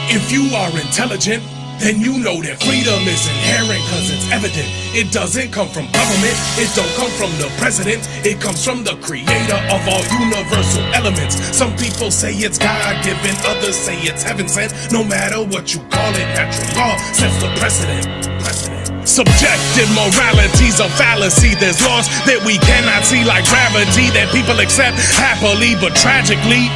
If you are intelligent, then you know that freedom is inherent, cause it's evident. It doesn't come from government, it don't come from the president, it comes from the creator of all universal elements. Some people say it's God-given, others say it's heaven sent. No matter what you call it, natural law sets the precedent. Subjective morality's a fallacy. There's laws that we cannot see, like gravity, that people accept happily, but tragically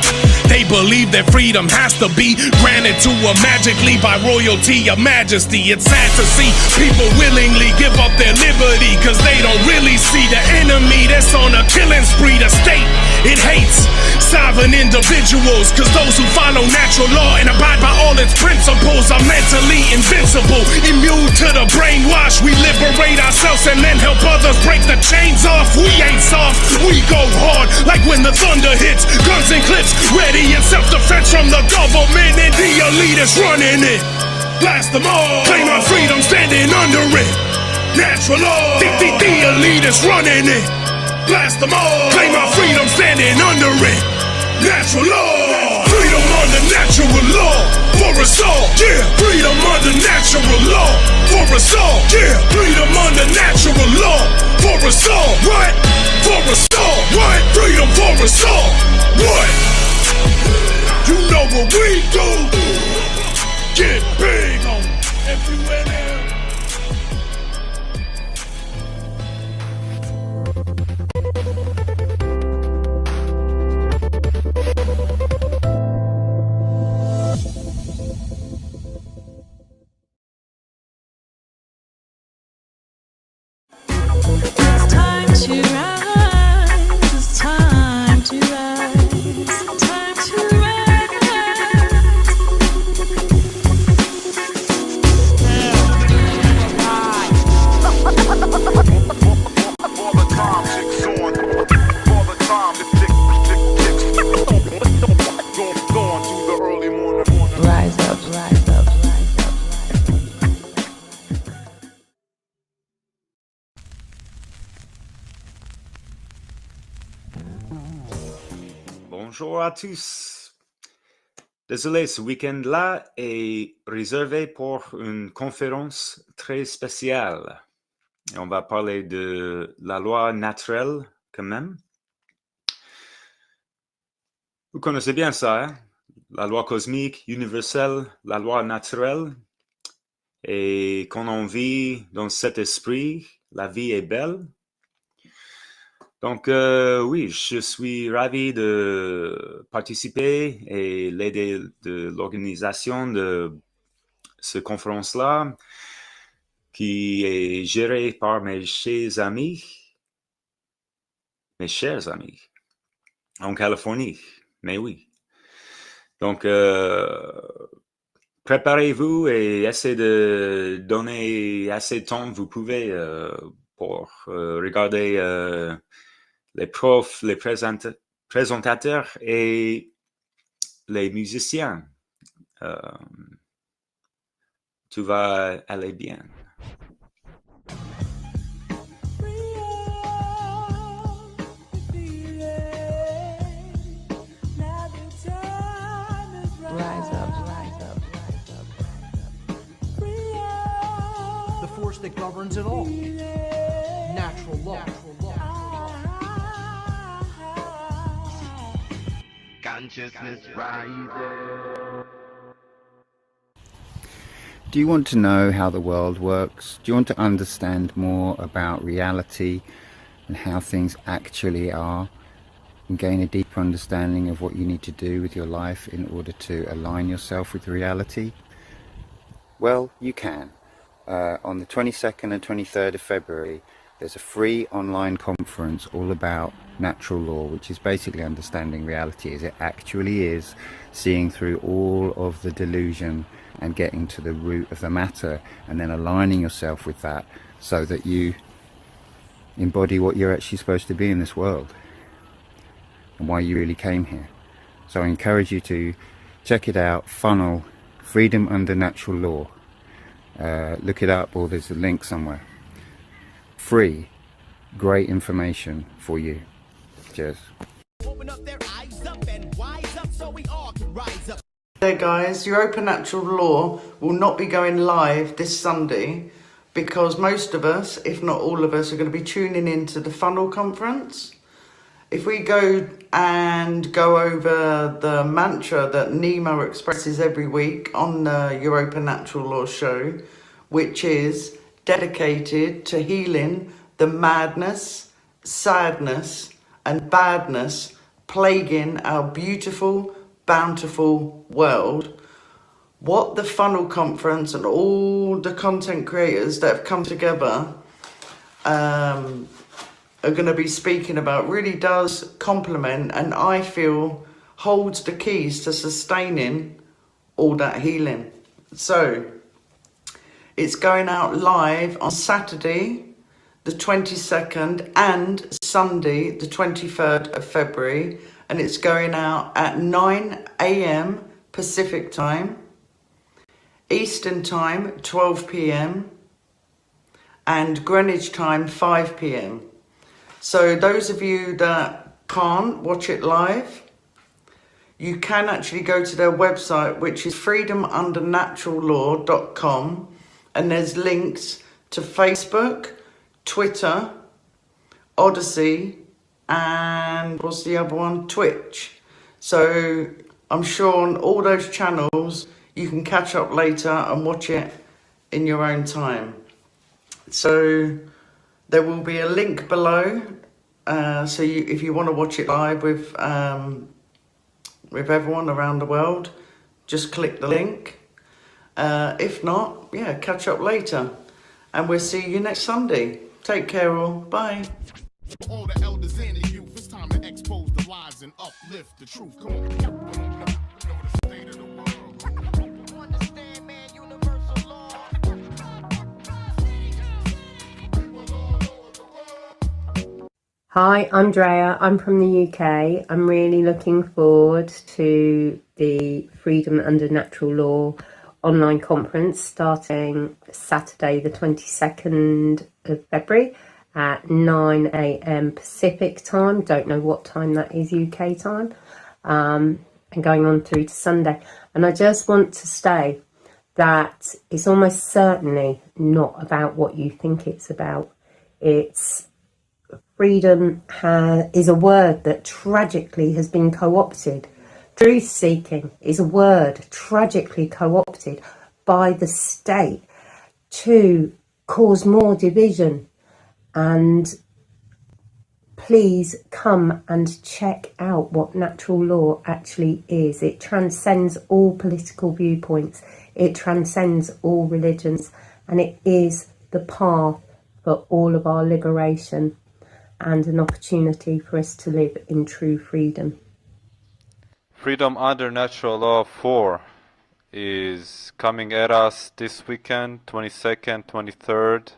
they believe that freedom has to be granted to them magically by royalty or majesty. It's sad to see people willingly give up their liberty, cause they don't really see the enemy that's on a killing spree. The state, it hates sovereign individuals, cause those who follow natural law and abide by all its principles are mentally invincible, immune to the brainwash. We liberate ourselves and then help others break the chains off. We ain't soft, we go hard, like when the thunder hits. Guns and clips ready in self-defense from the government and the elitists running it. Blast them all, claim our freedom standing under it. Natural law, the elitists running it. Blast them all, claim our freedom standing under it. Natural law, freedom under natural law for us all. Yeah, freedom under natural law for us all. Yeah, freedom under natural law for us all. What? For us all. What? Freedom for us all. What? You know what we do. Get big on FUNL. It's time to rise. It's time to rise. Time to rise. All the time, chicks on. All the time, chicks going through the early morning. Rise up, rise up, rise up, rise up. Bonjour à tous. Désolé, ce week-end-là est réservé pour une conférence très spéciale. Et on va parler de la loi naturelle quand même. Vous connaissez bien ça, hein? La loi cosmique, universelle, la loi naturelle. Et quand on vit dans cet esprit, la vie est belle. Donc, oui, je suis ravi de participer et l'aider de l'organisation de cette conférence-là, qui est gérée par mes chers amis en Californie. Mais oui. Donc, préparez-vous et essayez de donner assez de temps que vous pouvez pour regarder les profs, les présentateurs et les musiciens. Tout va aller bien. Rise up, rise up, rise up, rise up. The force that governs it all. Natural law. Consciousness rising. Do you want to know how the world works? Do you want to understand more about reality and how things actually are, and gain a deeper understanding of what you need to do with your life in order to align yourself with reality? Well, you can. On the 22nd and 23rd of February, there's a free online conference all about natural law, which is basically understanding reality as it actually is, seeing through all of the delusion and getting to the root of the matter, and then aligning yourself with that so that you embody what you're actually supposed to be in this world and why you really came here. So I encourage you to check it out. Funnel Freedom Under Natural Law. Look it up, or there's a link somewhere. Free, great information for you. Cheers. Open up their eyes up and wise up so we all can rise up. There guys, your Open Natural Law will not be going live this Sunday because most of us, if not all of us, are going to be tuning into the Funnel Conference. If we go over the mantra that Nemo expresses every week on the Your Open Natural Law show, which is dedicated to healing the madness, sadness and badness plaguing our beautiful, bountiful world, what the Funnel Conference and all the content creators that have come together are going to be speaking about really does complement, and I feel holds the keys to sustaining all that healing. So it's going out live on Saturday the 22nd and Sunday the 23rd of February, and it's going out at 9 a.m. Pacific time, Eastern time 12 p.m. and Greenwich time 5 p.m. So those of you that can't watch it live, you can actually go to their website, which is freedomundernaturallaw.com, and there's links to Facebook, Twitter, Odyssey, and what's the other one? Twitch. So I'm sure on all those channels you can catch up later and watch it in your own time. So there will be a link below, so if you want to watch it live with everyone around the world, just click the link. If not, yeah, catch up later, and we'll see you next Sunday. Take care all. Bye. All the elders and the youth, it's time to expose the lies and uplift the truth. Come on. The state of the world. Understand, man, universal law. Hi, I'm Drea. I'm from the UK. I'm really looking forward to the Freedom Under Natural Law online conference starting Saturday the 22nd of February at 9 a.m. Pacific time. Don't know what time that is UK time, and going on through to Sunday. And I just want to say that it's almost certainly not about what you think it's about. It's freedom is a word that tragically has been co-opted. Truth seeking is a word tragically co-opted by the state to cause more division. And please come and check out what natural law actually is. It transcends all political viewpoints. It transcends all religions. And it is the path for all of our liberation and an opportunity for us to live in true freedom. Freedom Under Natural Law 4 is coming at us this weekend, 22nd, 23rd.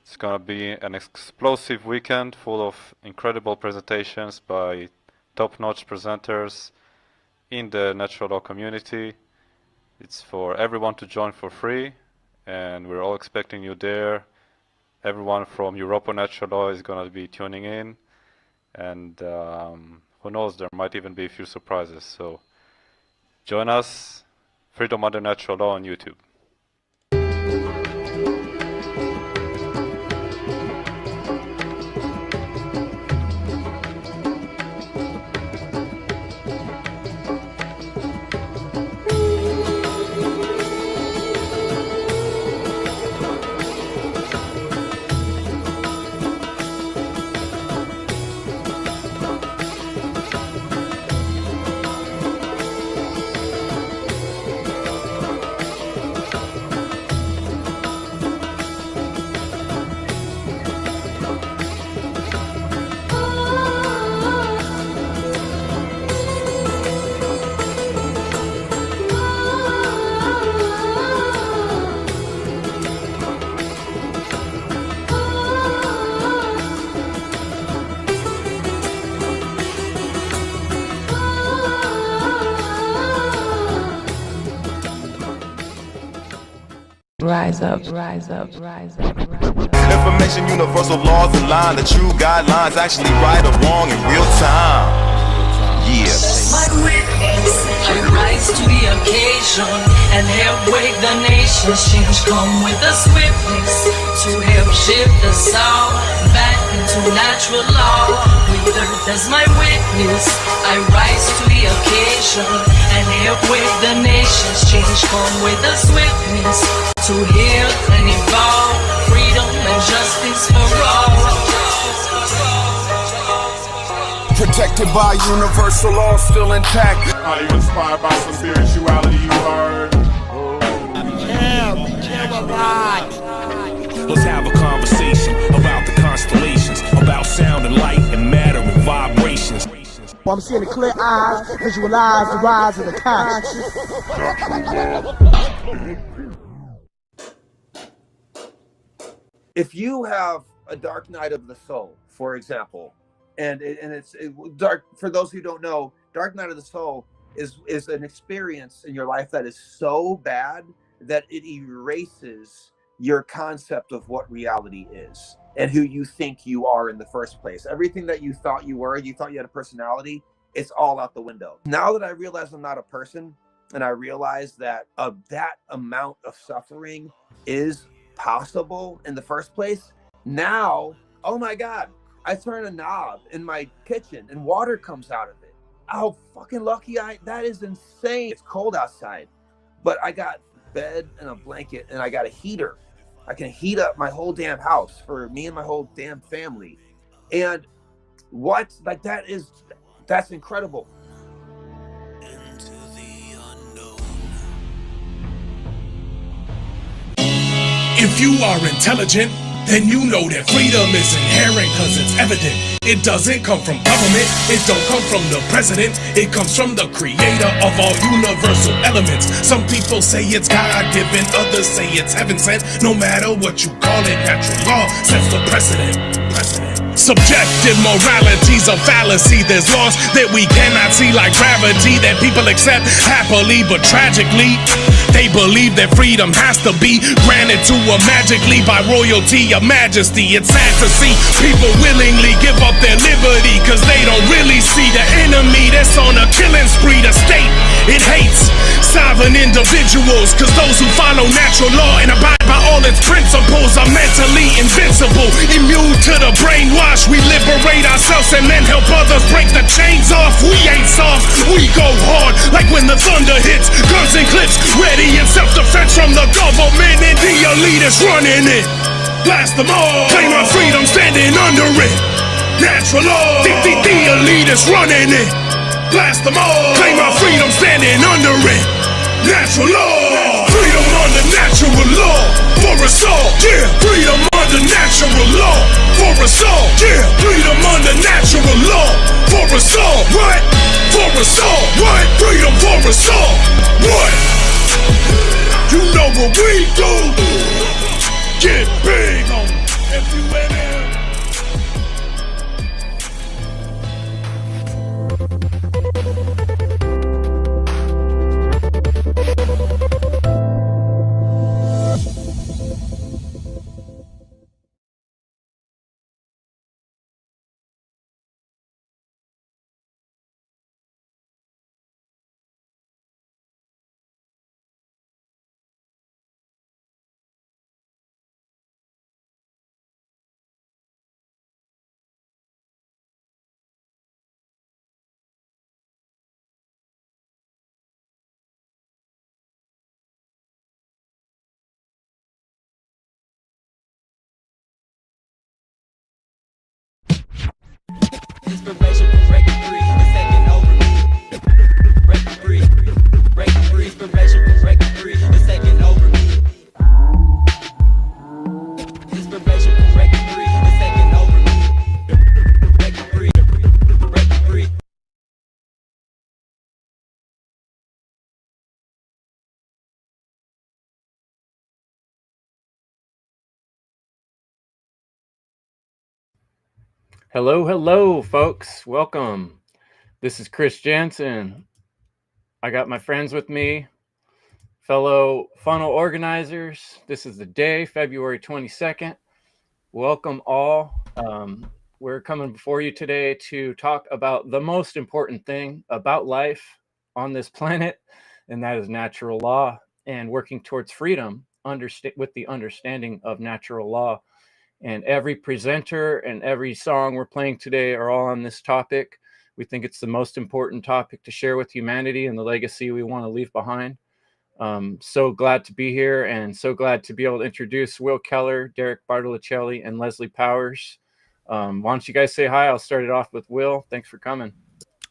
It's going to be an explosive weekend full of incredible presentations by top-notch presenters in the natural law community. It's for everyone to join for free, and we're all expecting you there. Everyone from Europa Natural Law is going to be tuning in, and who knows, there might even be a few surprises. So join us, Freedom Under Natural Law on YouTube. Rise up, rise up, rise up, rise up. Information, universal laws align. The true guidelines actually right or wrong in real time. Yeah. occasion and help wake the nation's change. Come with a swiftness to help shift us all back into natural law. With earth as my witness, I rise to the occasion and help wake the nation's change. Come with a swiftness to heal and evolve, freedom and justice for all. Protected by universal law, still intact. Are you inspired by some spirituality you heard? Let's have a conversation about the constellations, about sound and light and matter and vibrations. I'm seeing the clear eyes, visualize the rise of the conscious. If you have a dark night of the soul, for example, and it's dark, for those who don't know, dark night of the soul is an experience in your life that is so bad that it erases your concept of what reality is and who you think you are in the first place. Everything that you thought you were, you thought you had a personality, it's all out the window. Now that I realize I'm not a person, and I realize that that amount of suffering is possible in the first place, now, oh my God, I turn a knob in my kitchen and water comes out of it. How fucking lucky that is insane. It's cold outside, but I got bed and a blanket and I got a heater. I can heat up my whole damn house for me and my whole damn family. And that's incredible. If you are intelligent, then you know that freedom is inherent, cause it's evident. It doesn't come from government, it don't come from the president, it comes from the creator of all universal elements. Some people say it's God-given, others say it's heaven sent. No matter what you call it, natural law sets the precedent. Subjective morality's a fallacy. There's laws that we cannot see, like gravity, that people accept happily, but tragically they believe that freedom has to be granted to them magically by royalty or majesty. It's sad to see people willingly give up their liberty, cause they don't really see the enemy that's on a killing spree. The state, it hates sovereign individuals, cause those who follow natural law and abide by all its principles are mentally invincible, immune to the brainwash. We liberate ourselves and then help others break the chains off. We ain't soft, we go hard, like when the thunder hits. Guns and clips ready in self-defense from the government and the elitists running it. Blast them all, claim our freedom standing under it. Natural law, the elitists running it. Blast them all, claim our freedom standing under it. Natural law, freedom under natural law for us all. Yeah, freedom under natural law for us all. Yeah, freedom under natural law for us all. What? For us all. What? Freedom for us all. What? You know what we do. Get big on FUNM. Inspiration from breaking free, it's taking over me. Breaking free, breaking free. Inspiration from breaking free, it's taking over me. Inspiration from breaking free, it's taking over me. Breaking free, breaking free. Hello, folks. Welcome. This is Chris Jensen. I got my friends with me, fellow funnel organizers. This is the day, February 22nd. Welcome all. We're coming before you today to talk about the most important thing about life on this planet, and that is natural law and working towards freedom with the understanding of natural law. And every presenter and every song we're playing today are all on this topic. We think it's the most important topic to share with humanity and the legacy we want to leave behind. So glad to be here, and so glad to be able to introduce Will Keller, Derek Bartolicelli, and Leslie Powers. Why don't you guys say hi? I'll start it off with Will. Thanks for coming.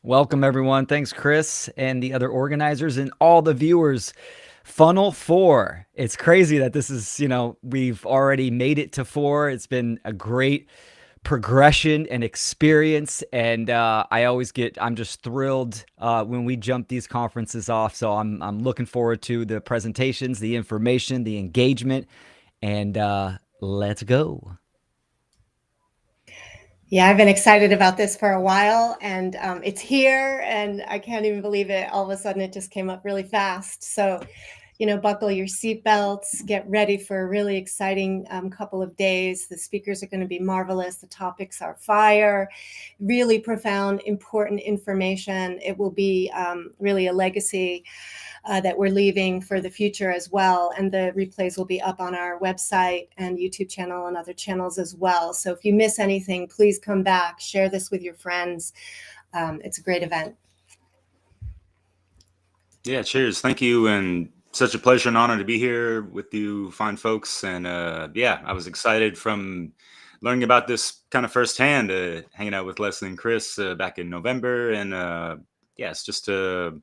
Welcome, everyone. Thanks, Chris, and the other organizers and all the viewers. Funnel 4. It's crazy that this is, we've already made it to 4. It's been a great progression and experience, and I'm just thrilled when we jump these conferences off. So I'm looking forward to the presentations, the information, the engagement, and let's go. Yeah, I've been excited about this for a while, and it's here, and I can't even believe it. All of a sudden, it just came up really fast. So, buckle your seatbelts, get ready for a really exciting couple of days. The speakers are going to be marvelous. The topics are fire, really profound, important information. It will be really a legacy that we're leaving for the future as well. And the replays will be up on our website and YouTube channel and other channels as well. So if you miss anything, please come back, share this with your friends. It's a great event. Yeah, cheers. Thank you. And such a pleasure and honor to be here with you fine folks. And I was excited from learning about this kind of firsthand, hanging out with Leslie and Chris back in November. And it's just a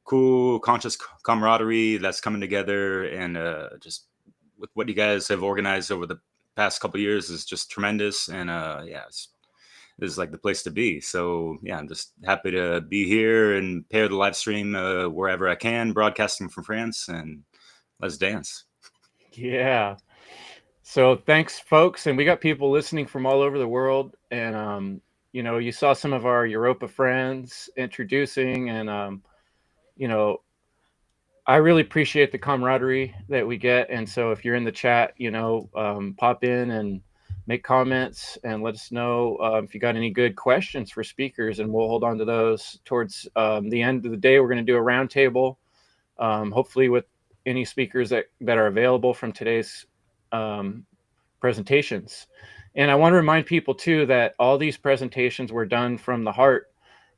cool, conscious camaraderie that's coming together. And just with what you guys have organized over the past couple of years is just tremendous. And this is like the place to be. So I'm just happy to be here and pair the live stream wherever I can, broadcasting from France, and let's dance. Yeah. So thanks, folks. And we got people listening from all over the world. And, you saw some of our Europa friends introducing, and, I really appreciate the camaraderie that we get. And so if you're in the chat, pop in and make comments and let us know if you got any good questions for speakers, and we'll hold on to those towards the end of the day. We're going to do a roundtable, hopefully with any speakers that are available from today's presentations. And I want to remind people too that all these presentations were done from the heart,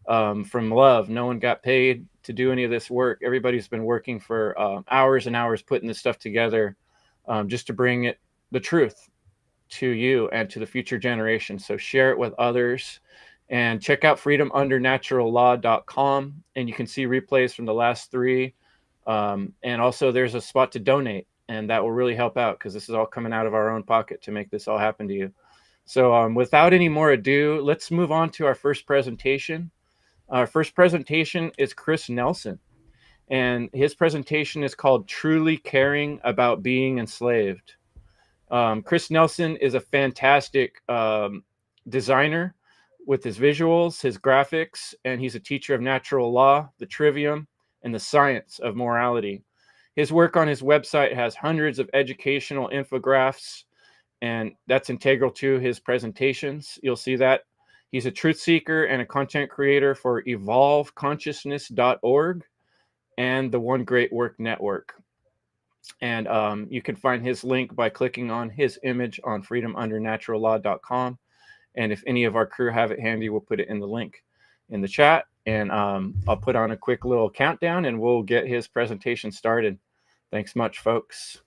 from love. No one got paid to do any of this work. Everybody's been working for hours and hours putting this stuff together just to bring the truth to you and to the future generation. So share it with others, and check out freedomundernaturallaw.com, and you can see replays from the last 3. And also there's a spot to donate, and that will really help out because this is all coming out of our own pocket to make this all happen to you. So without any more ado, let's move on to our first presentation. Our first presentation is Chris Nelson, and his presentation is called Truly Caring About Being Enslaved. Chris Nelson is a fantastic designer with his visuals, his graphics, and he's a teacher of natural law, the trivium, and the science of morality. His work on his website has hundreds of educational infographics, and that's integral to his presentations. You'll see that. He's a truth seeker and a content creator for evolveconsciousness.org and the One Great Work Network. And you can find his link by clicking on his image on freedomundernaturallaw.com. And if any of our crew have it handy, we'll put it in the link in the chat. And I'll put on a quick little countdown and we'll get his presentation started. Thanks much, folks.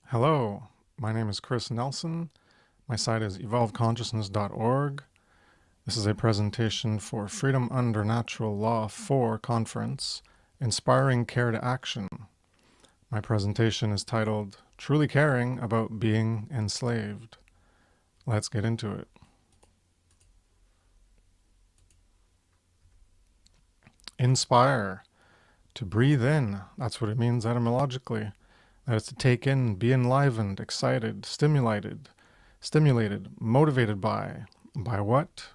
Hello, my name is Chris Nelson. My site is evolveconsciousness.org. This is a presentation for Freedom Under Natural Law 4 conference, Inspiring Care to Action. My presentation is titled Truly Caring About Being Enslaved. Let's get into it. Inspire. To breathe in. That's what it means etymologically. That is to take in, be enlivened, excited, stimulated, motivated by. By what?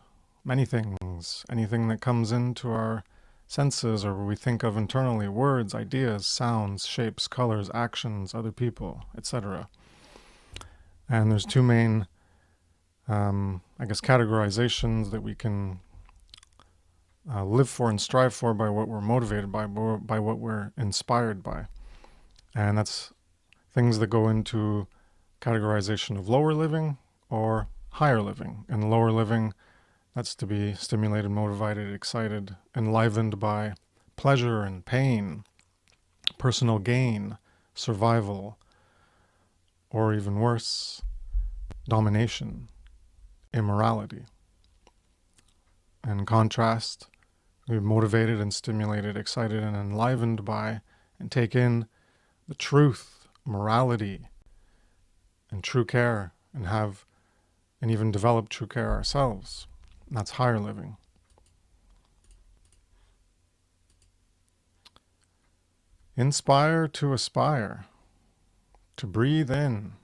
Many things. Anything that comes into our senses or we think of internally, words, ideas, sounds, shapes, colors, actions, other people, etc. And there's two main, categorizations that we can live for and strive for by what we're motivated by what we're inspired by. And that's things that go into categorization of lower living or higher living. In lower living, that's to be stimulated, motivated, excited, enlivened by pleasure and pain, personal gain, survival, or even worse, domination, immorality. In contrast, we're motivated and stimulated, excited and enlivened by, and take in the truth, morality, and true care, and even develop true care ourselves. That's higher living. Inspire to aspire. To breathe in.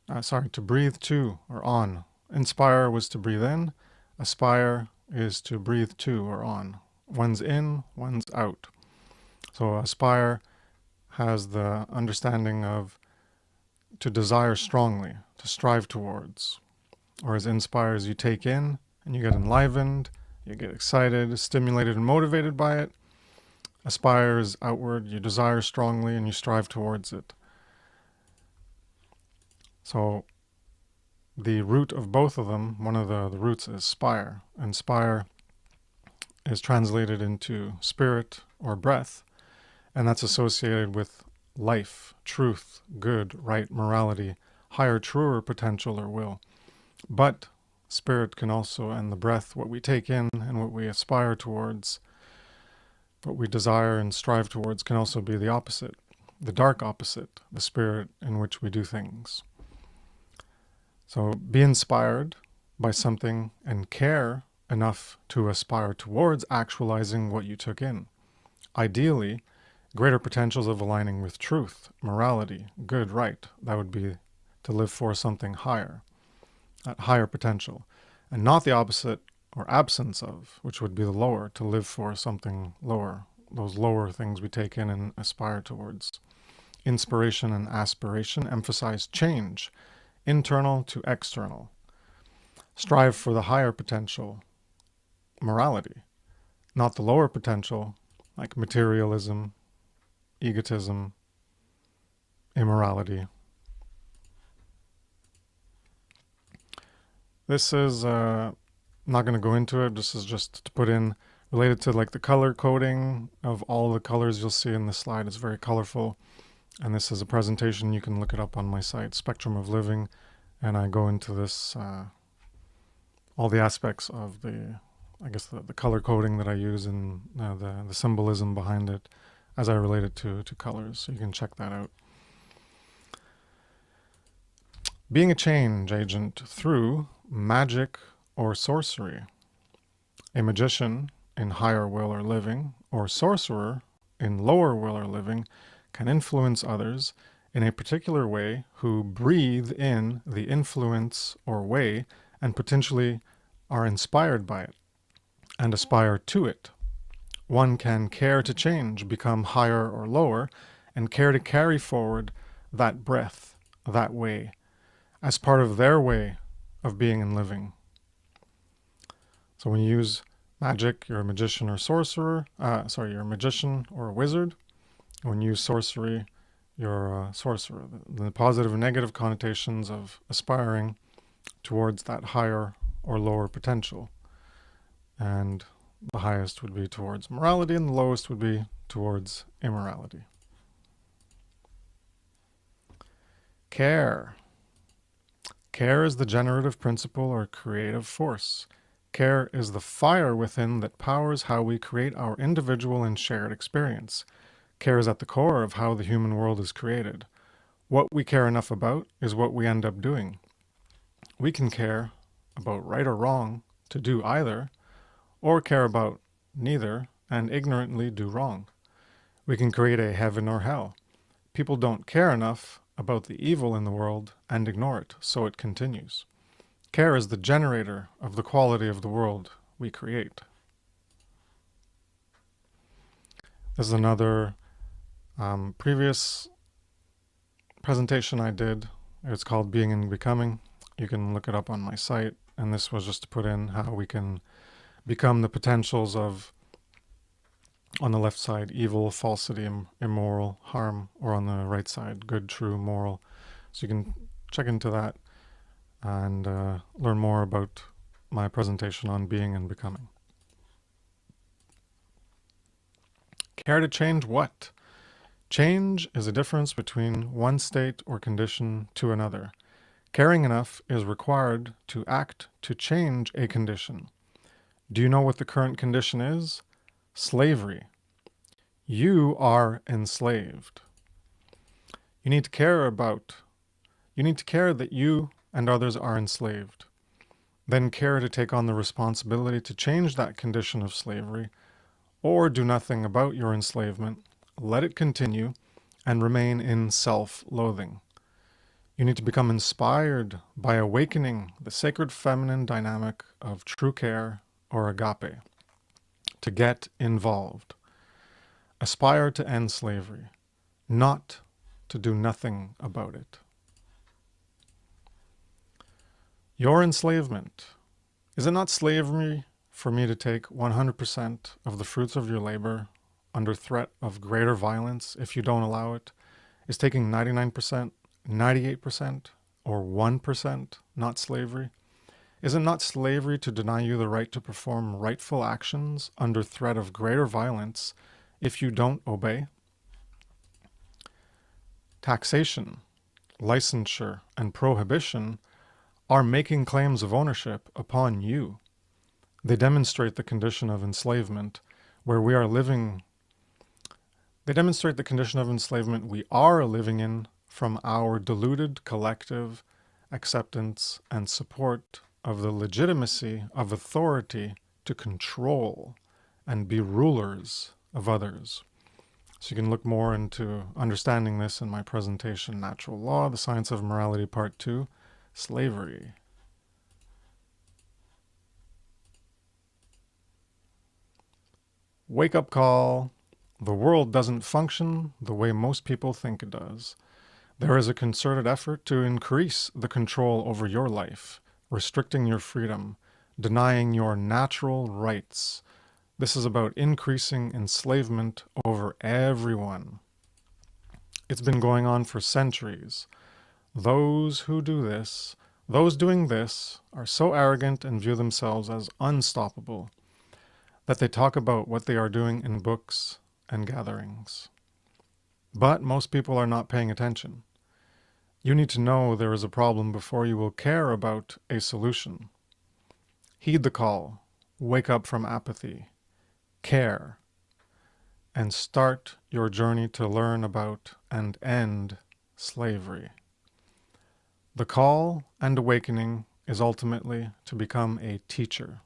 To breathe to or on. Inspire was to breathe in. Aspire is to breathe to or on. One's in, one's out. So aspire has the understanding of to desire strongly, to strive towards. Whereas inspires, you take in and you get enlivened, you get excited, stimulated, and motivated by it. Aspires outward, you desire strongly and you strive towards it. So the root of both of them, one of the roots is spire. And spire is translated into spirit or breath, and that's associated with life, truth, good, right, morality, higher, truer potential or will. But spirit can also, and the breath, what we take in and what we aspire towards, what we desire and strive towards, can also be the opposite, the dark opposite, the spirit in which we do things. So be inspired by something and care enough to aspire towards actualizing what you took in. Ideally, greater potentials of aligning with truth, morality, good, right, that would be to live for something higher. At higher potential, and not the opposite or absence of, which would be the lower, to live for something lower, those lower things we take in and aspire towards. Inspiration and aspiration emphasize change, internal to external. Strive for the higher potential, morality, not the lower potential, like materialism, egotism, immorality. This is, not going to go into it, this is just to put in, related to like the color coding of all the colors you'll see in this slide. It's very colorful, and this is a presentation, you can look it up on my site, Spectrum of Living, and I go into this, all the aspects of the color coding that I use and the symbolism behind it as I relate it to colors, so you can check that out. Being a change agent through magic or sorcery. A magician in higher will or living, or sorcerer in lower will or living, can influence others in a particular way who breathe in the influence or way and potentially are inspired by it and aspire to it. One can care to change, become higher or lower, and care to carry forward that breath, that way, as part of their way of being and living. So when you use magic, you're a magician or sorcerer. You're a magician or a wizard. When you use sorcery, you're a sorcerer. The positive and negative connotations of aspiring towards that higher or lower potential. And the highest would be towards morality, and the lowest would be towards immorality. Care. Care is the generative principle or creative force. Care is the fire within that powers how we create our individual and shared experience. Care is at the core of how the human world is created. What we care enough about is what we end up doing. We can care about right or wrong to do either, or care about neither and ignorantly do wrong. We can create a heaven or hell. People don't care enough about the evil in the world and ignore it, so it continues. Care is the generator of the quality of the world we create. This is another previous presentation I did. It's called Being and Becoming. You can look it up on my site, and this was just to put in how we can become the potentials of, on the left side, evil, falsity, immoral, harm, or on the right side, good, true, moral. So you can check into that and learn more about my presentation on being and becoming. Care to change what? Change is a difference between one state or condition to another. Caring enough is required to act to change a condition. Do you know what the current condition is? Slavery. You are enslaved. You need to care that you and others are enslaved. Then care to take on the responsibility to change that condition of slavery, or do nothing about your enslavement, let it continue, and remain in self-loathing. You need to become inspired by awakening the sacred feminine dynamic of true care or agape, to get involved. Aspire to end slavery, not to do nothing about it. Your enslavement. Is it not slavery for me to take 100% of the fruits of your labor under threat of greater violence if you don't allow it? Is taking 99%, 98%, or 1% not slavery? Is it not slavery to deny you the right to perform rightful actions under threat of greater violence if you don't obey? Taxation, licensure, and prohibition are making claims of ownership upon you. They demonstrate the condition of enslavement where we are living. They demonstrate the condition of enslavement we are living in from our deluded collective acceptance and support of the legitimacy of authority to control and be rulers of others. So you can look more into understanding this in my presentation, Natural Law, The Science of Morality, Part 2, Slavery. Wake up call. The world doesn't function the way most people think it does. There is a concerted effort to increase the control over your life, restricting your freedom, denying your natural rights. This is about increasing enslavement over everyone. It's been going on for centuries. Those doing this, are so arrogant and view themselves as unstoppable that they talk about what they are doing in books and gatherings. But most people are not paying attention. You need to know there is a problem before you will care about a solution. Heed the call, wake up from apathy, care, and start your journey to learn about and end slavery. The call and awakening is ultimately to become a teacher.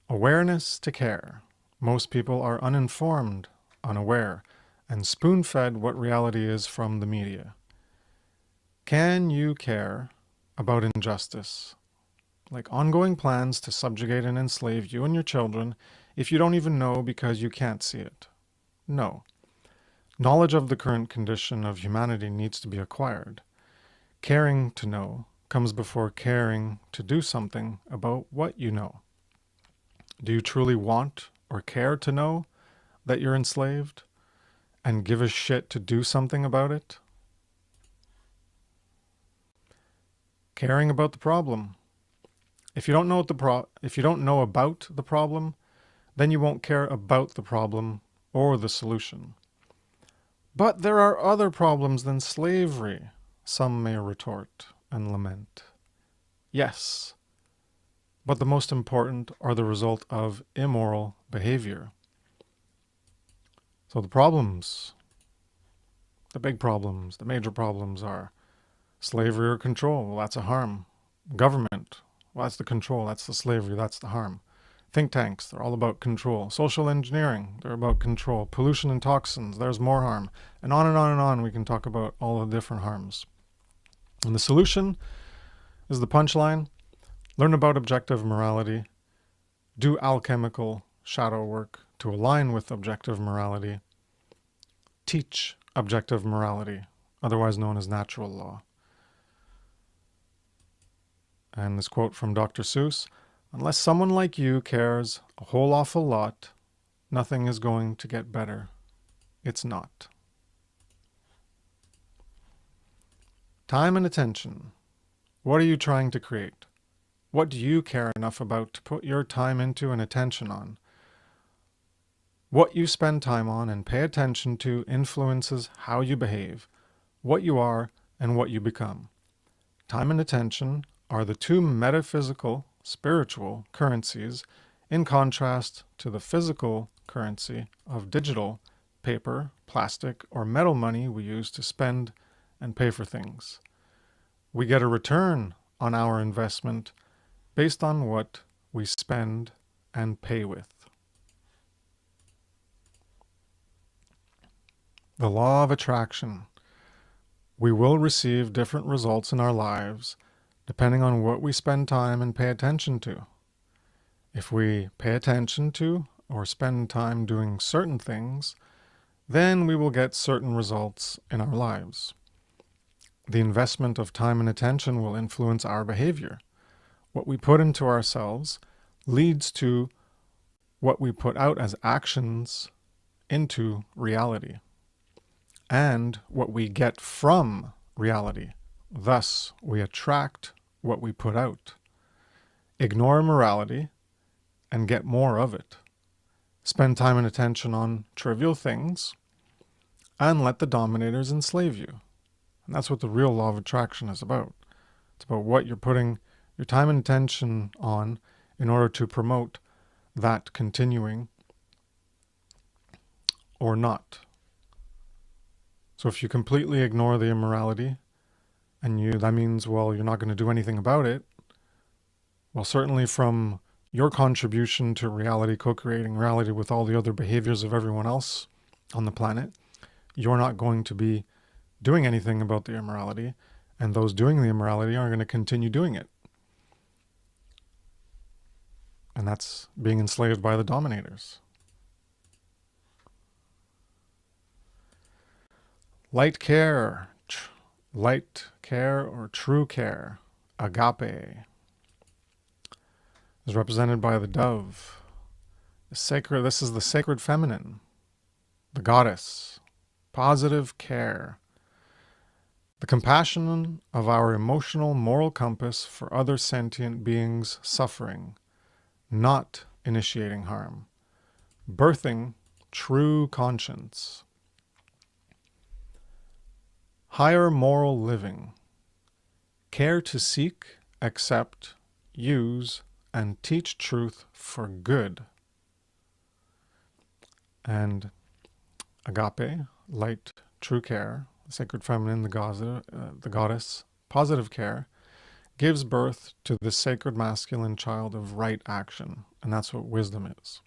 Awareness to care. Most people are uninformed, unaware, and spoon-fed what reality is from the media. Can you care about injustice, like ongoing plans to subjugate and enslave you and your children, if you don't even know because you can't see it? No. Knowledge of the current condition of humanity needs to be acquired. Caring to know comes before caring to do something about what you know. Do you truly want or care to know that you're enslaved and give a shit to do something about it? Caring about the problem. If you don't know about the problem, then you won't care about the problem or the solution. But there are other problems than slavery, some may retort and lament. Yes. But the most important are the result of immoral behavior. So the problems, the big problems, the major problems are slavery or control. Well, that's a harm. Government. Well, that's the control. That's the slavery. That's the harm. Think tanks. They're all about control. Social engineering. They're about control. Pollution and toxins. There's more harm. And on and on and on we can talk about all the different harms. And the solution is the punchline. Learn about objective morality. Do alchemical shadow work to align with objective morality. Teach objective morality, otherwise known as natural law. And this quote from Dr. Seuss, unless someone like you cares a whole awful lot, nothing is going to get better. It's not. Time and attention. What are you trying to create? What do you care enough about to put your time into and attention on? What you spend time on and pay attention to influences how you behave, what you are, and what you become. Time and attention are the two metaphysical, spiritual currencies in contrast to the physical currency of digital, paper, plastic, or metal money we use to spend and pay for things. We get a return on our investment based on what we spend and pay with. The law of attraction. We will receive different results in our lives depending on what we spend time and pay attention to. If we pay attention to or spend time doing certain things, then we will get certain results in our lives. The investment of time and attention will influence our behavior. What we put into ourselves leads to what we put out as actions into reality, and what we get from reality. Thus, we attract what we put out. Ignore morality and get more of it. Spend time and attention on trivial things and let the dominators enslave you. And that's what the real law of attraction is about. It's about what you're putting your time and attention on in order to promote that continuing or not. So if you completely ignore the immorality, and that means, well, you're not going to do anything about it, well, certainly from your contribution to reality, co-creating reality with all the other behaviors of everyone else on the planet, you're not going to be doing anything about the immorality, and those doing the immorality are going to continue doing it. And that's being enslaved by the dominators. Light care or true care, agape, is represented by the dove. This is the sacred feminine, the goddess, positive care, the compassion of our emotional moral compass for other sentient beings suffering, not initiating harm, birthing true conscience. Higher moral living, care to seek, accept, use, and teach truth for good. And agape, light, true care, the sacred feminine, the goddess, positive care, gives birth to the sacred masculine child of right action, and that's what wisdom is.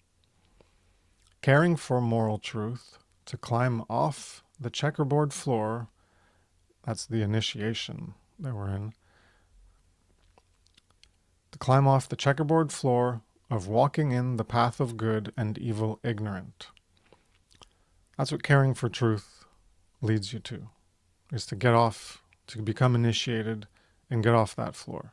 Caring for moral truth, to climb off the checkerboard floor, that's the initiation that we're in. To climb off the checkerboard floor of walking in the path of good and evil ignorant. That's what caring for truth leads you to, is to get off, to become initiated and get off that floor.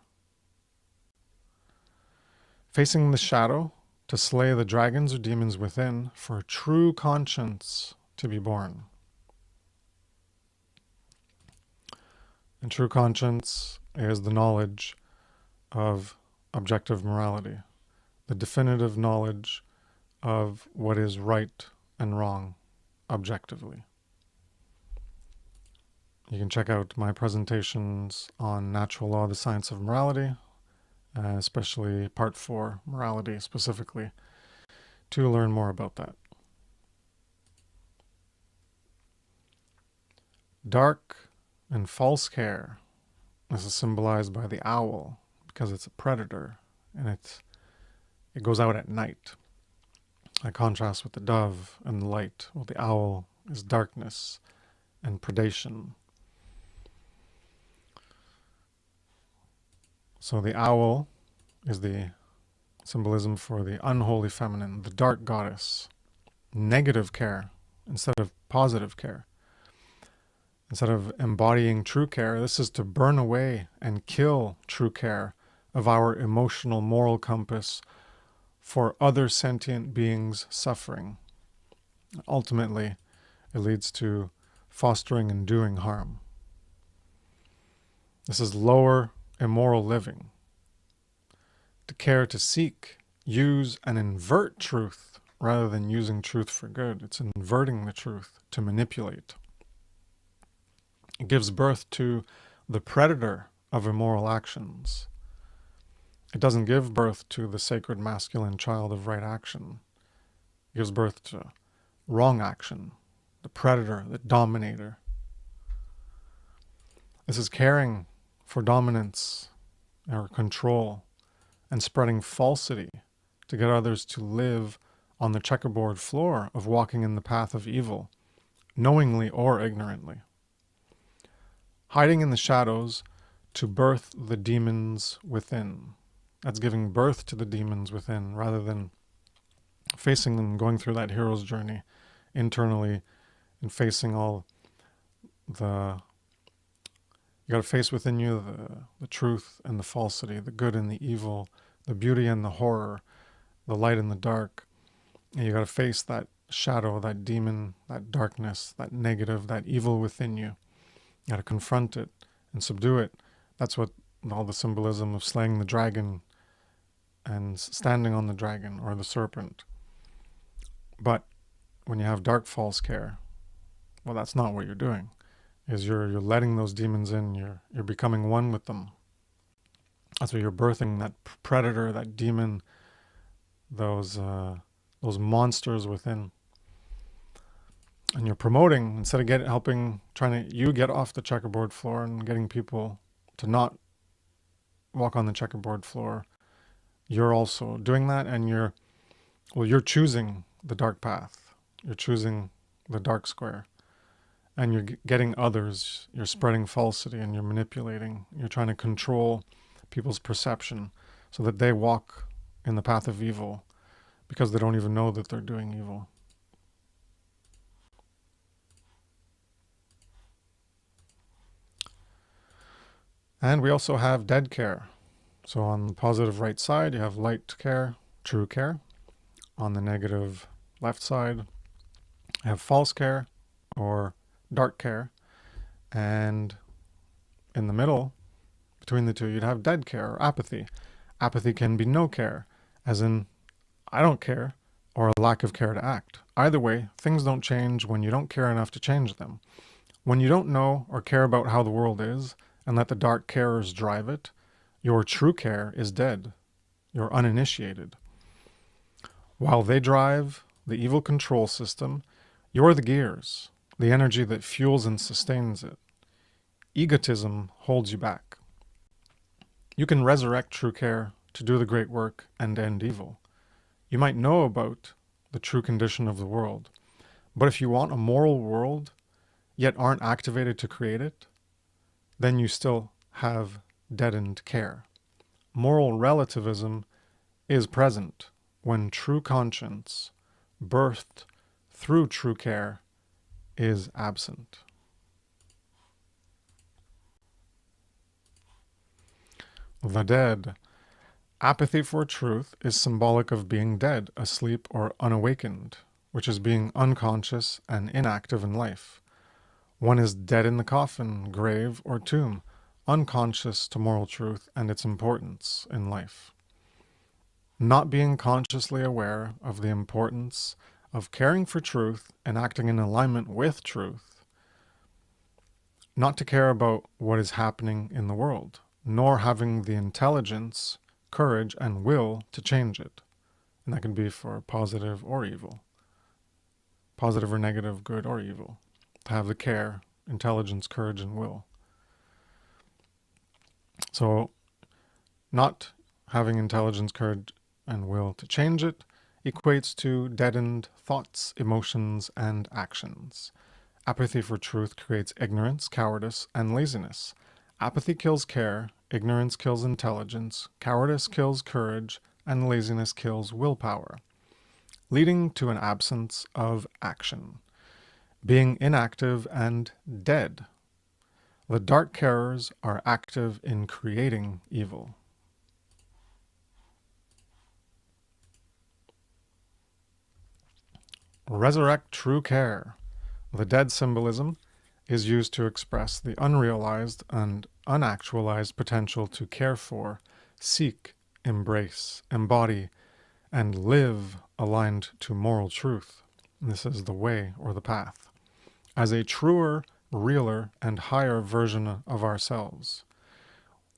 Facing the shadow, to slay the dragons or demons within, for a true conscience to be born. And true conscience is the knowledge of objective morality, the definitive knowledge of what is right and wrong objectively. You can check out my presentations on natural law, the science of morality, especially part 4, morality specifically, to learn more about that. Dark and false care. This is symbolized by the owl because it's a predator and it goes out at night. I contrast with the dove and the light. Well, the owl is darkness and predation. So the owl is the symbolism for the unholy feminine, the dark goddess. Negative care instead of positive care. Instead of embodying true care, this is to burn away and kill true care of our emotional moral compass for other sentient beings' suffering. Ultimately, it leads to fostering and doing harm. This is lower immoral living. To care to seek, use, and invert truth rather than using truth for good. It's inverting the truth to manipulate. It gives birth to the predator of immoral actions. It doesn't give birth to the sacred masculine child of right action. It gives birth to wrong action, the predator, the dominator. This is caring for dominance or control and spreading falsity to get others to live on the checkerboard floor of walking in the path of evil, knowingly or ignorantly. Hiding in the shadows to birth the demons within. That's giving birth to the demons within rather than facing them, going through that hero's journey internally and facing all the... You got to face within you the truth and the falsity, the good and the evil, the beauty and the horror, the light and the dark. And you got to face that shadow, that demon, that darkness, that negative, that evil within you. You got to confront it and subdue it. That's what all the symbolism of slaying the dragon and standing on the dragon or the serpent. But when you have dark false care, well, that's not what you're doing. Is you're letting those demons in, you're becoming one with them. That's what you're birthing, that predator, that demon, those monsters within. And you're promoting, instead of trying to get off the checkerboard floor and getting people to not walk on the checkerboard floor, you're also doing that, and you're choosing the dark path. You're choosing the dark square. And you're getting others, you're spreading falsity and you're manipulating. You're trying to control people's perception so that they walk in the path of evil because they don't even know that they're doing evil. And we also have dead care. So on the positive right side, you have light care, true care. On the negative left side, you have false care or dark care, and in the middle, between the two, you'd have dead care or apathy. Apathy can be no care, as in, I don't care, or a lack of care to act. Either way, things don't change when you don't care enough to change them. When you don't know or care about how the world is, and let the dark carers drive it, your true care is dead. You're uninitiated. While they drive the evil control system, you're the gears, the energy that fuels and sustains it. Egotism holds you back. You can resurrect true care to do the great work and end evil. You might know about the true condition of the world, but if you want a moral world, yet aren't activated to create it, then you still have deadened care. Moral relativism is present when true conscience, birthed through true care, is absent. The dead. Apathy for truth is symbolic of being dead, asleep, or unawakened, which is being unconscious and inactive in life. One is dead in the coffin, grave, or tomb, unconscious to moral truth and its importance in life. Not being consciously aware of the importance of caring for truth and acting in alignment with truth. Not to care about what is happening in the world, nor having the intelligence courage, and will to change it. And that can be for positive or evil. Positive or negative, good or evil. To have the care, intelligence, courage, and will. So, not having intelligence, courage, and will to change it equates to deadened thoughts, emotions, and actions. Apathy for truth creates ignorance, cowardice, and laziness. Apathy kills care, ignorance kills intelligence, cowardice kills courage, and laziness kills willpower, leading to an absence of action, being inactive and dead. The dark carers are active in creating evil. Resurrect true care. The dead symbolism is used to express the unrealized and unactualized potential to care for, seek, embrace, embody, and live aligned to moral truth. This is the way or the path. As a truer, realer, and higher version of ourselves,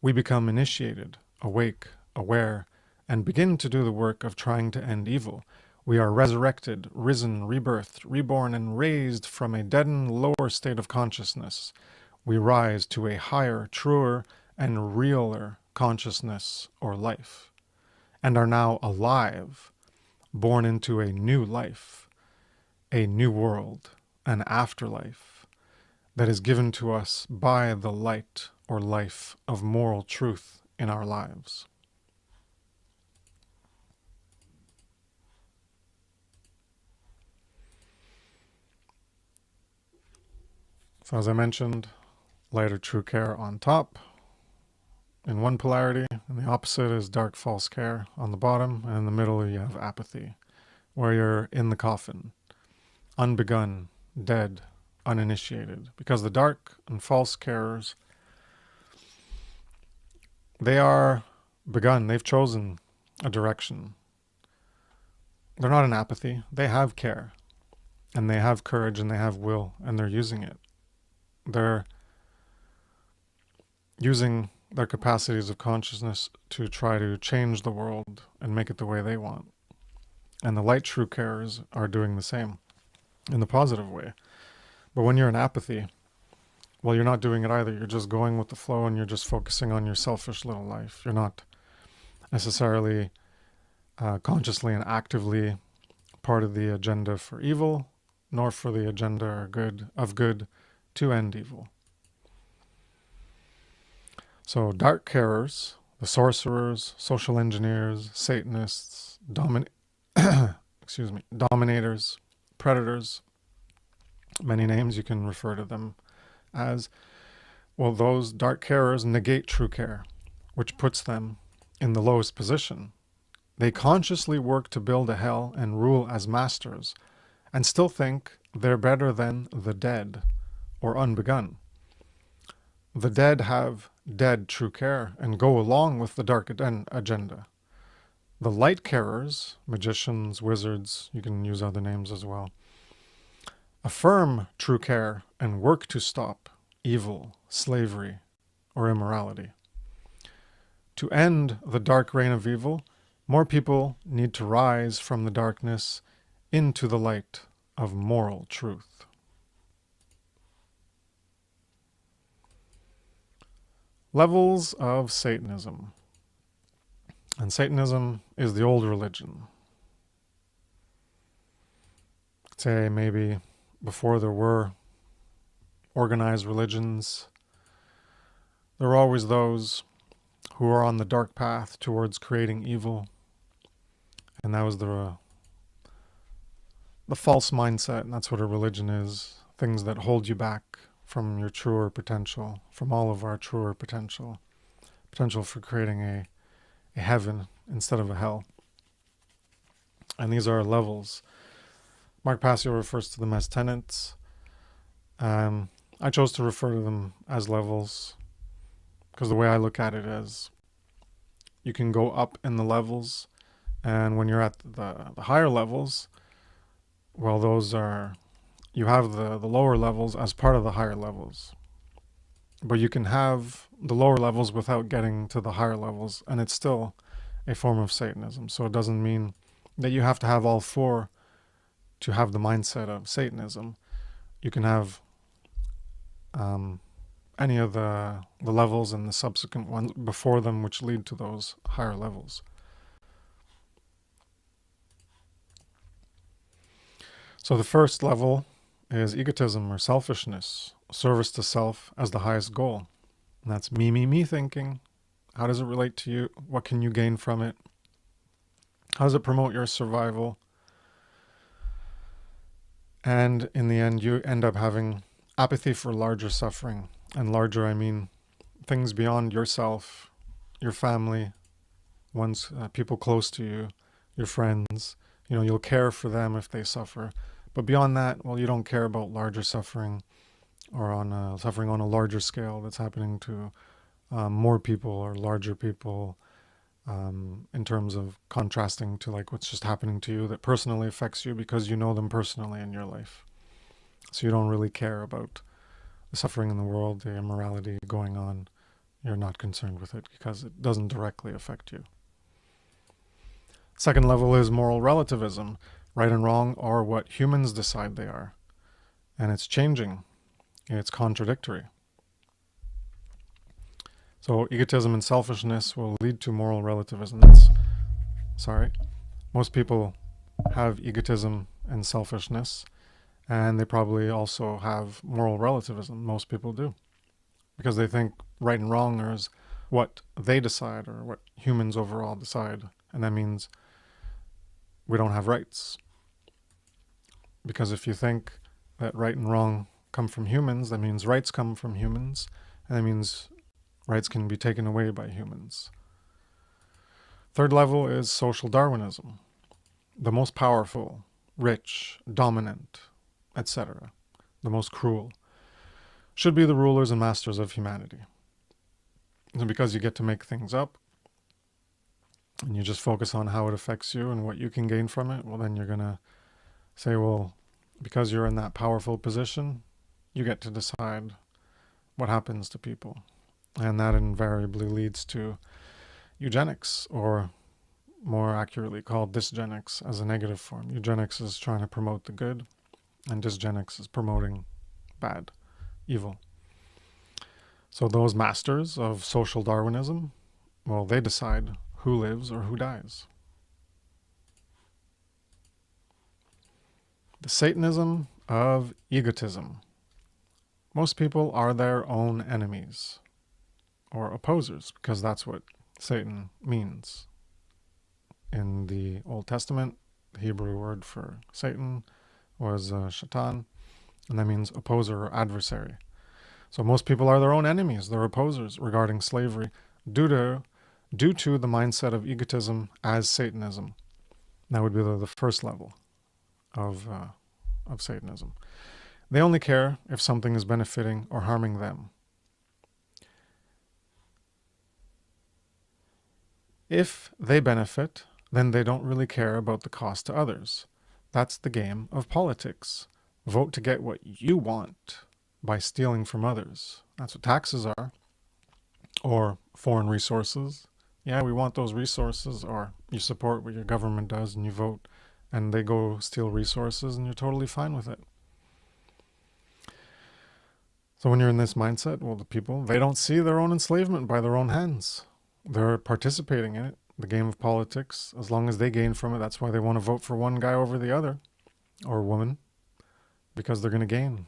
we become initiated, awake, aware, and begin to do the work of trying to end evil. We are resurrected, risen, rebirthed, reborn, and raised from a deadened lower state of consciousness. We rise to a higher, truer, and realer consciousness or life, and are now alive, born into a new life, a new world, an afterlife that is given to us by the light or life of moral truth in our lives. So as I mentioned, light or true care on top in one polarity, and the opposite is dark false care on the bottom, and in the middle you have apathy, where you're in the coffin, unbegun, dead, uninitiated. Because the dark and false carers, they are begun, they've chosen a direction. They're not in apathy, they have care, and they have courage, and they have will, and they're using it. They're using their capacities of consciousness to try to change the world and make it the way they want. And the light true carers are doing the same in the positive way. But when you're in apathy, well, you're not doing it either. You're just going with the flow and you're just focusing on your selfish little life. You're not necessarily consciously and actively part of the agenda for evil, nor for the agenda of good to end evil. So dark carers, the sorcerers, social engineers, Satanists, dominators, predators, many names you can refer to them as, well, those dark carers negate true care, which puts them in the lowest position. They consciously work to build a hell and rule as masters, and still think they're better than the dead or unbegun. The dead have dead true care and go along with the dark agenda. The light carers, magicians, wizards, you can use other names as well, affirm true care and work to stop evil, slavery, or immorality. To end the dark reign of evil, more people need to rise from the darkness into the light of moral truth. Levels of Satanism. And Satanism is the old religion. I'd say maybe before there were organized religions, there were always those who were on the dark path towards creating evil. And that was the false mindset, and that's what a religion is. Things that hold you back from your truer potential, from all of our truer potential for creating a heaven instead of a hell. And these are levels. Mark Passio refers to them as tenets. I chose to refer to them as levels because the way I look at it is you can go up in the levels, and when you're at the higher levels, well, those are, you have the lower levels as part of the higher levels. But you can have the lower levels without getting to the higher levels, and it's still a form of Satanism. So it doesn't mean that you have to have all four to have the mindset of Satanism. You can have any of the levels and the subsequent ones before them which lead to those higher levels. So the first level is egotism or selfishness, service to self as the highest goal. And that's me thinking. How does it relate to you? What can you gain from it? How does it promote your survival? And in the end, you end up having apathy for larger suffering. And larger, I mean things beyond yourself, your family, people close to you, your friends. You'll care for them if they suffer. But beyond that, well, you don't care about larger suffering or on suffering on a larger scale that's happening to more people or larger people, in terms of contrasting to like what's just happening to you that personally affects you because you know them personally in your life. So you don't really care about the suffering in the world, the immorality going on. You're not concerned with it because it doesn't directly affect you. Second level is moral relativism. Right and wrong are what humans decide they are. And it's changing. It's contradictory. So egotism and selfishness will lead to moral relativism. Most people have egotism and selfishness, and they probably also have moral relativism. Most people do. Because they think right and wrong is what they decide or what humans overall decide. And that means we don't have rights. Because if you think that right and wrong come from humans, that means rights come from humans, and that means rights can be taken away by humans. Third level is social Darwinism. The most powerful, rich, dominant, etc., the most cruel, should be the rulers and masters of humanity. And because you get to make things up, and you just focus on how it affects you and what you can gain from it, well, then you're going to say, well, because you're in that powerful position, you get to decide what happens to people. And that invariably leads to eugenics, or more accurately called dysgenics as a negative form. Eugenics is trying to promote the good, and dysgenics is promoting bad, evil. So those masters of social Darwinism, well, they decide who lives or who dies. The Satanism of egotism. Most people are their own enemies or opposers, because that's what Satan means. In the Old Testament, the Hebrew word for Satan was shaitan, and that means opposer or adversary. So most people are their own enemies, they're opposers regarding slavery due to the mindset of egotism as Satanism. That would be the first level of Satanism. They only care if something is benefiting or harming them. If they benefit, then they don't really care about the cost to others. That's the game of politics. Vote to get what you want by stealing from others. That's what taxes are. Or foreign resources. Yeah, we want those resources. Or you support what your government does and you vote and they go steal resources and you're totally fine with it. So when you're in this mindset, well, the people, they don't see their own enslavement by their own hands. They're participating in it, the game of politics. As long as they gain from it, that's why they want to vote for one guy over the other, or woman, because they're going to gain.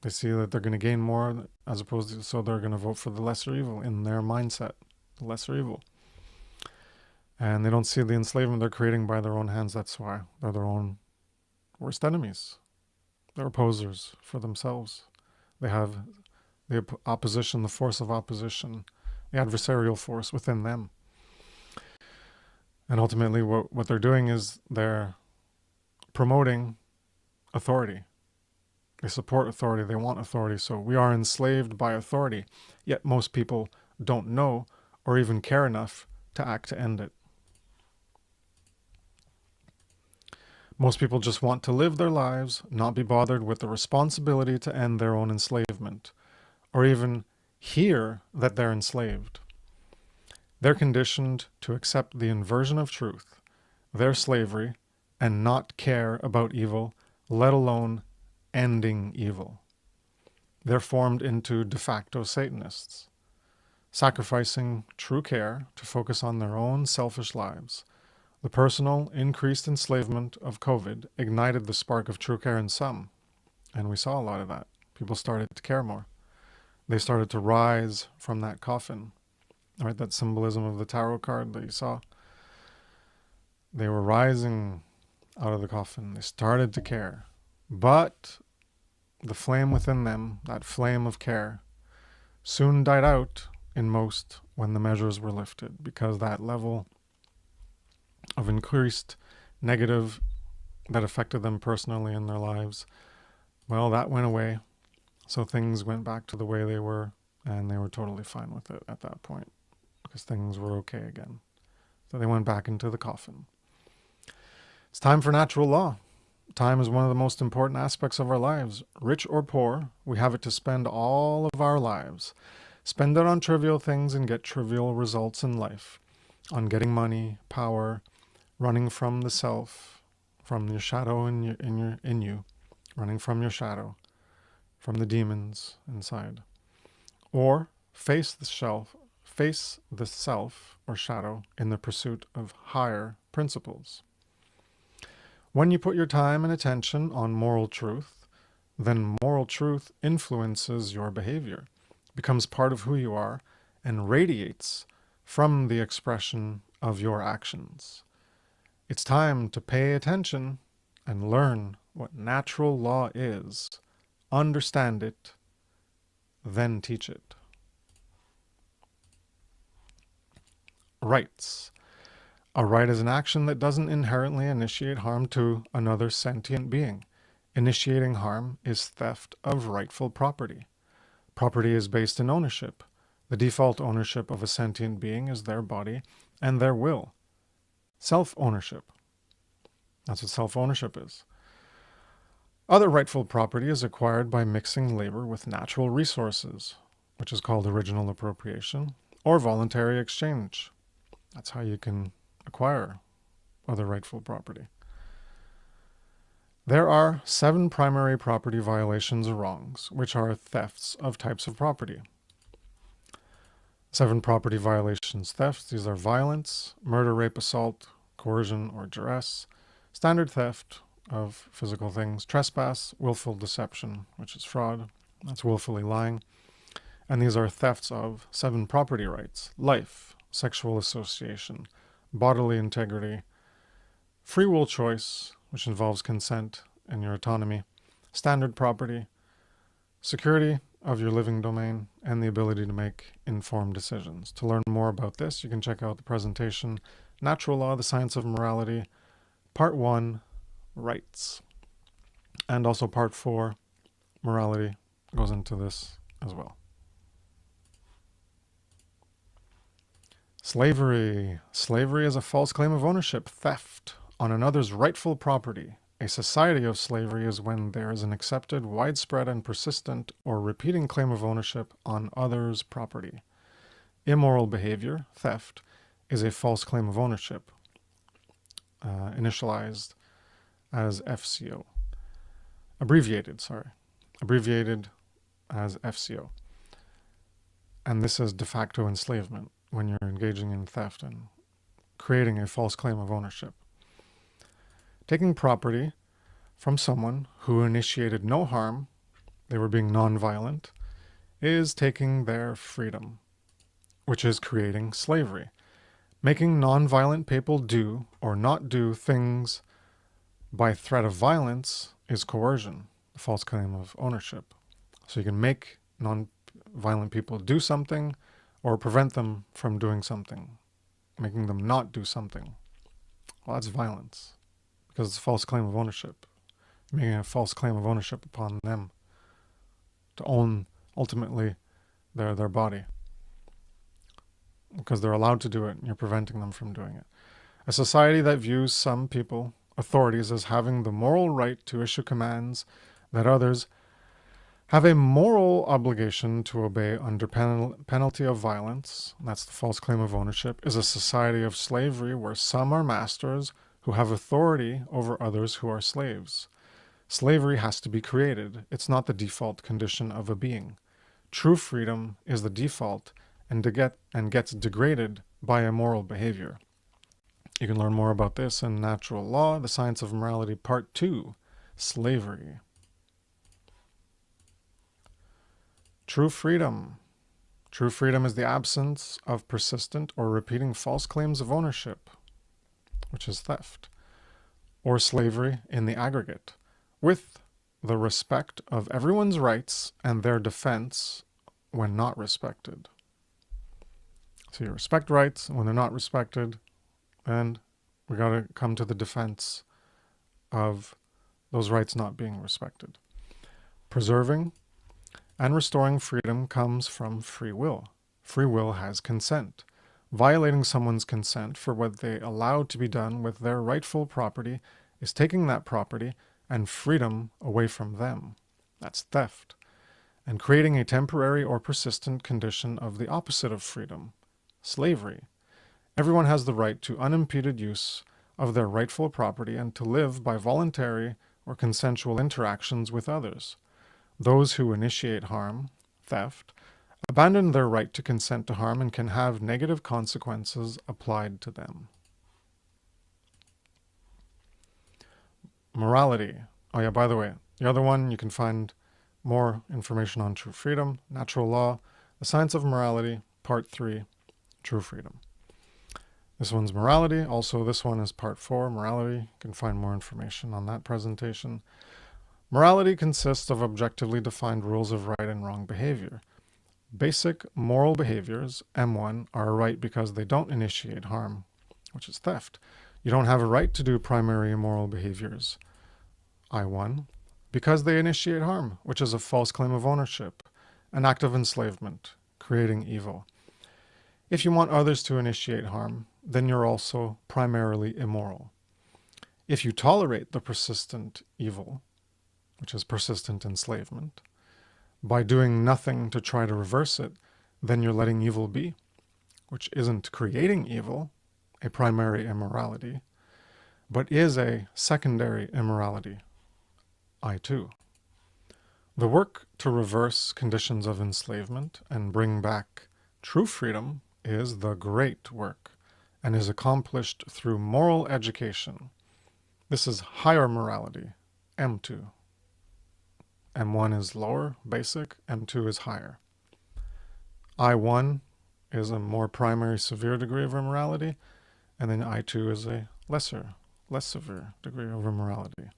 They see that they're going to gain more, as opposed to, so they're going to vote for the lesser evil in their mindset, the lesser evil. And they don't see the enslavement they're creating by their own hands. That's why they're their own worst enemies. They're opposers for themselves. They have the opposition, the force of opposition, the adversarial force within them. And ultimately what they're doing is they're promoting authority. They support authority. They want authority. So we are enslaved by authority. Yet most people don't know or even care enough to act to end it. Most people just want to live their lives, not be bothered with the responsibility to end their own enslavement, or even hear that they're enslaved. They're conditioned to accept the inversion of truth, their slavery, and not care about evil, let alone ending evil. They're formed into de facto Satanists, sacrificing true care to focus on their own selfish lives. The personal, increased enslavement of COVID ignited the spark of true care in some, and we saw a lot of that. People started to care more. They started to rise from that coffin, right? That symbolism of the tarot card that you saw. They were rising out of the coffin. They started to care. But the flame within them, that flame of care, soon died out in most when the measures were lifted, because that level of increased negative that affected them personally in their lives, well, that went away. So things went back to the way they were, and they were totally fine with it at that point, because things were okay again. So they went back into the coffin. It's time for natural law. Time is one of the most important aspects of our lives. Rich or poor, we have it to spend all of our lives. Spend it on trivial things and get trivial results in life. On getting money, power, running from the self, from your shadow in you, running from your shadow, from the demons inside. Or face the self or shadow in the pursuit of higher principles. When you put your time and attention on moral truth, then moral truth influences your behavior, becomes part of who you are, and radiates from the expression of your actions. It's time to pay attention and learn what natural law is, understand it, then teach it. Rights. A right is an action that doesn't inherently initiate harm to another sentient being. Initiating harm is theft of rightful property. Property is based in ownership. The default ownership of a sentient being is their body and their will. Self-ownership. That's what self-ownership is. Other rightful property is acquired by mixing labor with natural resources, which is called original appropriation, or voluntary exchange. That's how you can acquire other rightful property. There are 7 primary property violations or wrongs, which are thefts of types of property. 7 property violations thefts. These are violence, murder, rape, assault, coercion, or duress, standard theft of physical things, trespass, willful deception, which is fraud. That's willfully lying. And these are thefts of 7 property rights: life, sexual association, bodily integrity, free will choice, which involves consent and your autonomy, standard property, security of your living domain, and the ability to make informed decisions. To learn more about this, you can check out the presentation, Natural Law, the Science of Morality, Part 1, Rights. And also Part 4, Morality, goes into this as well. Slavery. Slavery is a false claim of ownership, theft on another's rightful property. A society of slavery is when there is an accepted, widespread, and persistent or repeating claim of ownership on others' property. Immoral behavior, theft, is a false claim of ownership, initialized as FCO. Abbreviated as FCO. And this is de facto enslavement, when you're engaging in theft and creating a false claim of ownership. Taking property from someone who initiated no harm, they were being nonviolent, is taking their freedom, which is creating slavery. Making nonviolent people do or not do things by threat of violence is coercion, a false claim of ownership. So you can make nonviolent people do something or prevent them from doing something, making them not do something. Well, that's violence, because it's a false claim of ownership. Making a false claim of ownership upon them to own, ultimately, their body. Because they're allowed to do it, and you're preventing them from doing it. A society that views some people, authorities, as having the moral right to issue commands that others have a moral obligation to obey under penalty of violence, that's the false claim of ownership, is a society of slavery where some are masters who have authority over others who are slaves. Slavery has to be created. It's not the default condition of a being. True freedom is the default and gets degraded by immoral behavior. You can learn more about this in Natural Law, The Science of Morality, Part 2, Slavery. True freedom. True freedom is the absence of persistent or repeating false claims of ownership, which is theft, or slavery in the aggregate, with the respect of everyone's rights and their defense when not respected. So you respect rights when they're not respected, and we got to come to the defense of those rights not being respected. Preserving and restoring freedom comes from free will. Free will has consent. Violating someone's consent for what they allow to be done with their rightful property is taking that property and freedom away from them. That's theft. And creating a temporary or persistent condition of the opposite of freedom, slavery. Everyone has the right to unimpeded use of their rightful property and to live by voluntary or consensual interactions with others. Those who initiate harm, theft, abandon their right to consent to harm and can have negative consequences applied to them. Morality. Oh yeah, by the way, the other one, you can find more information on True Freedom, Natural Law, The Science of Morality, Part 3, True Freedom. This one's Morality. Also, this one is Part 4, Morality. You can find more information on that presentation. Morality consists of objectively defined rules of right and wrong behavior. Basic moral behaviors, M1, are a right because they don't initiate harm, which is theft. You don't have a right to do primary immoral behaviors, I1, because they initiate harm, which is a false claim of ownership, an act of enslavement, creating evil. If you want others to initiate harm, then you're also primarily immoral. If you tolerate the persistent evil, which is persistent enslavement, by doing nothing to try to reverse it, then you're letting evil be, which isn't creating evil, a primary immorality, but is a secondary immorality, I2. The work to reverse conditions of enslavement and bring back true freedom is the great work and is accomplished through moral education. This is higher morality, M2. M1 is lower, basic, M2 is higher. I1 is a more primary, severe degree of immorality, and then I2 is a less severe degree of immorality.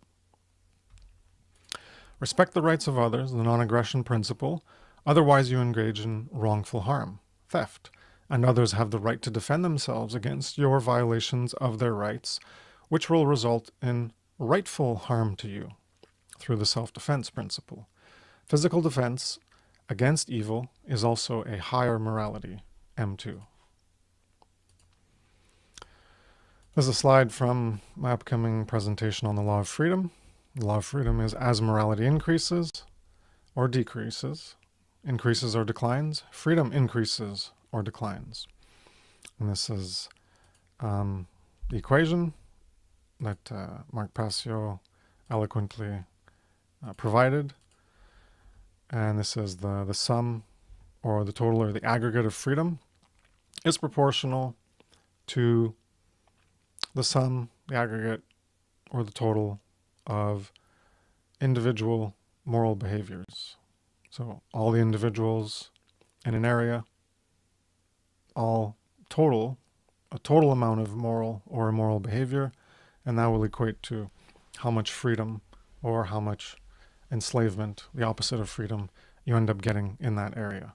Respect the rights of others, the non-aggression principle, otherwise you engage in wrongful harm, theft, and others have the right to defend themselves against your violations of their rights, which will result in rightful harm to you through the self-defense principle. Physical defense against evil is also a higher morality, M2. There's a slide from my upcoming presentation on the law of freedom. The law of freedom is as morality increases or decreases, increases or declines, freedom increases or declines. And this is the equation that Mark Passio eloquently provided. And this is the sum or the total or the aggregate of freedom is proportional to the sum, the aggregate, or the total of individual moral behaviors. So all the individuals in an area, all total, a total amount of moral or immoral behavior, and that will equate to how much freedom or how much enslavement, the opposite of freedom, you end up getting in that area.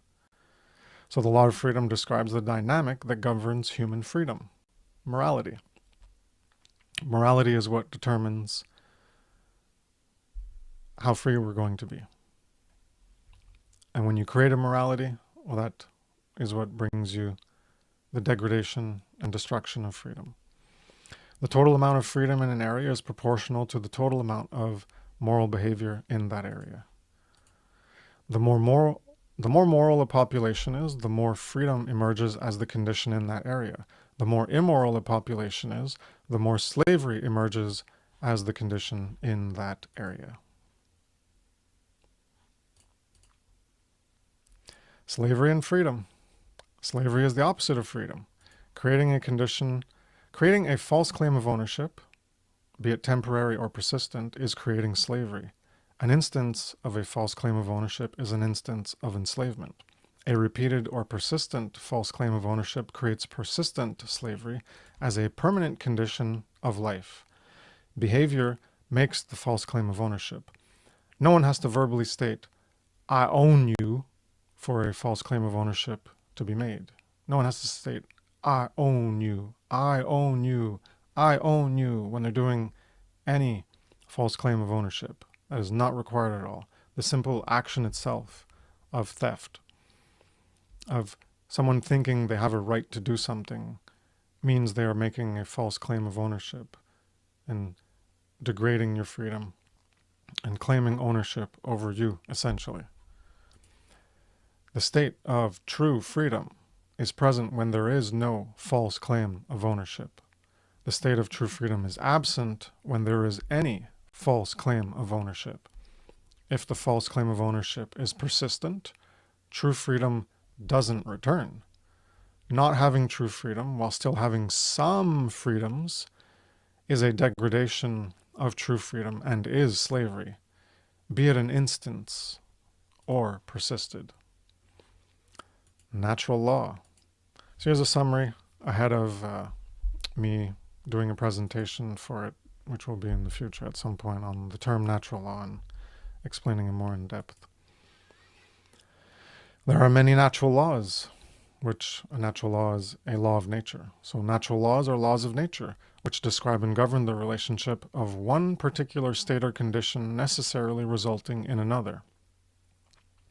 So the law of freedom describes the dynamic that governs human freedom, morality. Morality is what determines how free we're going to be. And when you create a morality, well, that is what brings you the degradation and destruction of freedom. The total amount of freedom in an area is proportional to the total amount of moral behavior in that area. The more moral a population is, the more freedom emerges as the condition in that area. The more immoral a population is, the more slavery emerges as the condition in that area. Slavery and freedom. Slavery is the opposite of freedom. Creating a false claim of ownership, be it temporary or persistent, is creating slavery. An instance of a false claim of ownership is an instance of enslavement. A repeated or persistent false claim of ownership creates persistent slavery as a permanent condition of life. Behavior makes the false claim of ownership. No one has to verbally state, I own you, for a false claim of ownership to be made. No one has to state, I own you, I own you, I own you, when they're doing any false claim of ownership. That is not required at all. The simple action itself of theft, of someone thinking they have a right to do something, means they are making a false claim of ownership and degrading your freedom and claiming ownership over you, essentially. The state of true freedom is present when there is no false claim of ownership. The state of true freedom is absent when there is any false claim of ownership. If the false claim of ownership is persistent, true freedom doesn't return. Not having true freedom, while still having some freedoms, is a degradation of true freedom and is slavery, be it an instance or persisted. Natural law. So here's a summary ahead of me doing a presentation for it, which will be in the future at some point, on the term natural law and explaining it more in depth. There are many natural laws, which a natural law is a law of nature. So natural laws are laws of nature, which describe and govern the relationship of one particular state or condition necessarily resulting in another.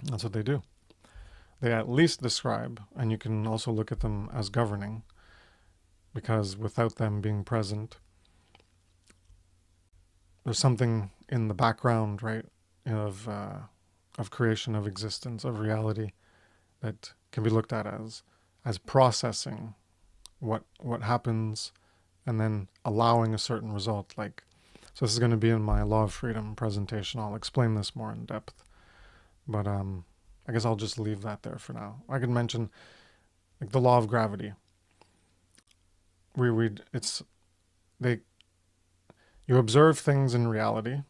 That's what they do. They at least describe, and you can also look at them as governing, because without them being present, there's something in the background, right, of creation, of existence, of reality, that can be looked at as processing what happens and then allowing a certain result. Like, so this is going to be in my Law of Freedom presentation. I'll explain this more in depth, but I guess I'll just leave that there for now. I could mention like the law of gravity. You observe things in reality,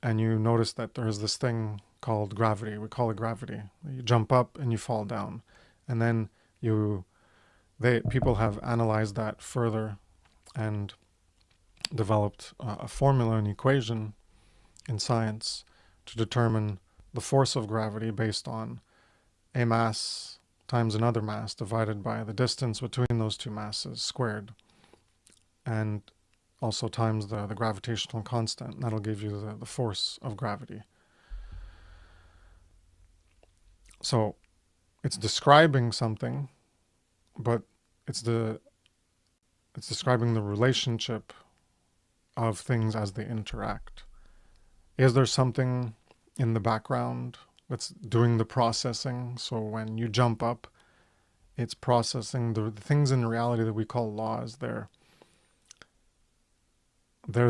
and you notice that there is this thing called gravity. We call it gravity. You jump up and you fall down, and then people have analyzed that further and developed a formula, an equation in science to determine the force of gravity based on a mass times another mass divided by the distance between those two masses squared, and also times the gravitational constant. That'll give you the force of gravity. So it's describing something, but it's describing the relationship of things as they interact. Is there something in the background that's doing the processing? So when you jump up, it's processing the things in reality that we call laws. They're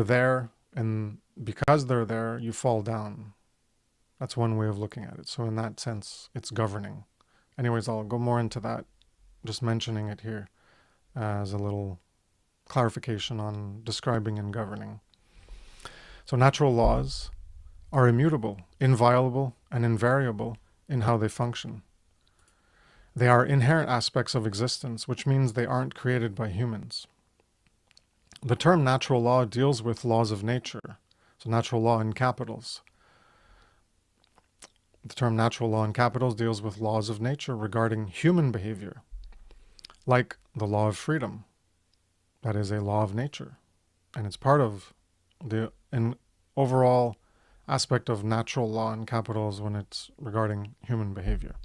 there, and because they're there, you fall down. That's one way of looking at it. So in that sense, it's governing. Anyways, I'll go more into that, just mentioning it here as a little clarification on describing and governing. So natural laws are immutable, inviolable, and invariable in how they function. They are inherent aspects of existence, which means they aren't created by humans. The term natural law deals with laws of nature, so natural law in capitals. The term natural law in capitals deals with laws of nature regarding human behavior, like the law of freedom. That is a law of nature, and it's part of an overall aspect of natural law in capitals when it's regarding human behavior.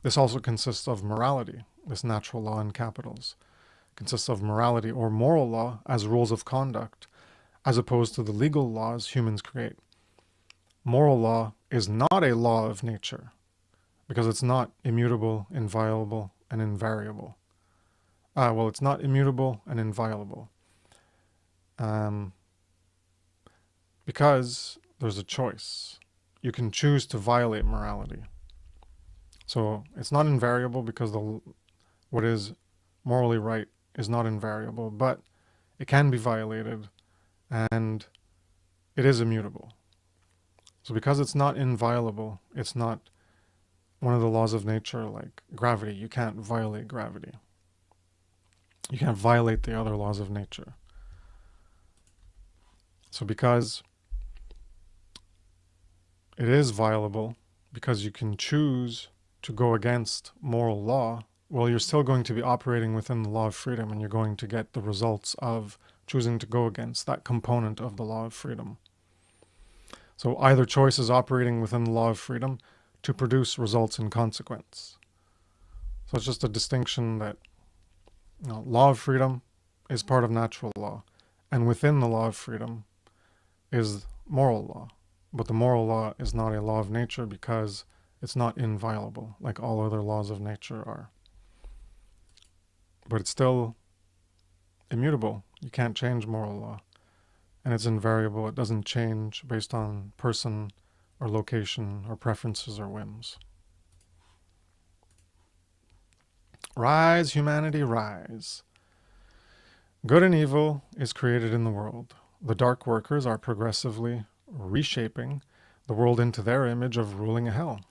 This also consists of morality. This natural law in capitals consists of morality or moral law as rules of conduct, as opposed to the legal laws humans create. Moral law is not a law of nature, because it's not immutable, inviolable, and invariable. Well, it's not immutable and inviolable. Because there's a choice. You can choose to violate morality. So it's not invariable because what is morally right is not invariable, but it can be violated, and it is immutable. So because it's not inviolable, it's not one of the laws of nature like gravity. You can't violate gravity. You can't violate the other laws of nature. So because it is violable, because you can choose to go against moral law, well, you're still going to be operating within the law of freedom, and you're going to get the results of choosing to go against that component of the law of freedom. So either choice is operating within the law of freedom to produce results in consequence. So it's just a distinction that law of freedom is part of natural law, and within the law of freedom is moral law. But the moral law is not a law of nature because it's not inviolable like all other laws of nature are. But it's still immutable. You can't change moral law. And it's invariable. It doesn't change based on person or location or preferences or whims. Rise, humanity, rise. Good and evil is created in the world. The dark workers are progressively reshaping the world into their image of ruling a hell.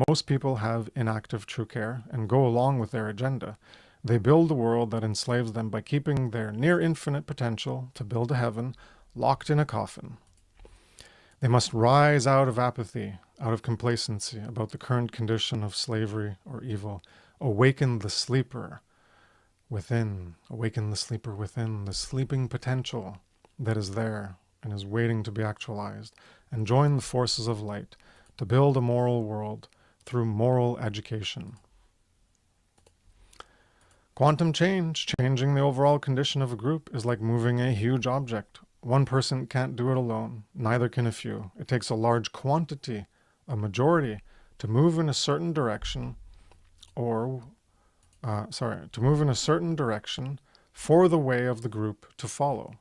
Most people have inactive true care and go along with their agenda. They build a world that enslaves them by keeping their near infinite potential to build a heaven locked in a coffin. They must rise out of apathy, out of complacency about the current condition of slavery or evil. Awaken the sleeper within. Awaken the sleeper within, the sleeping potential that is there and is waiting to be actualized, and join the forces of light to build a moral world through moral education. Quantum change, changing the overall condition of a group, is like moving a huge object. One person can't do it alone, neither can a few. It takes a large quantity, a majority, to move in a certain direction, to move in a certain direction for the way of the group to follow.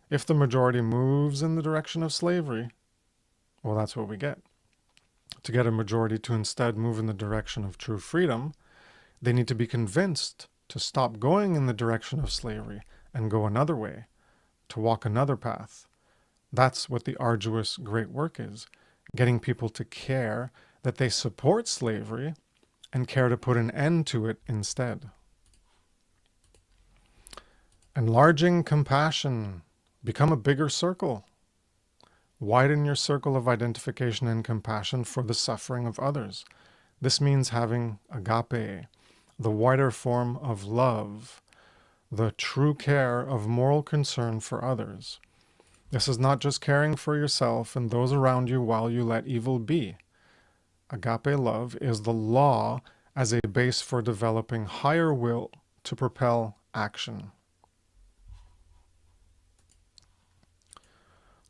If the majority moves in the direction of slavery, well, that's what we get. To get a majority to instead move in the direction of true freedom, they need to be convinced to stop going in the direction of slavery and go another way, to walk another path. That's what the arduous great work is, getting people to care that they support slavery and care to put an end to it instead. Enlarging compassion. Become a bigger circle. Widen your circle of identification and compassion for the suffering of others. This means having agape, the wider form of love, the true care of moral concern for others. This is not just caring for yourself and those around you while you let evil be. Agape love is the law as a base for developing higher will to propel action.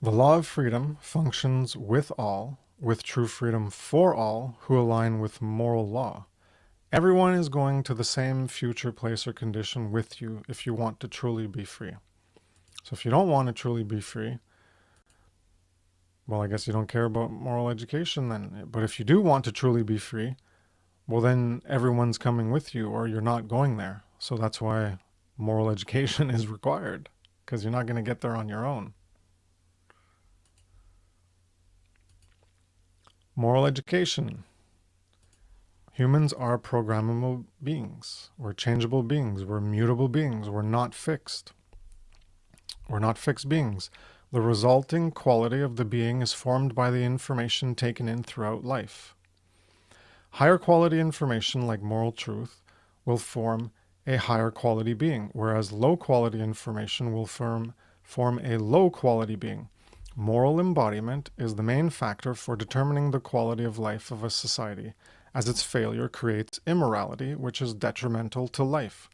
The law of freedom functions with all, with true freedom for all who align with moral law. Everyone is going to the same future place or condition with you if you want to truly be free. So if you don't want to truly be free, well, I guess you don't care about moral education then. But if you do want to truly be free, well, then everyone's coming with you or you're not going there. So that's why moral education is required, because you're not going to get there on your own. Moral education. Humans are programmable beings. We're changeable beings. We're mutable beings. We're not fixed. We're not fixed beings. The resulting quality of the being is formed by the information taken in throughout life. Higher quality information, like moral truth, will form a higher quality being, whereas low quality information will form a low quality being. Moral embodiment is the main factor for determining the quality of life of a society, as its failure creates immorality, which is detrimental to life.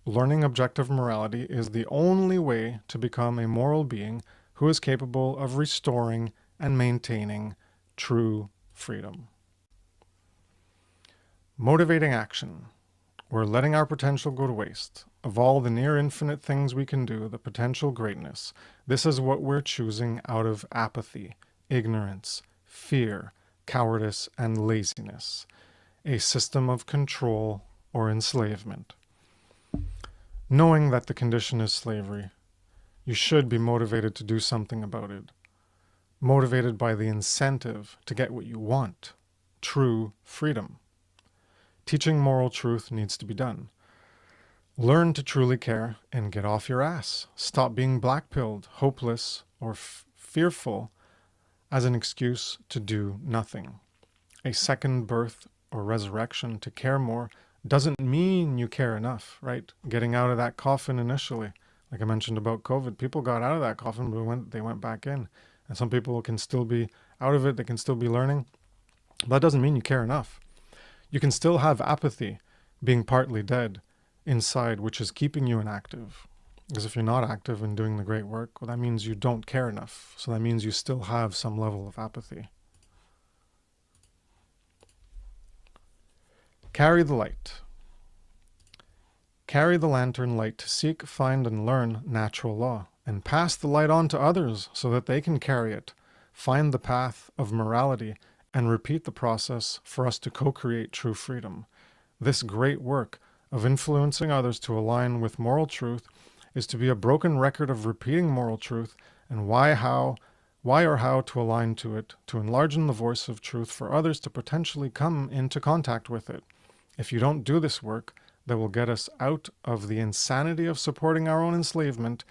Learning objective morality is the only way to become a moral being who is capable of restoring and maintaining true freedom. Motivating action. We're letting our potential go to waste. Of all the near infinite things we can do, the potential greatness, this is what we're choosing out of apathy, ignorance, fear, cowardice, and laziness. A system of control or enslavement. Knowing that the condition is slavery, you should be motivated to do something about it. Motivated by the incentive to get what you want, true freedom. Teaching moral truth needs to be done. Learn to truly care and get off your ass. Stop being black-pilled, hopeless, or fearful as an excuse to do nothing. A second birth or resurrection to care more doesn't mean you care enough, right? Getting out of that coffin initially, like I mentioned about COVID, people got out of that coffin, but they went back in. And some people can still be out of it, they can still be learning. But that doesn't mean you care enough. You can still have apathy, being partly dead inside, which is keeping you inactive. Because if you're not active and doing the great work, well, that means you don't care enough. So that means you still have some level of apathy. Carry the light. Carry the lantern light to seek, find, and learn natural law, and pass the light on to others so that they can carry it, find the path of morality, and repeat the process for us to co-create true freedom. This great work of influencing others to align with moral truth is to be a broken record of repeating moral truth and why or how to align to it, to enlarge the voice of truth for others to potentially come into contact with it. If you don't do this work that will get us out of the insanity of supporting our own enslavement,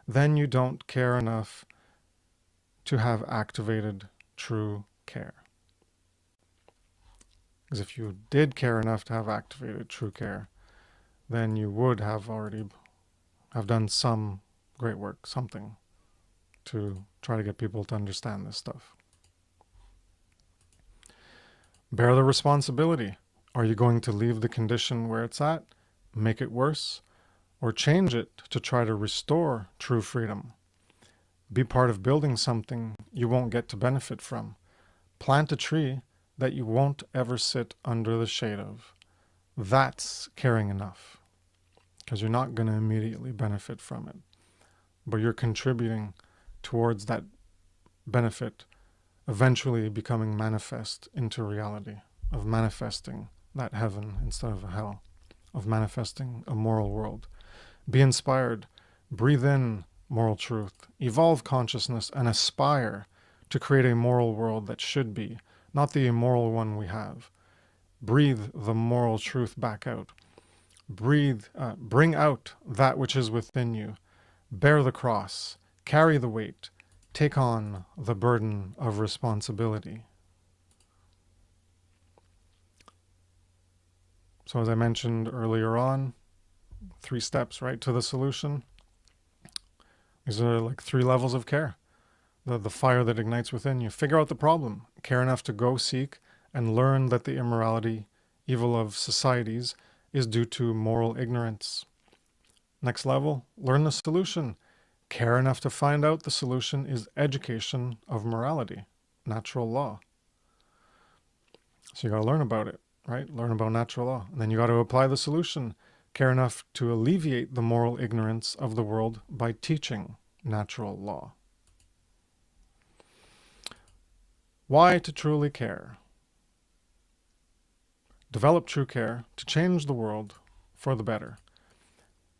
then you don't care enough to have activated true care. Because if you did care enough to have activated true care, then you would have already have done some great work, something, to try to get people to understand this stuff. Bear the responsibility. Are you going to leave the condition where it's at, make it worse, or change it to try to restore true freedom? Be part of building something you won't get to benefit from. Plant a tree that you won't ever sit under the shade of. That's caring enough, because you're not going to immediately benefit from it, but you're contributing towards that benefit eventually becoming manifest into reality, of manifesting that heaven instead of a hell, of manifesting a moral world. Be inspired, breathe in moral truth, evolve consciousness, and aspire to create a moral world that should be, not the immoral one we have. Breathe the moral truth back out. Bring out that which is within you. Bear the cross, carry the weight, take on the burden of responsibility. So as I mentioned earlier on, 3 steps, right, to the solution. These are like 3 levels of care. The fire that ignites within you. Figure out the problem. Care enough to go seek and learn that the immorality, evil of societies, is due to moral ignorance. Next level, learn the solution. Care enough to find out the solution is education of morality, natural law. So you got to learn about it, right? Learn about natural law. And then you got to apply the solution. Care enough to alleviate the moral ignorance of the world by teaching natural law. Why to truly care? Develop true care to change the world for the better.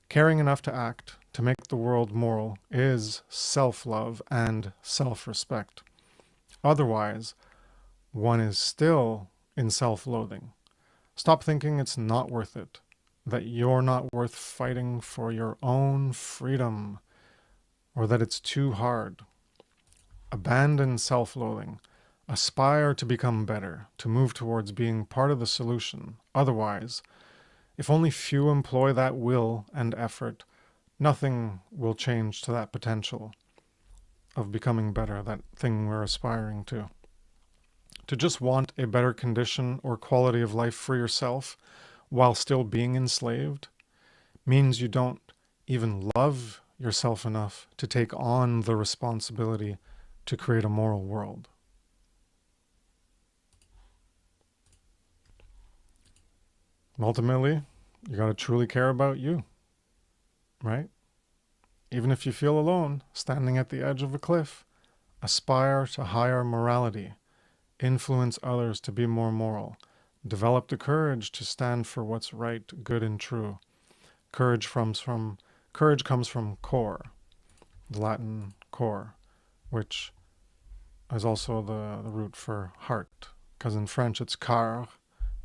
Caring enough to act to make the world moral is self-love and self-respect. Otherwise, one is still in self-loathing. Stop thinking it's not worth it, that you're not worth fighting for your own freedom, or that it's too hard. Abandon self-loathing. Aspire to become better, to move towards being part of the solution. Otherwise, if only few employ that will and effort, nothing will change to that potential of becoming better, that thing we're aspiring to. To just want a better condition or quality of life for yourself while still being enslaved means you don't even love yourself enough to take on the responsibility to create a moral world. Ultimately, you got to truly care about you, right? Even if you feel alone, standing at the edge of a cliff, aspire to higher morality, influence others to be more moral, develop the courage to stand for what's right, good, and true. Courage comes from core, the Latin core, which is also the root for heart, because in French it's car,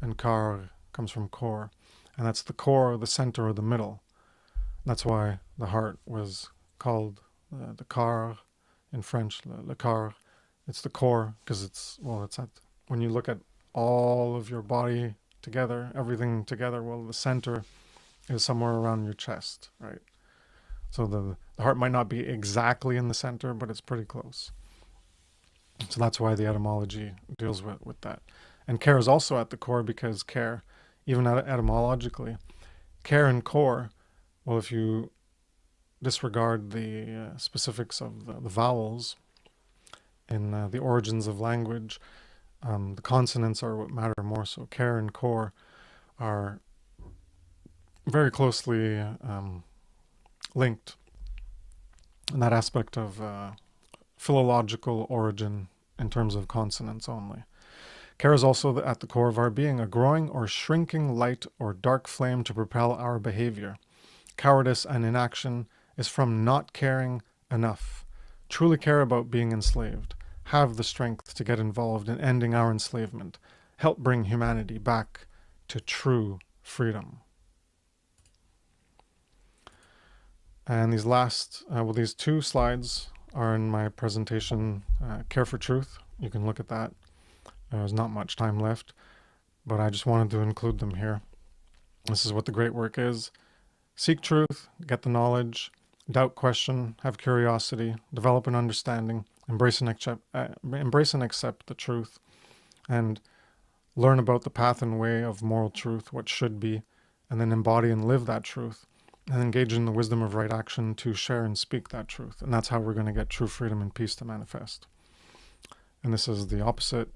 and car comes from core, and that's the core, the center, or the middle. That's why the heart was called the car in French, le car. It's the core, because it's at, when you look at all of your body together, everything together, well, the center is somewhere around your chest, right? So the heart might not be exactly in the center, but it's pretty close. So that's why the etymology deals with that. And care is also at the core, because care, even etymologically, care and core, well, if you disregard the specifics of the vowels in the origins of language, the consonants are what matter more. So care and core are very closely linked in that aspect of philological origin in terms of consonants only. Care is also at the core of our being, a growing or shrinking light or dark flame to propel our behavior. Cowardice and inaction is from not caring enough. Truly care about being enslaved. Have the strength to get involved in ending our enslavement. Help bring humanity back to true freedom. And these two slides are in my presentation, Care for Truth. You can look at that. There's not much time left, but I just wanted to include them here. This is what the great work is. Seek truth, get the knowledge, doubt, question, have curiosity, develop an understanding, embrace and accept the truth, and learn about the path and way of moral truth, what should be, and then embody and live that truth, and engage in the wisdom of right action to share and speak that truth. And that's how we're going to get true freedom and peace to manifest. And this is the opposite.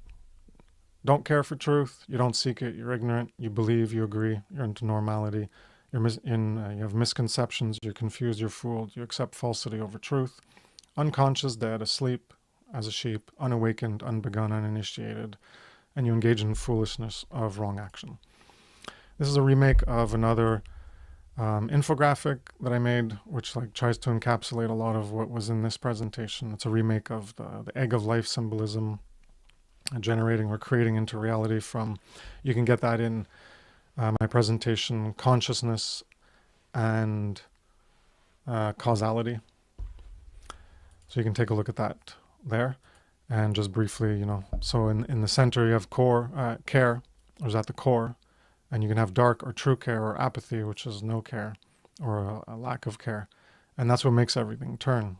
Don't care for truth, you don't seek it, you're ignorant, you believe, you agree, you're into normality, you have misconceptions, you're confused, you're fooled, you accept falsity over truth, unconscious, dead, asleep as a sheep, unawakened, unbegun, uninitiated, and you engage in foolishness of wrong action. This is a remake of another infographic that I made, which tries to encapsulate a lot of what was in this presentation. It's a remake of the egg of life symbolism, generating or creating into reality from, you can get that in my presentation, Consciousness and Causality. So you can take a look at that there. And just briefly, so in the center you have care, or is at the core, and you can have dark or true care, or apathy, which is no care, or a lack of care. And that's what makes everything turn.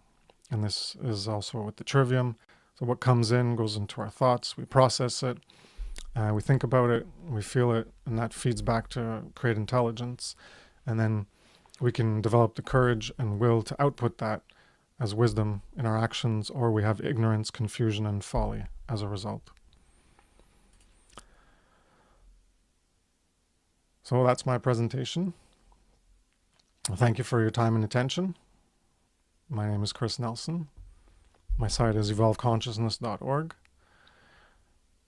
And this is also with the trivium. So what comes in goes into our thoughts, we process it, we think about it, we feel it, and that feeds back to create intelligence. And then we can develop the courage and will to output that as wisdom in our actions, or we have ignorance, confusion, and folly as a result. So that's my presentation. Thank you for your time and attention. My name is Chris Nelson. My site is evolveconsciousness.org.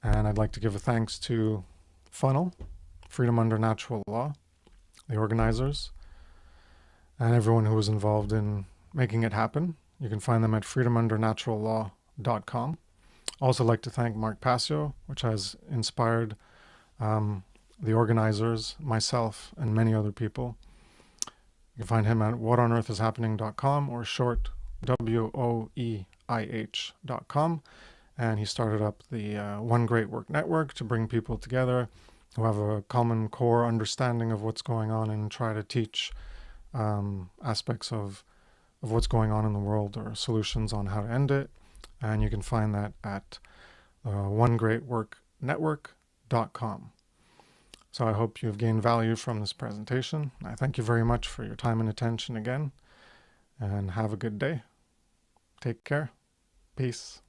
And I'd like to give a thanks to Funnel, Freedom Under Natural Law, the organizers, and everyone who was involved in making it happen. You can find them at freedomundernaturalllaw.com. Also like to thank Mark Passio, which has inspired the organizers, myself, and many other people. You can find him at whatonearthishappening.com, or short, WOEIH.com. And he started up the One Great Work Network to bring people together who have a common core understanding of what's going on and try to teach aspects of what's going on in the world, or solutions on how to end it. And you can find that at onegreatworknetwork.com. So I hope you've gained value from this presentation. I thank you very much for your time and attention again, and have a good day. Take care. Peace.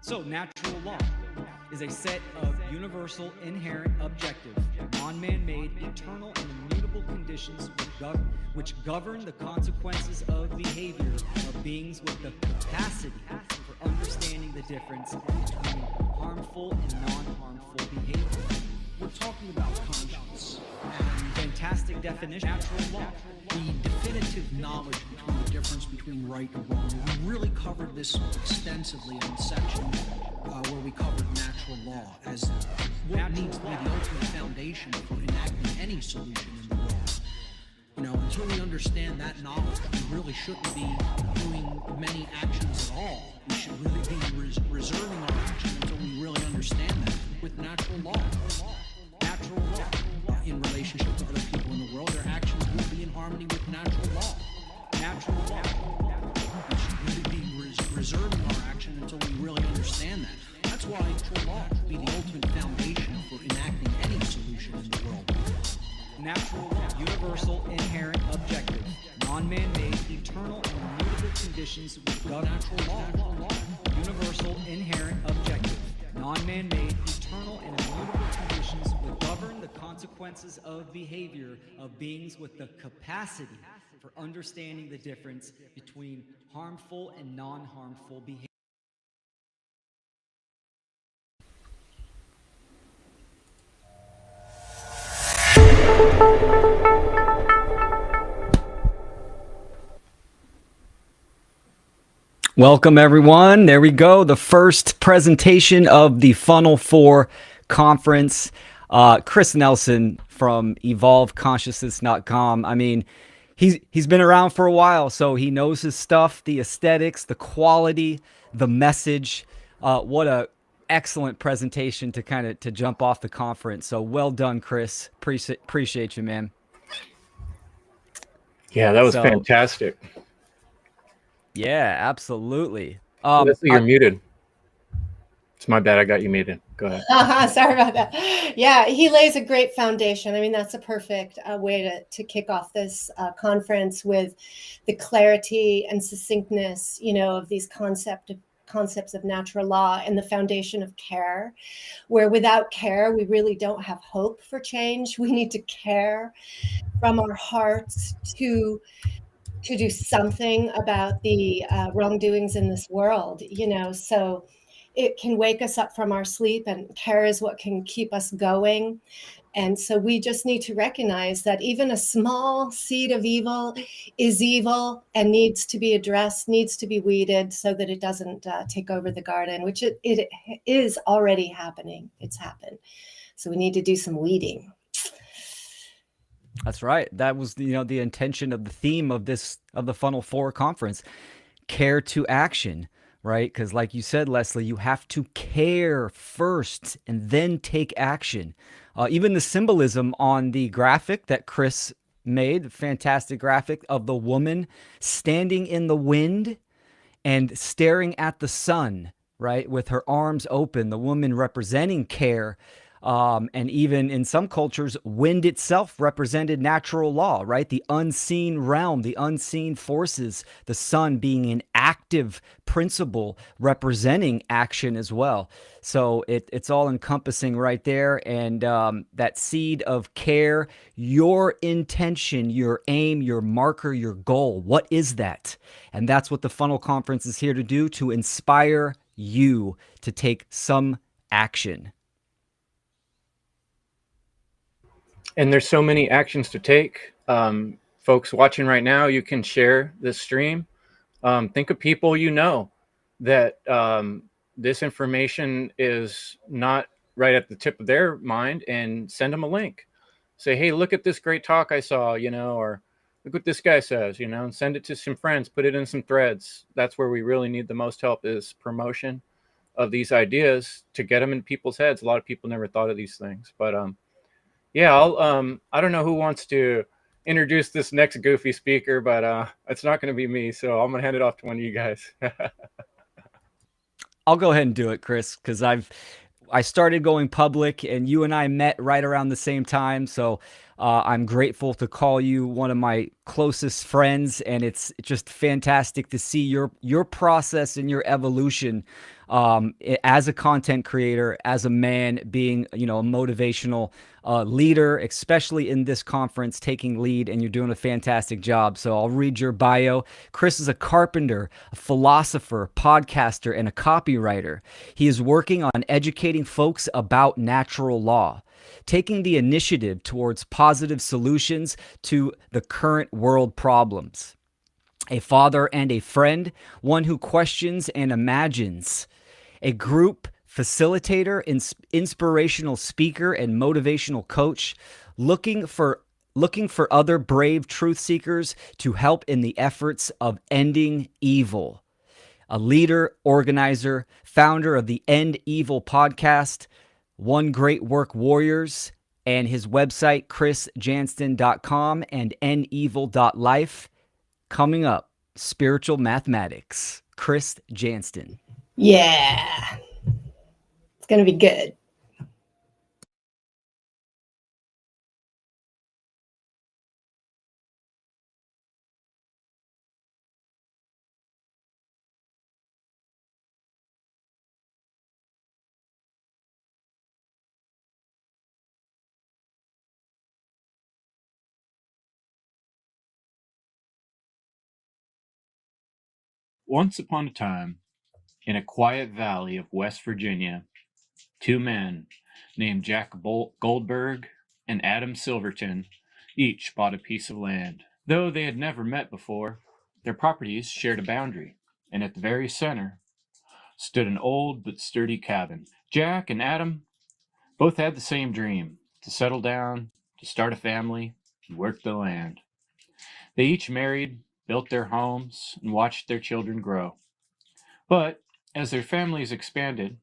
So natural law is a set of universal, inherent, objective, non-man-made, eternal, and immutable conditions which govern the consequences of behavior of beings with the capacity for understanding the difference between harmful and non-harmful behavior. We're talking about conscience. Fantastic definition. Natural law. The definitive knowledge between the difference between right and wrong. We really covered this extensively in the section where we covered natural law as what needs to be the ultimate foundation for enacting any solution in the world. You know, until we understand that knowledge, we really shouldn't be doing many actions at all. We should really be reserving our action until we really understand that with natural law. Natural law in relationship to other people in the world, their actions will be in harmony with natural law. Natural law. We should really be reserving our action until we really understand that. That's why natural law will be the ultimate foundation for enacting any solution in the world. Natural law, universal, inherent, objective, non-man-made, eternal, and immutable conditions which govern natural law. Universal, inherent, objective, non-man-made, eternal, and immutable conditions which govern the consequences of behavior of beings with the capacity for understanding the difference between harmful and non-harmful behavior. Welcome, everyone. There we go. The first presentation of the Funnel 4 conference. Chris Nelson from EvolveConsciousness.com. I mean, he's been around for a while, so he knows his stuff, the aesthetics, the quality, the message. What a excellent presentation to jump off the conference. So well done, Chris. Appreciate you, man. Yeah, that was fantastic. Yeah, absolutely. Leslie, you're muted. It's my bad. I got you muted. Go ahead. Sorry about that. Yeah, he lays a great foundation. I mean, that's a perfect way to kick off this conference with the clarity and succinctness, of these concepts of natural law and the foundation of care, where without care, we really don't have hope for change. We need to care from our hearts to do something about the wrongdoings in this world, so it can wake us up from our sleep, and care is what can keep us going. And so we just need to recognize that even a small seed of evil is evil and needs to be addressed, needs to be weeded so that it doesn't take over the garden, which it is already happening. It's happened. So we need to do some weeding. That's right. That was the intention of the theme of the Funnel 4 conference, care to action, right? Because like you said, Leslie, you have to care first and then take action. Even the symbolism on the graphic that Chris made, fantastic graphic of the woman standing in the wind and staring at the sun, right? With her arms open, the woman representing care. And even in some cultures, wind itself represented natural law, right? The unseen realm, the unseen forces, the sun being an active principle representing action as well. So it's all encompassing right there. And that seed of care, your intention, your aim, your marker, your goal, what is that? And that's what the Funnel Conference is here to do, to inspire you to take some action. And there's so many actions to take. Folks watching right now, you can share this stream. Think of people that this information is not right at the tip of their mind, and send them a link. Say, hey, look at this great talk I saw, or look what this guy says, and send it to some friends, put it in some threads. That's where we really need the most help, is promotion of these ideas to get them in people's heads. A lot of people never thought of these things, but yeah, I don't know who wants to introduce this next goofy speaker, but it's not going to be me. So I'm going to hand it off to one of you guys. I'll go ahead and do it, Chris, because I started going public and you and I met right around the same time. So I'm grateful to call you one of my closest friends, and it's just fantastic to see your process and your evolution as a content creator, as a man, being, a motivational leader, especially in this conference, taking lead, and you're doing a fantastic job. So I'll read your bio. Chris is a carpenter, a philosopher, podcaster, and a copywriter. He is working on educating folks about natural law, taking the initiative towards positive solutions to the current world problems. A father and a friend, one who questions and imagines. A group facilitator, inspirational speaker, and motivational coach, looking for other brave truth seekers to help in the efforts of ending evil. A leader, organizer, founder of the End Evil podcast, One Great Work Warriors, and his website, chrisjanston.com and endevil.life. Coming up, spiritual mathematics, Chris Janston. Yeah. It's going to be good. Once upon a time, in a quiet valley of West Virginia, two men named Jack Goldberg and Adam Silverton each bought a piece of land. Though they had never met before, their properties shared a boundary, and at the very center stood an old but sturdy cabin. Jack and Adam both had the same dream: to settle down, to start a family, and work the land. They each married, built their homes, and watched their children grow. But as their families expanded,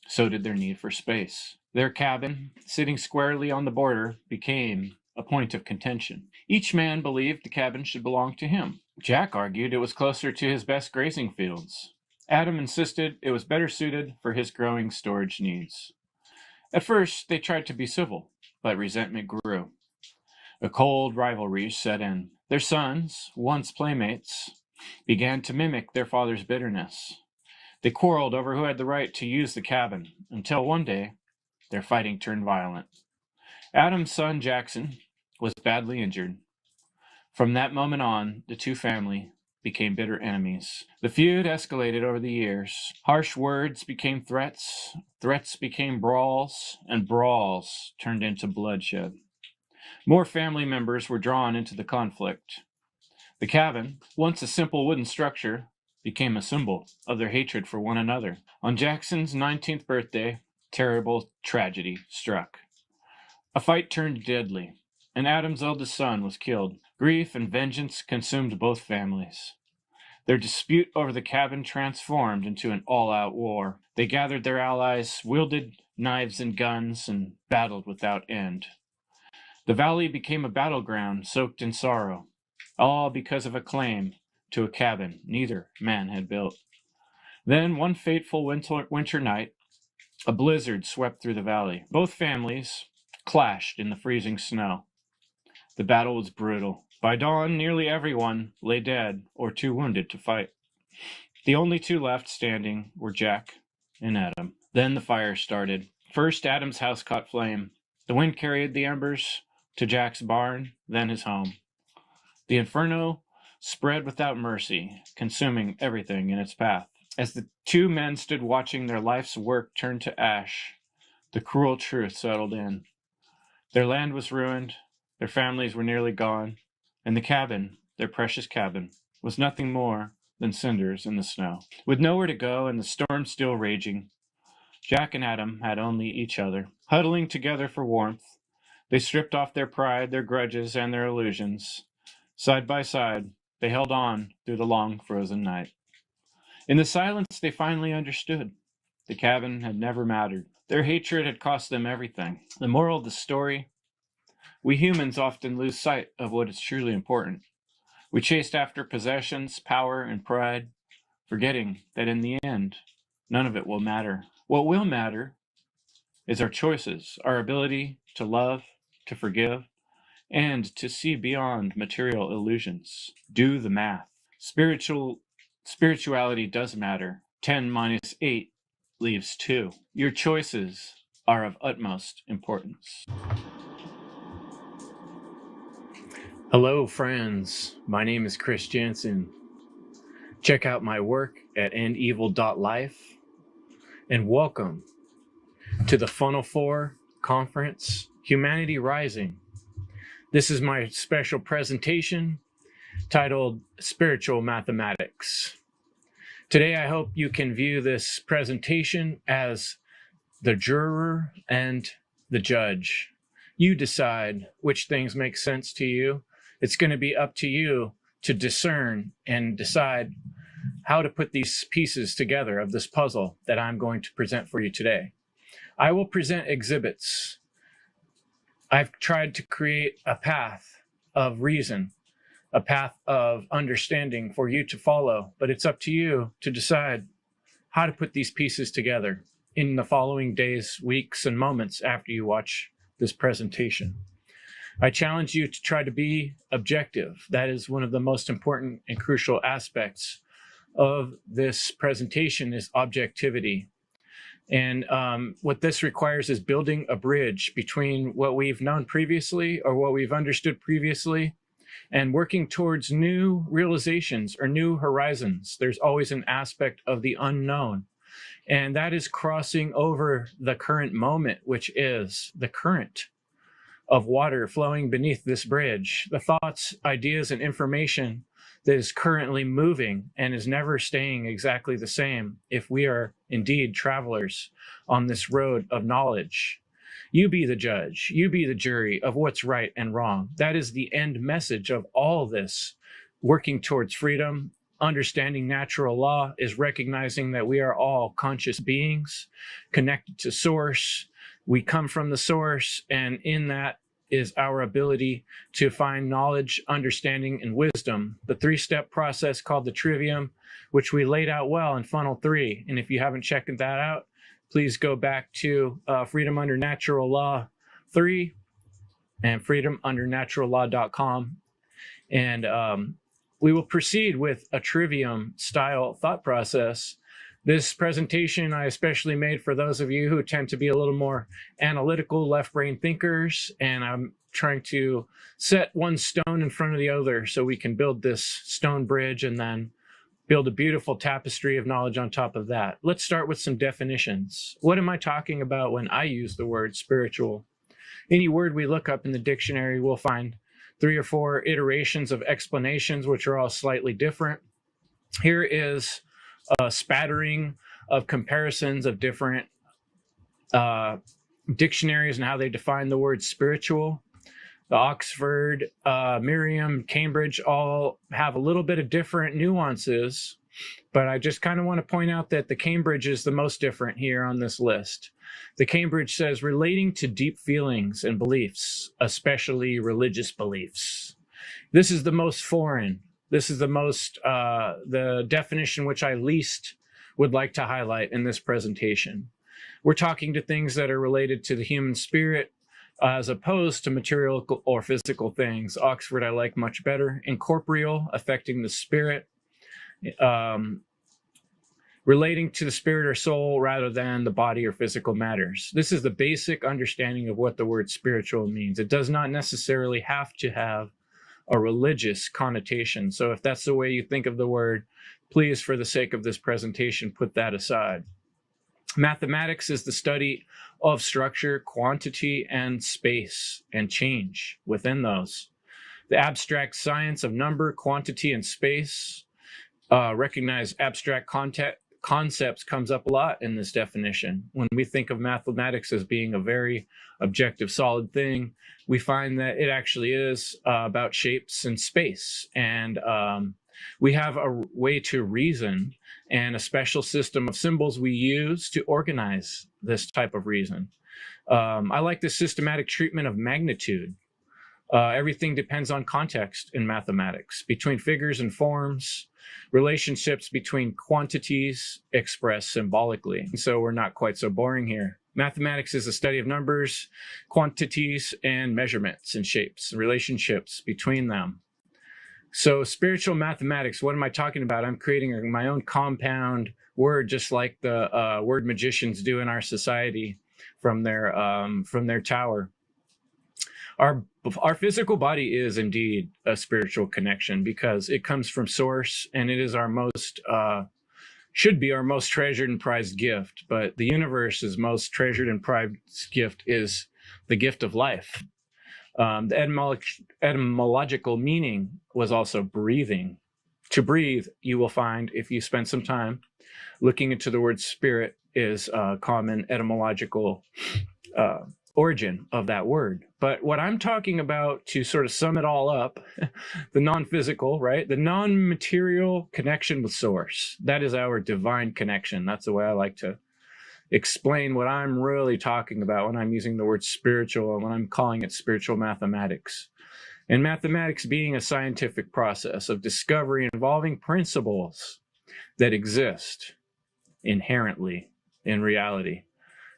so did their need for space. Their cabin, sitting squarely on the border, became a point of contention. Each man believed the cabin should belong to him. Jack argued it was closer to his best grazing fields. Adam insisted it was better suited for his growing storage needs. At first, they tried to be civil, but resentment grew. A cold rivalry set in. Their sons, once playmates, began to mimic their father's bitterness. They quarreled over who had the right to use the cabin, until one day, their fighting turned violent. Adam's son, Jackson, was badly injured. From that moment on, the two families became bitter enemies. The feud escalated over the years. Harsh words became threats, threats became brawls, and brawls turned into bloodshed. More family members were drawn into the conflict. The cabin, once a simple wooden structure, became a symbol of their hatred for one another. On Jackson's 19th birthday, terrible tragedy struck. A fight turned deadly, and Adam's eldest son was killed. Grief and vengeance consumed both families. Their dispute over the cabin transformed into an all-out war. They gathered their allies, wielded knives and guns, and battled without end. The valley became a battleground soaked in sorrow, all because of a claim to a cabin neither man had built. Then, one fateful winter night, a blizzard swept through the valley. Both families clashed in the freezing snow. The battle was brutal. By dawn, nearly everyone lay dead or too wounded to fight. The only two left standing were Jack and Adam. Then the fire started. First, Adam's house caught flame. The wind carried the embers to Jack's barn, then his home. The inferno spread without mercy, consuming everything in its path. As the two men stood watching their life's work turn to ash, the cruel truth settled in. Their land was ruined, their families were nearly gone, and the cabin, their precious cabin, was nothing more than cinders in the snow. With nowhere to go and the storm still raging, Jack and Adam had only each other. Huddling together for warmth, they stripped off their pride, their grudges, and their illusions. Side by side, they held on through the long frozen night. In the silence, they finally understood. The cabin had never mattered. Their hatred had cost them everything. The moral of the story: we humans often lose sight of what is truly important. We chased after possessions, power, and pride, forgetting that in the end, none of it will matter. What will matter is our choices, our ability to love, to forgive, and to see beyond material illusions. Do the math. Spirituality does matter. 10 minus 8 leaves 2. Your choices are of utmost importance. Hello, friends. My name is Chris Jansen. Check out my work at endevil.life and welcome to the Funnel 4 Conference, Humanity Rising. This is my special presentation titled Spiritual Mathematics. Today, I hope you can view this presentation as the juror and the judge. You decide which things make sense to you. It's going to be up to you to discern and decide how to put these pieces together of this puzzle that I'm going to present for you today. I will present exhibits. I've tried to create a path of reason, a path of understanding for you to follow, but it's up to you to decide how to put these pieces together in the following days, weeks, and moments after you watch this presentation. I challenge you to try to be objective. That is one of the most important and crucial aspects of this presentation is objectivity. And what this requires is building a bridge between what we've known previously or what we've understood previously and working towards new realizations or new horizons. There's always an aspect of the unknown, and that is crossing over the current moment, which is the current of water flowing beneath this bridge, the thoughts, ideas, and information that is currently moving and is never staying exactly the same if we are indeed travelers on this road of knowledge. You be the judge, you be the jury of what's right and wrong. That is the end message of all this. Working towards freedom, understanding natural law is recognizing that we are all conscious beings connected to source. We come from the source, and in that is our ability to find knowledge, understanding, and wisdom. The 3-step process called the trivium, which we laid out well in Funnel 3. And if you haven't checked that out, please go back to Freedom Under Natural Law 3 and freedomundernaturalllaw.com. And we will proceed with a trivium style thought process. This presentation I especially made for those of you who tend to be a little more analytical left brain thinkers, and I'm trying to set one stone in front of the other so we can build this stone bridge and then build a beautiful tapestry of knowledge on top of that. Let's start with some definitions. What am I talking about when I use the word spiritual? Any word we look up in the dictionary, we'll find 3 or 4 iterations of explanations, which are all slightly different. Here is a spattering of comparisons of different dictionaries and how they define the word spiritual. The Oxford, Merriam, Cambridge all have a little bit of different nuances, but I just kind of want to point out that the Cambridge is the most different here on this list. The Cambridge says relating to deep feelings and beliefs, especially religious beliefs. This is the most foreign. This is the most, the definition which I least would like to highlight in this presentation. We're talking to things that are related to the human spirit as opposed to material or physical things. Oxford I like much better. Incorporeal, affecting the spirit. Relating to the spirit or soul rather than the body or physical matters. This is the basic understanding of what the word spiritual means. It does not necessarily have to have a religious connotation. So if that's the way you think of the word, please, for the sake of this presentation, put that aside. Mathematics is the study of structure, quantity, and space, and change within those. The abstract science of number, quantity, and space. Recognize abstract concepts comes up a lot in this definition. When we think of mathematics as being a very objective, solid thing, we find that it actually is about shapes and space. And we have a way to reason and a special system of symbols we use to organize this type of reason. I like the systematic treatment of magnitude. Everything depends on context in mathematics, between figures and forms, relationships between quantities expressed symbolically. And so we're not quite so boring here. Mathematics is the study of numbers, quantities, and measurements and shapes, relationships between them. So spiritual mathematics, what am I talking about? I'm creating my own compound word, just like the word magicians do in our society from their tower. Our physical body is indeed a spiritual connection because it comes from source, and it is our most should be our most treasured and prized gift. But the universe's most treasured and prized gift is the gift of life. The etymological meaning was also breathing. To breathe, you will find, if you spend some time looking into the word spirit, is a common etymological origin of that word. But what I'm talking about, to sort of sum it all up, the non-physical, right? The non-material connection with source. That is our divine connection. That's the way I like to explain what I'm really talking about when I'm using the word spiritual and when I'm calling it spiritual mathematics. And mathematics being a scientific process of discovery involving principles that exist inherently in reality.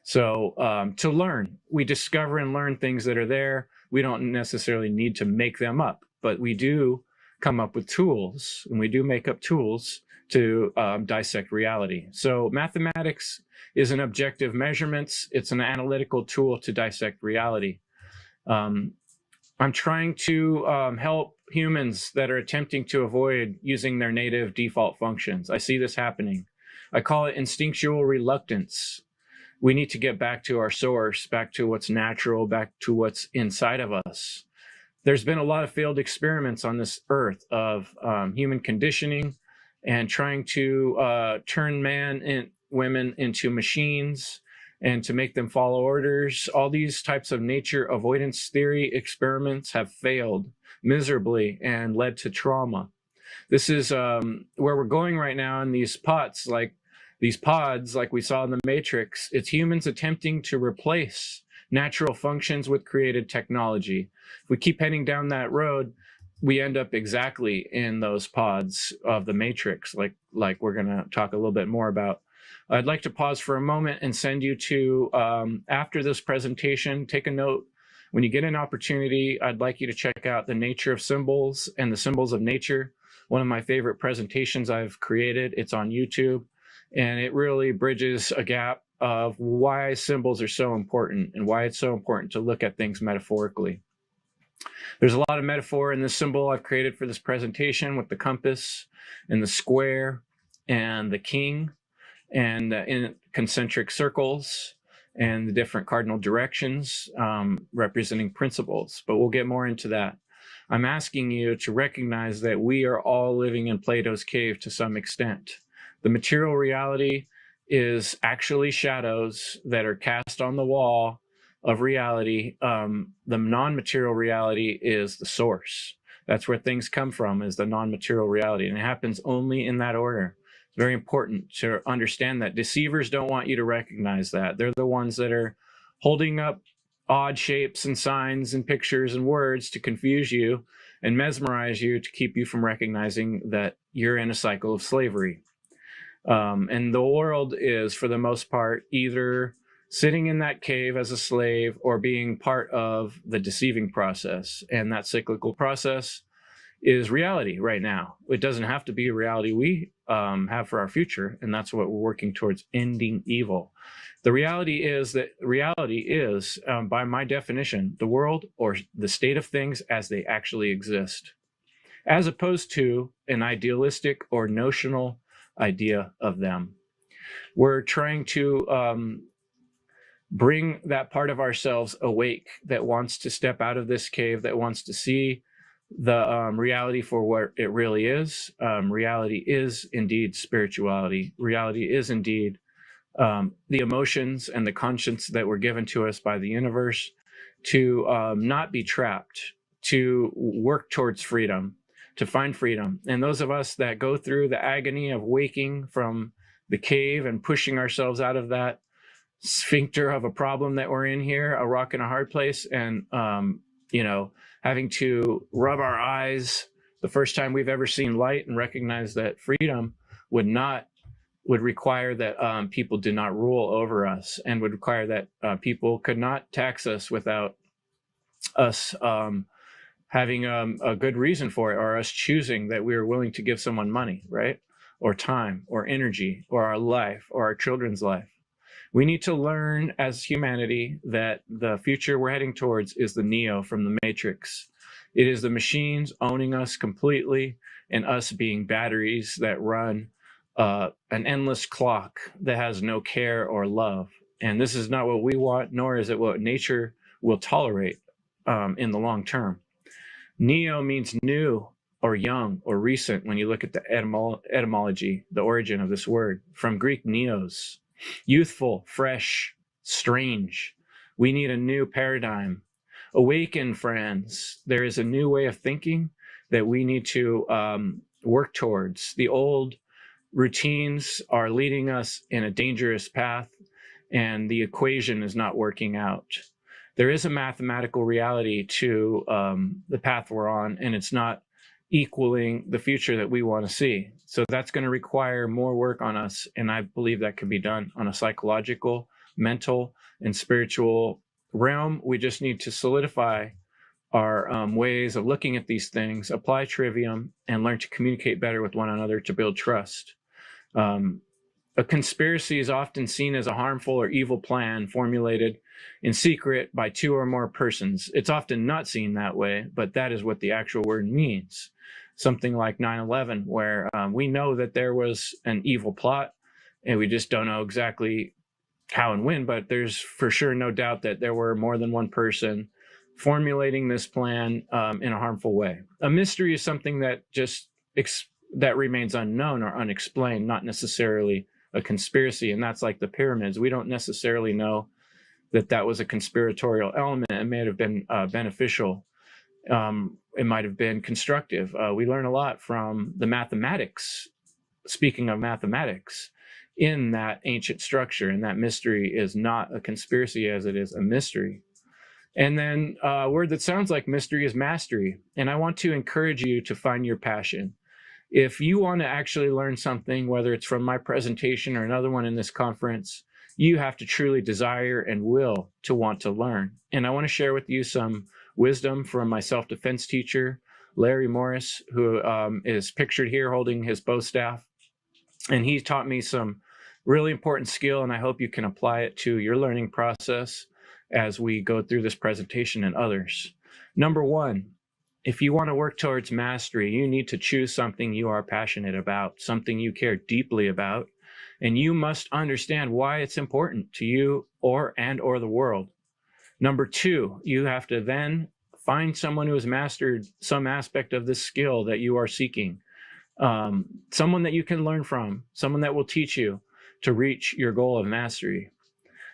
So to learn, we discover and learn things that are there. We don't necessarily need to make them up, but we do come up with tools, and we do make up tools to dissect reality. So mathematics is an objective measurements. It's an analytical tool to dissect reality. I'm trying to help humans that are attempting to avoid using their native default functions. I see this happening. I call it instinctual reluctance. We need to get back to our source, back to what's natural, back to what's inside of us. There's been a lot of failed experiments on this earth of human conditioning and trying to turn man and women into machines and to make them follow orders. All these types of nature avoidance theory experiments have failed miserably and led to trauma. This is where we're going right now in these pods, like we saw in the Matrix. It's humans attempting to replace natural functions with created technology. If we keep heading down that road, we end up exactly in those pods of the Matrix, like we're going to talk a little bit more about. I'd like to pause for a moment and send you to, after this presentation, take a note. When you get an opportunity, I'd like you to check out The Nature of Symbols and the Symbols of Nature, one of my favorite presentations I've created. It's on YouTube, and it really bridges a gap of why symbols are so important and why it's so important to look at things metaphorically. There's a lot of metaphor in this symbol I've created for this presentation, with the compass and the square and the king and in concentric circles and the different cardinal directions representing principles. But we'll get more into that. I'm asking you to recognize that we are all living in Plato's cave to some extent. The material reality is actually shadows that are cast on the wall of reality. The non-material reality is the source. That's where things come from, is the non-material reality. And it happens only in that order. It's very important to understand that. Deceivers don't want you to recognize that. They're the ones that are holding up odd shapes and signs and pictures and words to confuse you and mesmerize you, to keep you from recognizing that you're in a cycle of slavery. And the world is, for the most part, either sitting in that cave as a slave or being part of the deceiving process. And that cyclical process is reality right now. It doesn't have to be a reality we have for our future. And that's what we're working towards, ending evil. The reality is that reality is, by my definition, the world or the state of things as they actually exist, as opposed to an idealistic or notional idea of them. We're trying to bring that part of ourselves awake that wants to step out of this cave, that wants to see the reality for what it really is. Reality is indeed spirituality. Reality is indeed the emotions and the conscience that were given to us by the universe to not be trapped, to work towards freedom, to find freedom. And those of us that go through the agony of waking from the cave and pushing ourselves out of that sphincter of a problem that we're in here, a rock and a hard place, and having to rub our eyes the first time we've ever seen light and recognize that freedom would require that people did not rule over us, and would require that people could not tax us without us having a good reason for it, or us choosing that we are willing to give someone money, right? Or time, or energy, or our life, or our children's life. We need to learn as humanity that the future we're heading towards is the Neo from the Matrix. It is the machines owning us completely and us being batteries that run an endless clock that has no care or love. And this is not what we want, nor is it what nature will tolerate in the long term. Neo means new or young or recent when you look at the etymology, the origin of this word, from Greek neos, youthful, fresh, strange. We need a new paradigm. Awaken, friends. There is a new way of thinking that we need to work towards. The old routines are leading us in a dangerous path, and the equation is not working out. There is a mathematical reality to the path we're on, and it's not equaling the future that we want to see. So that's going to require more work on us, and I believe that can be done on a psychological, mental, and spiritual realm. We just need to solidify our ways of looking at these things, apply trivium, and learn to communicate better with one another to build trust. A conspiracy is often seen as a harmful or evil plan formulated in secret by two or more persons. It's often not seen that way, but that is what the actual word means. Something like 9/11, where we know that there was an evil plot, and we just don't know exactly how and when, but there's for sure no doubt that there were more than one person formulating this plan in a harmful way. A mystery is something that just that remains unknown or unexplained, not necessarily a conspiracy. And that's like the pyramids. We don't necessarily know that that was a conspiratorial element. It may have been beneficial. It might have been constructive. We learn a lot from the mathematics, speaking of mathematics, in that ancient structure. And that mystery is not a conspiracy as it is a mystery. And then a word that sounds like mystery is mastery. And I want to encourage you to find your passion. If you want to actually learn something, whether it's from my presentation or another one in this conference, you have to truly desire and will to want to learn. And I want to share with you some wisdom from my self-defense teacher, Larry Morris, who is pictured here holding his bow staff. And he taught me some really important skill, and I hope you can apply it to your learning process as we go through this presentation and others. Number one, if you want to work towards mastery, you need to choose something you are passionate about, something you care deeply about, and you must understand why it's important to you or the world. Number two, you have to then find someone who has mastered some aspect of this skill that you are seeking, someone that you can learn from, someone that will teach you to reach your goal of mastery.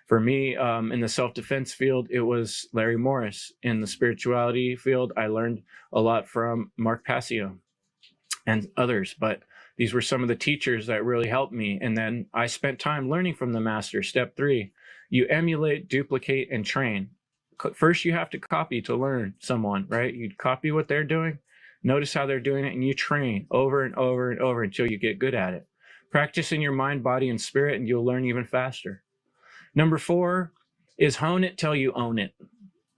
For me, in the self-defense field, it was Larry Morris. In the spirituality field, I learned a lot from Mark Passio and others, but these were some of the teachers that really helped me. And then I spent time learning from the master. Step 3, you emulate, duplicate, and train. First, you have to copy to learn someone, right? You copy what they're doing, notice how they're doing it, and you train over and over and over until you get good at it. Practice in your mind, body, and spirit, and you'll learn even faster. Number 4 is hone it till you own it,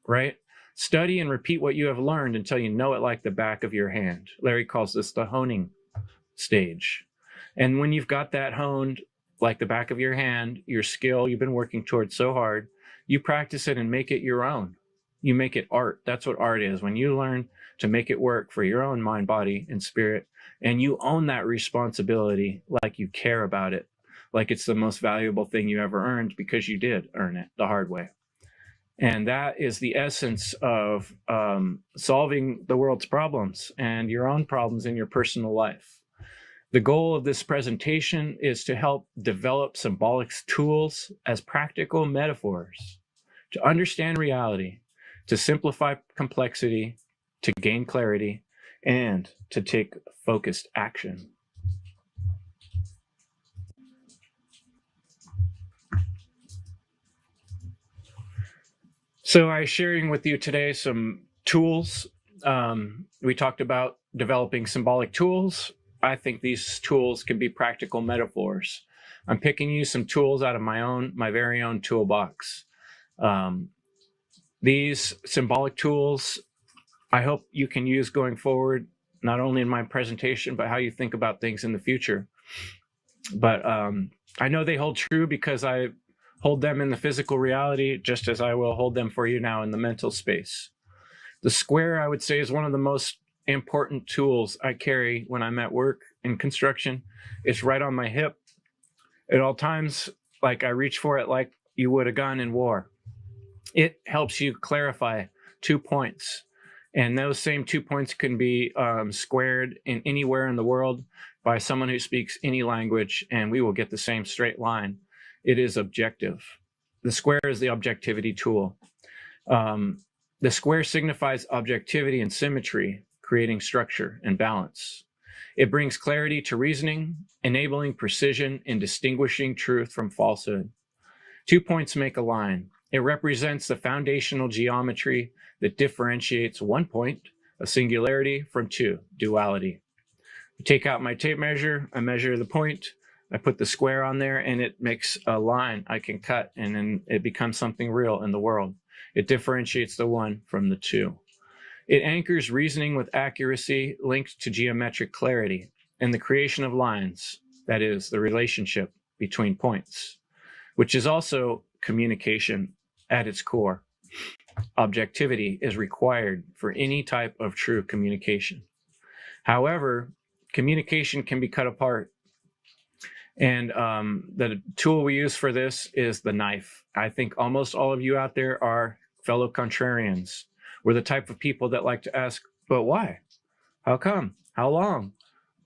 right? Study and repeat what you have learned until you know it like the back of your hand. Larry calls this the honing stage. And when you've got that honed like the back of your hand, your skill you've been working towards so hard, you practice it and make it your own. You make it art. That's what art is. When you learn to make it work for your own mind, body, and spirit, and you own that responsibility like you care about it, like it's the most valuable thing you ever earned because you did earn it the hard way. And that is the essence of solving the world's problems and your own problems in your personal life. The goal of this presentation is to help develop symbolic tools as practical metaphors to understand reality, to simplify complexity, to gain clarity, and to take focused action. So I'm sharing with you today some tools. We talked about developing symbolic tools. I think these tools can be practical metaphors. I'm picking you some tools out of my very own toolbox. These symbolic tools I hope you can use going forward, not only in my presentation, but how you think about things in the future. But I know they hold true because I hold them in the physical reality, just as I will hold them for you now in the mental space. The square, I would say, is one of the most important tools I carry when I'm at work in construction. It's right on my hip at all times, like I reach for it like you would a gun in war. It helps you clarify 2 points. And those same 2 points can be squared in anywhere in the world by someone who speaks any language, and we will get the same straight line. It is objective. The square is the objectivity tool. The square signifies objectivity and symmetry, creating structure and balance. It brings clarity to reasoning, enabling precision in distinguishing truth from falsehood. 2 points make a line. It represents the foundational geometry that differentiates 1 point, a singularity, from 2, duality. I take out my tape measure, I measure the point, I put the square on there, and it makes a line I can cut, and then it becomes something real in the world. It differentiates the 1 from the 2. It anchors reasoning with accuracy linked to geometric clarity and the creation of lines, that is, the relationship between points, which is also communication at its core. Objectivity is required for any type of true communication. However, communication can be cut apart. And the tool we use for this is the knife. I think almost all of you out there are fellow contrarians. We're the type of people that like to ask, but why? How come? How long?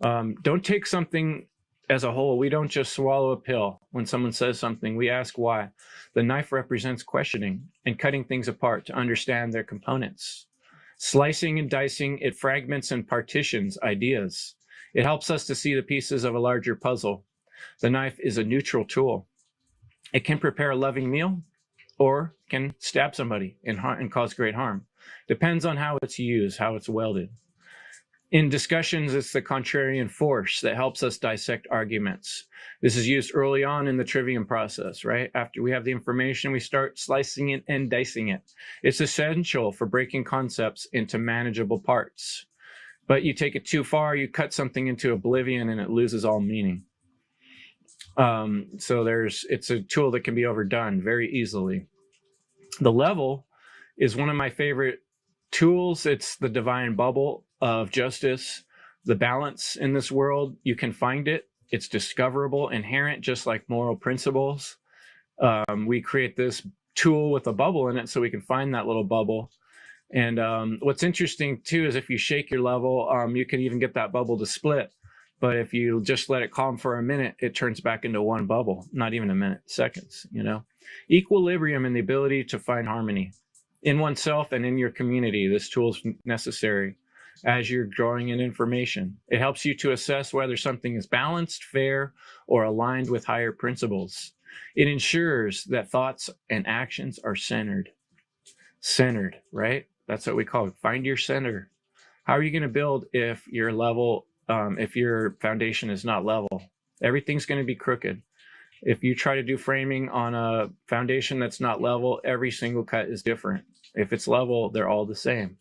Don't take something as a whole. We don't just swallow a pill. When someone says something, we ask why. The knife represents questioning and cutting things apart to understand their components. Slicing and dicing, it fragments and partitions ideas. It helps us to see the pieces of a larger puzzle. The knife is a neutral tool. It can prepare a loving meal or can stab somebody and cause great harm. Depends on how it's used, how it's welded. In discussions, it's the contrarian force that helps us dissect arguments. This is used early on in the trivium process, right? After we have the information, we start slicing it and dicing it. It's essential for breaking concepts into manageable parts. But you take it too far, you cut something into oblivion and it loses all meaning. So it's a tool that can be overdone very easily. The level is one of my favorite tools. It's the divine bubble of justice, the balance in this world. You can find it. It's discoverable, inherent, just like moral principles. We create this tool with a bubble in it so we can find that little bubble. And what's interesting too is if you shake your level, you can even get that bubble to split. But if you just let it calm for a minute, it turns back into one bubble, not even a minute, seconds, you know. Equilibrium and the ability to find harmony in oneself and in your community. This tool is necessary as you're drawing in information. It helps you to assess whether something is balanced, fair, or aligned with higher principles. It ensures that thoughts and actions are centered. Centered, right? That's what we call it. Find your center. How are you going to build if your level, if your foundation is not level? Everything's going to be crooked. If you try to do framing on a foundation that's not level, every single cut is different. If it's level, they're all the same.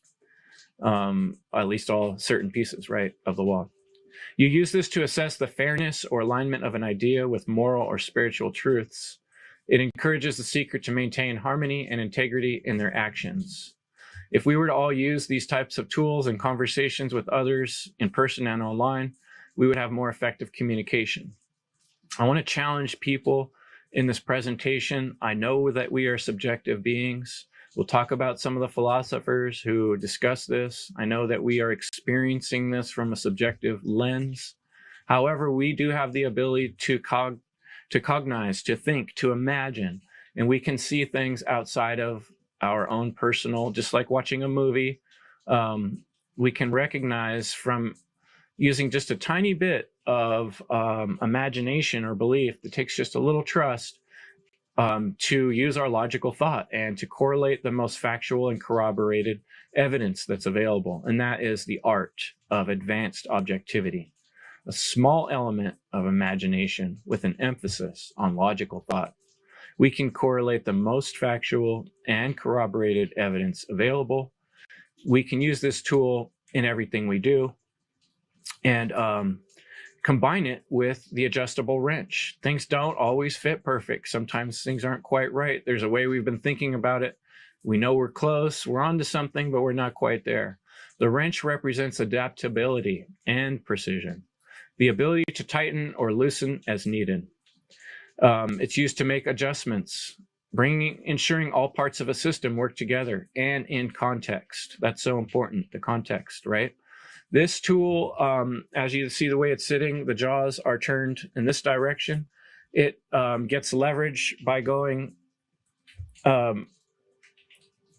At least all certain pieces, right, of the wall. You use this to assess the fairness or alignment of an idea with moral or spiritual truths. It encourages the seeker to maintain harmony and integrity in their actions. If we were to all use these types of tools in conversations with others in person and online, we would have more effective communication. I want to challenge people in this presentation. I know that we are subjective beings. We'll talk about some of the philosophers who discuss this. I know that we are experiencing this from a subjective lens. However, we do have the ability to cognize, to think, to imagine, and we can see things outside of our own personal, just like watching a movie. We can recognize from using just a tiny bit of imagination or belief. It takes just a little trust to use our logical thought and to correlate the most factual and corroborated evidence that's available. And that is the art of advanced objectivity, a small element of imagination with an emphasis on logical thought. We can correlate the most factual and corroborated evidence available we can use this tool in everything we do, and combine it with the adjustable wrench. Things don't always fit perfect. Sometimes things aren't quite right. There's a way we've been thinking about it. We know we're close, we're onto something, but we're not quite there. The wrench represents adaptability and precision, the ability to tighten or loosen as needed. It's used to make adjustments, ensuring all parts of a system work together and in context. That's so important, the context, right? This tool, as you see the way it's sitting, the jaws are turned in this direction. It gets leverage by going, the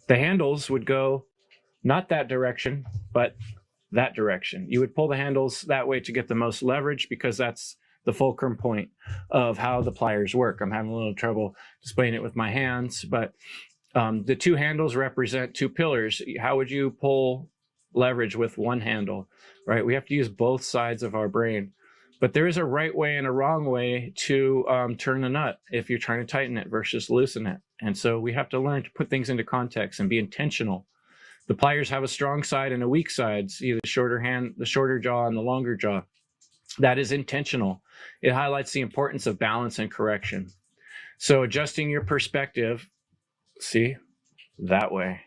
handles would go not that direction, but that direction. You would pull the handles that way to get the most leverage, because that's the fulcrum point of how the pliers work. I'm having a little trouble displaying it with my hands, but the two handles represent two pillars. How would you pull leverage with one handle, right? We have to use both sides of our brain. But there is a right way and a wrong way to turn a nut if you're trying to tighten it versus loosen it. And so we have to learn to put things into context and be intentional. The pliers have a strong side and a weak side, see the shorter jaw and the longer jaw. That is intentional. It highlights the importance of balance and correction. So adjusting your perspective, see, that way.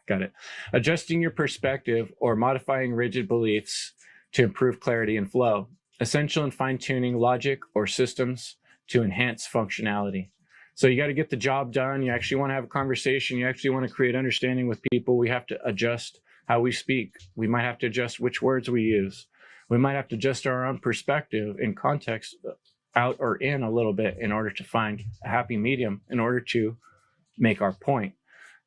Got it. Adjusting your perspective or modifying rigid beliefs to improve clarity and flow. Essential in fine-tuning logic or systems to enhance functionality. So you got to get the job done. You actually want to have a conversation. You actually want to create understanding with people. We have to adjust how we speak. We might have to adjust which words we use. We might have to adjust our own perspective and context out or in a little bit in order to find a happy medium, in order to make our point.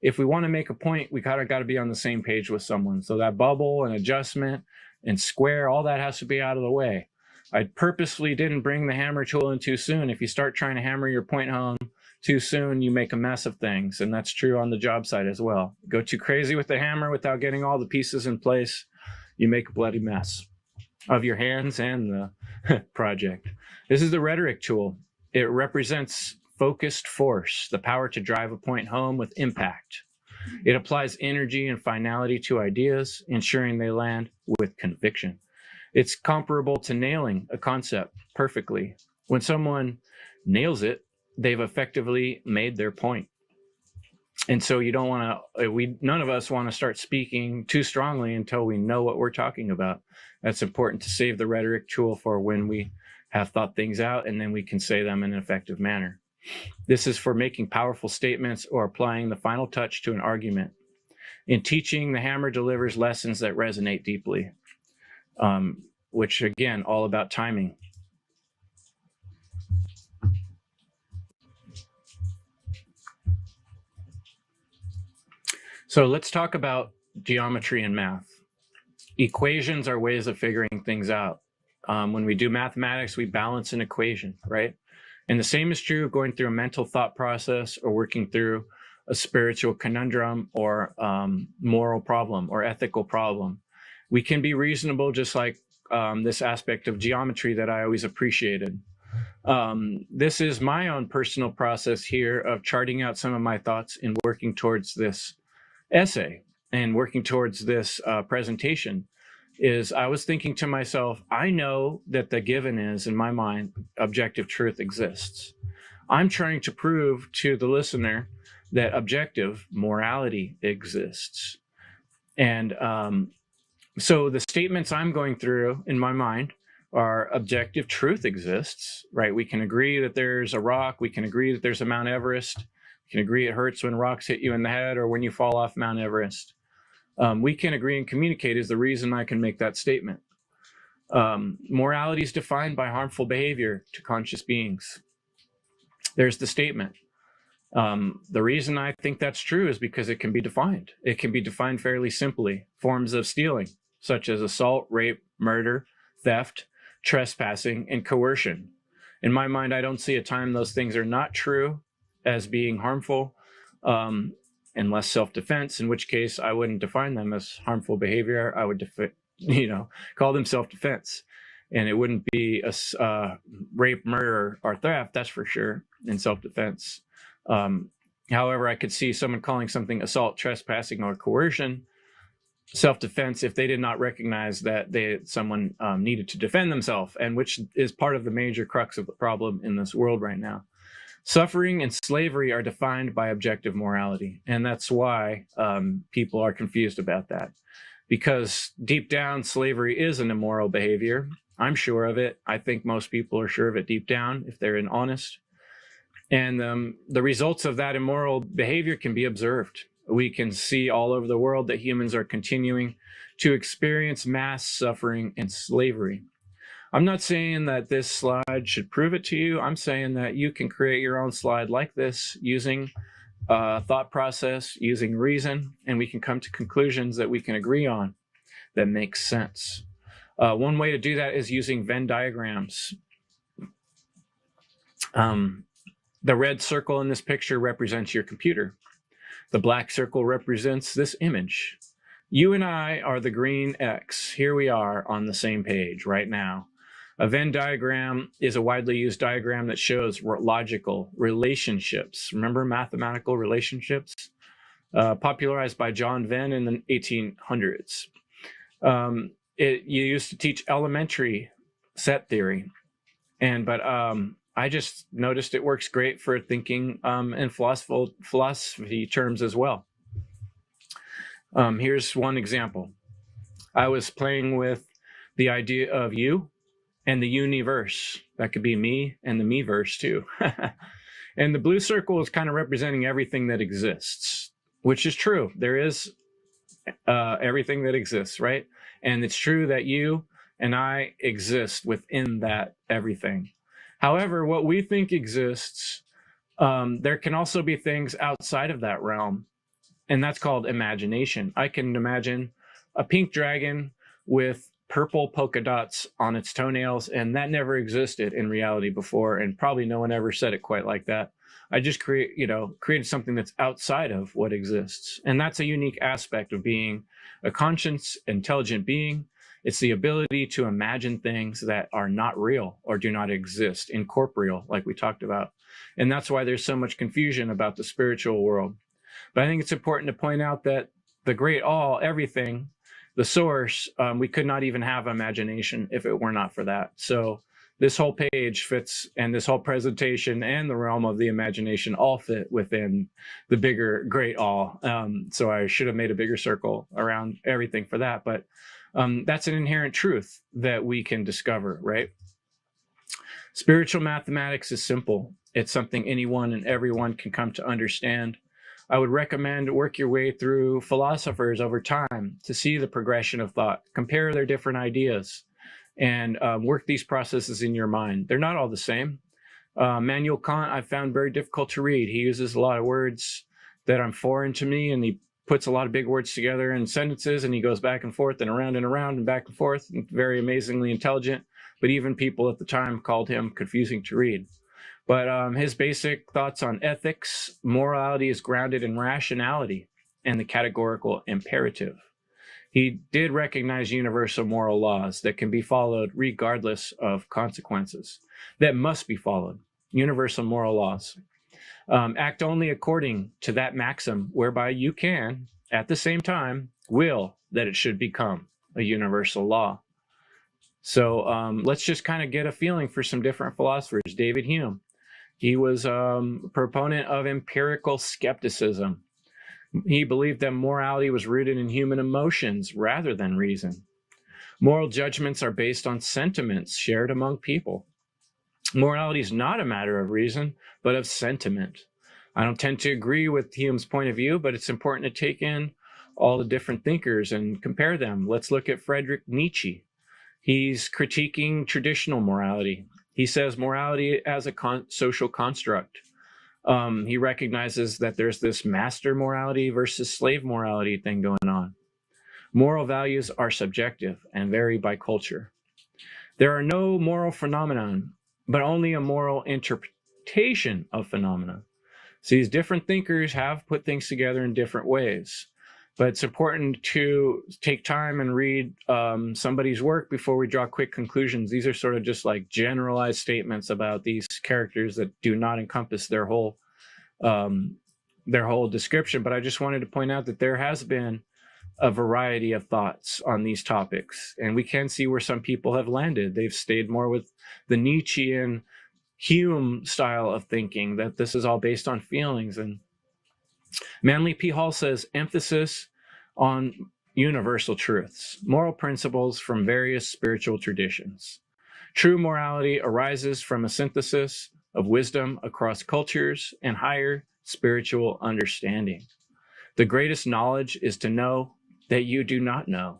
If we want to make a point, we got to be on the same page with someone. So that bubble and adjustment and square, all that has to be out of the way. I purposely didn't bring the hammer tool in too soon. If you start trying to hammer your point home too soon, you make a mess of things. And that's true on the job site as well. Go too crazy with the hammer without getting all the pieces in place, you make a bloody mess of your hands and the project. This is the rhetoric tool. It represents focused force, the power to drive a point home with impact. It applies energy and finality to ideas, ensuring they land with conviction. It's comparable to nailing a concept perfectly. When someone nails it, they've effectively made their point. And so you don't want to, none of us want to start speaking too strongly until we know what we're talking about. That's important to save the rhetoric tool for when we have thought things out, and then we can say them in an effective manner. This is for making powerful statements or applying the final touch to an argument. In teaching, the hammer delivers lessons that resonate deeply, which again, all about timing. So let's talk about geometry and math. Equations are ways of figuring things out. When we do mathematics, we balance an equation, right? And the same is true of going through a mental thought process or working through a spiritual conundrum or moral problem or ethical problem. We can be reasonable, just like this aspect of geometry that I always appreciated. This is my own personal process here of charting out some of my thoughts and working towards this essay and working towards this presentation. Is I was thinking to myself, I know that the given is, in my mind, objective truth exists. I'm trying to prove to the listener that objective morality exists. And so the statements I'm going through in my mind are objective truth exists, right? We can agree that there's a rock. We can agree that there's a Mount Everest. We can agree it hurts when rocks hit you in the head or when you fall off Mount Everest. We can agree and communicate is the reason I can make that statement. Morality is defined by harmful behavior to conscious beings. There's the statement. The reason I think that's true is because it can be defined. It can be defined fairly simply. Forms of stealing, such as assault, rape, murder, theft, trespassing, and coercion. In my mind, I don't see a time those things are not true as being harmful, unless self-defense, in which case I wouldn't define them as harmful behavior. I would call them self-defense. And it wouldn't be a rape, murder, or theft, that's for sure, in self-defense. However, I could see someone calling something assault, trespassing, or coercion self-defense if they did not recognize that someone needed to defend themselves, and which is part of the major crux of the problem in this world right now. Suffering and slavery are defined by objective morality, and that's why people are confused about that. Because deep down, slavery is an immoral behavior. I'm sure of it. I think most people are sure of it deep down if they're honest. And the results of that immoral behavior can be observed. We can see all over the world that humans are continuing to experience mass suffering and slavery. I'm not saying that this slide should prove it to you. I'm saying that you can create your own slide like this using thought process, using reason, and we can come to conclusions that we can agree on that make sense. One way to do that is using Venn diagrams. The red circle in this picture represents your computer. The black circle represents this image. You and I are the green X. Here we are on the same page right now. A Venn diagram is a widely used diagram that shows logical relationships. Remember mathematical relationships? Popularized by John Venn in the 1800s. You used to teach elementary set theory, but I just noticed it works great for thinking in philosophy terms as well. Here's one example. I was playing with the idea of you and the universe. That could be me and the me-verse too. And the blue circle is kind of representing everything that exists, which is true. There is everything that exists, right? And it's true that you and I exist within that everything. However, what we think exists, there can also be things outside of that realm, and that's called imagination. I can imagine a pink dragon with purple polka dots on its toenails, and that never existed in reality before, and probably no one ever said it quite like that. I just created something that's outside of what exists, and that's a unique aspect of being a conscious, intelligent being. It's the ability to imagine things that are not real or do not exist, incorporeal, like we talked about. And that's why there's so much confusion about the spiritual world. But I think it's important to point out that the great all, everything, the source, we could not even have imagination if it were not for that. So this whole page fits, and this whole presentation and the realm of the imagination all fit within the bigger great all. So I should have made a bigger circle around everything for that. But that's an inherent truth that we can discover, right? Spiritual mathematics is simple. It's something anyone and everyone can come to understand. I would recommend work your way through philosophers over time to see the progression of thought, compare their different ideas, and work these processes in your mind. They're not all the same. Immanuel Kant, I found very difficult to read. He uses a lot of words that are foreign to me, and he puts a lot of big words together in sentences, and he goes back and forth and around and back and forth, and very amazingly intelligent. But even people at the time called him confusing to read. But his basic thoughts on ethics, morality is grounded in rationality and the categorical imperative. He did recognize universal moral laws that can be followed regardless of consequences, that must be followed, universal moral laws. Act only according to that maxim whereby you can, at the same time, will that it should become a universal law. So let's just kind of get a feeling for some different philosophers. David Hume, he was a proponent of empirical skepticism. He believed that morality was rooted in human emotions rather than reason. Moral judgments are based on sentiments shared among people. Morality is not a matter of reason, but of sentiment. I don't tend to agree with Hume's point of view, but it's important to take in all the different thinkers and compare them. Let's look at Friedrich Nietzsche. He's critiquing traditional morality. He says morality as a social construct. He recognizes that there's this master morality versus slave morality thing going on. Moral values are subjective and vary by culture. There are no moral phenomenon, but only a moral interpretation of phenomena. So these different thinkers have put things together in different ways. But it's important to take time and read somebody's work before we draw quick conclusions. These are sort of just like generalized statements about these characters that do not encompass their whole description. But I just wanted to point out that there has been a variety of thoughts on these topics. And we can see where some people have landed. They've stayed more with the Nietzschean Hume style of thinking, that this is all based on feelings. And Manly P. Hall says, emphasis on universal truths, moral principles from various spiritual traditions. True morality arises from a synthesis of wisdom across cultures and higher spiritual understanding. The greatest knowledge is to know that you do not know.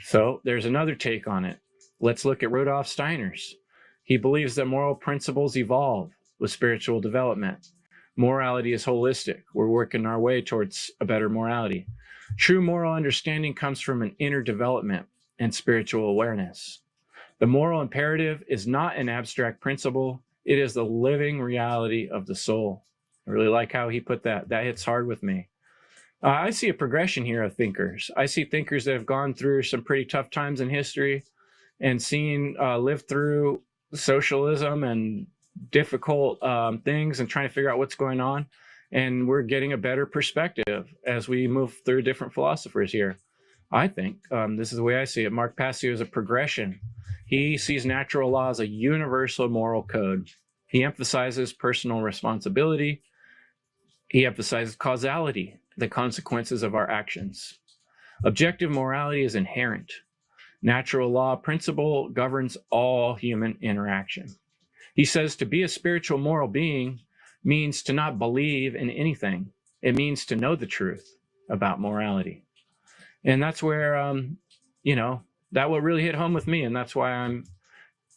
So there's another take on it. Let's look at Rudolf Steiner's. He believes that moral principles evolve with spiritual development. Morality is holistic. We're working our way towards a better morality. True moral understanding comes from an inner development and spiritual awareness. The moral imperative is not an abstract principle. It is the living reality of the soul. I really like how he put that. That hits hard with me. I see a progression here of thinkers. I see thinkers that have gone through some pretty tough times in history and lived through socialism and difficult things and trying to figure out what's going on. And we're getting a better perspective as we move through different philosophers here. I think this is the way I see it. Mark Passio is a progression. He sees natural law as a universal moral code. He emphasizes personal responsibility. He emphasizes causality, the consequences of our actions. Objective morality is inherent. Natural law principle governs all human interaction. He says to be a spiritual moral being means to not believe in anything. It means to know the truth about morality. And that's where, that will really hit home with me. And that's why I'm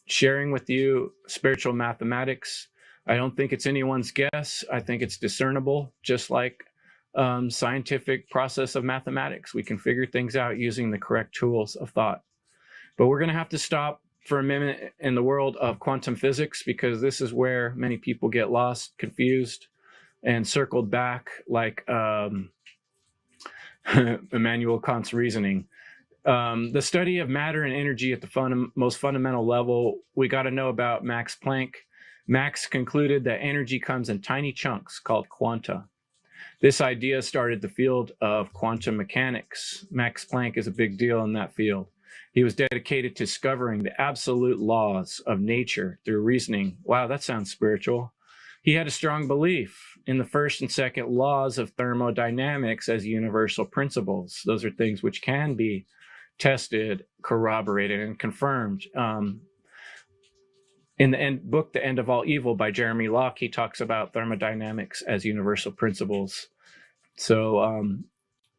sharing with you spiritual mathematics. I don't think it's anyone's guess. I think it's discernible, just like scientific process of mathematics. We can figure things out using the correct tools of thought. But we're going to have to stop for a minute in the world of quantum physics, because this is where many people get lost, confused, and circled back like Immanuel Kant's reasoning. The study of matter and energy at the most fundamental level, we got to know about Max Planck. Max concluded that energy comes in tiny chunks called quanta. This idea started the field of quantum mechanics. Max Planck is a big deal in that field. He was dedicated to discovering the absolute laws of nature through reasoning. Wow, that sounds spiritual. He had a strong belief in the first and second laws of thermodynamics as universal principles. Those are things which can be tested, corroborated, and confirmed. In the book, The End of All Evil by Jeremy Locke, he talks about thermodynamics as universal principles. So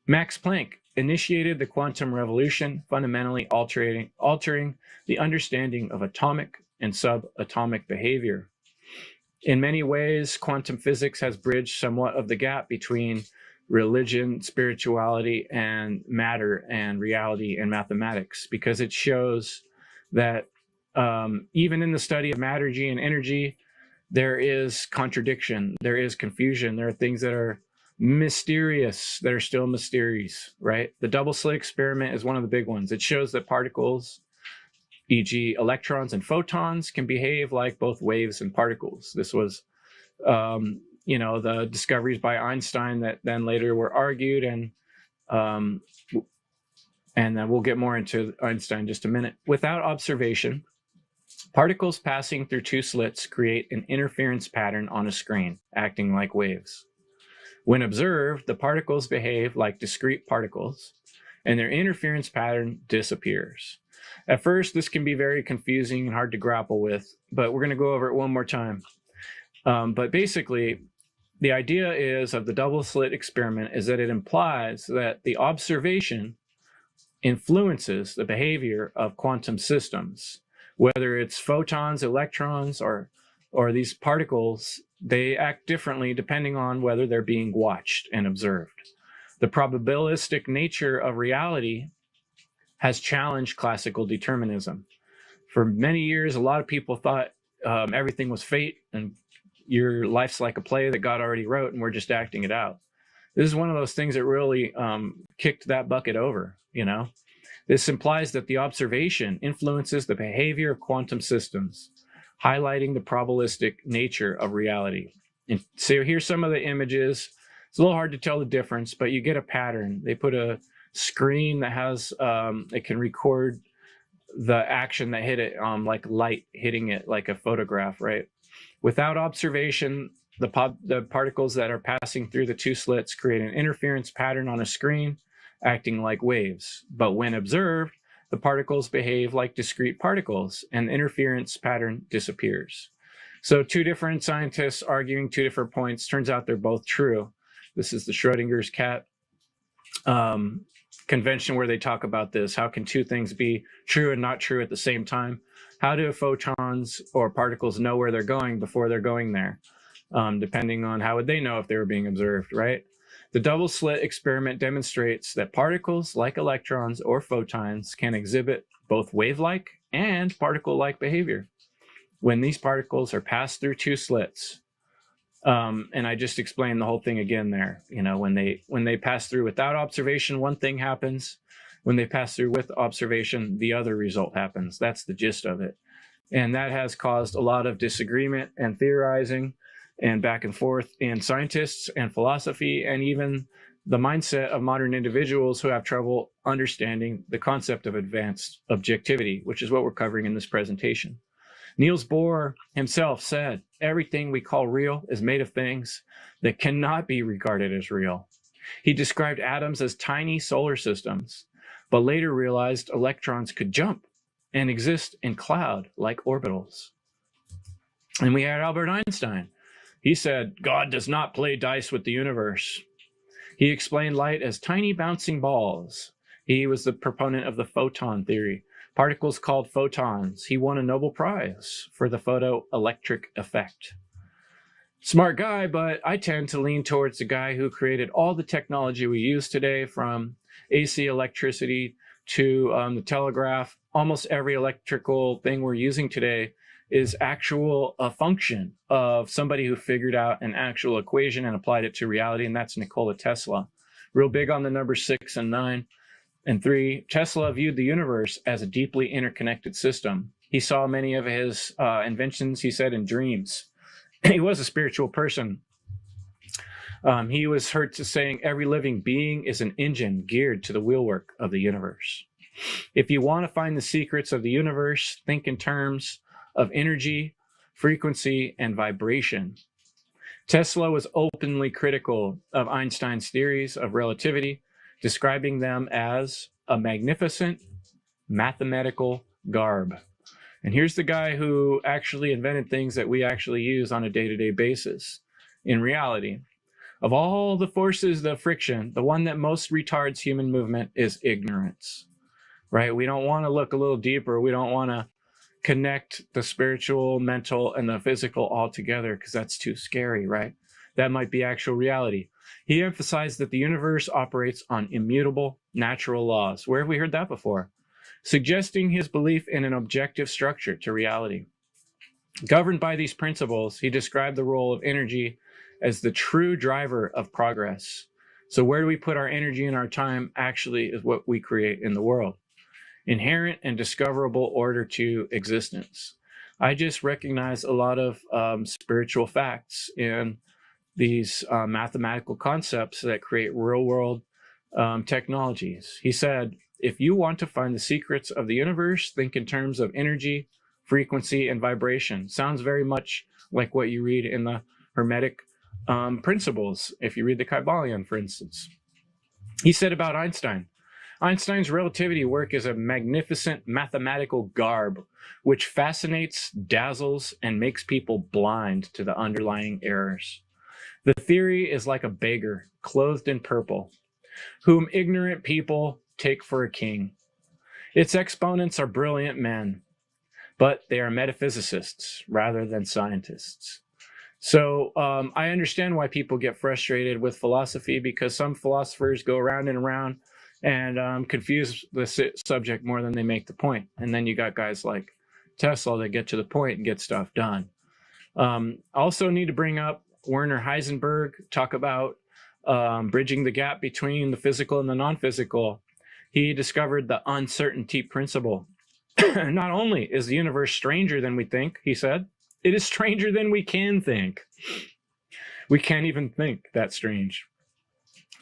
Max Planck initiated the quantum revolution, fundamentally altering the understanding of atomic and subatomic behavior. In many ways, quantum physics has bridged somewhat of the gap between religion, spirituality, and matter and reality and mathematics, because it shows that even in the study of matter, and energy, there is contradiction, there is confusion, there are things that are mysterious that are still mysterious, right? The double slit experiment is one of the big ones. It shows that particles, e.g. electrons and photons, can behave like both waves and particles. This was, the discoveries by Einstein that then later were argued, and then we'll get more into Einstein in just a minute. Without observation, particles passing through two slits create an interference pattern on a screen, acting like waves. When observed, the particles behave like discrete particles, and their interference pattern disappears. At first, this can be very confusing and hard to grapple with, but we're going to go over it one more time. But basically, the idea of the double slit experiment is that it implies that the observation influences the behavior of quantum systems. Whether it's photons, electrons, or these particles, they act differently depending on whether they're being watched and observed. The probabilistic nature of reality has challenged classical determinism. For many years, a lot of people thought everything was fate and your life's like a play that God already wrote and we're just acting it out. This is one of those things that really kicked that bucket over, This implies that the observation influences the behavior of quantum systems, highlighting the probabilistic nature of reality. And so here's some of the images It's a little hard to tell the difference, but you get a pattern. They put a screen that has, it can record the action that hit it, like light hitting it like a photograph, right? Without observation, the particles that are passing through the two slits create an interference pattern on a screen, acting like waves. But when observed, the particles behave like discrete particles, and the interference pattern disappears. So two different scientists arguing two different points. Turns out they're both true. This is the Schrodinger's cat convention where they talk about this. How can two things be true and not true at the same time? How do photons or particles know where they're going before they're going there? Depending on how would they know if they were being observed, right? The double slit experiment demonstrates that particles like electrons or photons can exhibit both wave-like and particle-like behavior when these particles are passed through two slits. And I just explained the whole thing again there. You know, when they pass through without observation, one thing happens. When they pass through with observation, the other result happens. That's the gist of it. And that has caused a lot of disagreement and theorizing and back and forth in scientists and philosophy, and even the mindset of modern individuals who have trouble understanding the concept of advanced objectivity, which is what we're covering in this presentation. Niels Bohr himself said, everything we call real is made of things that cannot be regarded as real. He described atoms as tiny solar systems, but later realized electrons could jump and exist in cloud-like orbitals. And we had Albert Einstein. He said, God does not play dice with the universe. He explained light as tiny bouncing balls. He was the proponent of the photon theory, particles called photons. He won a Nobel Prize for the photoelectric effect. Smart guy, but I tend to lean towards the guy who created all the technology we use today, from AC electricity to the telegraph. Almost every electrical thing we're using today is a function of somebody who figured out an actual equation and applied it to reality, and that's Nikola Tesla. Real big on the numbers 6 and 9 and 3. Tesla viewed the universe as a deeply interconnected system. He saw many of his inventions, he said, in dreams. He was a spiritual person. He was heard to saying, every living being is an engine geared to the wheelwork of the universe. If you want to find the secrets of the universe, think in terms of energy, frequency, and vibration. Tesla was openly critical of Einstein's theories of relativity, describing them as a magnificent mathematical garb. And here's the guy who actually invented things that we actually use on a day-to-day basis in reality. Of all the forces of friction, the one that most retards human movement is ignorance, right? We don't want to look a little deeper. We don't want to connect the spiritual, mental, and the physical all together because that's too scary, right? That might be actual reality. He emphasized that the universe operates on immutable natural laws. Where have we heard that before? Suggesting his belief in an objective structure to reality. Governed by these principles, he described the role of energy as the true driver of progress. So where do we put our energy and our time actually is what we create in the world. Inherent and discoverable order to existence. I just recognize a lot of spiritual facts in these mathematical concepts that create real world technologies. He said, if you want to find the secrets of the universe, think in terms of energy, frequency, and vibration. Sounds very much like what you read in the Hermetic principles, if you read the Kybalion, for instance. He said about Einstein's relativity work is a magnificent mathematical garb which fascinates, dazzles, and makes people blind to the underlying errors. The theory is like a beggar clothed in purple, whom ignorant people take for a king. Its exponents are brilliant men, but they are metaphysicists rather than scientists. So I understand why people get frustrated with philosophy, because some philosophers go around and around and confuse the subject more than they make the point. And then you got guys like Tesla that get to the point and get stuff done. Also need to bring up Werner Heisenberg, talk about bridging the gap between the physical and the non-physical. He discovered the uncertainty principle. Not only is the universe stranger than we think, he said, it is stranger than we can think. We can't even think that strange.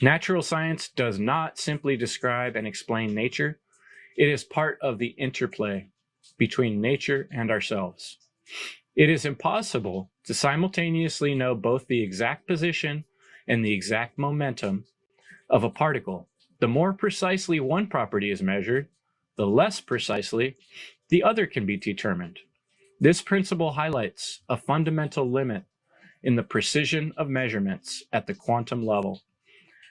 Natural science does not simply describe and explain nature. It is part of the interplay between nature and ourselves. It is impossible to simultaneously know both the exact position and the exact momentum of a particle. The more precisely one property is measured, the less precisely the other can be determined. This principle highlights a fundamental limit in the precision of measurements at the quantum level.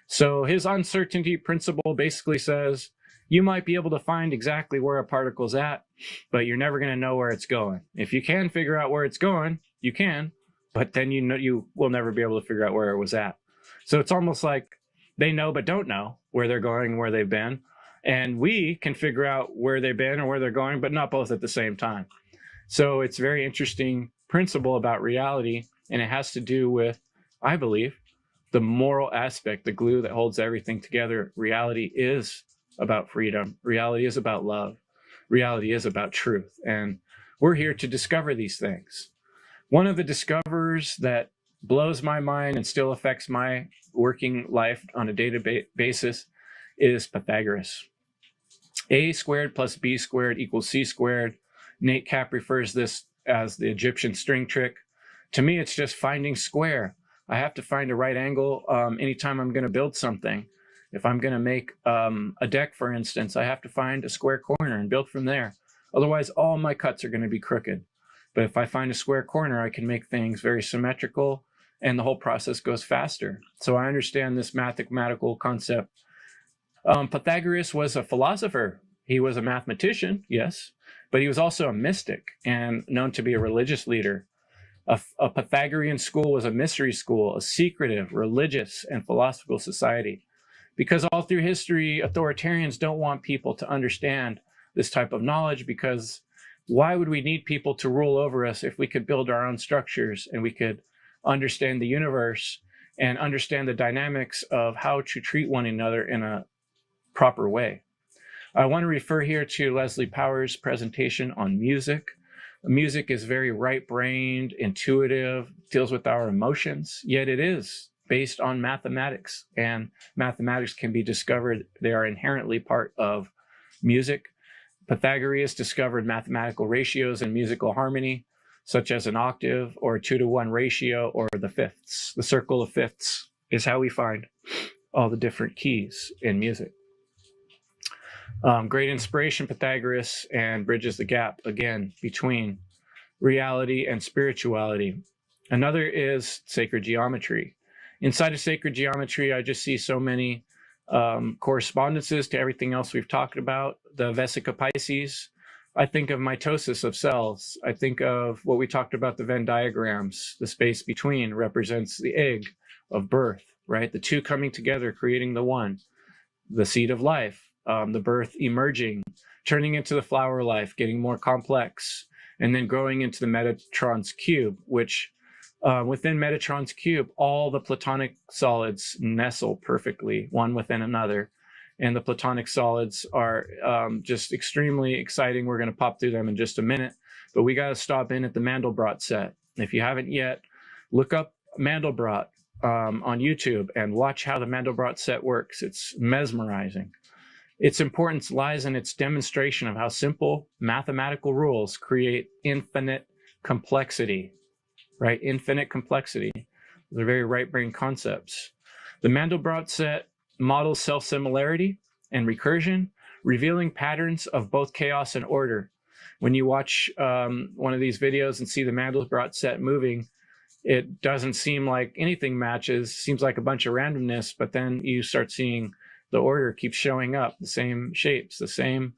So his uncertainty principle basically says you might be able to find exactly where a particle's at, but you're never going to know where it's going. If you can figure out where it's going, you can, but then you will never be able to figure out where it was at. So it's almost like they know but don't know where they're going and where they've been. And we can figure out where they've been or where they're going, but not both at the same time. So it's a very interesting principle about reality, and it has to do with, I believe, the moral aspect, the glue that holds everything together. Reality is about freedom. Reality is about love. Reality is about truth. And we're here to discover these things. One of the discoverers that blows my mind and still affects my working life on a daily basis is Pythagoras. A squared plus B squared equals C squared. Nate Cap refers this as the Egyptian string trick. To me, it's just finding square. I have to find a right angle anytime I'm going to build something. If I'm going to make a deck, for instance, I have to find a square corner and build from there. Otherwise, all my cuts are going to be crooked. But if I find a square corner, I can make things very symmetrical, and the whole process goes faster. So I understand this mathematical concept. Pythagoras was a philosopher. He was a mathematician, yes, but he was also a mystic and known to be a religious leader. A Pythagorean school was a mystery school, a secretive, religious, and philosophical society. Because all through history, authoritarians don't want people to understand this type of knowledge, because why would we need people to rule over us if we could build our own structures and we could understand the universe and understand the dynamics of how to treat one another in a proper way? I want to refer here to Leslie Power's presentation on music. Music is very right-brained, intuitive, deals with our emotions, yet it is based on mathematics, and mathematics can be discovered. They are inherently part of music. Pythagoras discovered mathematical ratios in musical harmony, such as an octave or a 2-to-1 ratio or the fifths. The circle of fifths is how we find all the different keys in music. Great inspiration, Pythagoras, and bridges the gap, again, between reality and spirituality. Another is sacred geometry. Inside of sacred geometry, I just see so many correspondences to everything else we've talked about. The Vesica Pisces, I think of mitosis of cells. I think of what we talked about, the Venn diagrams. The space between represents the egg of birth, right? The two coming together, creating the one. The seed of life. The birth emerging, turning into the flower life, getting more complex, and then growing into the Metatron's cube, which within Metatron's cube, all the Platonic solids nestle perfectly, one within another. And the Platonic solids are just extremely exciting. We're going to pop through them in just a minute, but we got to stop in at the Mandelbrot set. If you haven't yet, look up Mandelbrot on YouTube and watch how the Mandelbrot set works. It's mesmerizing. Its importance lies in its demonstration of how simple mathematical rules create infinite complexity, right? Infinite complexity. They're very right-brain concepts. The Mandelbrot set models self-similarity and recursion, revealing patterns of both chaos and order. When you watch one of these videos and see the Mandelbrot set moving, it doesn't seem like anything matches, seems like a bunch of randomness, but then you start seeing the order keeps showing up, the same shapes, the same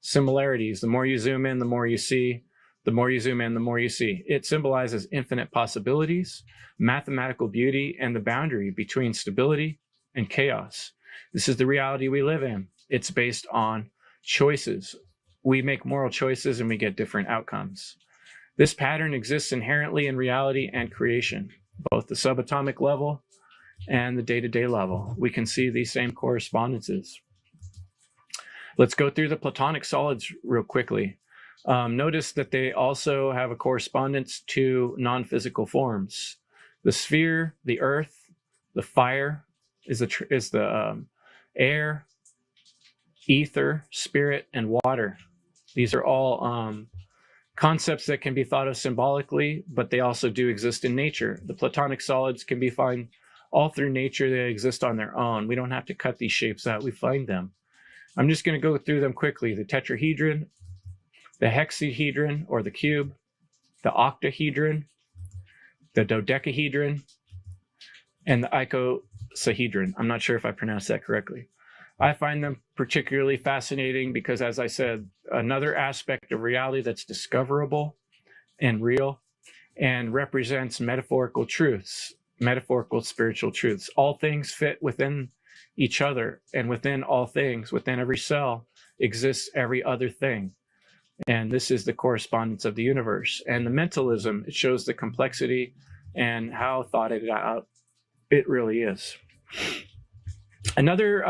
similarities. The more you zoom in, the more you see. The more you zoom in, the more you see. It symbolizes infinite possibilities, mathematical beauty, and the boundary between stability and chaos. This is the reality we live in. It's based on choices. We make moral choices and we get different outcomes. This pattern exists inherently in reality and creation, both the subatomic level and the day-to-day level. We can see these same correspondences. Let's go through the Platonic solids real quickly. Notice that they also have a correspondence to non-physical forms. The sphere, the earth, the fire, is the air, ether, spirit, and water. These are all concepts that can be thought of symbolically, but they also do exist in nature. The Platonic solids can be found all through nature. They exist on their own. We don't have to cut these shapes out. We find them. I'm just going to go through them quickly. The tetrahedron, the hexahedron or the cube, the octahedron, the dodecahedron, and the icosahedron. I'm not sure if I pronounced that correctly. I find them particularly fascinating because, as I said, another aspect of reality that's discoverable and real and represents metaphorical truths, metaphorical spiritual truths. All things fit within each other, and within all things, within every cell, exists every other thing. And this is the correspondence of the universe. And the mentalism, it shows the complexity and how thought it out it really is. Another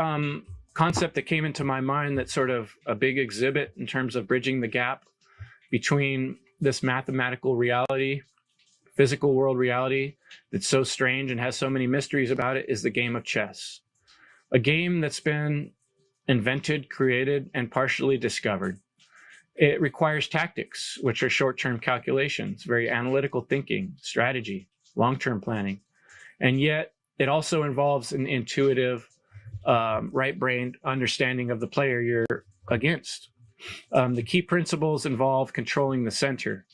concept that came into my mind that's sort of a big exhibit in terms of bridging the gap between this mathematical reality, physical world reality that's so strange and has so many mysteries about it is the game of chess. A game that's been invented, created, and partially discovered. It requires tactics, which are short-term calculations, very analytical thinking, strategy, long-term planning. And yet it also involves an intuitive, right-brained understanding of the player you're against. The key principles involve controlling the center,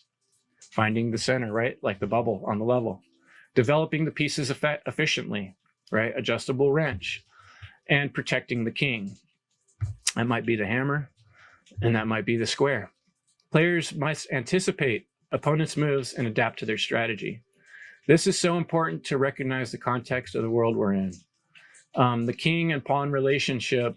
finding the center, right? Like the bubble on the level, developing the pieces efficiently, right? Adjustable wrench, and protecting the king. That might be the hammer, and that might be the square. Players must anticipate opponents' moves and adapt to their strategy. This is so important to recognize the context of the world we're in. The king and pawn relationship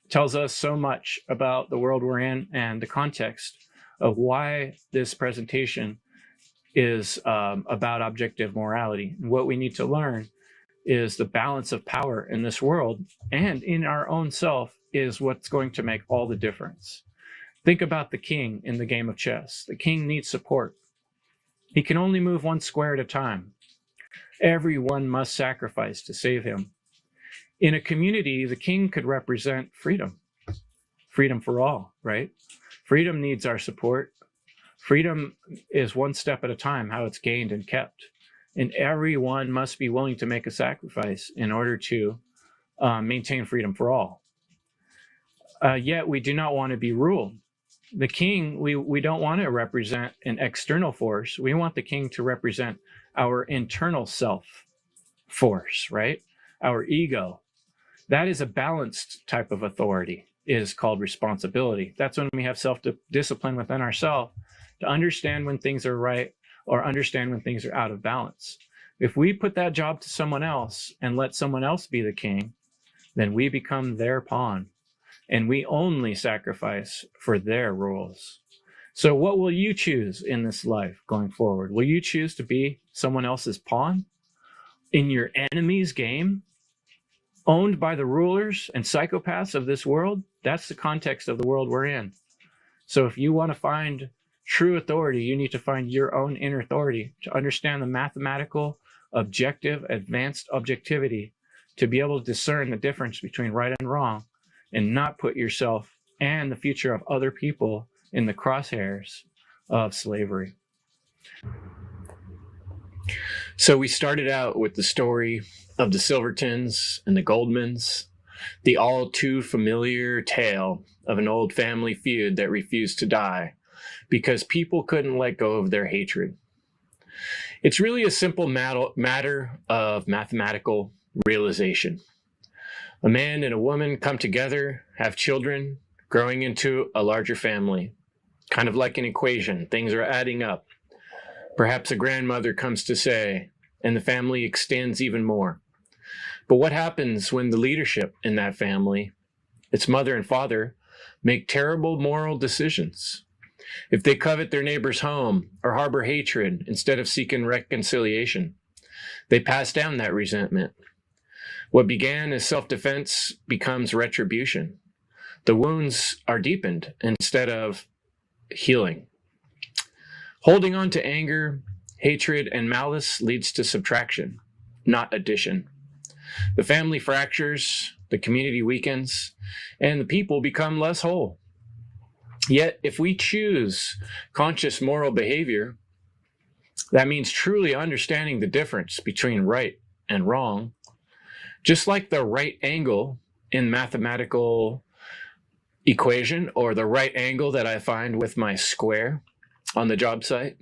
tells us so much about the world we're in and the context of why this presentation is about objective morality. And what we need to learn is the balance of power in this world and in our own self is what's going to make all the difference. Think about the king in the game of chess. The king needs support. He can only move one square at a time. Everyone must sacrifice to save him. In a community, the king could represent freedom. Freedom for all, right? Freedom needs our support. Freedom is one step at a time, how it's gained and kept. And everyone must be willing to make a sacrifice in order to maintain freedom for all. Yet we do not want to be ruled. The king, we don't want to represent an external force. We want the king to represent our internal self force, right? Our ego. That is a balanced type of authority. It is called responsibility. That's when we have self-discipline within ourselves to understand when things are right or understand when things are out of balance. If we put that job to someone else and let someone else be the king, then we become their pawn. And we only sacrifice for their rules. So what will you choose in this life going forward? Will you choose to be someone else's pawn in your enemy's game, owned by the rulers and psychopaths of this world? That's the context of the world we're in. So if you want to find true authority, you need to find your own inner authority to understand the mathematical, objective, advanced objectivity, to be able to discern the difference between right and wrong, and not put yourself and the future of other people in the crosshairs of slavery. So we started out with the story of the Silvertons and the Goldmans, the all too familiar tale of an old family feud that refused to die because people couldn't let go of their hatred. It's really a simple matter of mathematical realization. A man and a woman come together, have children, growing into a larger family. Kind of like an equation, things are adding up. Perhaps a grandmother comes to say, and the family extends even more. But what happens when the leadership in that family, its mother and father, make terrible moral decisions? If they covet their neighbor's home or harbor hatred instead of seeking reconciliation, they pass down that resentment. What began as self-defense becomes retribution. The wounds are deepened instead of healing. Holding on to anger, hatred, and malice leads to subtraction, not addition. The family fractures, the community weakens, and the people become less whole. Yet, if we choose conscious moral behavior, that means truly understanding the difference between right and wrong, just like the right angle in mathematical equation, or the right angle that I find with my square on the job site.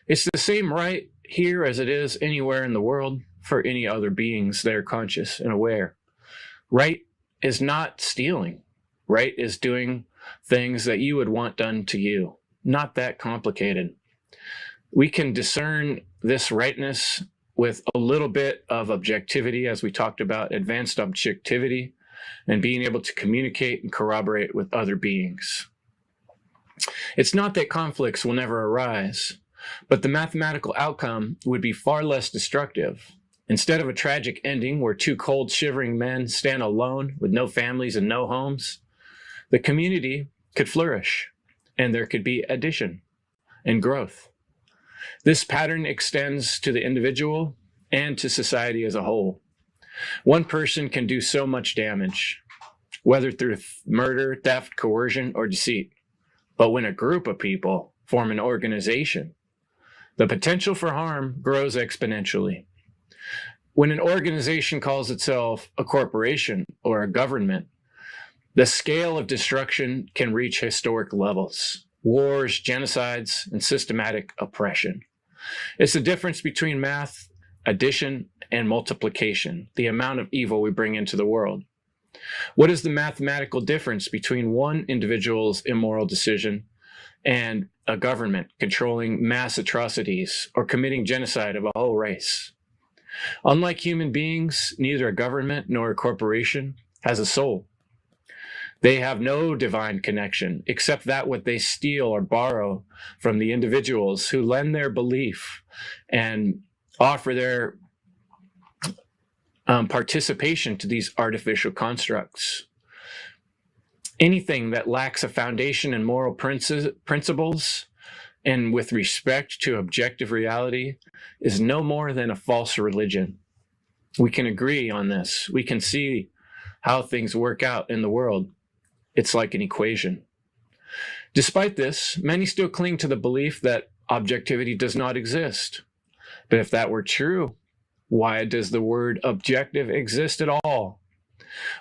It's the same right here as it is anywhere in the world for any other beings that are conscious and aware. Right is not stealing. Right is doing things that you would want done to you. Not that complicated. We can discern this rightness with a little bit of objectivity, as we talked about, advanced objectivity, and being able to communicate and corroborate with other beings. It's not that conflicts will never arise, but the mathematical outcome would be far less destructive. Instead of a tragic ending where two cold, shivering men stand alone with no families and no homes, the community could flourish, and there could be addition and growth. This pattern extends to the individual and to society as a whole. One person can do so much damage, whether through murder, theft, coercion, or deceit. But when a group of people form an organization, the potential for harm grows exponentially. When an organization calls itself a corporation or a government, the scale of destruction can reach historic levels: wars, genocides, and systematic oppression. It's the difference between math, addition, and multiplication, the amount of evil we bring into the world. What is the mathematical difference between one individual's immoral decision and a government controlling mass atrocities or committing genocide of a whole race? Unlike human beings, neither a government nor a corporation has a soul. They have no divine connection except that what they steal or borrow from the individuals who lend their belief and offer their participation to these artificial constructs. Anything that lacks a foundation in moral principles and with respect to objective reality is no more than a false religion. We can agree on this. We can see how things work out in the world. It's like an equation. Despite this, many still cling to the belief that objectivity does not exist. But if that were true, why does the word objective exist at all?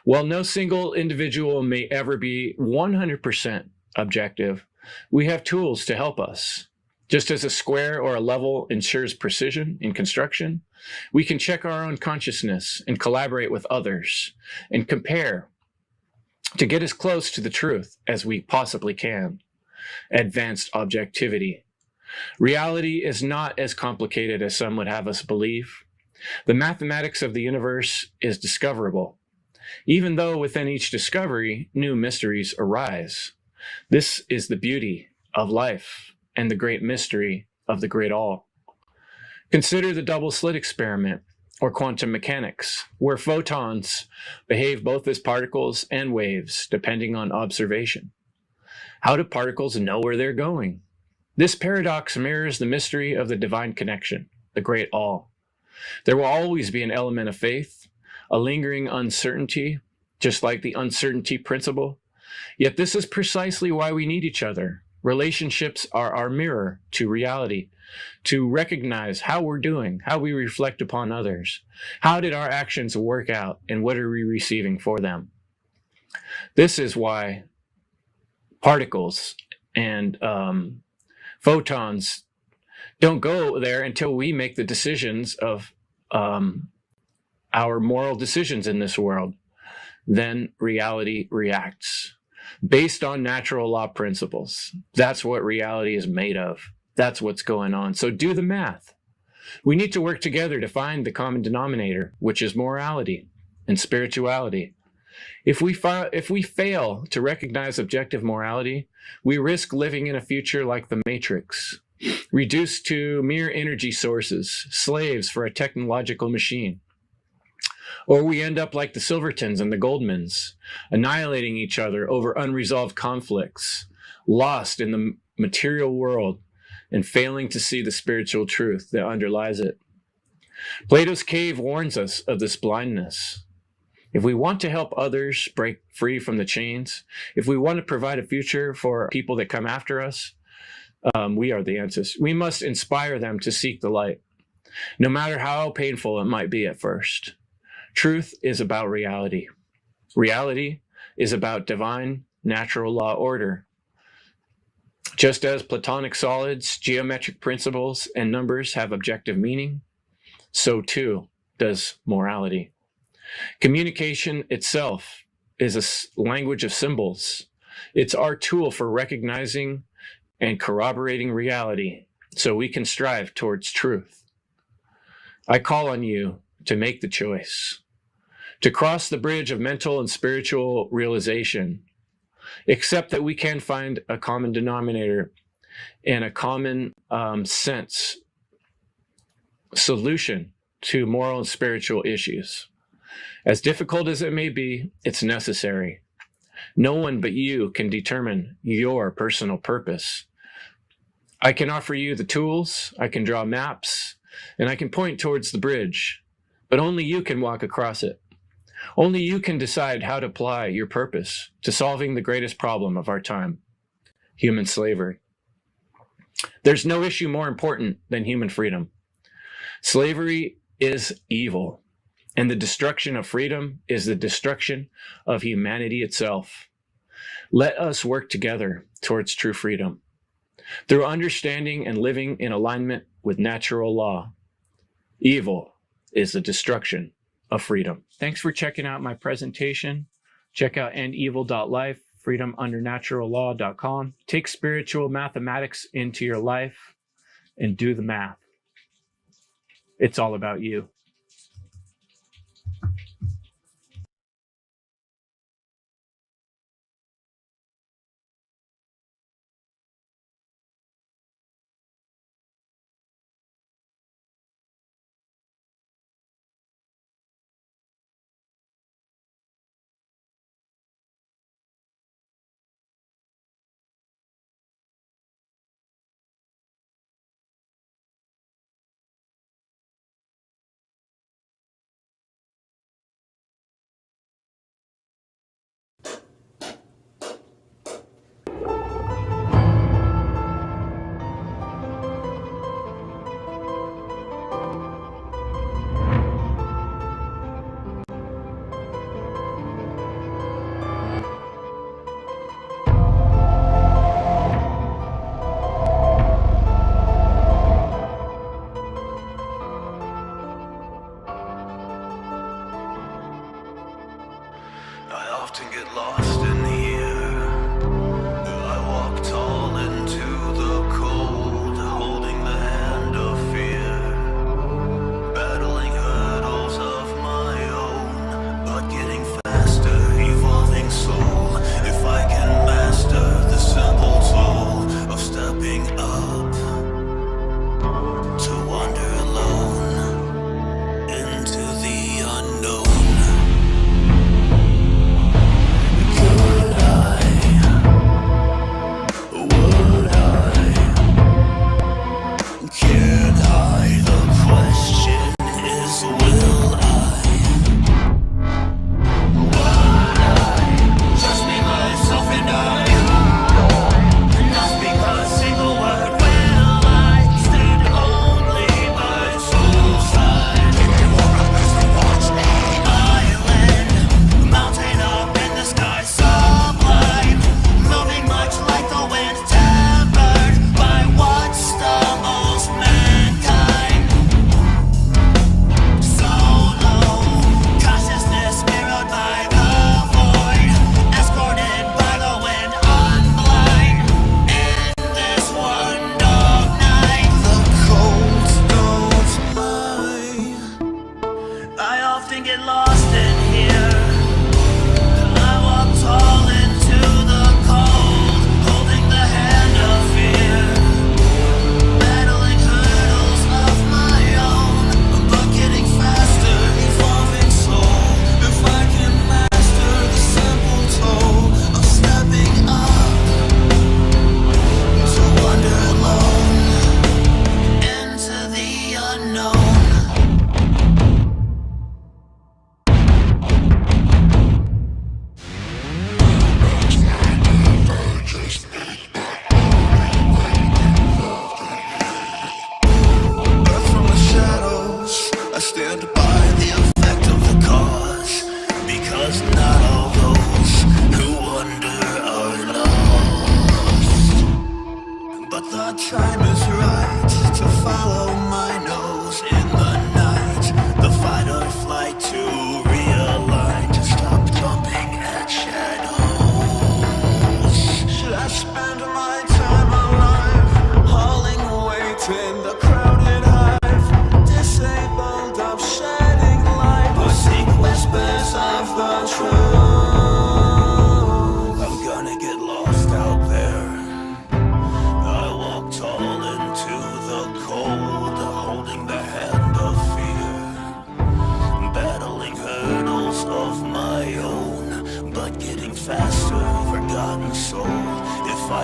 While no single individual may ever be 100% objective, we have tools to help us. Just as a square or a level ensures precision in construction, we can check our own consciousness and collaborate with others and compare to get as close to the truth as we possibly can. Advanced objectivity. Reality is not as complicated as some would have us believe. The mathematics of the universe is discoverable, even though within each discovery, new mysteries arise. This is the beauty of life and the great mystery of the great all. Consider the double slit experiment, or quantum mechanics, where photons behave both as particles and waves, depending on observation. How do particles know where they're going? This paradox mirrors the mystery of the divine connection, the great all. There will always be an element of faith, a lingering uncertainty, just like the uncertainty principle. Yet this is precisely why we need each other. Relationships are our mirror to reality, to recognize how we're doing, how we reflect upon others. How did our actions work out, and what are we receiving for them? This is why particles and photons don't go there until we make the decisions of our moral decisions in this world. Then reality reacts based on natural law principles. That's what reality is made of. That's what's going on. So do the math. We need to work together to find the common denominator, which is morality and spirituality. If we fail to recognize objective morality, we risk living in a future like the Matrix, reduced to mere energy sources, slaves for a technological machine. Or we end up like the Silvertons and the Goldmans, annihilating each other over unresolved conflicts, lost in the material world, and failing to see the spiritual truth that underlies it. Plato's cave warns us of this blindness. If we want to help others break free from the chains, if we want to provide a future for people that come after us, we are the answers. We must inspire them to seek the light, no matter how painful it might be at first. Truth is about reality. Reality is about divine natural law order. Just as Platonic solids, geometric principles, and numbers have objective meaning, so too does morality. Communication itself is a language of symbols. It's our tool for recognizing and corroborating reality so we can strive towards truth. I call on you to make the choice, to cross the bridge of mental and spiritual realization, accept that we can find a common denominator and a common sense solution to moral and spiritual issues. As difficult as it may be, it's necessary. No one but you can determine your personal purpose. I can offer you the tools, I can draw maps, and I can point towards the bridge, but only you can walk across it. Only you can decide how to apply your purpose to solving the greatest problem of our time, human slavery. There's no issue more important than human freedom. Slavery is evil, and the destruction of freedom is the destruction of humanity itself. Let us work together towards true freedom through understanding and living in alignment with natural law. Evil is the destruction of freedom. Thanks for checking out my presentation. Check out endevil.life, freedomundernaturalllaw.com. Take spiritual mathematics into your life and do the math. It's all about you.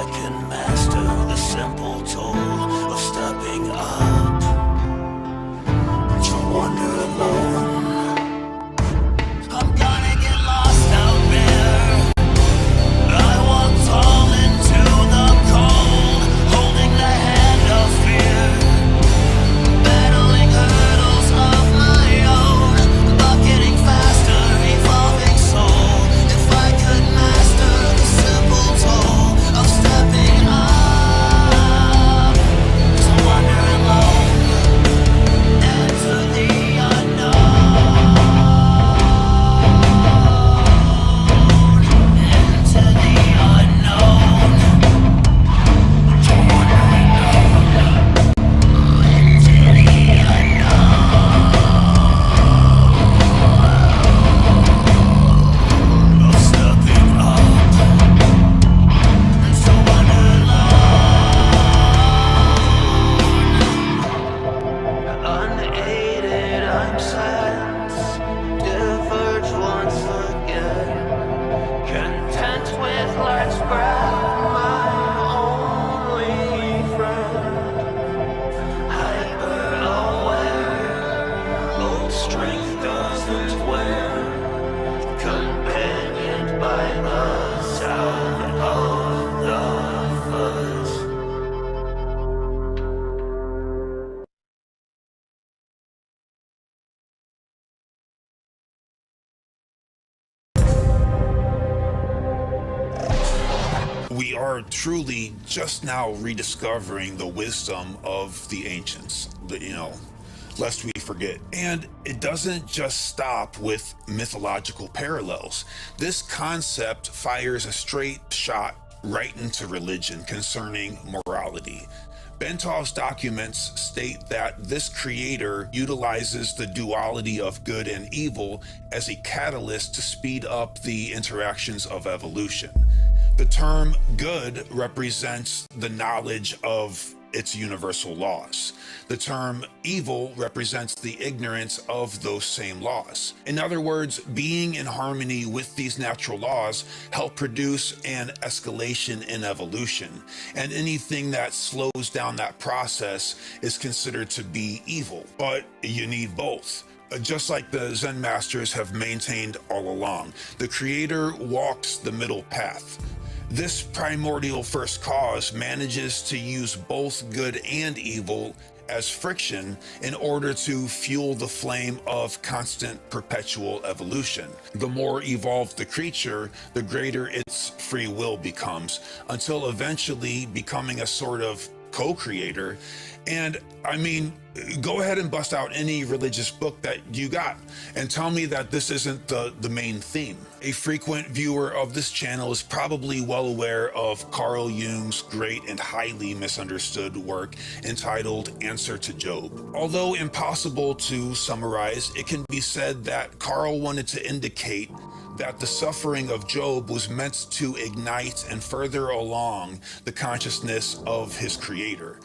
I can master the simple tool of stepping up to wander alone. I'm gonna get lost out there. I walk tall into the cold, holding the hand of fear, battling hurdles of my own, bucketing faster, evolving soul. If I could master the simple toll of stepping up to wander alone into the unknown, into the unknown, to wander alone into the unknown, of stepping up to wander alone. Unaided, I'm sent, diverge once again, content with life's breath, my only friend. Hyper aware, old strength doesn't wear, companioned by the sound of the fuzz. We are truly just now rediscovering the wisdom of the ancients, lest we forget. And it doesn't just stop with mythological parallels. This concept fires a straight shot right into religion concerning morality. Bentov's documents state that this creator utilizes the duality of good and evil as a catalyst to speed up the interactions of evolution. The term good represents the knowledge of its universal laws. The term evil represents the ignorance of those same laws. In other words, being in harmony with these natural laws help produce an escalation in evolution, and anything that slows down that process is considered to be evil. But you need both. Just like the Zen masters have maintained all along, the creator walks the middle path. This primordial first cause manages to use both good and evil as friction in order to fuel the flame of constant perpetual evolution. The more evolved the creature, the greater its free will becomes, until eventually becoming a sort of co-creator. And I mean, go ahead and bust out any religious book that you got and tell me that this isn't the main theme. A frequent viewer of this channel is probably well aware of Carl Jung's great and highly misunderstood work entitled Answer to Job. Although impossible to summarize, it can be said that Carl wanted to indicate that the suffering of Job was meant to ignite and further along the consciousness of his creator.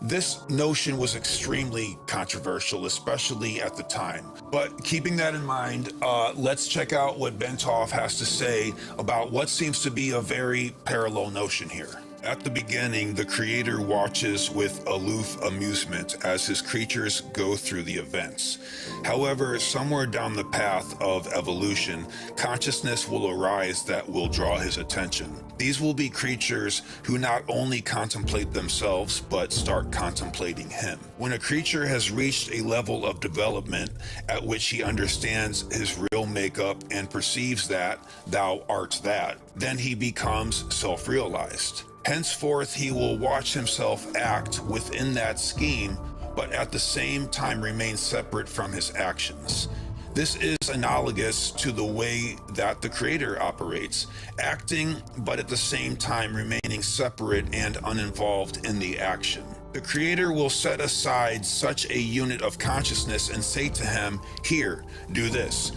This notion was extremely controversial, especially at the time. But keeping that in mind, let's check out what Bentov has to say about what seems to be a very parallel notion here. At the beginning, the creator watches with aloof amusement as his creatures go through the events. However, somewhere down the path of evolution, consciousness will arise that will draw his attention. These will be creatures who not only contemplate themselves, but start contemplating him. When a creature has reached a level of development at which he understands his real makeup and perceives that thou art that, then he becomes self-realized. Henceforth, he will watch himself act within that scheme, but at the same time remain separate from his actions. This is analogous to the way that the creator operates, acting, but at the same time remaining separate and uninvolved in the action. The creator will set aside such a unit of consciousness and say to him, "Here, do this."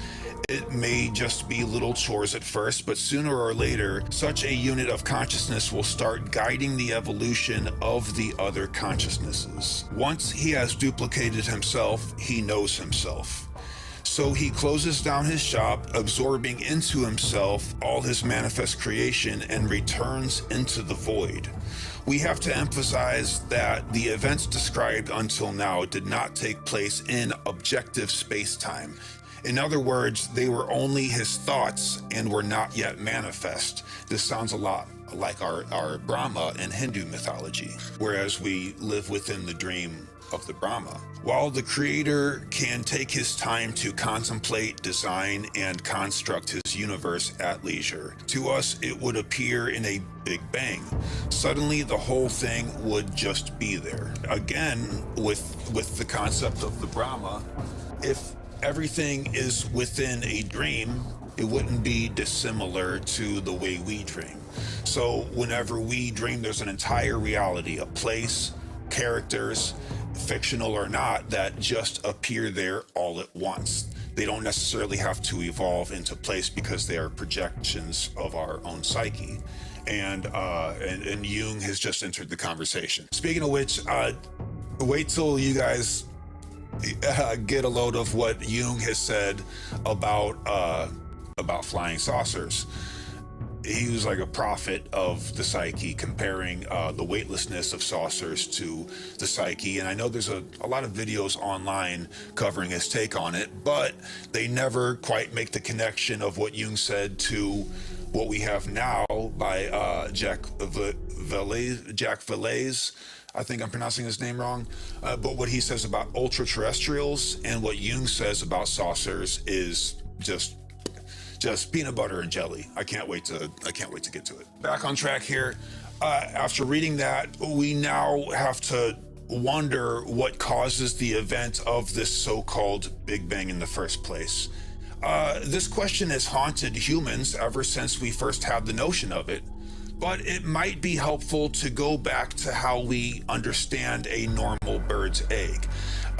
It may just be little chores at first, but sooner or later, such a unit of consciousness will start guiding the evolution of the other consciousnesses. Once he has duplicated himself, he knows himself. So he closes down his shop, absorbing into himself all his manifest creation, and returns into the void. We have to emphasize that the events described until now did not take place in objective space-time. In other words, they were only his thoughts and were not yet manifest. This sounds a lot like our Brahma in Hindu mythology, whereas we live within the dream of the Brahma. While the creator can take his time to contemplate, design, and construct his universe at leisure, to us it would appear in a big bang. Suddenly the whole thing would just be there. Again, with the concept of the Brahma, if everything is within a dream, it wouldn't be dissimilar to the way we dream. So whenever we dream, there's an entire reality, a place, characters, fictional or not, that just appear there all at once. They don't necessarily have to evolve into place because they are projections of our own psyche. And Jung has just entered the conversation. Speaking of which, wait till you guys get a load of what Jung has said about flying saucers. He was like a prophet of the psyche, comparing the weightlessness of saucers to the psyche. And I know there's a lot of videos online covering his take on it, but they never quite make the connection of what Jung said to what we have now by Jacques Vallée. I think I'm pronouncing his name wrong, but what he says about ultra-terrestrials and what Jung says about saucers is just peanut butter and jelly. I can't wait to get to it. Back on track here. After reading that, we now have to wonder what causes the event of this so-called Big Bang in the first place. This question has haunted humans ever since we first had the notion of it. But it might be helpful to go back to how we understand a normal bird's egg.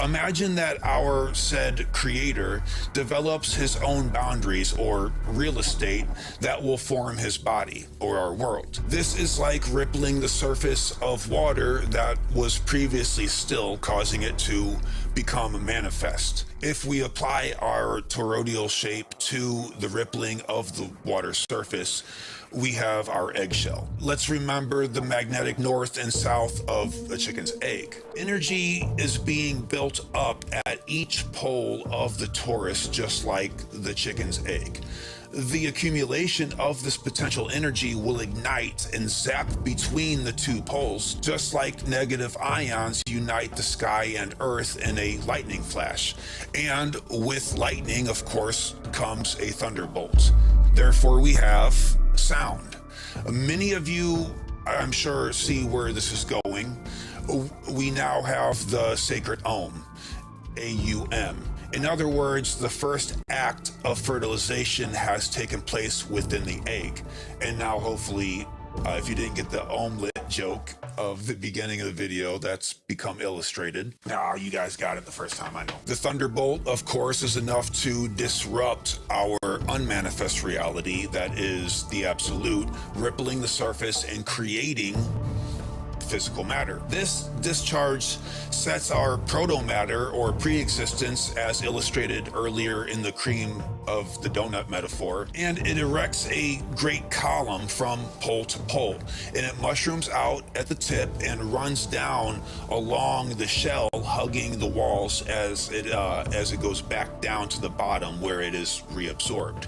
Imagine that our said creator develops his own boundaries or real estate that will form his body or our world. This is like rippling the surface of water that was previously still, causing it to become manifest. If we apply our toroidal shape to the rippling of the water surface, we have our eggshell. Let's remember the magnetic north and south of a chicken's egg. Energy is being built up at each pole of the torus, just like the chicken's egg. The accumulation of this potential energy will ignite and zap between the two poles, just like negative ions unite the sky and earth in a lightning flash. And with lightning, of course, comes a thunderbolt. Therefore, we have sound. Many of you, I'm sure, see where this is going. We now have the sacred Om, A-U-M. In other words, the first act of fertilization has taken place within the egg. And now, hopefully, if you didn't get the omelet joke of the beginning of the video, that's become illustrated. Now, you guys got it the first time, I know. The thunderbolt, of course, is enough to disrupt our unmanifest reality that is the absolute, rippling the surface and creating physical matter. This discharge sets our proto-matter or pre-existence, as illustrated earlier in the cream of the donut metaphor, and it erects a great column from pole to pole, and it mushrooms out at the tip and runs down along the shell, hugging the walls as it goes back down to the bottom where it is reabsorbed.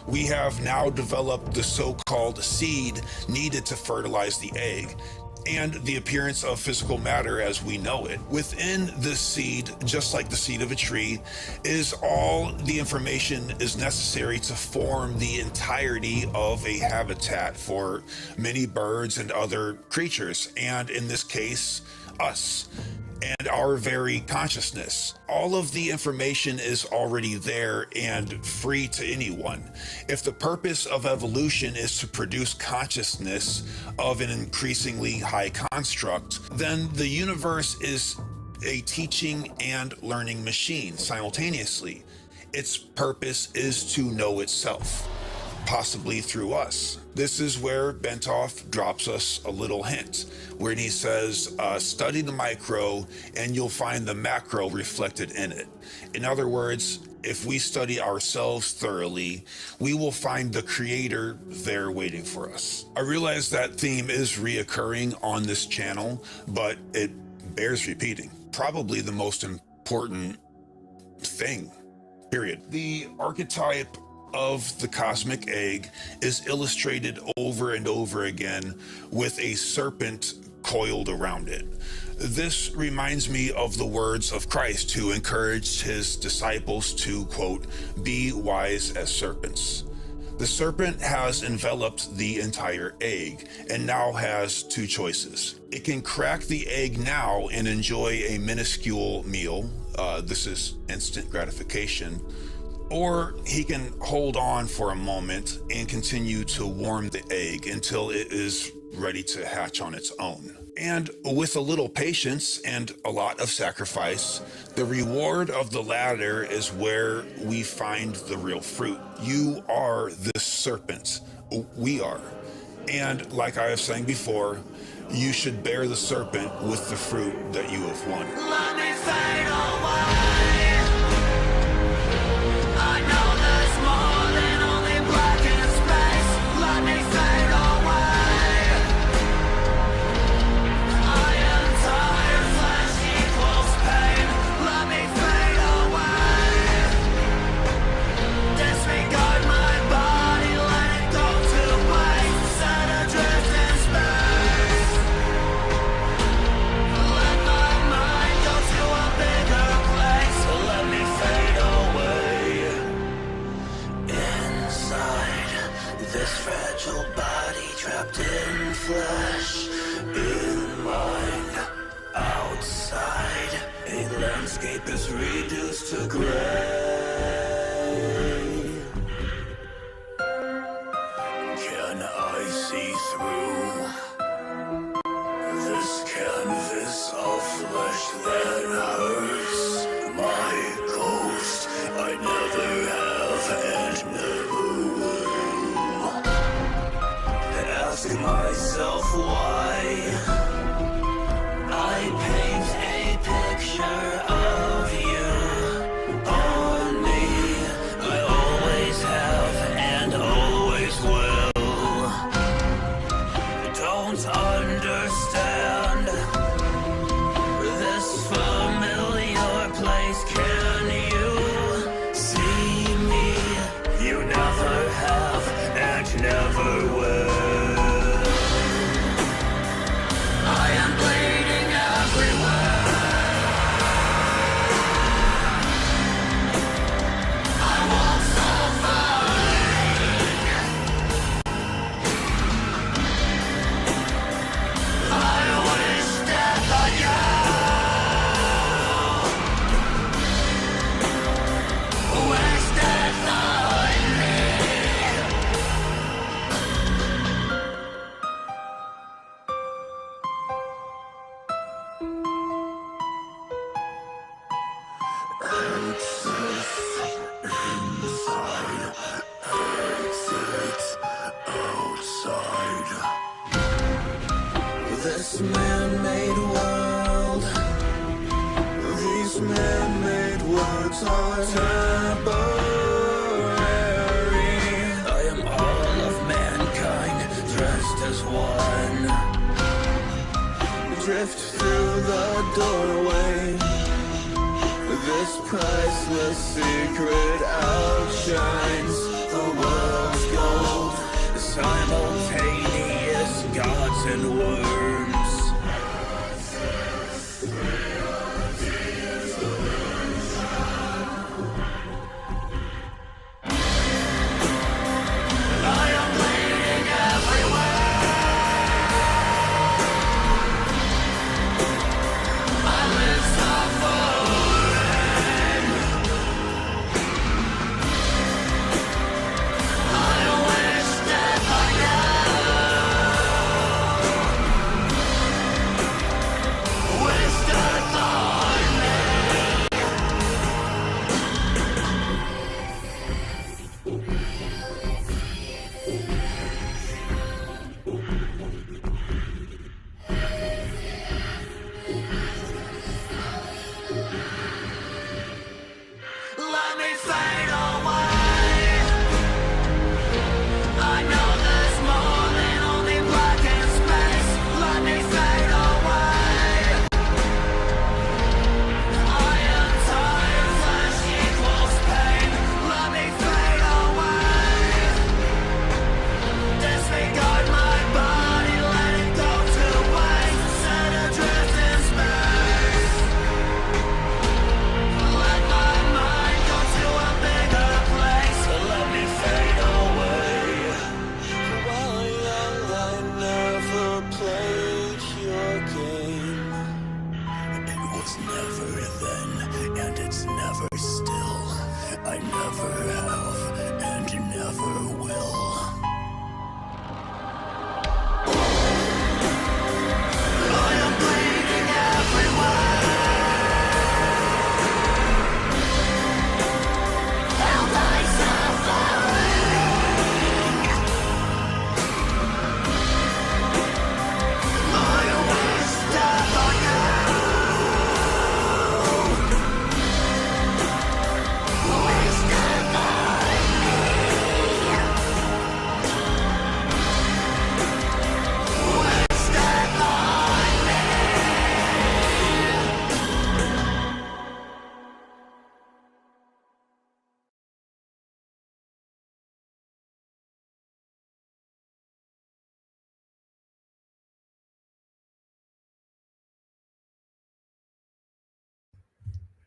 We have now developed the so-called seed needed to fertilize the egg, and the appearance of physical matter as we know it. Within this seed, just like the seed of a tree, is all the information is necessary to form the entirety of a habitat for many birds and other creatures, and in this case, us, and our very consciousness. All of the information is already there and free to anyone. If the purpose of evolution is to produce consciousness of an increasingly high construct, then the universe is a teaching and learning machine simultaneously. Its purpose is to know itself, possibly through us. This is where Bentoff drops us a little hint, where he says, study the micro and you'll find the macro reflected in it. In other words, if we study ourselves thoroughly, we will find the Creator there waiting for us. I realize that theme is reoccurring on this channel, but it bears repeating. Probably the most important thing, period. The archetype of the cosmic egg is illustrated over and over again with a serpent coiled around it. This reminds me of the words of Christ, who encouraged his disciples to, quote, be wise as serpents. The serpent has enveloped the entire egg and now has two choices. It can crack the egg now and enjoy a minuscule meal. This is instant gratification. Or he can hold on for a moment and continue to warm the egg until it is ready to hatch on its own. And with a little patience and a lot of sacrifice, the reward of the latter is where we find the real fruit. You are this serpent. We are. And like I was saying before, you should bear the serpent with the fruit that you have won. Let me fade away. I know there's more than only black and space. Let me fade away. I am tired, flesh equals pain. Let me fade away. Disregard my body, let it go to waste. Set adrift in space. Let my mind go to a bigger place. Let me fade away. Inside this fragile body, trapped in flesh, in mind. Outside, a landscape is reduced to gray. Can I see through this canvas of flesh that hurts? My ghost, I never have and never will. Ask myself why I paint a picture of you on me. I always have and always will. Don't understand this familiar place. Can you see me? You never have and never will. I am bleeding everywhere. I won't survive. I wish death on you. Wish death on me. Exit outside. This man-made world, these man-made worlds are temporary. I am all of mankind, dressed as one. Drift through the doorway. This priceless secret outshines the world's gold. Simultaneous gods and worms. I am bleeding everywhere. I live suffering. I wish death on you.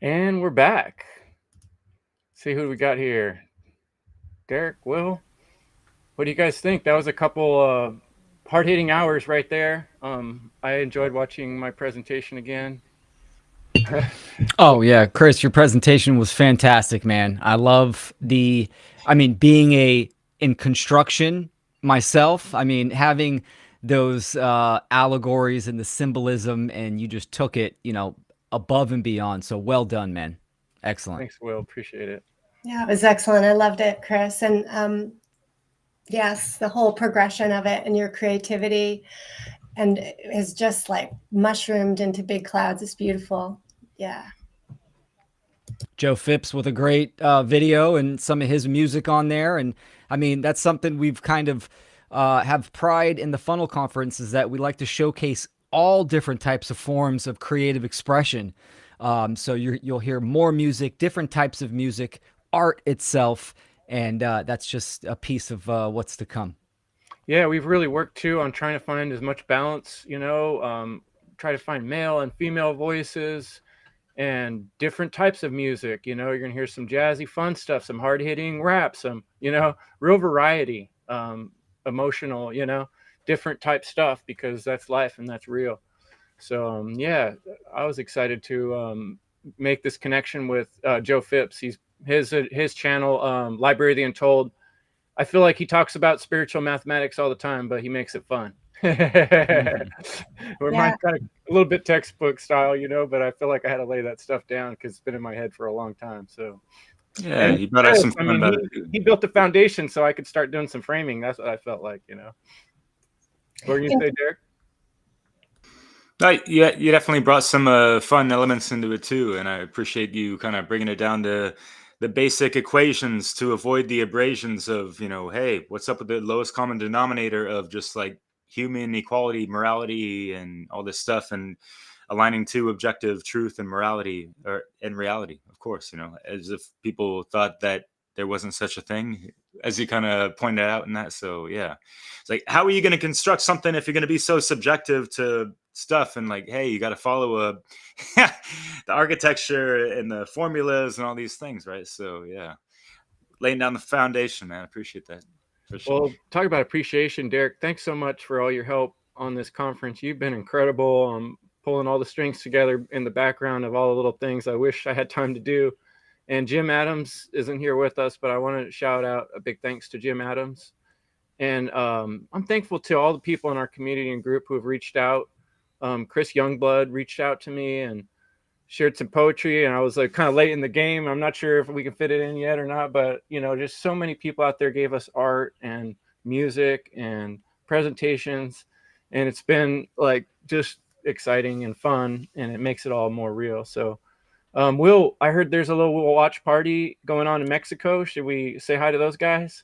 And we're back. See who we got here. Derek, Will, what do you guys think? That was a couple hard-hitting hours right there. I enjoyed watching my presentation again. Oh yeah, Chris, your presentation was fantastic, man. I love being in construction myself. I mean, having those allegories and the symbolism, and you just took it, above and beyond. So well done, man. Excellent. Thanks, Will. Appreciate it. Yeah, it was excellent. I loved it, Chris. And yes, the whole progression of it and your creativity and is just like mushroomed into big clouds. It's beautiful. Yeah. Joe Phipps with a great video and some of his music on there. And I mean, that's something we've kind of have pride in the Funnel Conference, is that we like to showcase all different types of forms of creative expression. So you'll hear more music, different types of music, art itself, and that's just a piece of what's to come. Yeah, we've really worked too on trying to find as much balance, try to find male and female voices and different types of music. You're going to hear some jazzy, fun stuff, some hard hitting rap, some, real variety, emotional, different type stuff, because that's life and that's real. So, yeah, I was excited to make this connection with Joe Phipps. His channel, Library of the Untold. I feel like he talks about spiritual mathematics all the time, but he makes it fun. Where mine's kind of a little bit textbook style, but I feel like I had to lay that stuff down because it's been in my head for a long time. So yeah, he brought us some fun about it. He built the foundation so I could start doing some framing. That's what I felt like, What were you say, Derek? Yeah, you definitely brought some fun elements into it too, and I appreciate you kind of bringing it down to the basic equations to avoid the abrasions of, hey, what's up with the lowest common denominator of just like human equality, morality, and all this stuff, and aligning to objective truth and morality, or in reality, of course, as if people thought that there wasn't such a thing, as you kind of pointed out in that. So yeah, it's like, how are you going to construct something if you're going to be so subjective to stuff, and like, hey, you got to follow the architecture and the formulas and all these things, right? So yeah, laying down the foundation, man. I appreciate that. For sure. Well, talk about appreciation, Derek. Thanks so much for all your help on this conference. You've been incredible, pulling all the strings together in the background of all the little things I wish I had time to do. And Jim Adams isn't here with us, but I want to shout out a big thanks to Jim Adams. And I'm thankful to all the people in our community and group who have reached out. Chris Youngblood reached out to me and shared some poetry, and I was like kind of late in the game. I'm not sure if we can fit it in yet or not, but just so many people out there gave us art and music and presentations, and it's been like just exciting and fun, and it makes it all more real. So Will, I heard there's a little watch party going on in Mexico. Should we say hi to those guys?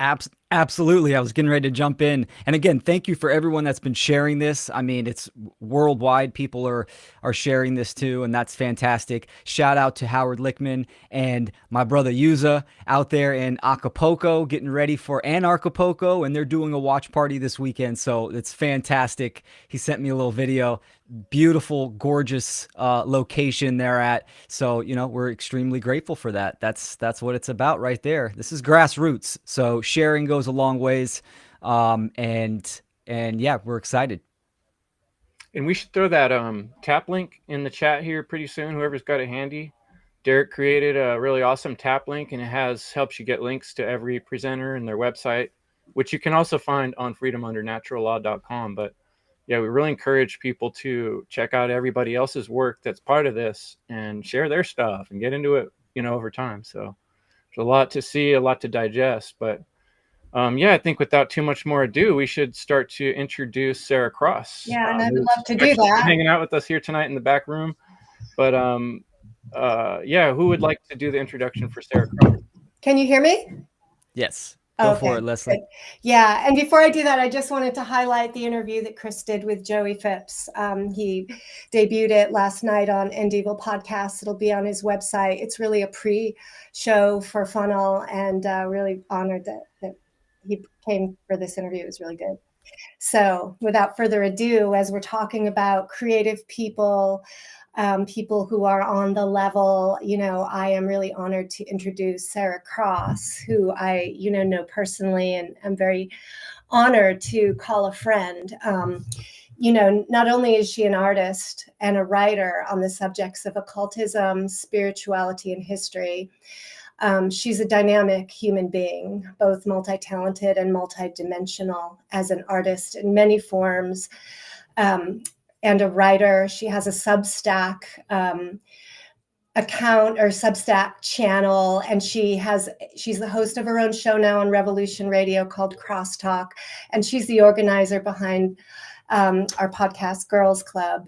Absolutely. I was getting ready to jump in. And again, thank you for everyone that's been sharing this. I mean, it's worldwide. People are sharing this too, and that's fantastic. Shout out to Howard Lickman and my brother Yuza out there in Acapulco, getting ready for Acapulco, and they're doing a watch party this weekend. So it's fantastic. He sent me a little video. Beautiful, gorgeous location they're at. So, we're extremely grateful for that. That's what it's about right there. This is grassroots. So sharing goes a long ways. And yeah, we're excited. And we should throw that tap link in the chat here pretty soon. Whoever's got it handy. Derek created a really awesome tap link, and it helps you get links to every presenter and their website, which you can also find on freedomundernaturallaw.com. But yeah, we really encourage people to check out everybody else's work that's part of this and share their stuff and get into it, over time. So there's a lot to see, a lot to digest. But yeah, I think without too much more ado, we should start to introduce Sarah Cross. Yeah, and I'd love to do that. Hanging out with us here tonight in the back room. But yeah, who would like to do the introduction for Sarah Cross? Can you hear me? Yes. Go for it, Leslie. Good. Yeah, and before I do that, I just wanted to highlight the interview that Chris did with Joey Phipps. He debuted it last night on End Evil Podcast. It'll be on his website. It's really a pre-show for Funnel, and really honored that he came for this interview. It was really good. So without further ado, as we're talking about creative people, people who are on the level. I am really honored to introduce Sarah Cross, who I, know personally, and I'm very honored to call a friend. Not only is she an artist and a writer on the subjects of occultism, spirituality, and history, she's a dynamic human being, both multi-talented and multi-dimensional as an artist in many forms, and a writer. She has a Substack account or Substack channel, and she's the host of her own show now on Revolution Radio called Crosstalk, and she's the organizer behind our podcast Girls Club.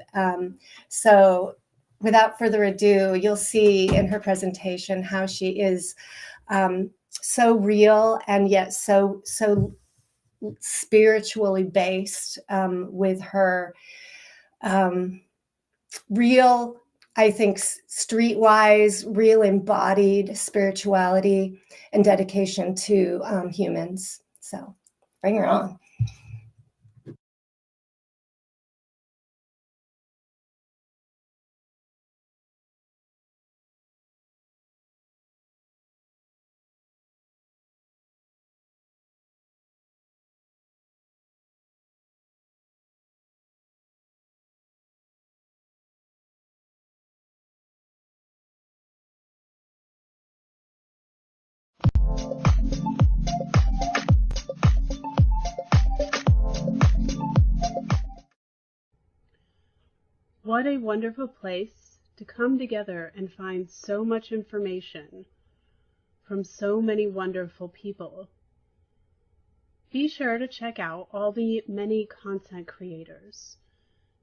So without further ado, you'll see in her presentation how she is so real and yet so spiritually based, with her real, I think, streetwise, real embodied spirituality and dedication to humans. So bring her on. What a wonderful place to come together and find so much information from so many wonderful people. Be sure to check out all the many content creators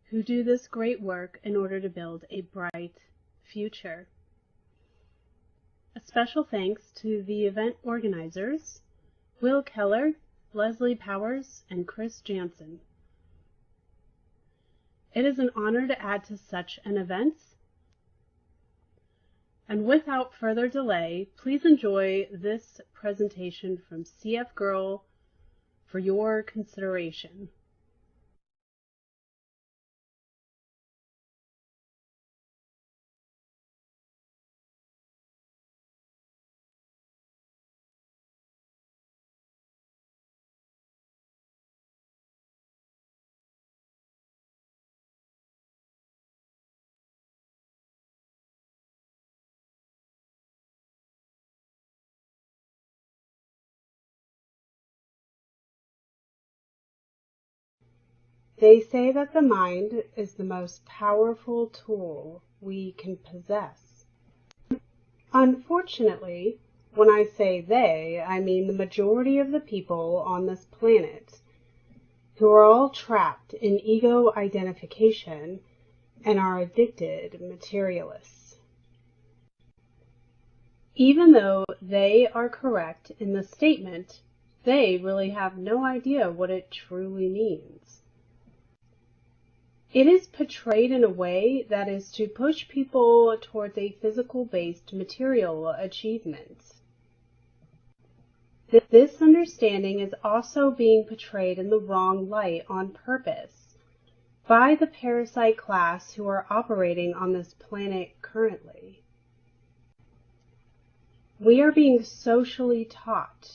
who do this great work in order to build a bright future. A special thanks to the event organizers, Will Keller, Leslie Powers, and Chris Jansen. It is an honor to add to such an event. And without further delay, please enjoy this presentation from CF Girl for your consideration. They say that the mind is the most powerful tool we can possess. Unfortunately, when I say they, I mean the majority of the people on this planet, who are all trapped in ego identification and are addicted materialists. Even though they are correct in the statement, they really have no idea what it truly means. It is portrayed in a way that is to push people towards a physical-based material achievement. This understanding is also being portrayed in the wrong light on purpose by the parasite class who are operating on this planet currently. We are being socially taught,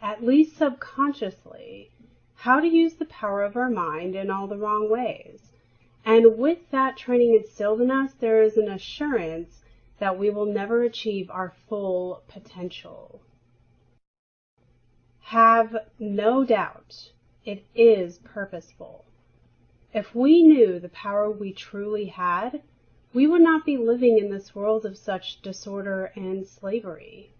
at least subconsciously, how to use the power of our mind in all the wrong ways. And with that training instilled in us, there is an assurance that we will never achieve our full potential. Have no doubt, it is purposeful. If we knew the power we truly had, we would not be living in this world of such disorder and slavery.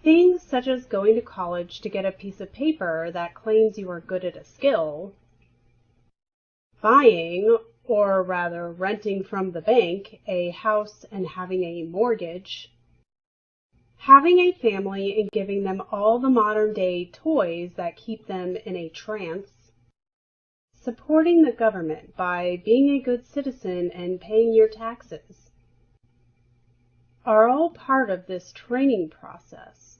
Things such as going to college to get a piece of paper that claims you are good at a skill, buying, or rather renting from the bank, a house and having a mortgage, having a family and giving them all the modern-day toys that keep them in a trance, supporting the government by being a good citizen and paying your taxes, are all part of this training process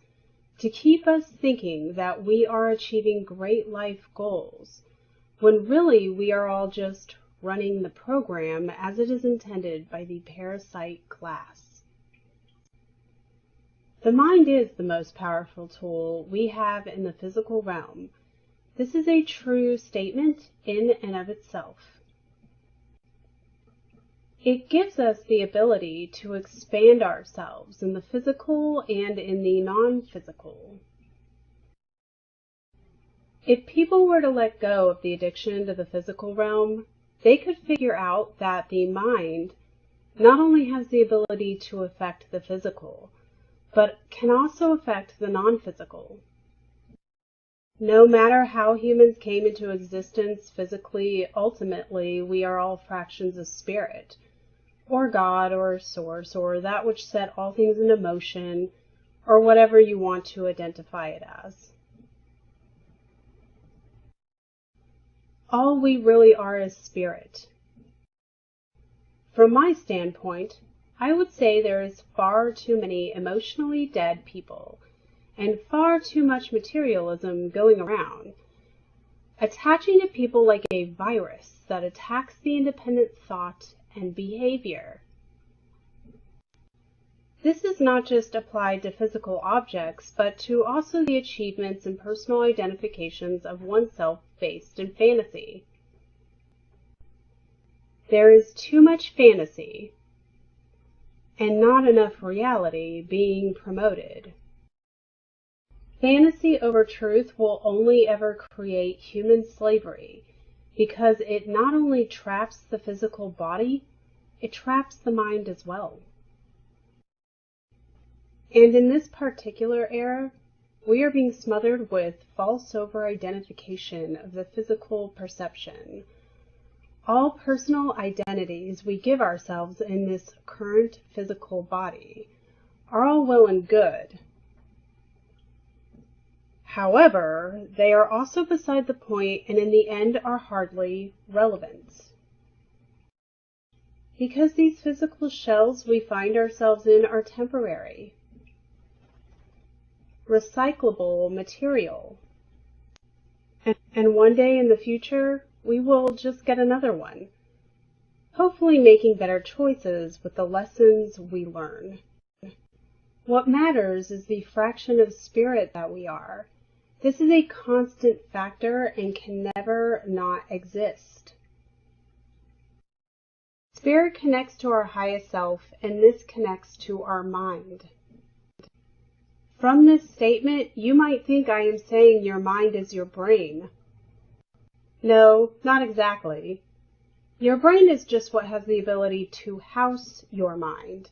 to keep us thinking that we are achieving great life goals, when really we are all just running the program as it is intended by the parasite class. The mind is the most powerful tool we have in the physical realm. This is a true statement in and of itself. It gives us the ability to expand ourselves in the physical and in the non-physical. If people were to let go of the addiction to the physical realm, they could figure out that the mind not only has the ability to affect the physical, but can also affect the non-physical. No matter how humans came into existence physically, ultimately we are all fractions of spirit, or God, or Source, or that which set all things in motion, or whatever you want to identify it as. All we really are is spirit. From my standpoint, I would say there is far too many emotionally dead people, and far too much materialism going around, attaching to people like a virus that attacks the independent thought and behavior. This is not just applied to physical objects, but to also the achievements and personal identifications of oneself based in fantasy. There is too much fantasy and not enough reality being promoted. Fantasy over truth will only ever create human slavery, because it not only traps the physical body, it traps the mind as well. And in this particular era, we are being smothered with false over-identification of the physical perception. All personal identities we give ourselves in this current physical body are all well and good. However, they are also beside the point and in the end are hardly relevant. Because these physical shells we find ourselves in are temporary, recyclable material. And one day in the future, we will just get another one, hopefully making better choices with the lessons we learn. What matters is the fraction of spirit that we are. This is a constant factor and can never not exist. Spirit connects to our highest self, and this connects to our mind. From this statement, you might think I am saying your mind is your brain. No, not exactly. Your brain is just what has the ability to house your mind.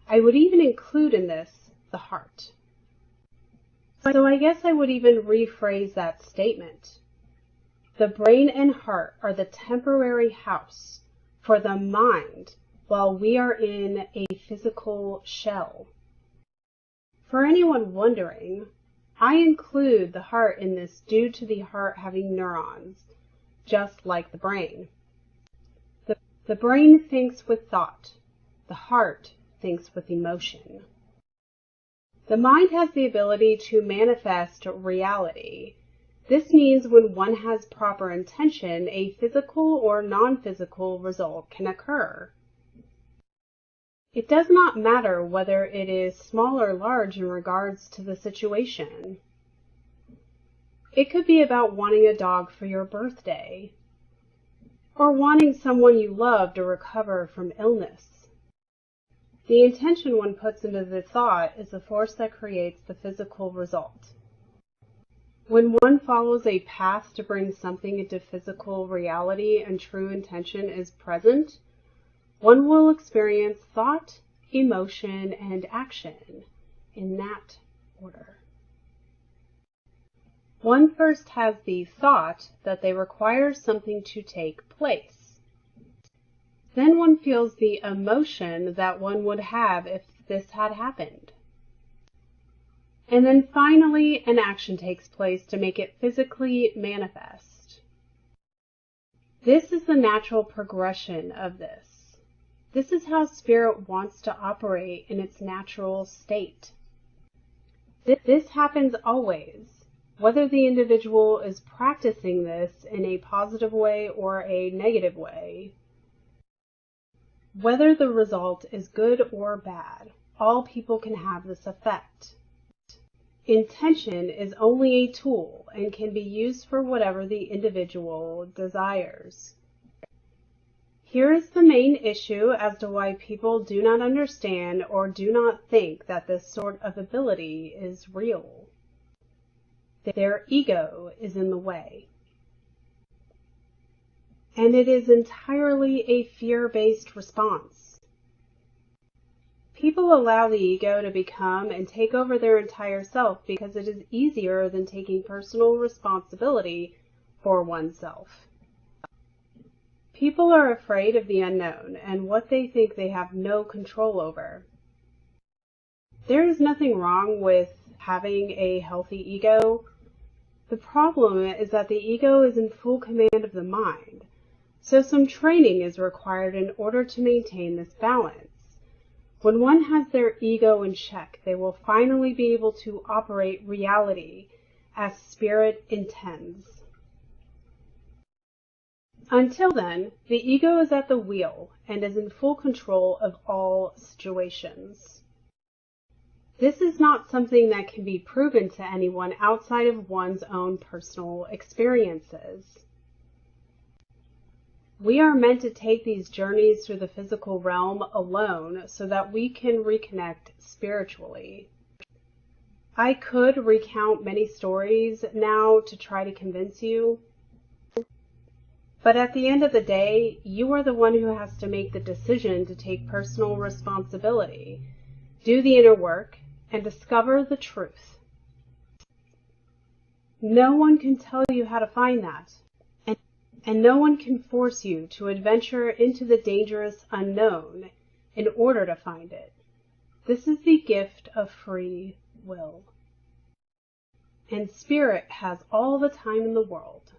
I would even include in this the heart. So I guess I would even rephrase that statement. The brain and heart are the temporary house for the mind while we are in a physical shell. For anyone wondering, I include the heart in this due to the heart having neurons, just like the brain. The brain thinks with thought. The heart thinks with emotion. The mind has the ability to manifest reality. This means when one has proper intention, a physical or non-physical result can occur. It does not matter whether it is small or large in regards to the situation. It could be about wanting a dog for your birthday, or wanting someone you love to recover from illness. The intention one puts into the thought is the force that creates the physical result. When one follows a path to bring something into physical reality and true intention is present, one will experience thought, emotion, and action in that order. One first has the thought that they require something to take place. Then one feels the emotion that one would have if this had happened. And then finally an action takes place to make it physically manifest. This is the natural progression of this. This is how spirit wants to operate in its natural state. This happens always. whether the individual is practicing this in a positive way or a negative way. Whether the result is good or bad, all people can have this effect. Intention is only a tool and can be used for whatever the individual desires. Here is the main issue as to why people do not understand or do not think that this sort of ability is real. Their ego is in the way. And it is entirely a fear-based response. People allow the ego to become and take over their entire self because it is easier than taking personal responsibility for oneself. People are afraid of the unknown and what they think they have no control over. There is nothing wrong with having a healthy ego. The problem is that the ego is in full command of the mind, so some training is required in order to maintain this balance. When one has their ego in check, they will finally be able to operate reality as spirit intends. Until then, the ego is at the wheel and is in full control of all situations. This is not something that can be proven to anyone outside of one's own personal experiences. We are meant to take these journeys through the physical realm alone so that we can reconnect spiritually. I could recount many stories now to try to convince you, but at the end of the day, you are the one who has to make the decision to take personal responsibility, do the inner work, and discover the truth. No one can tell you how to find that, and no one can force you to adventure into the dangerous unknown in order to find it. This is the gift of free will. And Spirit has all the time in the world.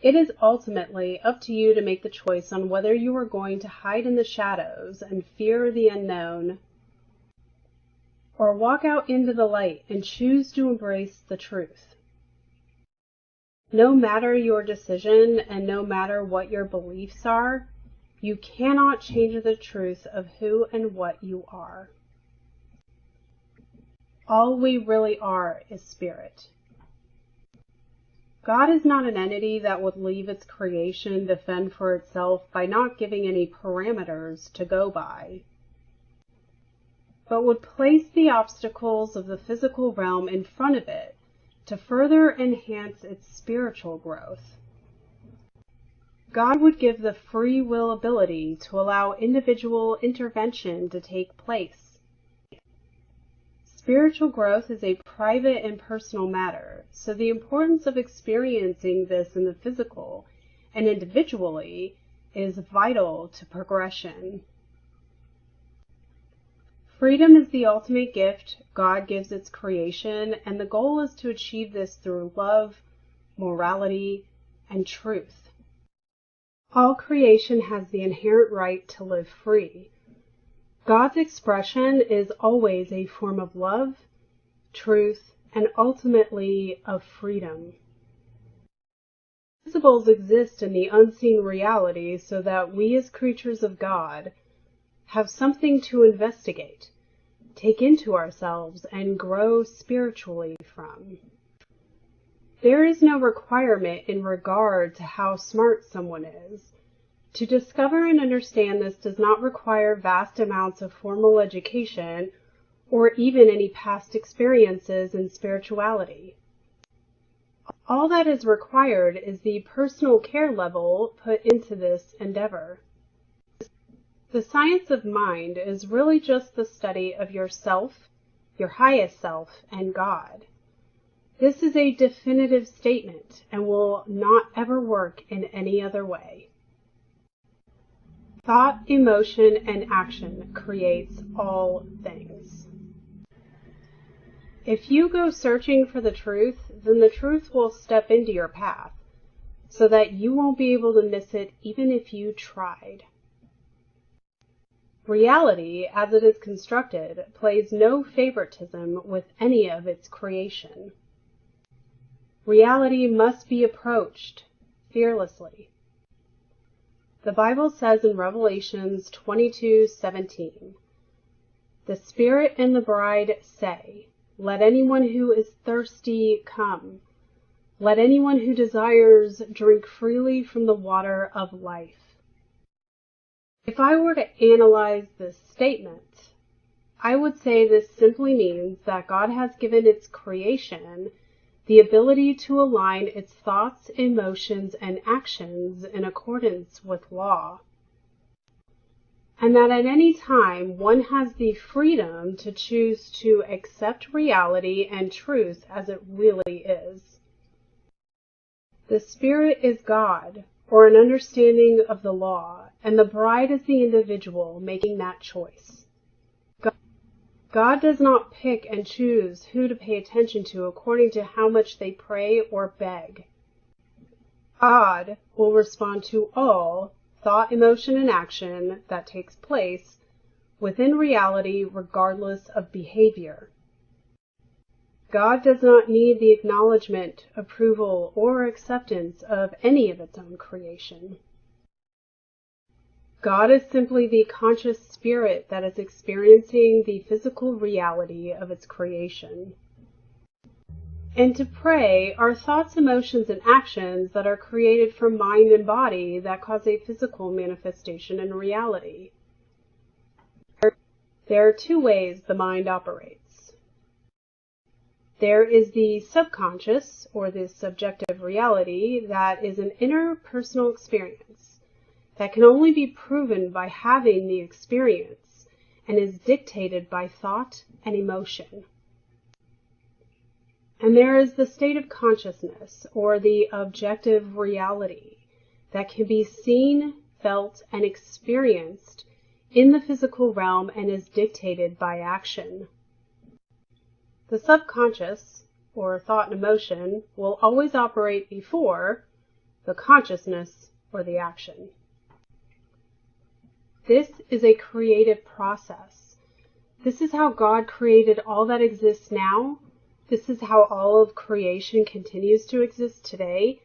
It is ultimately up to you to make the choice on whether you are going to hide in the shadows and fear the unknown, or walk out into the light and choose to embrace the truth. No matter your decision and no matter what your beliefs are, you cannot change the truth of who and what you are. All we really are is spirit. God is not an entity that would leave its creation to fend for itself by not giving any parameters to go by, but would place the obstacles of the physical realm in front of it to further enhance its spiritual growth. God would give the free will ability to allow individual intervention to take place. Spiritual growth is a private and personal matter, so the importance of experiencing this in the physical and individually is vital to progression. Freedom is the ultimate gift God gives its creation, and the goal is to achieve this through love, morality, and truth. All creation has the inherent right to live free. God's expression is always a form of love, truth, and ultimately of freedom. Principles exist in the unseen reality so that we as creatures of God have something to investigate, take into ourselves, and grow spiritually from. There is no requirement in regard to how smart someone is. To discover and understand this does not require vast amounts of formal education or even any past experiences in spirituality. All that is required is the personal care level put into this endeavor. The science of mind is really just the study of yourself, your highest self, and God. This is a definitive statement and will not ever work in any other way. Thought, emotion, and action creates all things. If you go searching for the truth, then the truth will step into your path, so that you won't be able to miss it even if you tried. Reality, as it is constructed, plays no favoritism with any of its creation. Reality must be approached fearlessly. The Bible says in Revelations 22:17, "The Spirit and the bride say, let anyone who is thirsty come. Let anyone who desires drink freely from the water of life." If I were to analyze this statement, I would say this simply means that God has given its creation the ability to align its thoughts, emotions, and actions in accordance with law. And that at any time, one has the freedom to choose to accept reality and truth as it really is. The Spirit is God, or an understanding of the law, and the bride is the individual making that choice. God does not pick and choose who to pay attention to according to how much they pray or beg. God will respond to all thought, emotion, and action that takes place within reality regardless of behavior. God does not need the acknowledgement, approval, or acceptance of any of its own creation. God is simply the conscious spirit that is experiencing the physical reality of its creation. And to pray are thoughts, emotions, and actions that are created from mind and body that cause a physical manifestation in reality. There are two ways the mind operates. There is the subconscious, or the subjective reality, that is an inner personal experience that can only be proven by having the experience and is dictated by thought and emotion. And there is the state of consciousness, or the objective reality, that can be seen, felt, and experienced in the physical realm and is dictated by action. The subconscious, or thought and emotion, will always operate before the consciousness or the action. This is a creative process. This is how God created all that exists now. This is how all of creation continues to exist today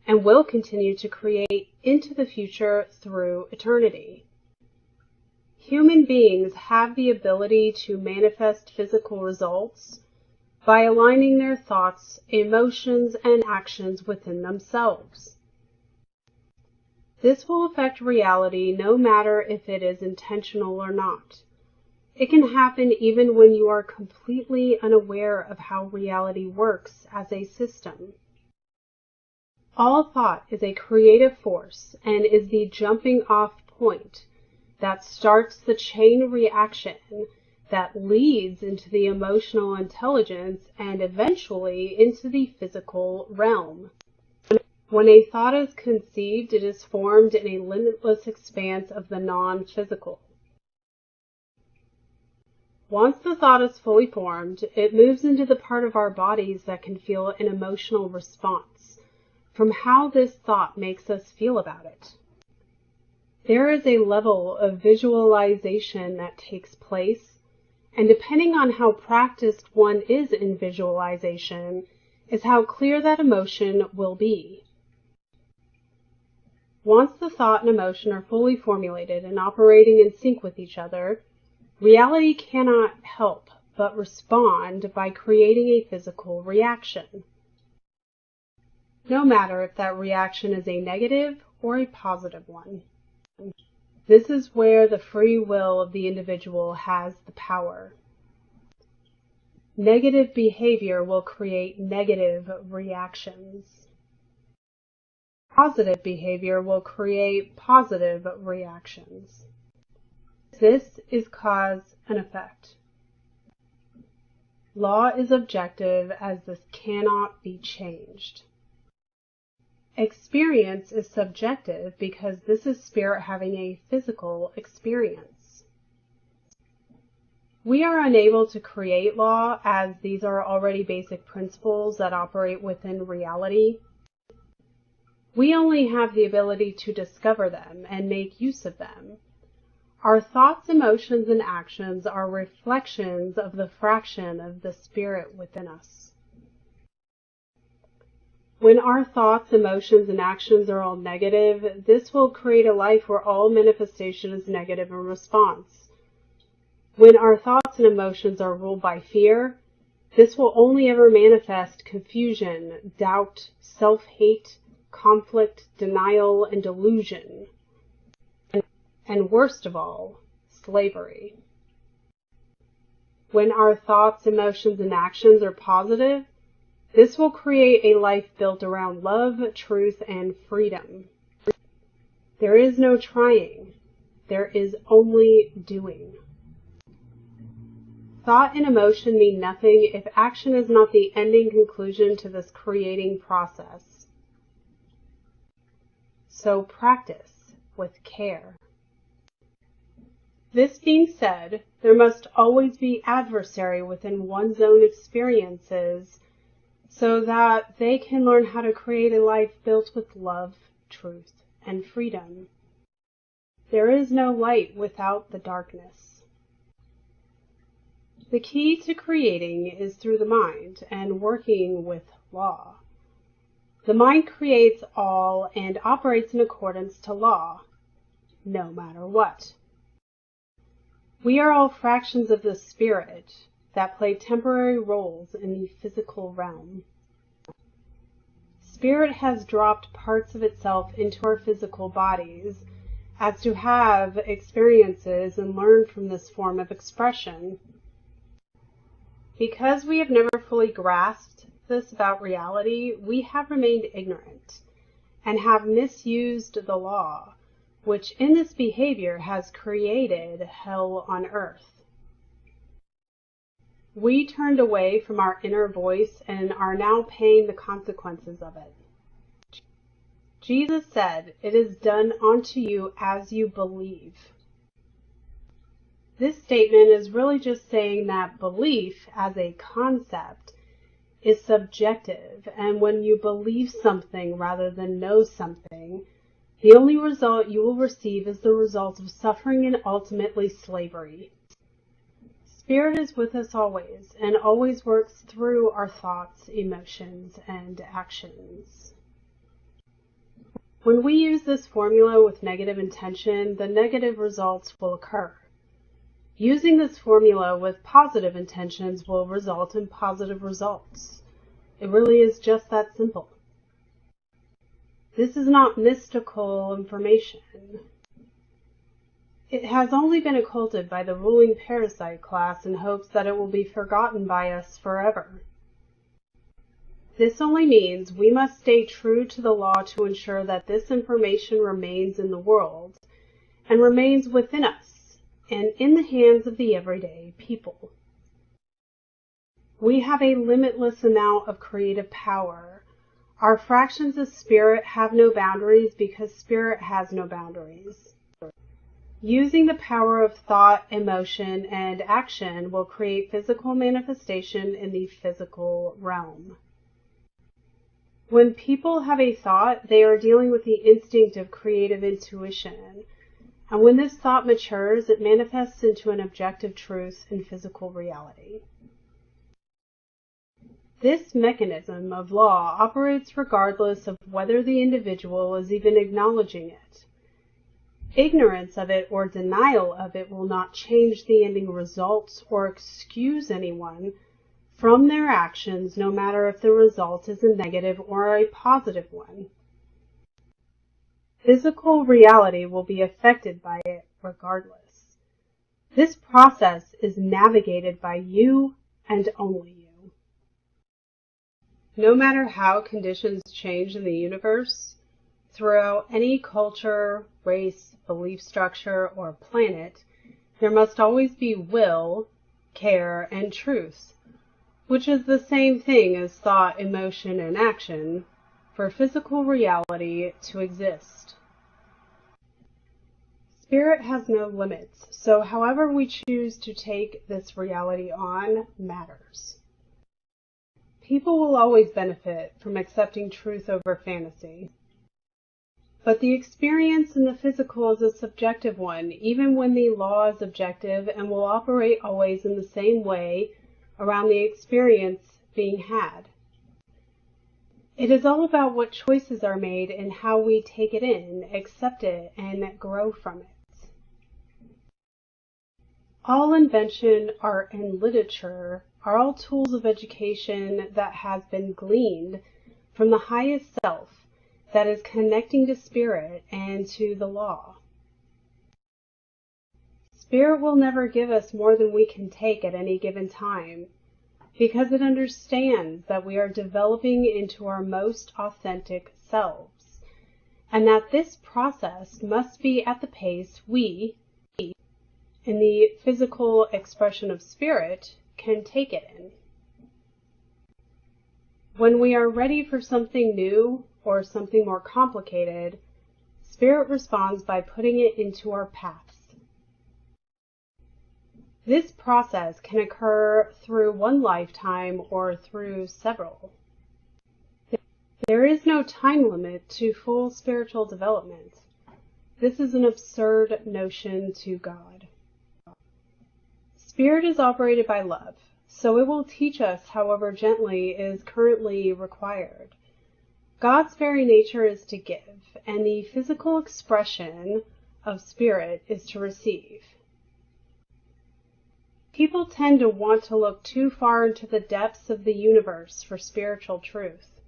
and will continue to create into the future through eternity. Human beings have the ability to manifest physical results by aligning their thoughts, emotions, and actions within themselves. This will affect reality no matter if it is intentional or not. It can happen even when you are completely unaware of how reality works as a system. All thought is a creative force and is the jumping off point that starts the chain reaction that leads into the emotional intelligence and eventually into the physical realm. When a thought is conceived, it is formed in a limitless expanse of the non-physical. Once the thought is fully formed, it moves into the part of our bodies that can feel an emotional response from how this thought makes us feel about it. There is a level of visualization that takes place, and depending on how practiced one is in visualization, is how clear that emotion will be. Once the thought and emotion are fully formulated and operating in sync with each other, reality cannot help but respond by creating a physical reaction, no matter if that reaction is a negative or a positive one. This is where the free will of the individual has the power. Negative behavior will create negative reactions. Positive behavior will create positive reactions. This is cause and effect. Law is objective as this cannot be changed. Experience is subjective because this is spirit having a physical experience. We are unable to create law as these are already basic principles that operate within reality. We only have the ability to discover them and make use of them. Our thoughts, emotions, and actions are reflections of the fraction of the spirit within us. When our thoughts, emotions, and actions are all negative, this will create a life where all manifestation is negative in response. When our thoughts and emotions are ruled by fear, this will only ever manifest confusion, doubt, self-hate, conflict, denial, and delusion. And worst of all, slavery. When our thoughts, emotions, and actions are positive, this will create a life built around love, truth, and freedom. There is no trying. There is only doing. Thought and emotion mean nothing if action is not the ending conclusion to this creating process. So practice with care. This being said, there must always be adversary within one's own experiences so that they can learn how to create a life built with love, truth, and freedom. There is no light without the darkness. The key to creating is through the mind and working with law. The mind creates all and operates in accordance to law, no matter what. We are all fractions of the spirit that play temporary roles in the physical realm. Spirit has dropped parts of itself into our physical bodies as to have experiences and learn from this form of expression. Because we have never fully grasped this about reality, we have remained ignorant and have misused the law, which in this behavior has created hell on earth. We turned away from our inner voice and are now paying the consequences of it. Jesus said, "It is done unto you as you believe." This statement is really just saying that belief as a concept is subjective, and when you believe something rather than know something, the only result you will receive is the result of suffering and ultimately slavery. Spirit is with us always, and always works through our thoughts, emotions, and actions. When we use this formula with negative intention, the negative results will occur. Using this formula with positive intentions will result in positive results. It really is just that simple. This is not mystical information. It has only been occulted by the ruling parasite class in hopes that it will be forgotten by us forever. This only means we must stay true to the law to ensure that this information remains in the world and remains within us and in the hands of the everyday people. We have a limitless amount of creative power. Our fractions of spirit have no boundaries because spirit has no boundaries. Using the power of thought, emotion, and action will create physical manifestation in the physical realm. When people have a thought, they are dealing with the instinct of creative intuition. And when this thought matures, it manifests into an objective truth in physical reality. This mechanism of law operates regardless of whether the individual is even acknowledging it. Ignorance of it or denial of it will not change the ending results or excuse anyone from their actions, no matter if the result is a negative or a positive one. Physical reality will be affected by it regardless. This process is navigated by you and only you. No matter how conditions change in the universe, throughout any culture, race, belief structure, or planet, there must always be will, care, and truth, which is the same thing as thought, emotion, and action, for physical reality to exist. Spirit has no limits, so however we choose to take this reality on matters. People will always benefit from accepting truth over fantasy. But the experience in the physical is a subjective one, even when the law is objective and will operate always in the same way around the experience being had. It is all about what choices are made and how we take it in, accept it, and grow from it. All invention, art, and literature are all tools of education that has been gleaned from the highest self that is connecting to spirit and to the law. Spirit will never give us more than we can take at any given time, because it understands that we are developing into our most authentic selves, and that this process must be at the pace we, in the physical expression of spirit, can take it in. When we are ready for something new or something more complicated, spirit responds by putting it into our paths. This process can occur through one lifetime or through several. There is no time limit to full spiritual development. This is an absurd notion to God. Spirit is operated by love, so it will teach us however gently is currently required. God's very nature is to give, and the physical expression of spirit is to receive. People tend to want to look too far into the depths of the universe for spiritual truth.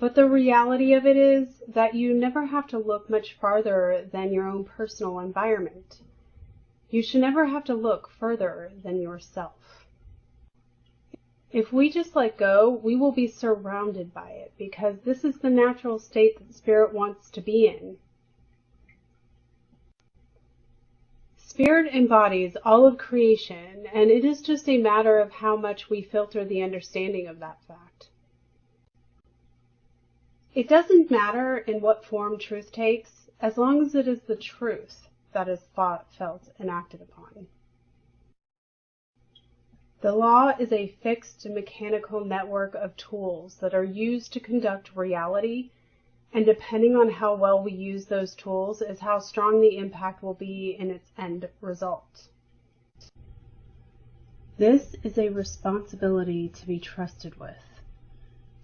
But the reality of it is that you never have to look much farther than your own personal environment. You should never have to look further than yourself. If we just let go, we will be surrounded by it, because this is the natural state that spirit wants to be in. Spirit embodies all of creation, and it is just a matter of how much we filter the understanding of that fact. It doesn't matter in what form truth takes, as long as it is the truth that is thought, felt, and acted upon. The law is a fixed mechanical network of tools that are used to conduct reality, and depending on how well we use those tools is how strong the impact will be in its end result. This is a responsibility to be trusted with.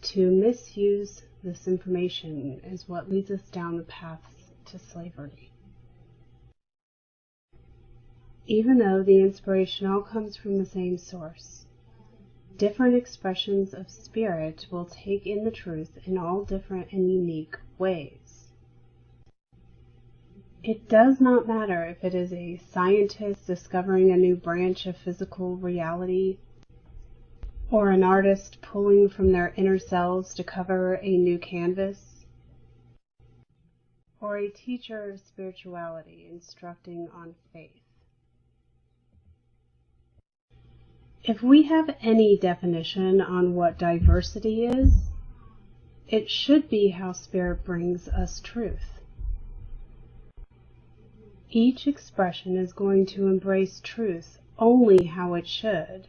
To misuse this information is what leads us down the paths to slavery. Even though the inspiration all comes from the same source, different expressions of spirit will take in the truth in all different and unique ways. It does not matter if it is a scientist discovering a new branch of physical reality, or an artist pulling from their inner selves to cover a new canvas, or a teacher of spirituality instructing on faith. If we have any definition on what diversity is, it should be how spirit brings us truth. Each expression is going to embrace truth only how it should,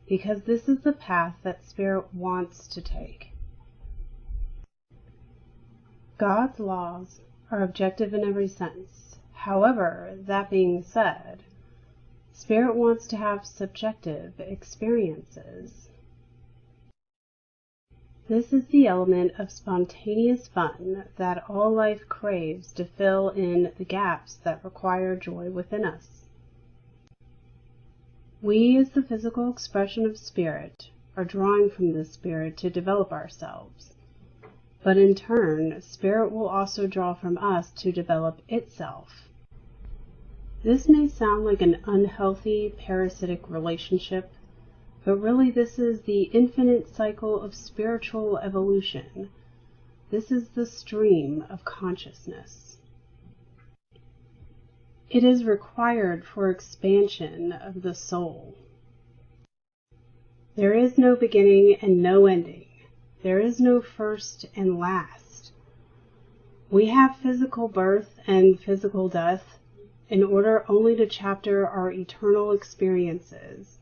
because this is the path that spirit wants to take. God's laws are objective in every sense. However, that being said, spirit wants to have subjective experiences. This is the element of spontaneous fun that all life craves to fill in the gaps that require joy within us. We, as the physical expression of spirit, are drawing from this spirit to develop ourselves. But in turn, spirit will also draw from us to develop itself. This may sound like an unhealthy, parasitic relationship, but really this is the infinite cycle of spiritual evolution. This is the stream of consciousness. It is required for expansion of the soul. There is no beginning and no ending. There is no first and last. We have physical birth and physical death in order only to chapter our eternal experiences,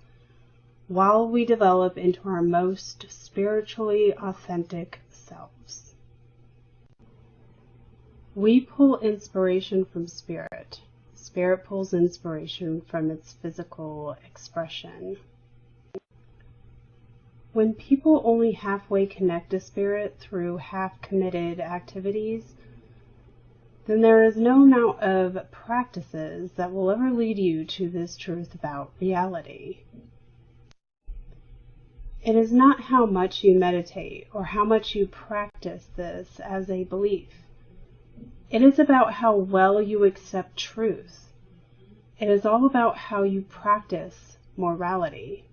while we develop into our most spiritually authentic selves. We pull inspiration from spirit. Spirit pulls inspiration from its physical expression. When people only halfway connect to spirit through half-committed activities, then there is no amount of practices that will ever lead you to this truth about reality. It is not how much you meditate or how much you practice this as a belief. It is about how well you accept truth. It is all about how you practice morality.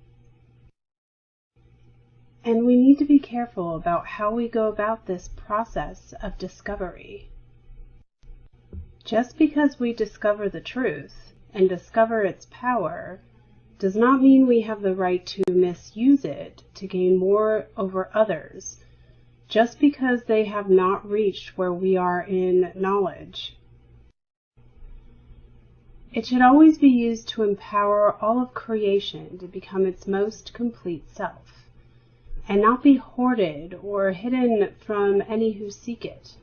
And we need to be careful about how we go about this process of discovery. Just because we discover the truth and discover its power does not mean we have the right to misuse it to gain more over others, just because they have not reached where we are in knowledge. It should always be used to empower all of creation to become its most complete self, and not be hoarded or hidden from any who seek it.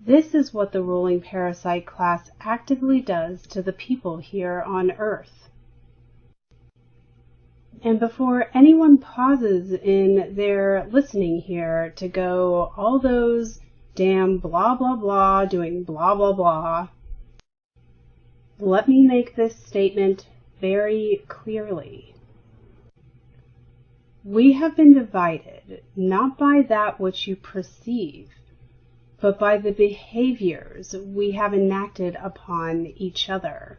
This is what the ruling parasite class actively does to the people here on Earth. And before anyone pauses in their listening here to go, all those damn blah blah blah doing blah blah blah, let me make this statement very clearly. We have been divided not by that which you perceive, but by the behaviors we have enacted upon each other.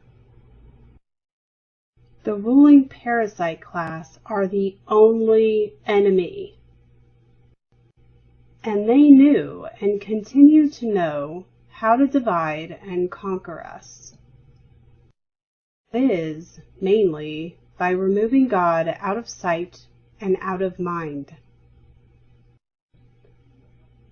The ruling parasite class are the only enemy, and they knew and continue to know how to divide and conquer us. It is mainly by removing God out of sight and out of mind.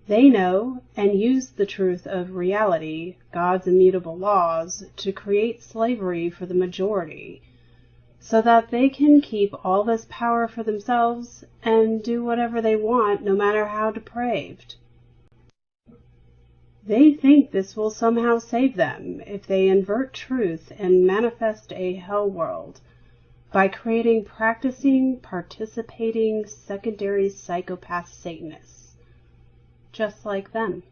They know and use the truth of reality, God's immutable laws, to create slavery for the majority, so that they can keep all this power for themselves and do whatever they want, no matter how depraved. They think this will somehow save them if they invert truth and manifest a hell world by creating practicing, participating, secondary psychopath Satanists, just like them.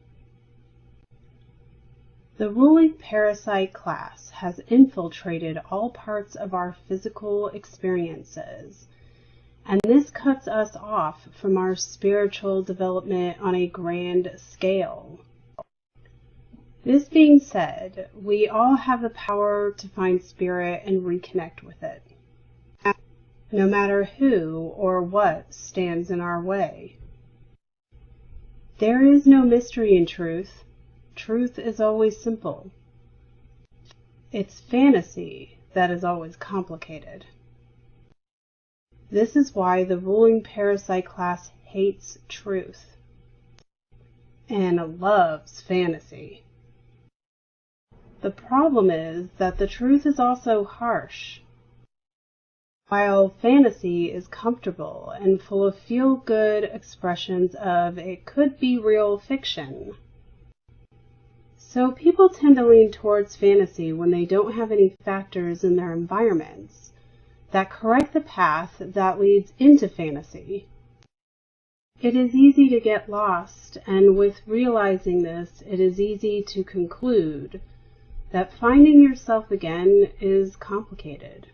The ruling parasite class has infiltrated all parts of our physical experiences, and this cuts us off from our spiritual development on a grand scale. This being said, we all have the power to find spirit and reconnect with it, no matter who or what stands in our way. There is no mystery in truth. Truth is always simple. It's fantasy that is always complicated. This is why the ruling parasite class hates truth and loves fantasy. The problem is that the truth is also harsh. While fantasy is comfortable and full of feel-good expressions of it could be real fiction. So people tend to lean towards fantasy when they don't have any factors in their environments that correct the path that leads into fantasy. It is easy to get lost, and with realizing this, it is easy to conclude that finding yourself again is complicated.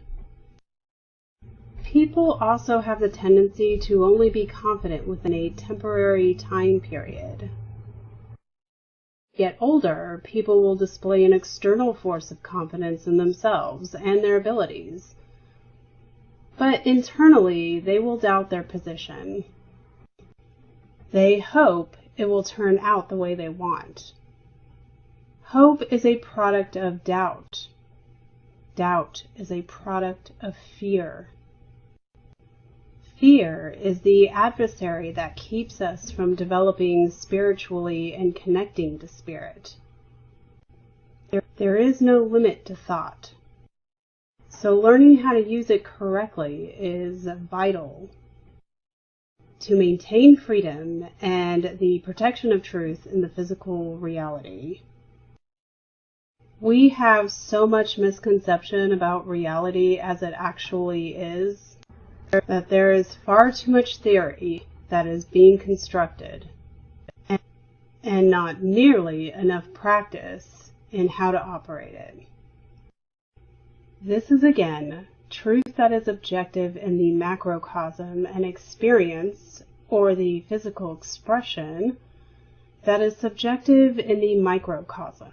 People also have the tendency to only be confident within a temporary time period. Yet older, people will display an external force of confidence in themselves and their abilities. But internally, they will doubt their position. They hope it will turn out the way they want. Hope is a product of doubt. Doubt is a product of fear. Fear is the adversary that keeps us from developing spiritually and connecting to spirit. There is no limit to thought. So learning how to use it correctly is vital to maintain freedom and the protection of truth in the physical reality. We have so much misconception about reality as it actually is. that there is far too much theory that is being constructed and not nearly enough practice in how to operate it. This is again truth that is objective in the macrocosm and experience, or the physical expression, that is subjective in the microcosm.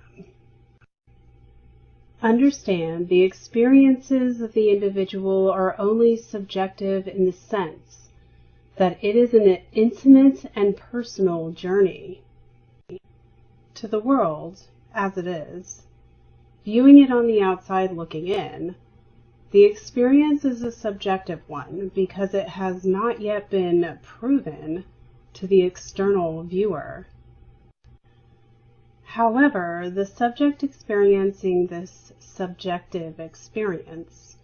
Understand the experiences of the individual are only subjective in the sense that it is an intimate and personal journey. To the world, as it is, viewing it on the outside looking in, the experience is a subjective one because it has not yet been proven to the external viewer. However, the subject experiencing this subjective experience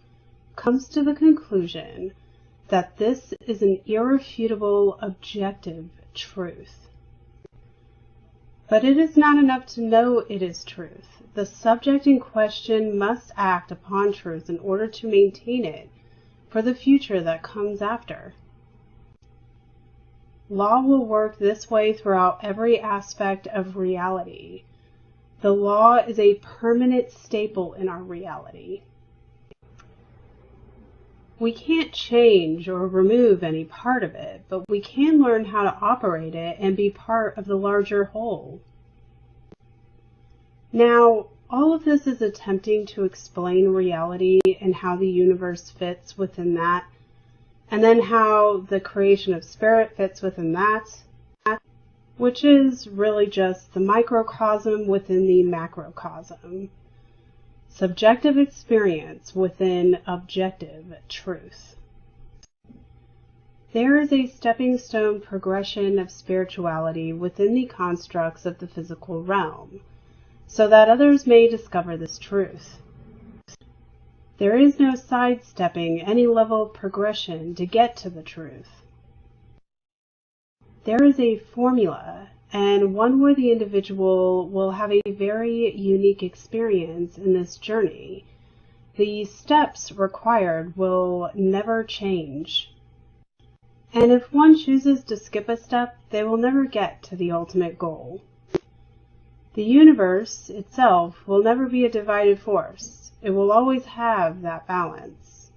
comes to the conclusion that this is an irrefutable objective truth. But it is not enough to know it is truth. The subject in question must act upon truth in order to maintain it for the future that comes after. Law will work this way throughout every aspect of reality. The law is a permanent staple in our reality. We can't change or remove any part of it, but we can learn how to operate it and be part of the larger whole. Now, all of this is attempting to explain reality and how the universe fits within that, and then how the creation of spirit fits within that, which is really just the microcosm within the macrocosm. Subjective experience within objective truth. There is a stepping stone progression of spirituality within the constructs of the physical realm, so that others may discover this truth. There is no sidestepping any level of progression to get to the truth. There is a formula, and one where the individual will have a very unique experience in this journey. The steps required will never change. And if one chooses to skip a step, they will never get to the ultimate goal. The universe itself will never be a divided force. It will always have that balance.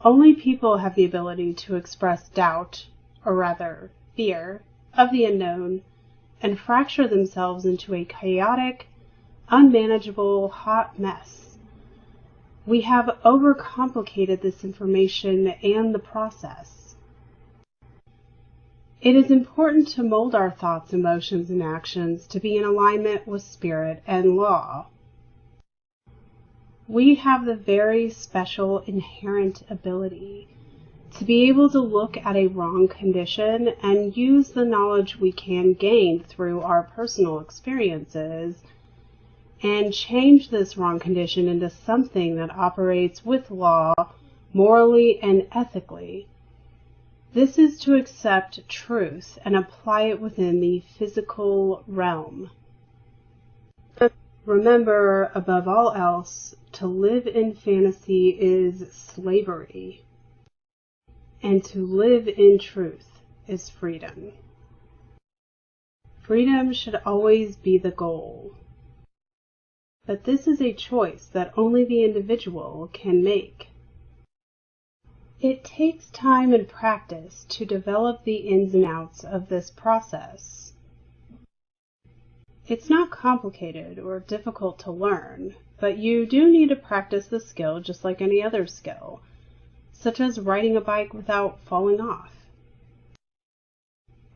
Only people have the ability to express doubt, or rather, fear, of the unknown, and fracture themselves into a chaotic, unmanageable, hot mess. We have overcomplicated this information and the process. It is important to mold our thoughts, emotions, and actions to be in alignment with spirit and law. We have the very special inherent ability to be able to look at a wrong condition and use the knowledge we can gain through our personal experiences and change this wrong condition into something that operates with law, morally and ethically. This is to accept truth and apply it within the physical realm. Remember, above all else, to live in fantasy is slavery, and to live in truth is freedom. Freedom should always be the goal, but this is a choice that only the individual can make. It takes time and practice to develop the ins and outs of this process. It's not complicated or difficult to learn, but you do need to practice the skill just like any other skill, such as riding a bike without falling off.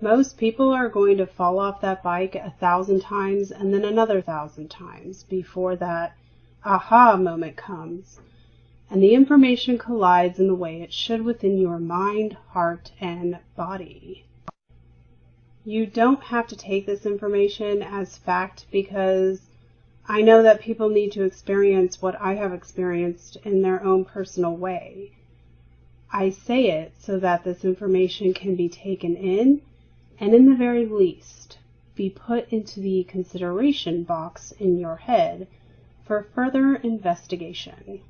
Most people are going to fall off that bike 1,000 times and then another 1,000 times before that aha moment comes, and the information collides in the way it should within your mind, heart, and body. You don't have to take this information as fact because I know that people need to experience what I have experienced in their own personal way. I say it so that this information can be taken in and in the very least be put into the consideration box in your head for further investigation.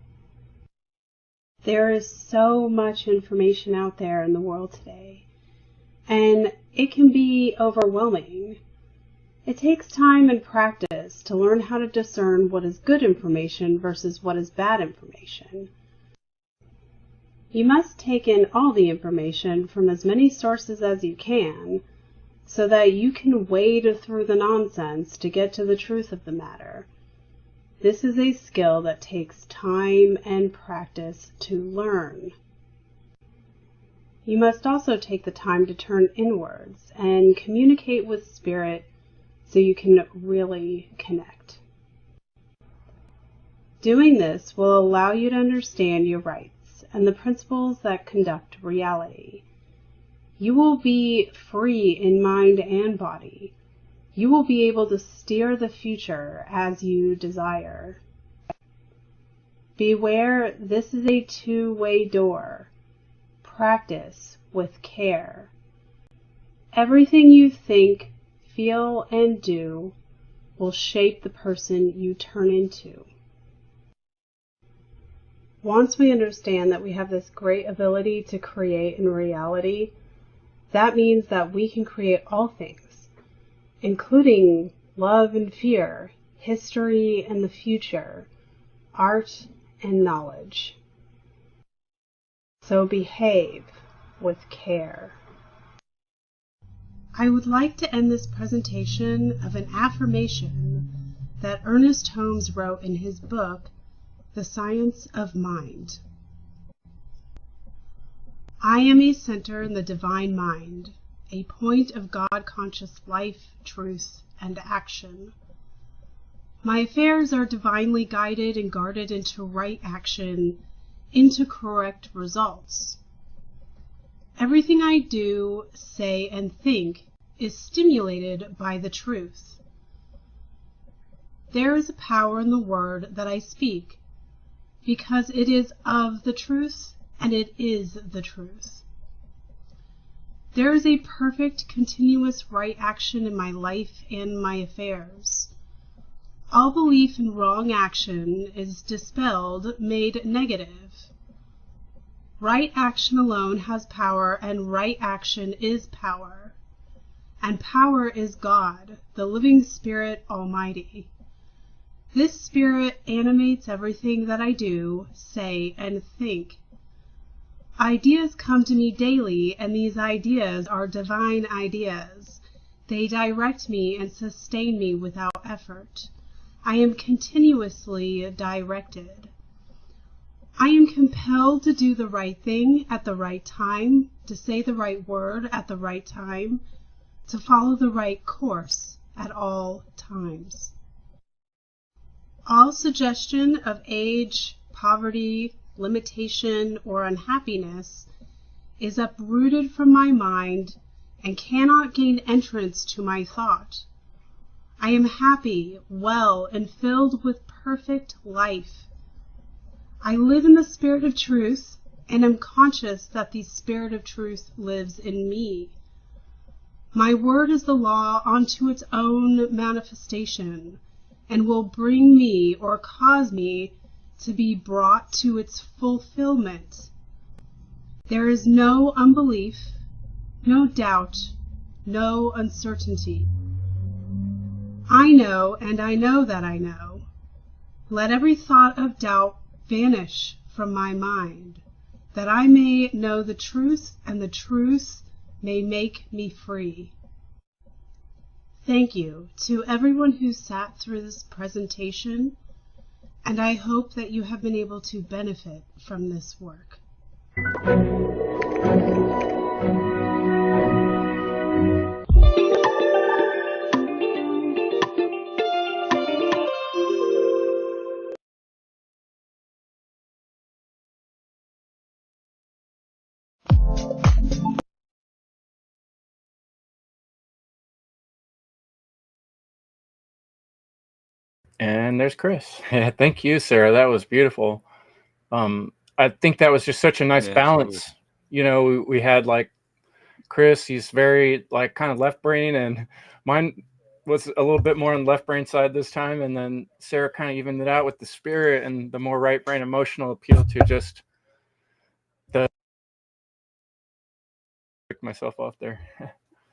There is so much information out there in the world today, and it can be overwhelming. It takes time and practice to learn how to discern what is good information versus what is bad information. You must take in all the information from as many sources as you can so that you can wade through the nonsense to get to the truth of the matter. This is a skill that takes time and practice to learn. You must also take the time to turn inwards and communicate with Spirit so you can really connect. Doing this will allow you to understand your rights and the principles that conduct reality. You will be free in mind and body. You will be able to steer the future as you desire. Beware, this is a two-way door. Practice with care. Everything you think, feel, and do will shape the person you turn into. Once we understand that we have this great ability to create in reality, that means that we can create all things, including love and fear, history and the future, art and knowledge. So behave with care. I would like to end this presentation of an affirmation that Ernest Holmes wrote in his book, The Science of Mind. I am a center in the divine mind, a point of God-conscious life, truth, and action. My affairs are divinely guided and guarded into right action, into correct results. Everything I do, say, and think is stimulated by the truth. There is a power in the word that I speak, because it is of the truth and it is the truth. There is a perfect, continuous right action in my life and my affairs. All belief in wrong action is dispelled, made negative. Right action alone has power, and right action is power. And power is God, the living Spirit Almighty. This Spirit animates everything that I do, say, and think. Ideas come to me daily, and these ideas are divine ideas. They direct me and sustain me without effort. I am continuously directed. I am compelled to do the right thing at the right time, to say the right word at the right time, to follow the right course at all times. All suggestion of age, poverty, limitation, or unhappiness is uprooted from my mind and cannot gain entrance to my thought. I am happy, well, and filled with perfect life. I live in the Spirit of Truth and am conscious that the Spirit of Truth lives in me. My word is the law unto its own manifestation and will bring me or cause me to be brought to its fulfillment. There is no unbelief, no doubt, no uncertainty. I know, and I know that I know. Let every thought of doubt vanish from my mind, that I may know the truth, and the truth may make me free. Thank you to everyone who sat through this presentation, and I hope that you have been able to benefit from this work. And there's Chris. Thank you, Sarah. That was beautiful. I think that was just such a nice balance. Absolutely. You know, we had like Chris, he's very like kind of left brain, and mine was a little bit more on the left brain side this time. And then Sarah kind of evened it out with the spirit and the more right brain emotional appeal to just took myself off there.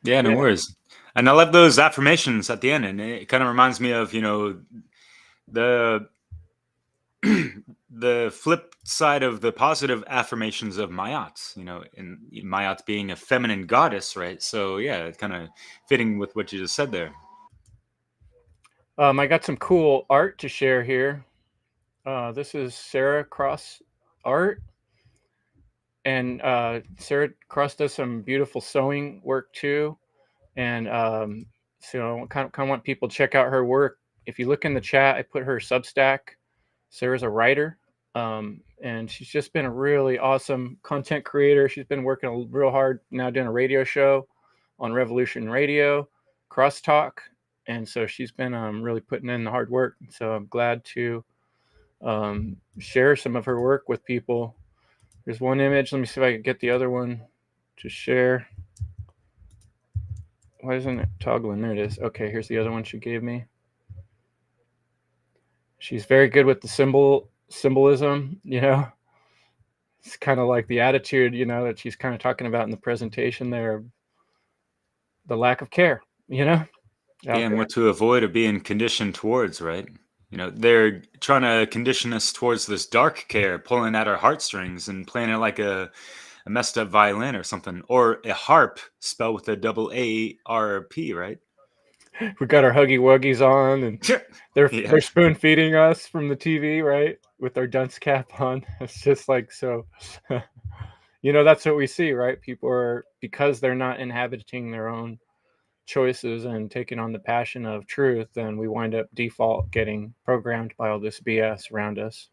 Yeah, no worries. And I love those affirmations at the end, and it kind of reminds me of, the the flip side of the positive affirmations of Mayat, and Mayat being a feminine goddess, right? So yeah, it's kind of fitting with what you just said there. I got some cool art to share here. This is Sarah Cross art. And Sarah Cross does some beautiful sewing work too. And so I kind of want people to check out her work. If you look in the chat, I put her Substack. Sarah's a writer. And she's just been a really awesome content creator. She's been working real hard now doing a radio show on Revolution Radio, Crosstalk. And so she's been really putting in the hard work. So I'm glad to share some of her work with people. There's one image. Let me see if I can get the other one to share. Why isn't it toggling? There it is. Okay, here's the other one she gave me. She's very good with the symbolism, It's kind of like the attitude, that she's kind of talking about in the presentation there. The lack of care, Yeah, and what to avoid or being conditioned towards, right? They're trying to condition us towards this dark care, pulling at our heartstrings and playing it like a messed up violin or something, or a harp spelled with a double A-R-P, right? We got our Huggy Wuggies on, and they're spoon feeding us from the TV, right? With our dunce cap on. It's just like, so, that's what we see, right? People are, because they're not inhabiting their own choices and taking on the passion of truth, then we wind up default getting programmed by all this BS around us.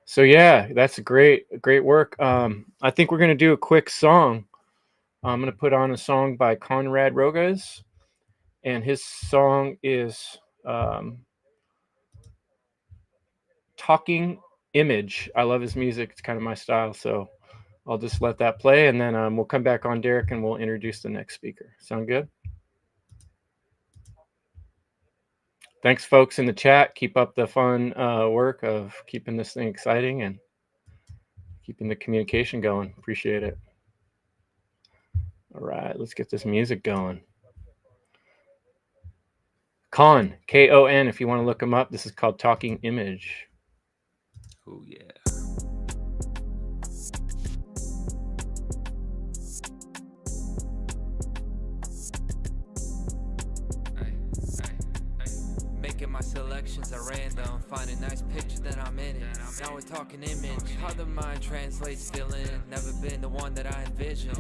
So yeah, that's great work. I think we're going to do a quick song. I'm going to put on a song by Conrad Rogas, and his song is Talking Image. I love his music. It's kind of my style, so I'll just let that play, and then we'll come back on Derek and we'll introduce the next speaker. Sound good? Thanks, folks in the chat. Keep up the fun work of keeping this thing exciting and keeping the communication going. Appreciate it. All right, let's get this music going. Con, K-O-N, if you want to look him up. This is called Talking Image. Oh, yeah. Making my selections at random, find a nice picture that I'm in it. Now we're talking image, how the mind translates feeling. Never been the one that I envisioned.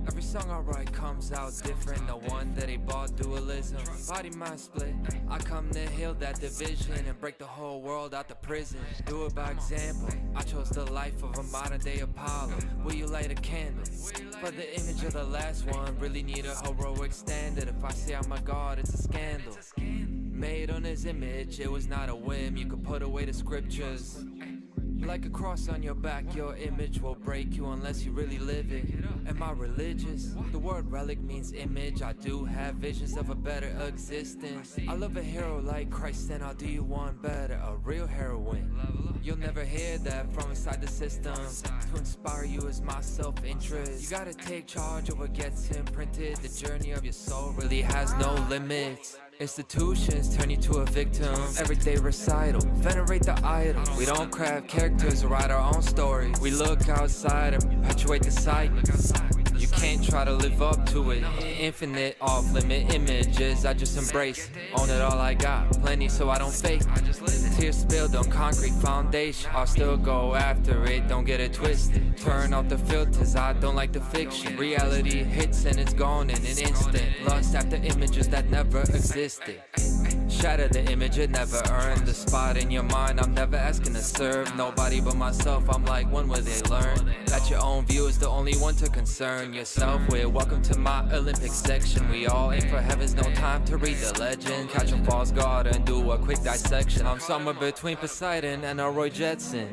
Every song I write comes out different. The one that he bought dualism, body mind split. I come to heal that division and break the whole world out the prison. Do it by example. I chose the life of a modern day Apollo. Will you light a candle for the image of the last one? Really need a heroic standard. If I say I'm a god, it's a scandal. Made on his image, it was not a whim. You could put away the scriptures. Like a cross on your back, your image will break you unless you really live it. Am I religious? The word relic means image. I do have visions of a better existence. I love a hero like Christ, and I'll do you one better, a real heroine. You'll never hear that from inside the system. To inspire you is my self-interest. You gotta take charge of what gets imprinted. The journey of your soul really has no limits. Institutions turn you to a victim. Everyday recital, venerate the idol. We don't craft characters or write our own story. We look outside and perpetuate the cycle. You can't try to live up to it. Infinite off-limit images, I just embrace it. Own it all I got, plenty so I don't fake it. Tears spilled on concrete foundation, I'll still go after it, don't get it twisted. Turn off the filters, I don't like the fiction. Reality hits and it's gone in an instant. Lust after images that never existed. Shatter the image, it never earned the spot in your mind. I'm never asking to serve nobody but myself. I'm like, when will they learn that your own view is the only one to concern yourself with? Welcome to my Olympic section. We all aim for heavens, no time to read the legend. Catch a false god and do a quick dissection. I'm somewhere between Poseidon and Roy Jetson.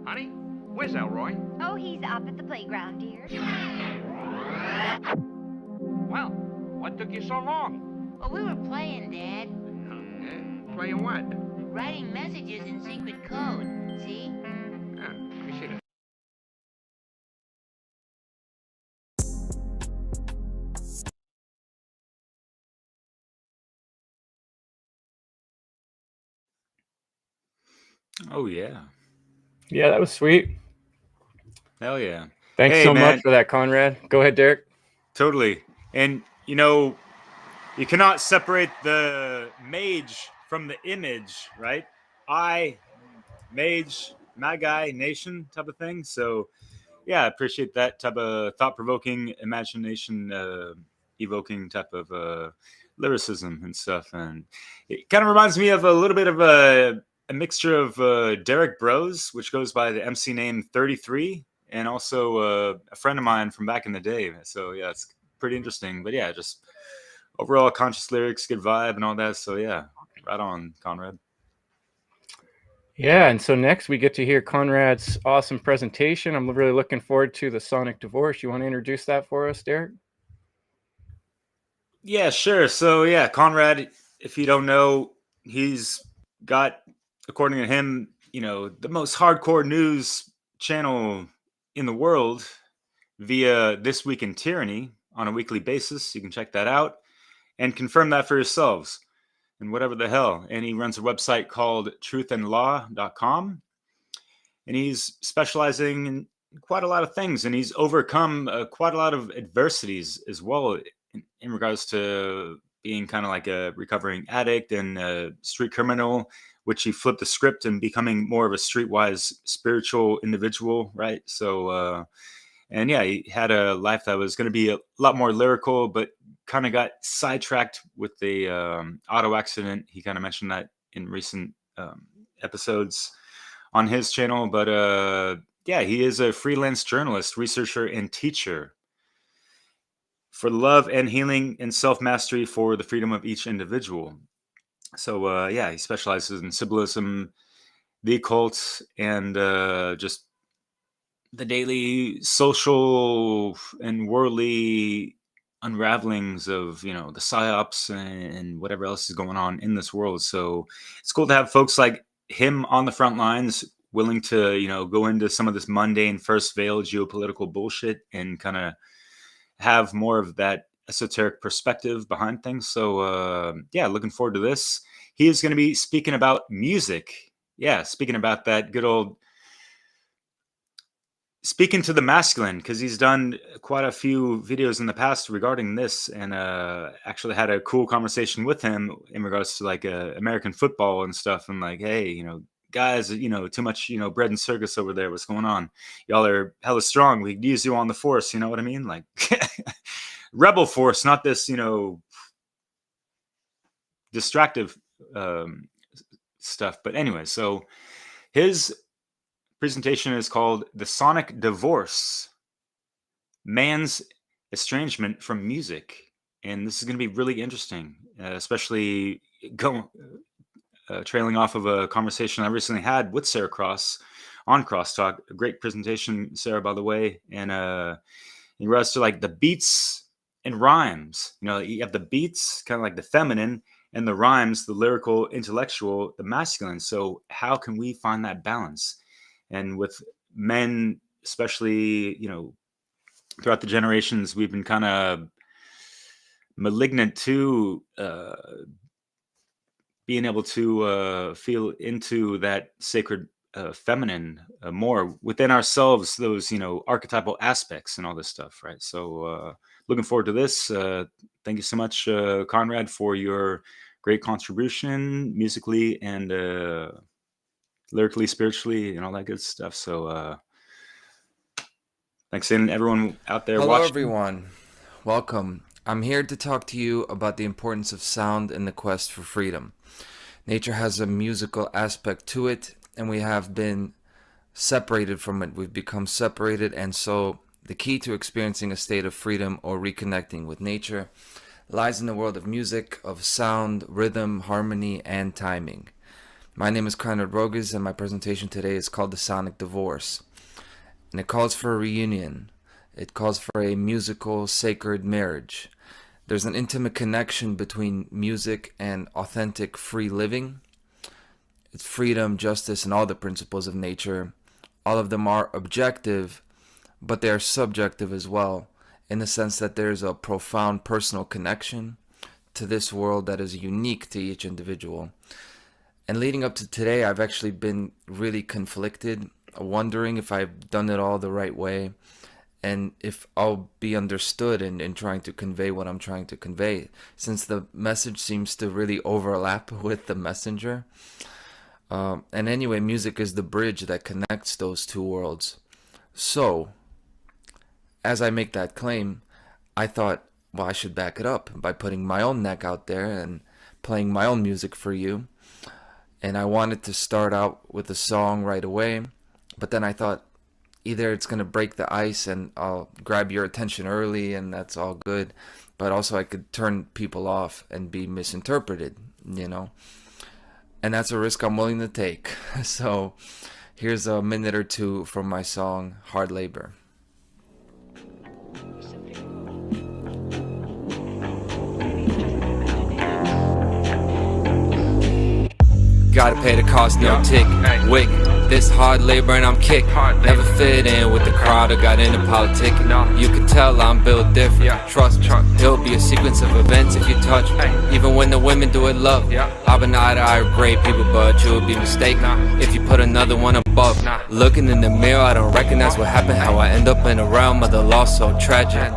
Honey, where's Elroy? Oh, he's up at the playground, dear. Well, what took you so long? Oh, we were playing, Dad. Playing what? Writing messages in secret code. See? Let me see this. Oh, yeah. Yeah, that was sweet. Hell yeah. Thanks Hey, so much man. for that, Conrad. Go ahead, Derek. Totally. And, you know, you cannot separate the mage from the image, right? Mage, Magi, nation type of thing. So, yeah, I appreciate that type of thought-provoking, imagination evoking type of lyricism and stuff. And it kind of reminds me of a little bit of a mixture of Derek Bros, which goes by the MC name 33, and also a friend of mine from back in the day. So yeah, it's pretty interesting. But yeah, just overall conscious lyrics, good vibe, and all that. So yeah, right on, Conrad. Yeah, and so next we get to hear Conrad's awesome presentation. I'm really looking forward to the Sonic Divorce. You want to introduce that for us, Derek? Yeah, sure. So yeah, Conrad, if you don't know, he's got, according to him, you know, the most hardcore news channel in the world via This Week in Tyranny on a weekly basis. You can check that out and confirm that for yourselves and whatever the hell. And he runs a website called truthandlaw.com. And he's specializing in quite a lot of things, and he's overcome quite a lot of adversities as well in regards to being kind of like a recovering addict and a street criminal, which he flipped the script and becoming more of a streetwise spiritual individual, right? So, and yeah, he had a life that was going to be a lot more lyrical, but kind of got sidetracked with the auto accident. He kind of mentioned that in recent episodes on his channel. But yeah, he is a freelance journalist, researcher, and teacher for love and healing and self-mastery for the freedom of each individual. So yeah, he specializes in symbolism, the occult, and just the daily social and worldly unravelings of, you know, the psyops and whatever else is going on in this world. So it's cool to have folks like him on the front lines, willing to, you know, go into some of this mundane first veil geopolitical bullshit and kind of have more of that esoteric perspective behind things. So yeah, looking forward to this. He is going to be speaking about music. Yeah, speaking about that good old speaking to the masculine, because he's done quite a few videos in the past regarding this, and actually had a cool conversation with him in regards to like American football and stuff, and like, hey, you know, guys, you know, too much, you know, bread and circus over there. What's going on? Y'all are hella strong. We could use you on the force. You know what I mean? Like rebel force, not this, you know, distractive stuff. But anyway, so his presentation is called The Sonic Divorce, Man's Estrangement from Music. And this is going to be really interesting, especially trailing off of a conversation I recently had with Sarah Cross on Crosstalk. A great presentation, Sarah, by the way. And in regards to like the beats and rhymes, you know, you have the beats, kind of like the feminine, and the rhymes, the lyrical, intellectual, the masculine. So how can we find that balance? And with men, especially, you know, throughout the generations, we've been kind of malignant to being able to feel into that sacred feminine more within ourselves, those, you know, archetypal aspects and all this stuff, right? So looking forward to this. Thank you so much, Conrad, for your great contribution musically and lyrically, spiritually, and all that good stuff. So thanks, and everyone out there Hello, watching. everyone. Welcome. I'm here to talk to you about the importance of sound in the quest for freedom. Nature has a musical aspect to it, and we have been separated from it. We've become separated, and so the key to experiencing a state of freedom or reconnecting with nature lies in the world of music, of sound, rhythm, harmony, and timing. My name is Conrad Rogas, and my presentation today is called The Sonic Divorce. And it calls for a reunion. It calls for a musical, sacred marriage. There's an intimate connection between music and authentic free living. It's freedom, justice, and all the principles of nature. All of them are objective, but they are subjective as well, in the sense that there's a profound personal connection to this world that is unique to each individual. And leading up to today, I've actually been really conflicted, wondering if I've done it all the right way and if I'll be understood in trying to convey what I'm trying to convey, since the message seems to really overlap with the messenger. And anyway, music is the bridge that connects those two worlds. So, as I make that claim, I thought, well, I should back it up by putting my own neck out there and playing my own music for you. And I wanted to start out with a song right away, but then I thought either it's going to break the ice and I'll grab your attention early and that's all good, but also I could turn people off and be misinterpreted, you know? And that's a risk I'm willing to take. So here's a minute or two from my song, Hard Labor. Gotta pay the cost, no tick. Wick, this hard labor and I'm kicked. Never fit in with the crowd or got into politics. You can tell I'm built different. Trust, it'll be a sequence of events if you touch. Even when the women do it love. I've been eye to eye with great people, but you would be mistaken if you put another one above. Looking in the mirror, I don't recognize what happened. How I end up in the realm of the lost, so tragic.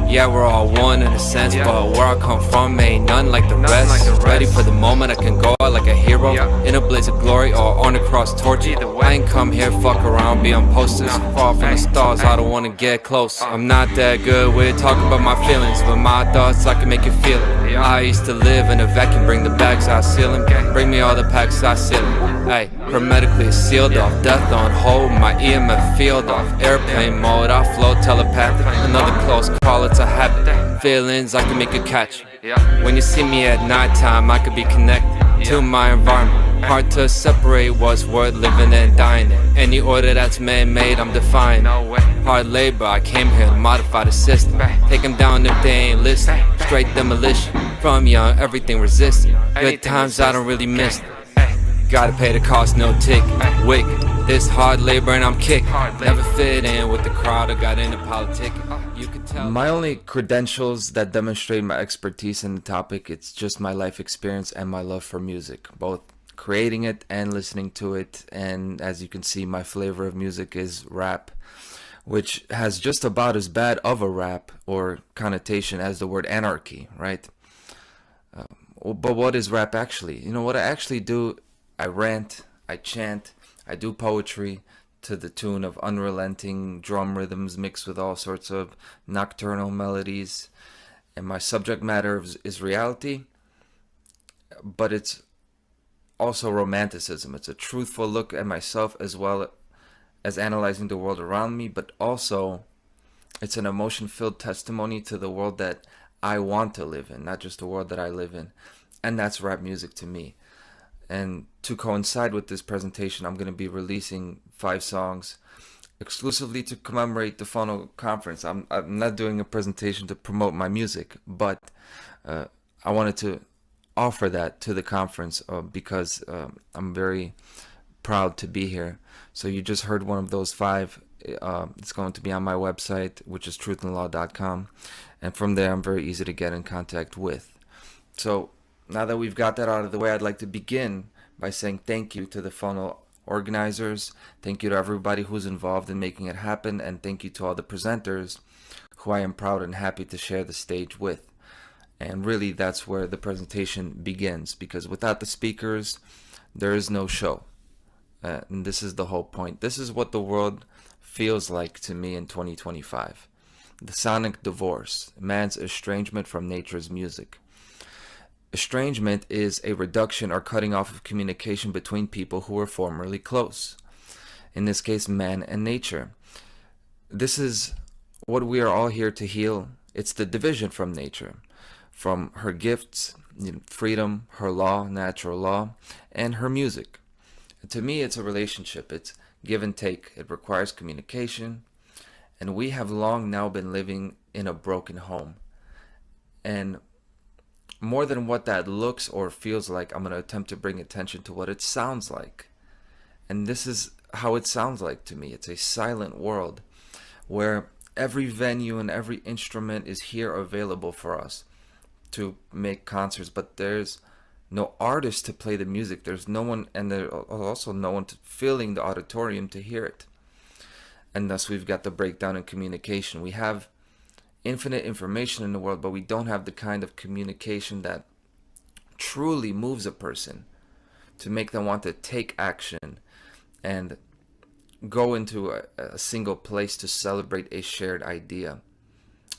Yeah, we're all one in a sense, but where I come from ain't none like the rest. Ready for the moment, I can go out like a hero in a blaze of glory or on a cross torch. I ain't come here fuck around, be on posters. Far from the stars, I don't wanna get close. I'm not that good with talking about my feelings, but my thoughts, I can make you feel it. I used to live in a vacuum, bring the bags, I seal them. Bring me all the packs, I seal them. Hey, hermetically sealed off, death on hold, my EMF field off. Airplane mode, I flow telepathic. Another close call, it's a habit. Feelings, I can make you catch. When you see me at nighttime, I could be connected to my environment. Hard to separate what's worth living and dying in. Any order that's man-made, I'm defying. Hard labor, I came here to modify the system. Take them down if they ain't listening. Straight demolition. From young, everything resisting. Good times, I don't really miss them. Gotta pay the cost, no tick. Wick, this hard labor and I'm kicked. Never fit in with the crowd or got into politics. You can tell. My only credentials that demonstrate my expertise in the topic, it's just my life experience and my love for music, both creating it and listening to it. And as you can see, my flavor of music is rap, which has just about as bad of a rap or connotation as the word anarchy, right? But what is rap actually? You know what I actually do? I rant, I chant, I do poetry to the tune of unrelenting drum rhythms mixed with all sorts of nocturnal melodies. And my subject matter is reality, but it's also romanticism. It's a truthful look at myself as well as analyzing the world around me, but also it's an emotion-filled testimony to the world that I want to live in, not just the world that I live in. And that's rap music to me. And to coincide with this presentation, I'm going to be releasing 5 songs exclusively to commemorate the Funnel Conference. I'm not doing a presentation to promote my music, but I wanted to offer that to the conference because I'm very proud to be here. So you just heard one of those 5. It's going to be on my website, which is truthandlaw.com. And from there, I'm very easy to get in contact with. So now that we've got that out of the way, I'd like to begin by saying thank you to the Funnel organizers. Thank you to everybody who's involved in making it happen. And thank you to all the presenters who I am proud and happy to share the stage with. And really, that's where the presentation begins, because without the speakers, there is no show. And this is the whole point. This is what the world feels like to me in 2025. The sonic divorce, man's estrangement from nature's music. Estrangement is a reduction or cutting off of communication between people who were formerly close. In this case, man and nature. This is what we are all here to heal. It's the division from nature, from her gifts, freedom, her law, natural law, and her music. And to me, it's a relationship. It's give and take. It requires communication. And we have long now been living in a broken home. And more than what that looks or feels like, I'm going to attempt to bring attention to what it sounds like. And this is how it sounds like to me. It's a silent world where every venue and every instrument is here available for us to make concerts, but there's no artist to play the music. There's no one, and there's also no one filling the auditorium to hear it. And thus we've got the breakdown in communication. We have infinite information in the world, but we don't have the kind of communication that truly moves a person to make them want to take action and go into a single place to celebrate a shared idea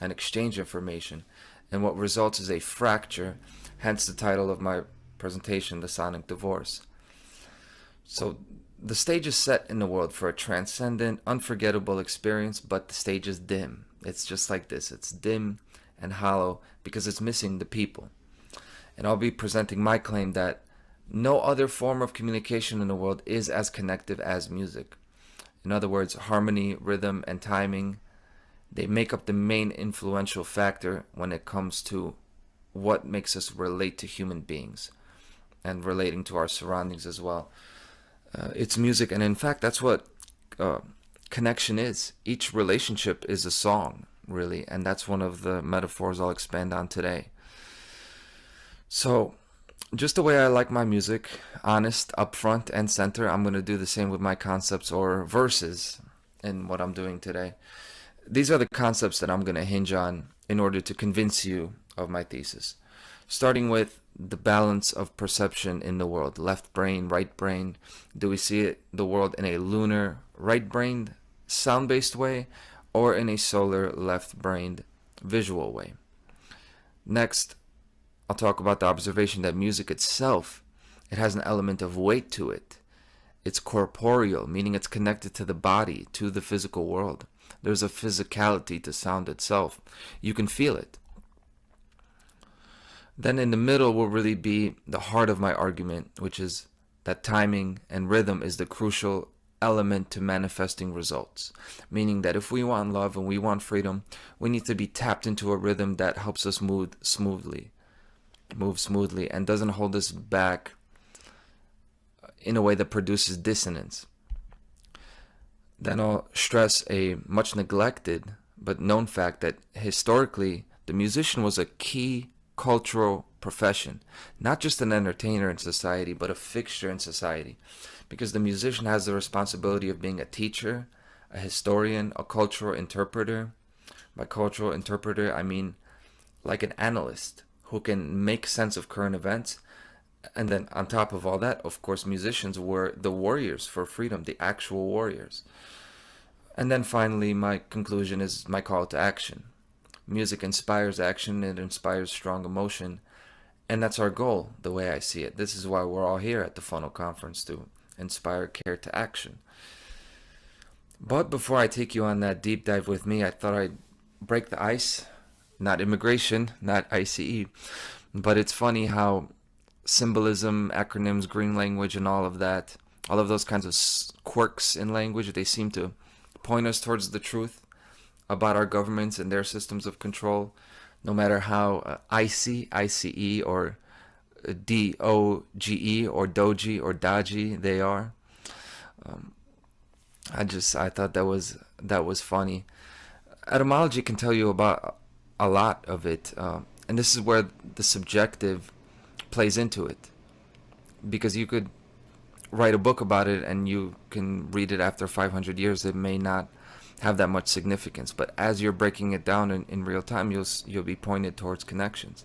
and exchange information. And what results is a fracture, hence the title of my presentation, The Sonic Divorce. So the stage is set in the world for a transcendent, unforgettable experience, but the stage is dim. It's just like this. It's dim and hollow because it's missing the people. And I'll be presenting my claim that no other form of communication in the world is as connective as music. In other words, harmony, rhythm, and timing, they make up the main influential factor when it comes to what makes us relate to human beings and relating to our surroundings as well. It's music, and in fact, that's what connection is. Each relationship is a song, really, and that's one of the metaphors I'll expand on today. So, just the way I like my music, honest, upfront, and center, I'm going to do the same with my concepts or verses in what I'm doing today. These are the concepts that I'm going to hinge on in order to convince you of my thesis. Starting with the balance of perception in the world. Left brain, right brain. Do we see the world in a lunar, right-brained, sound-based way, or in a solar, left-brained, visual way? Next, I'll talk about the observation that music itself, it has an element of weight to it. It's corporeal, meaning it's connected to the body, to the physical world. There's a physicality to sound itself. You can feel it. Then in the middle will really be the heart of my argument, which is that timing and rhythm is the crucial element to manifesting results. Meaning that if we want love and we want freedom, we need to be tapped into a rhythm that helps us move smoothly, and doesn't hold us back in a way that produces dissonance. Then I'll stress a much neglected but known fact that historically the musician was a key cultural profession, not just an entertainer in society, but a fixture in society, because the musician has the responsibility of being a teacher, a historian, a cultural interpreter. By cultural interpreter, I mean like an analyst who can make sense of current events. And then on top of all that, of course, musicians were the warriors for freedom, the actual warriors. And then finally, my conclusion is my call to action. Music inspires action, it inspires strong emotion, and that's our goal, the way I see it. This is why we're all here at the Funnel Conference, to inspire care to action. But before I take you on that deep dive with me, I thought I'd break the ice. Not immigration, not ICE, but it's funny how symbolism, acronyms, green language, and all of that, all of those kinds of quirks in language, they seem to point us towards the truth about our governments and their systems of control, no matter how ICE, or DOGE, or Doji, or Daji they are. I thought that was funny. Etymology can tell you about a lot of it, and this is where the subjective plays into it, because you could write a book about it and you can read it after 500 years. It may not have that much significance, but as you're breaking it down in real time, you'll be pointed towards connections.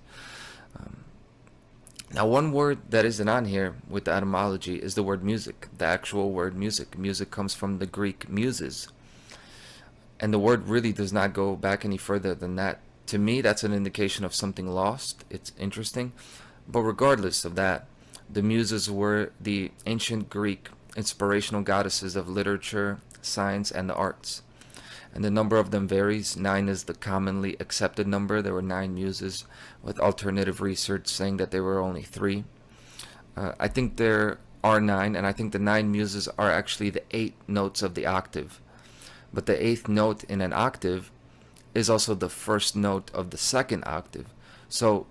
Now, one word that isn't on here with the etymology is the word music, the actual word music. Music comes from the Greek muses, and the word really does not go back any further than that. To me, that's an indication of something lost. It's interesting, but regardless of that, the muses were the ancient Greek inspirational goddesses of literature, science, and the arts. And the number of them varies. 9 is the commonly accepted number. There were 9 muses, with alternative research saying that there were only 3. I think there are 9, and I think the 9 muses are actually the 8 notes of the octave. But the 8th note in an octave is also the first note of the second octave. So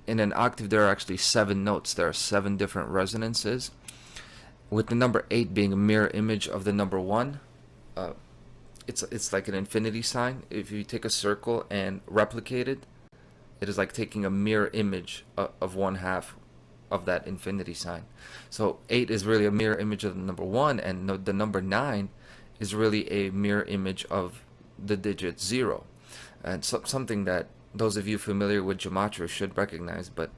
in an octave, there are actually 7 notes. There are 7 different resonances, with the number 8 being a mirror image of the number 1. It's like an infinity sign. If you take a circle and replicate it, it is like taking a mirror image of one half of that infinity sign. So 8 is really a mirror image of the number 1, and the number 9 is really a mirror image of the digit 0. And something that those of you familiar with gematria should recognize, but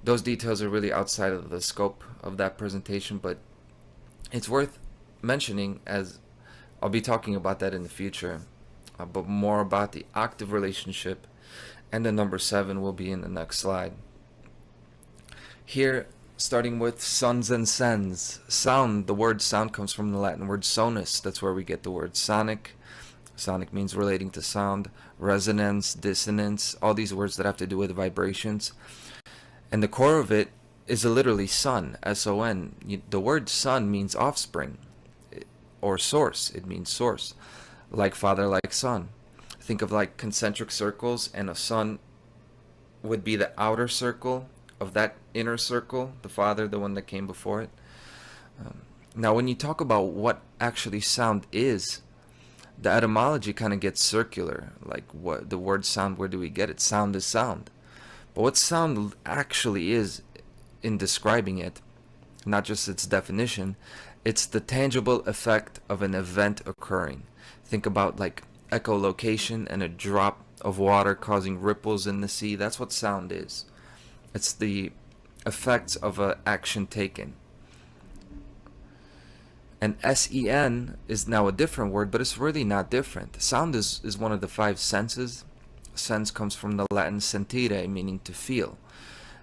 those details are really outside of the scope of that presentation. But it's worth mentioning, as I'll be talking about that in the future, but more about the octave relationship and the number 7 will be in the next slide. Here, starting with sons and sens. Sound, the word sound comes from the Latin word sonus. That's where we get the word sonic. Sonic means relating to sound, resonance, dissonance, all these words that have to do with vibrations. And the core of it is literally son, S-O-N. The word son means offspring, or source. It means source, like father, like son. Think of like concentric circles, and a son would be the outer circle of that inner circle, the father, the one that came before it. Now, when you talk about what actually sound is, the etymology kind of gets circular. Like, what the word sound, where do we get it? Sound is sound. But what sound actually is, in describing it, not just its definition, it's the tangible effect of an event occurring. Think about like echolocation and a drop of water causing ripples in the sea. That's what sound is. It's the effects of an action taken. And S-E-N is now a different word, but it's really not different. Sound is one of the 5 senses. Sense comes from the Latin sentire, meaning to feel.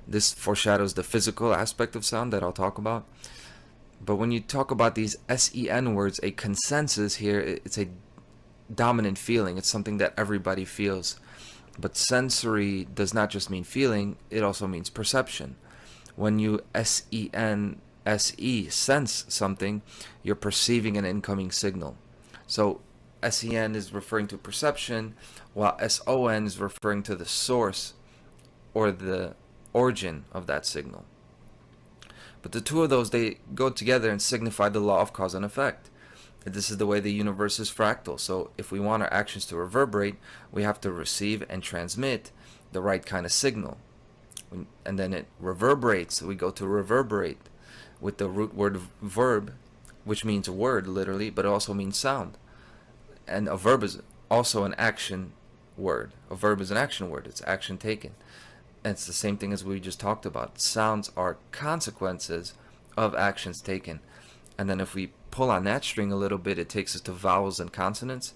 This foreshadows the physical aspect of sound that I'll talk about. But when you talk about these S-E-N words, a consensus here, it's a dominant feeling. It's something that everybody feels. But sensory does not just mean feeling, it also means perception. When you S-E-N-S-E, sense something, you're perceiving an incoming signal. So S-E-N is referring to perception, while S-O-N is referring to the source or the origin of that signal. But the two of those, they go together and signify the law of cause and effect. This is the way the universe is fractal. So if we want our actions to reverberate, we have to receive and transmit the right kind of signal. And then it reverberates. We go to reverberate with the root word verb, which means word literally, but it also means sound. And a verb is also an action word. A verb is an action word. It's action taken. And it's the same thing as we just talked about. Sounds are consequences of actions taken. And then if we pull on that string a little bit, it takes us to vowels and consonants,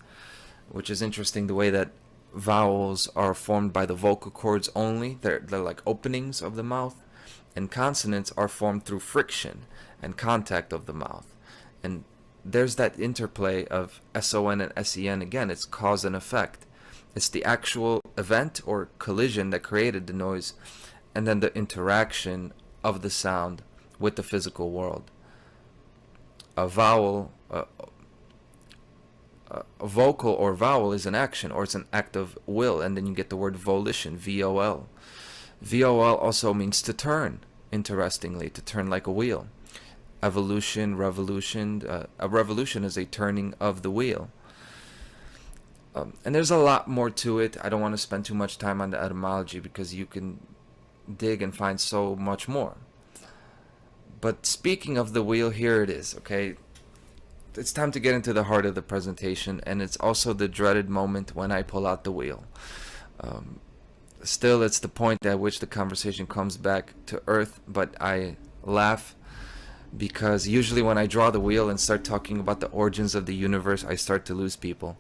which is interesting, the way that vowels are formed by the vocal cords only. They're like openings of the mouth. And consonants are formed through friction and contact of the mouth. And there's that interplay of S-O-N and S-E-N again. It's cause and effect. It's the actual event or collision that created the noise, and then the interaction of the sound with the physical world. A vowel, a vocal or vowel is an action, or it's an act of will, and then you get the word volition, V-O-L. V-O-L also means to turn, interestingly, to turn like a wheel. Evolution, revolution. A revolution is a turning of the wheel. And there's a lot more to it. I don't want to spend too much time on the etymology because you can dig and find so much more. But speaking of the wheel, here it is, okay? It's time to get into the heart of the presentation, and it's also the dreaded moment when I pull out the wheel. Still, it's the point at which the conversation comes back to earth, but I laugh because usually when I draw the wheel and start talking about the origins of the universe, I start to lose people.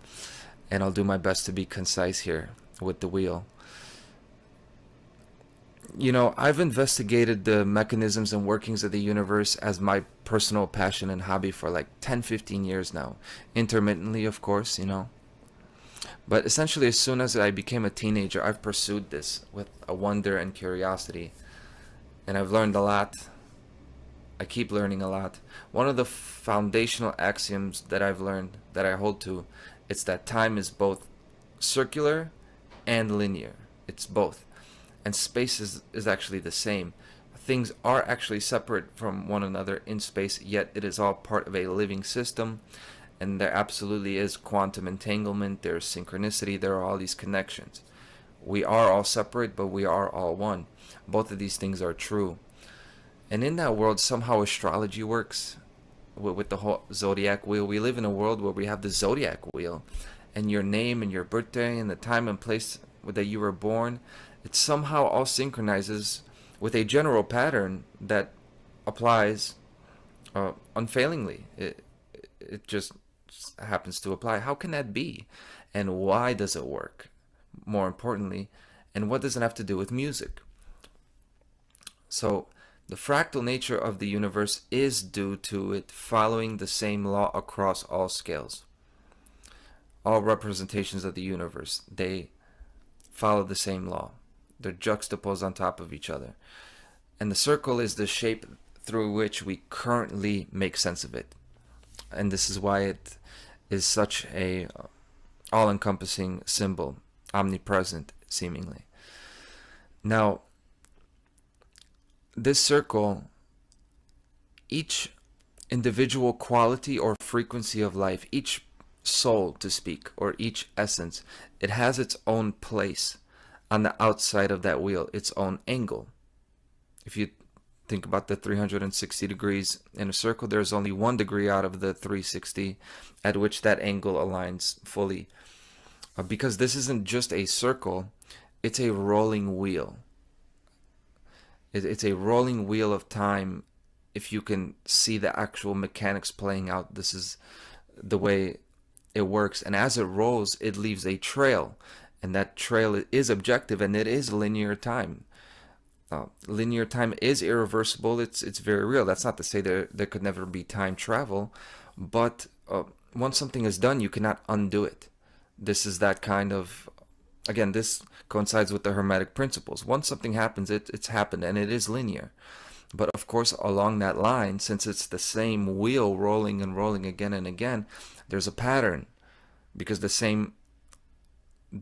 And I'll do my best to be concise here with the wheel. You know, I've investigated the mechanisms and workings of the universe as my personal passion and hobby for like 10-15 years now. Intermittently, of course, you know. But essentially, as soon as I became a teenager, I've pursued this with a wonder and curiosity. And I've learned a lot. I keep learning a lot. One of the foundational axioms that I've learned, that I hold to, it's that time is both circular and linear. It's both. And space is actually the same. Things are actually separate from one another in space, yet it is all part of a living system. And there absolutely is quantum entanglement, there's synchronicity, there are all these connections. We are all separate, but we are all one. Both of these things are true. And in that world, somehow astrology works with the whole zodiac wheel. We live in a world where we have the zodiac wheel, and your name and your birthday and the time and place that you were born, it somehow all synchronizes with a general pattern that applies unfailingly. It just happens to apply. How can that be? And why does it work? More importantly, and what does it have to do with music? So the fractal nature of the universe is due to it following the same law across all scales. All representations of the universe, they follow the same law. They're juxtaposed on top of each other. And the circle is the shape through which we currently make sense of it. And this is why it is such a all-encompassing symbol, omnipresent seemingly. Now, this circle, each individual quality or frequency of life, each soul to speak, or each essence, it has its own place on the outside of that wheel, its own angle. If you think about the 360 degrees in a circle, there's only 1 degree out of the 360 at which that angle aligns fully. Because this isn't just a circle, it's a rolling wheel. It's a rolling wheel of time. If you can see the actual mechanics playing out, this is the way it works. And as it rolls, it leaves a trail. And that trail is objective, and it is linear time. Linear time is irreversible. It's very real. That's not to say there could never be time travel. But once something is done, you cannot undo it. This is that kind of... Again, this coincides with the Hermetic principles. Once something happens, it's happened, and it is linear. But of course, along that line, since it's the same wheel rolling and rolling again and again, there's a pattern, because the same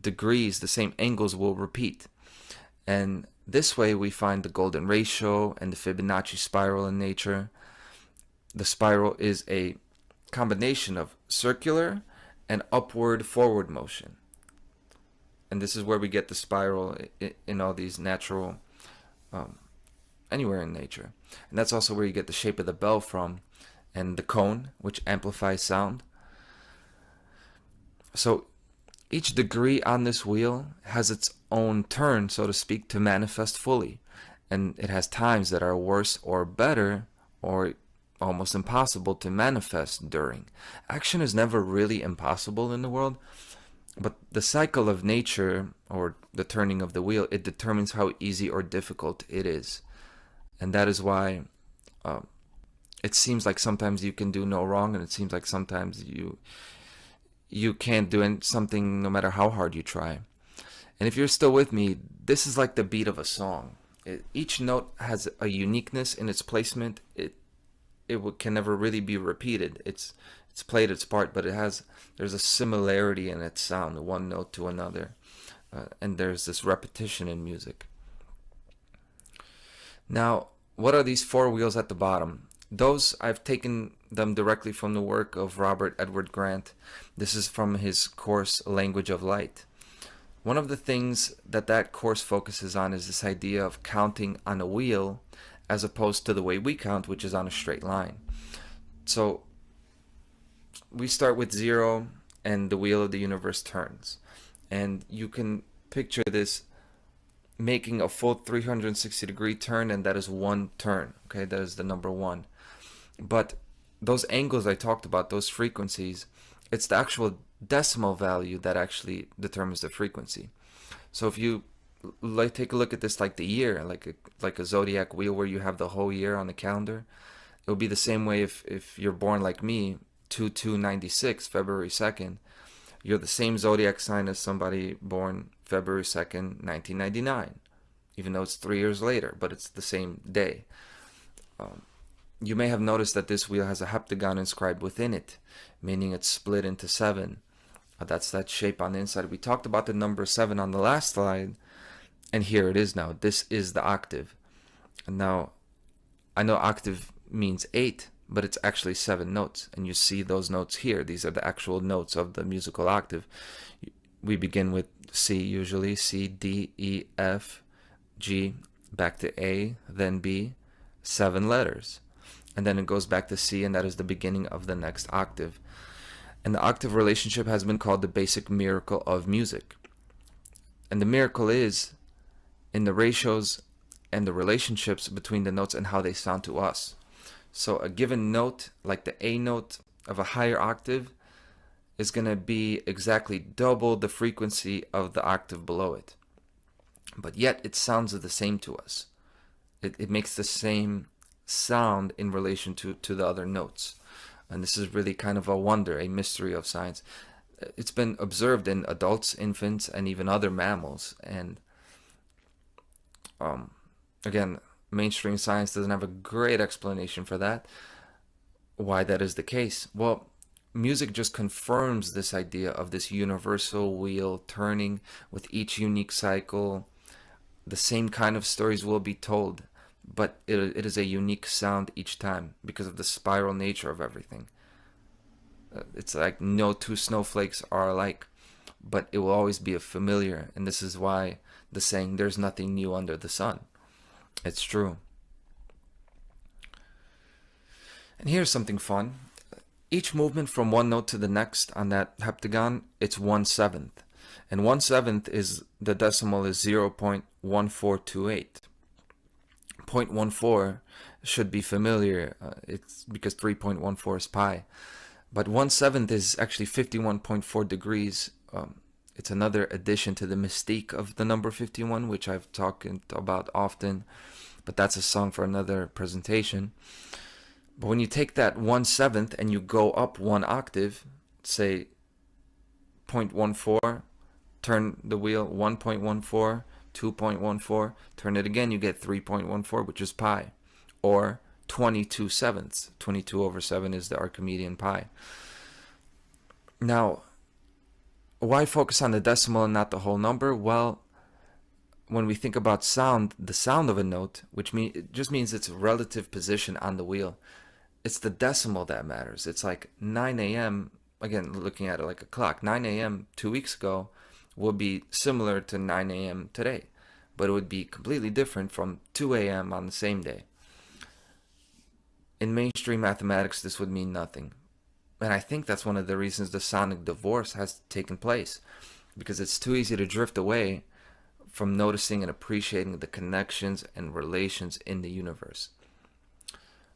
degrees, the same angles will repeat. And this way we find the golden ratio and the Fibonacci spiral in nature. The spiral is a combination of circular and upward forward motion. And this is where we get the spiral in all these natural, anywhere in nature. And that's also where you get the shape of the bell from, and the cone, which amplifies sound. So each degree on this wheel has its own turn, so to speak, to manifest fully. And it has times that are worse or better, or almost impossible to manifest during. Action is never really impossible in the world. But the cycle of nature, or the turning of the wheel, it determines how easy or difficult it is. And that is why it seems like sometimes you can do no wrong, and it seems like sometimes you can't do something no matter how hard you try. And if you're still with me, this is like the beat of a song. Each note has a uniqueness in its placement. It can never really be repeated. It's played its part, but there's a similarity in its sound, one note to another, and there's this repetition in music. Now, what are these 4 wheels at the bottom? Those, I've taken them directly from the work of Robert Edward Grant. This is from his course, Language of Light. One of the things that course focuses on is this idea of counting on a wheel as opposed to the way we count, which is on a straight line. So we start with 0, and the wheel of the universe turns. And you can picture this making a full 360 degree turn, and that is 1 turn. Okay, that is the number 1. But those angles I talked about, those frequencies, it's the actual decimal value that actually determines the frequency. So if you take a look at this like the year, like a zodiac wheel where you have the whole year on the calendar, it would be the same way if you're born like me, 2296, February 2nd, you're the same zodiac sign as somebody born February 2nd, 1999, even though it's 3 years later, but it's the same day. You may have noticed that this wheel has a heptagon inscribed within it, meaning it's split into 7. That's that shape on the inside. We talked about the number 7 on the last slide, and here it is now. This is the octave. And now, I know octave means 8, but it's actually 7 notes, and you see those notes here. These are the actual notes of the musical octave. We begin with C usually, C, D, E, F, G, back to A, then B, 7 letters. And then it goes back to C, and that is the beginning of the next octave. And the octave relationship has been called the basic miracle of music. And the miracle is in the ratios and the relationships between the notes and how they sound to us. So a given note, like the A note of a higher octave, is going to be exactly double the frequency of the octave below it. But yet it sounds the same to us. It makes the same sound in relation to the other notes. And this is really kind of a wonder, a mystery of science. It's been observed in adults, infants, and even other mammals. And again, mainstream science doesn't have a great explanation for that, why that is the case. Well, music just confirms this idea of this universal wheel turning with each unique cycle. The same kind of stories will be told, but it is a unique sound each time because of the spiral nature of everything. It's like no two snowflakes are alike, but it will always be a familiar, and this is why the saying, there's nothing new under the sun. It's true. And here's something fun. Each movement from one note to the next on that heptagon, it's 1/7. And 1/7 is, the decimal is 0.1428. 0.14 should be familiar. It's because 3.14 is pi. But 1/7 is actually 51.4 degrees. It's another addition to the mystique of the number 51, which I've talked about often. But that's a song for another presentation. But when you take that 1/7 and you go up one octave, say 0.14, turn the wheel 1.14, 2.14, turn it again, you get 3.14, which is pi, or 22/7. 22/7 is the Archimedean pi. Now, why focus on the decimal and not the whole number? Well, when we think about sound, the sound of a note, it just means its relative position on the wheel. It's the decimal that matters. It's like 9 a.m., again, looking at it like a clock, 9 a.m. 2 weeks ago will be similar to 9 a.m. today, but it would be completely different from 2 a.m. on the same day. In mainstream mathematics, this would mean nothing. And I think that's one of the reasons the sonic divorce has taken place, because it's too easy to drift away from noticing and appreciating the connections and relations in the universe.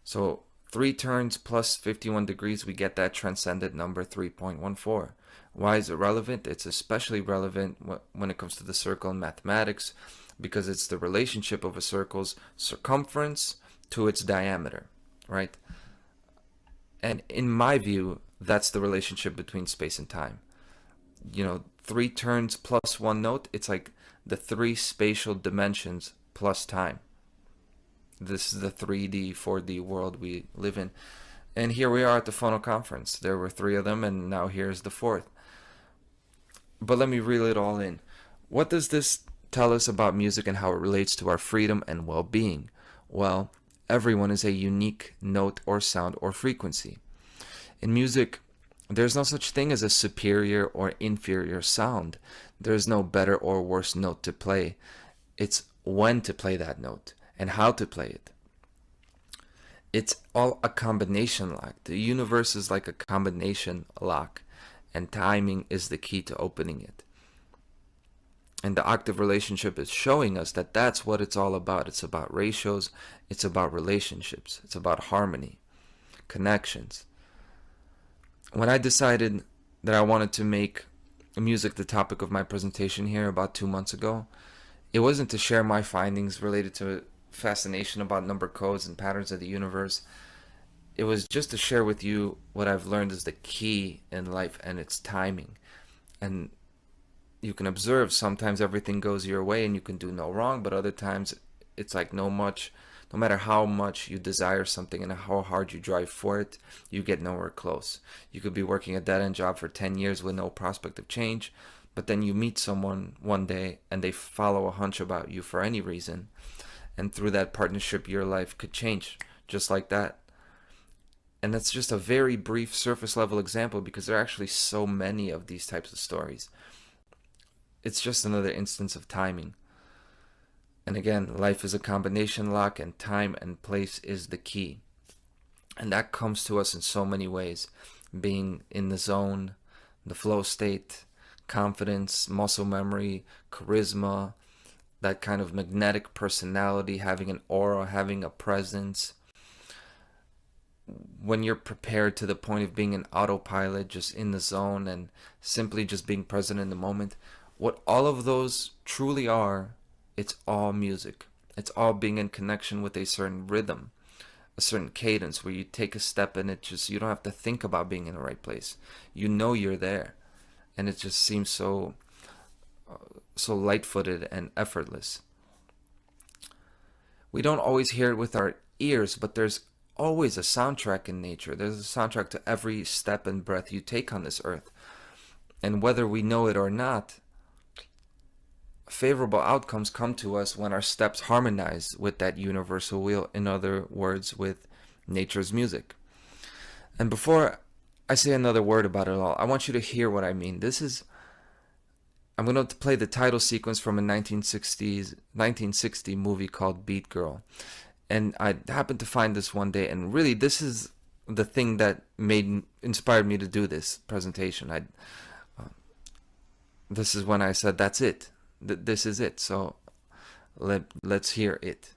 So 3 turns plus 51 degrees, we get that transcendent number 3.14. Why is it relevant? It's especially relevant when it comes to the circle in mathematics, because it's the relationship of a circle's circumference to its diameter, right? And in my view, that's the relationship between space and time. 3 turns plus 1 note, it's like the 3 spatial dimensions plus time. This is the 3D, 4D world we live in. And here we are at the Funnel Conference. There were 3 of them, and now here's the 4th. But let me reel it all in. What does this tell us about music and how it relates to our freedom and well-being? Well, everyone is a unique note or sound or frequency. In music, there's no such thing as a superior or inferior sound. There's no better or worse note to play. It's when to play that note and how to play it. It's all a combination lock. The universe is like a combination lock, and timing is the key to opening it. And the octave relationship is showing us that that's what it's all about. It's about ratios, it's about relationships, it's about harmony, connections. When I decided that I wanted to make music the topic of my presentation here about 2 months ago, it wasn't to share my findings related to fascination about number codes and patterns of the universe. It was just to share with you what I've learned is the key in life, and it's timing. And you can observe sometimes everything goes your way and you can do no wrong, but other times it's like no matter how much you desire something and how hard you drive for it, you get nowhere close. You could be working a dead-end job for 10 years with no prospect of change, but then you meet someone one day and they follow a hunch about you for any reason, and through that partnership your life could change just like that. And that's just a very brief surface level example, because there are actually so many of these types of stories. It's just another instance of timing. And again, life is a combination lock, and time and place is the key. And that comes to us in so many ways. Being in the zone, the flow state, confidence, muscle memory, charisma, that kind of magnetic personality, having an aura, having a presence. When you're prepared to the point of being an autopilot, just in the zone and simply just being present in the moment, what all of those truly are, it's all music. It's all being in connection with a certain rhythm, a certain cadence where you take a step and you don't have to think about being in the right place. You know you're there, and it just seems so light-footed and effortless. We don't always hear it with our ears, but there's always a soundtrack in nature. There's a soundtrack to every step and breath you take on this earth. And whether we know it or not, favorable outcomes come to us when our steps harmonize with that universal wheel, in other words, with nature's music. And before I say another word about it all, I want you to hear what I mean. I'm going to play the title sequence from a 1960 movie called Beat Girl. And I happened to find this one day, and really this is the thing that inspired me to do this presentation. This is when I said, that's it. This is it. So let's hear it.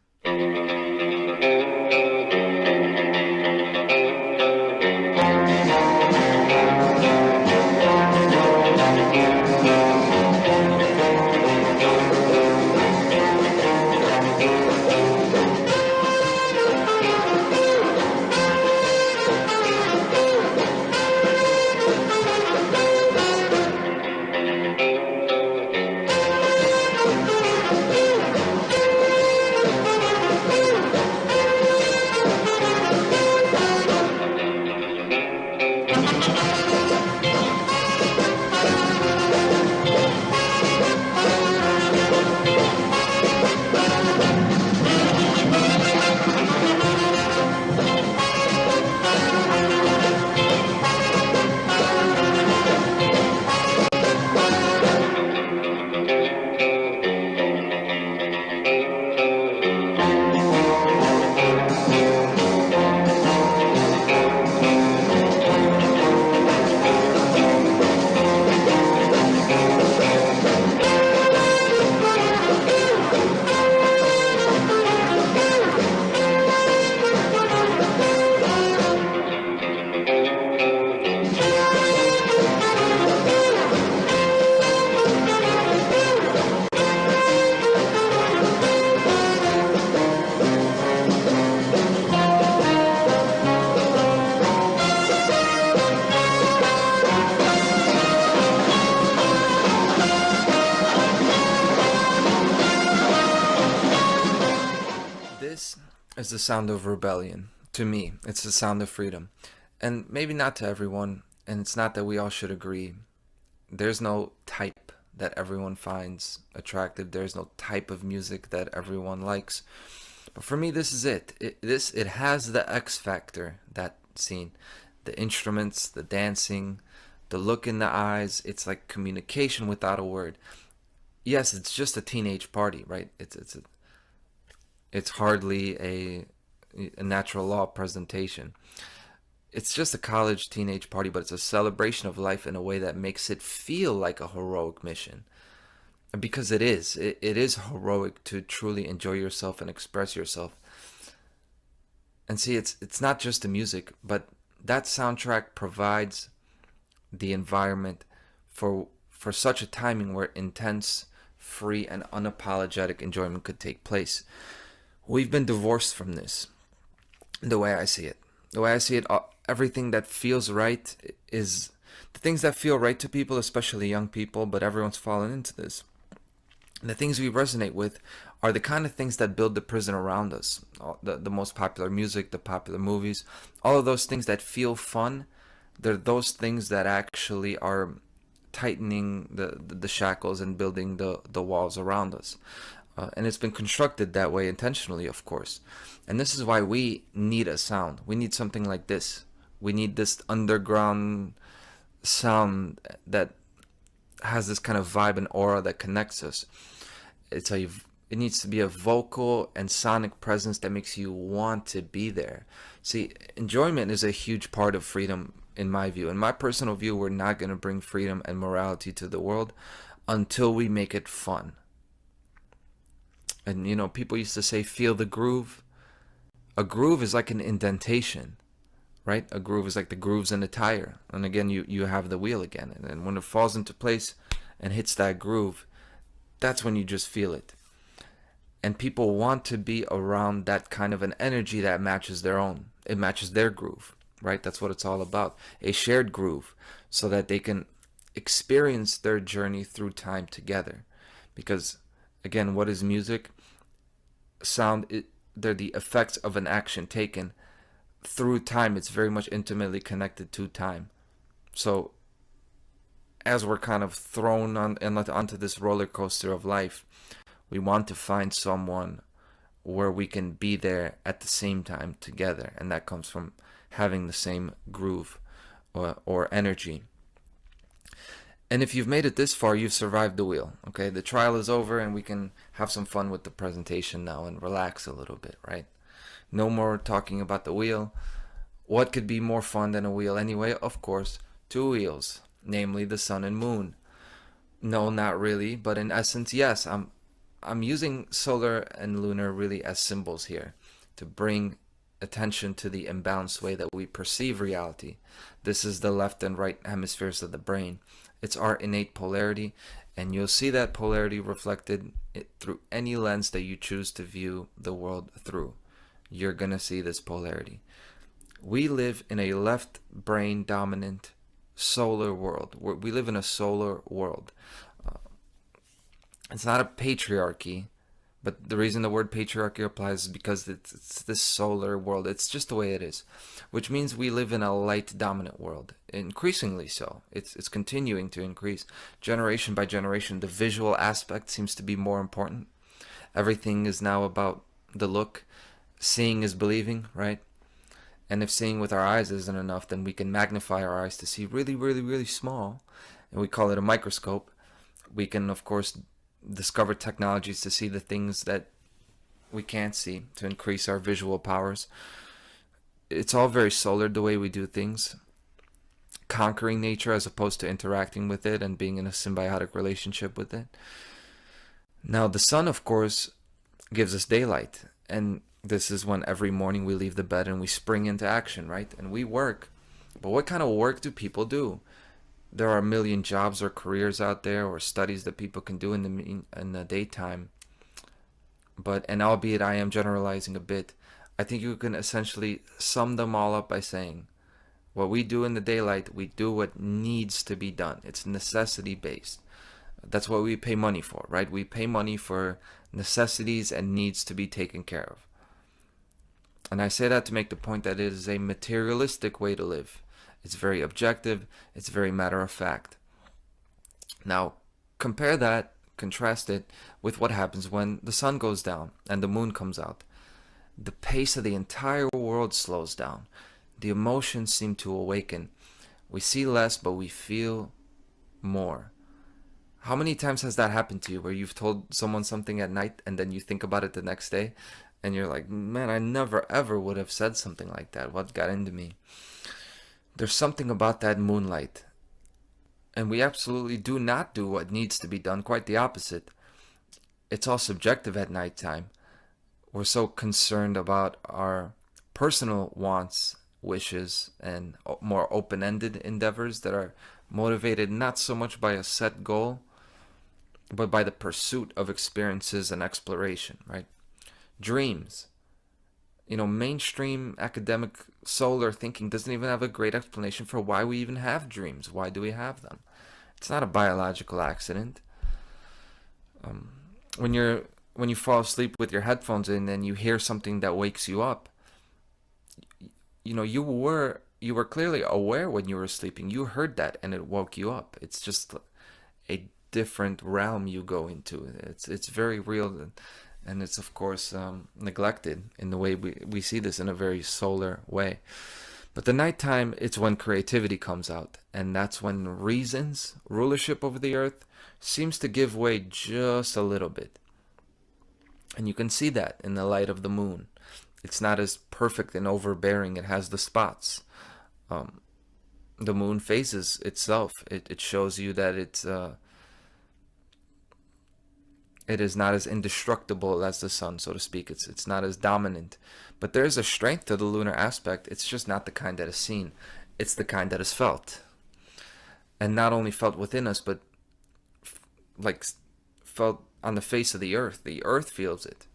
Is the sound of rebellion. To me, it's the sound of freedom. And maybe not to everyone, and it's not that we all should agree. There's no type that everyone finds attractive. There's no type of music that everyone likes. But for me, this is it. It has the X factor, that scene. The instruments, the dancing, the look in the eyes. It's like communication without a word. Yes, it's just a teenage party, right? It's hardly a natural law presentation. It's just a college teenage party, but it's a celebration of life in a way that makes it feel like a heroic mission. Because it is. It is heroic to truly enjoy yourself and express yourself. And see, it's not just the music, but that soundtrack provides the environment for such a timing where intense, free, and unapologetic enjoyment could take place. We've been divorced from this, the way I see it. The way I see it, everything that feels right is the things that feel right to people, especially young people, but everyone's fallen into this. And the things we resonate with are the kind of things that build the prison around us. The most popular music, the popular movies, all of those things that feel fun, they're those things that actually are tightening the shackles and building the walls around us. And it's been constructed that way intentionally, of course. And this is why we need a sound. We need something like this. We need this underground sound that has this kind of vibe and aura that connects us. It's a It needs to be a vocal and sonic presence that makes you want to be there. See, enjoyment is a huge part of freedom in my view. In my personal view, we're not going to bring freedom and morality to the world until we make it fun. And people used to say, feel the groove. A groove is like an indentation, right? A groove is like the grooves in a tire. And again, you have the wheel again. And then when it falls into place and hits that groove, that's when you just feel it. And people want to be around that kind of an energy that matches their own. It matches their groove, right? That's what it's all about. A shared groove, so that they can experience their journey through time together. Because, again, what is music? Sound, they're the effects of an action taken through time. It's very much intimately connected to time. So, as we're kind of thrown onto this roller coaster of life, we want to find someone where we can be there at the same time together. And that comes from having the same groove or energy. And if you've made it this far, you've survived the wheel. Okay, the trial is over and we can have some fun with the presentation now and relax a little bit, right? No more talking about the wheel. What could be more fun than a wheel anyway? Of course, two wheels, namely the sun and moon. No, not really, but in essence, yes. I'm using solar and lunar really as symbols here to bring attention to the imbalanced way that we perceive reality. This is the left and right hemispheres of the brain. It's our innate polarity, and you'll see that polarity reflected through any lens that you choose to view the world through. You're going to see this polarity. We live in a left brain dominant solar world. We live in a solar world. It's not a patriarchy, but the reason the word patriarchy applies is because it's this solar world. It's just the way it is, which means we live in a light dominant world, increasingly so. It's continuing to increase. Generation by generation, the visual aspect seems to be more important. Everything is now about the look. Seeing is believing, right? And if seeing with our eyes isn't enough, then we can magnify our eyes to see really, really, really small, and we call it a microscope. We can, of course, discover technologies to see the things that we can't see, to increase our visual powers. It's all very solar, the way we do things, conquering nature as opposed to interacting with it and being in a symbiotic relationship with it. Now the sun, of course, gives us daylight, and this is when every morning we leave the bed and we spring into action, right? And we work. But what kind of work do people do? There are a million jobs or careers out there, or studies that people can do in the daytime. And albeit I am generalizing a bit, I think you can essentially sum them all up by saying, what we do in the daylight, we do what needs to be done. It's necessity based. That's what we pay money for, right? We pay money for necessities and needs to be taken care of. And I say that to make the point that it is a materialistic way to live. It's very objective. It's very matter of fact. Now, contrast it with what happens when the sun goes down and the moon comes out. The pace of the entire world slows down. The emotions seem to awaken. We see less, but we feel more. How many times has that happened to you, where you've told someone something at night and then you think about it the next day and you're like, man, I never ever would have said something like that. What got into me? There's something about that moonlight. And we absolutely do not do what needs to be done. Quite the opposite. It's all subjective at nighttime. We're so concerned about our personal wants, wishes, and more open-ended endeavors that are motivated not so much by a set goal, but by the pursuit of experiences and exploration, right? Dreams. Mainstream academic solar thinking doesn't even have a great explanation for why we even have dreams. Why do we have them? It's not a biological accident. When you fall asleep with your headphones in and you hear something that wakes you up, you were clearly aware when you were sleeping. You heard that and it woke you up. It's just a different realm you go into. It's very real. And it's, of course, neglected in the way we see this in a very solar way. But the nighttime, it's when creativity comes out. And that's when rulership over the earth, seems to give way just a little bit. And you can see that in the light of the moon. It's not as perfect and overbearing. It has the spots. The moon phases itself. It shows you that it is not as indestructible as the sun, so to speak. It's not as dominant. But there is a strength to the lunar aspect. It's just not the kind that is seen. It's the kind that is felt. And not only felt within us, but like felt on the face of the earth. The earth feels it.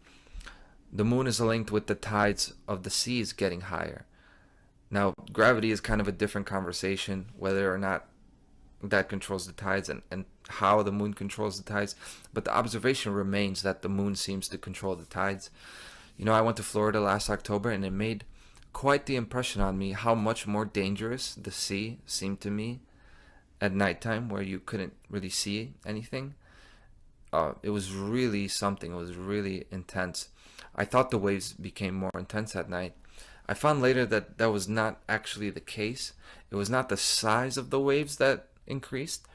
The moon is linked with the tides of the seas getting higher. Now, gravity is kind of a different conversation, whether or not that controls the tides and how the moon controls the tides. But the observation remains that the moon seems to control the tides. You know, I went to Florida last October, and it made quite the impression on me how much more dangerous the sea seemed to me at nighttime, where you couldn't really see anything. It was really something. It was really intense. I thought the waves became more intense at night. I found later that that was not actually the case. It was not the size of the waves that increased,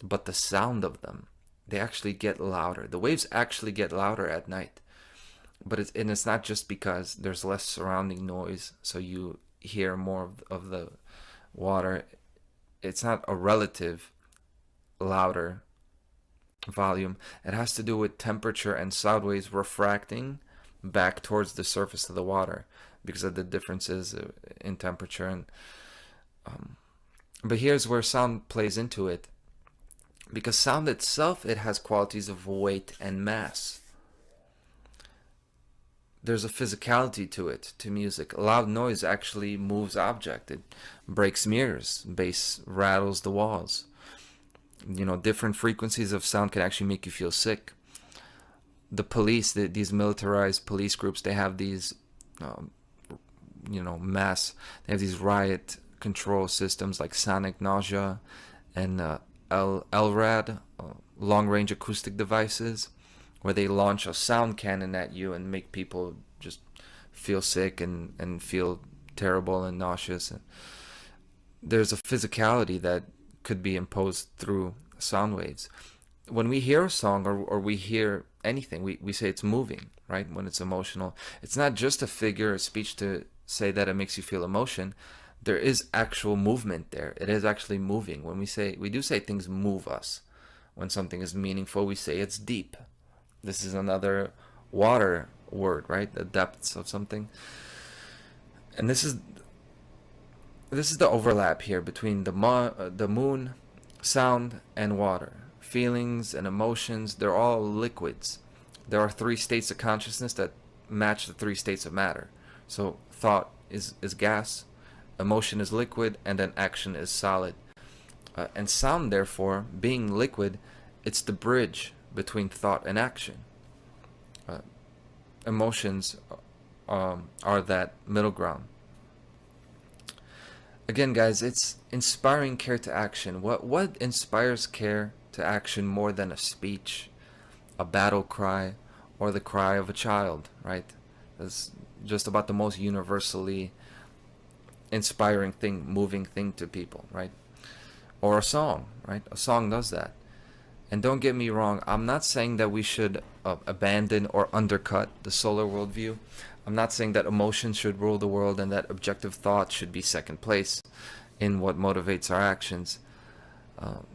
but the sound of them. They actually get louder. The waves actually get louder at night. But it's not just because there's less surrounding noise, so you hear more of the water. It's not a relative louder volume. It has to do with temperature and sound waves refracting back towards the surface of the water because of the differences in temperature. And but here's where sound plays into it, because sound itself, it has qualities of weight and mass. There's a physicality to it, to music. Loud noise actually moves object. It breaks mirrors. Bass rattles the walls. You know, different frequencies of sound can actually make you feel sick. The police, these militarized police groups, they have these, they have these riot control systems like sonic nausea and LRAD, long-range acoustic devices, where they launch a sound cannon at you and make people just feel sick and feel terrible and nauseous. There's a physicality that could be imposed through sound waves. When we hear a song or we hear anything, we say it's moving, right? When it's emotional. It's not just a figure of speech to say that it makes you feel emotion. There is actual movement there. It is actually moving. When we do say things move us. When something is meaningful, we say it's deep. This is another water word, right? The depths of something. And this is the overlap here between the moon, sound, and water. Feelings and emotions, they're all liquids. There are 3 states of consciousness that match the 3 states of matter. So thought is gas, emotion is liquid, and then action is solid. And sound, therefore, being liquid, it's the bridge between thought and action. Emotions are that middle ground. Again, guys, it's inspiring care to action. What inspires care to action more than a speech, a battle cry, or the cry of a child, right? That's just about the most universally inspiring thing, moving thing to people, right? Or a song, right? A song does that. And don't get me wrong, I'm not saying that we should abandon or undercut the solar worldview. I'm not saying that emotions should rule the world and that objective thought should be second place in what motivates our actions.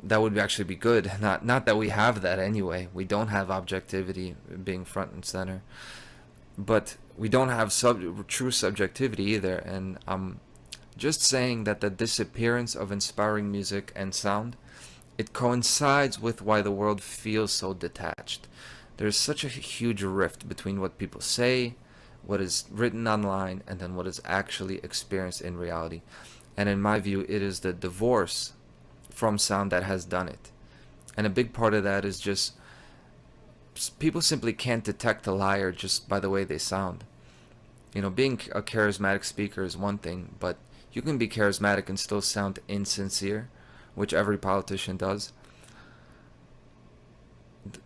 That would actually be good. Not that we have that anyway. We don't have objectivity being front and center. But we don't have true subjectivity either. And I'm just saying that the disappearance of inspiring music and sound, it coincides with why the world feels so detached. There's such a huge rift between what people say, what is written online, and then what is actually experienced in reality. And in my view, it is the divorce from sound that has done it. And a big part of that is just people simply can't detect a liar just by the way they sound. You know, being a charismatic speaker is one thing, but you can be charismatic and still sound insincere, which every politician does.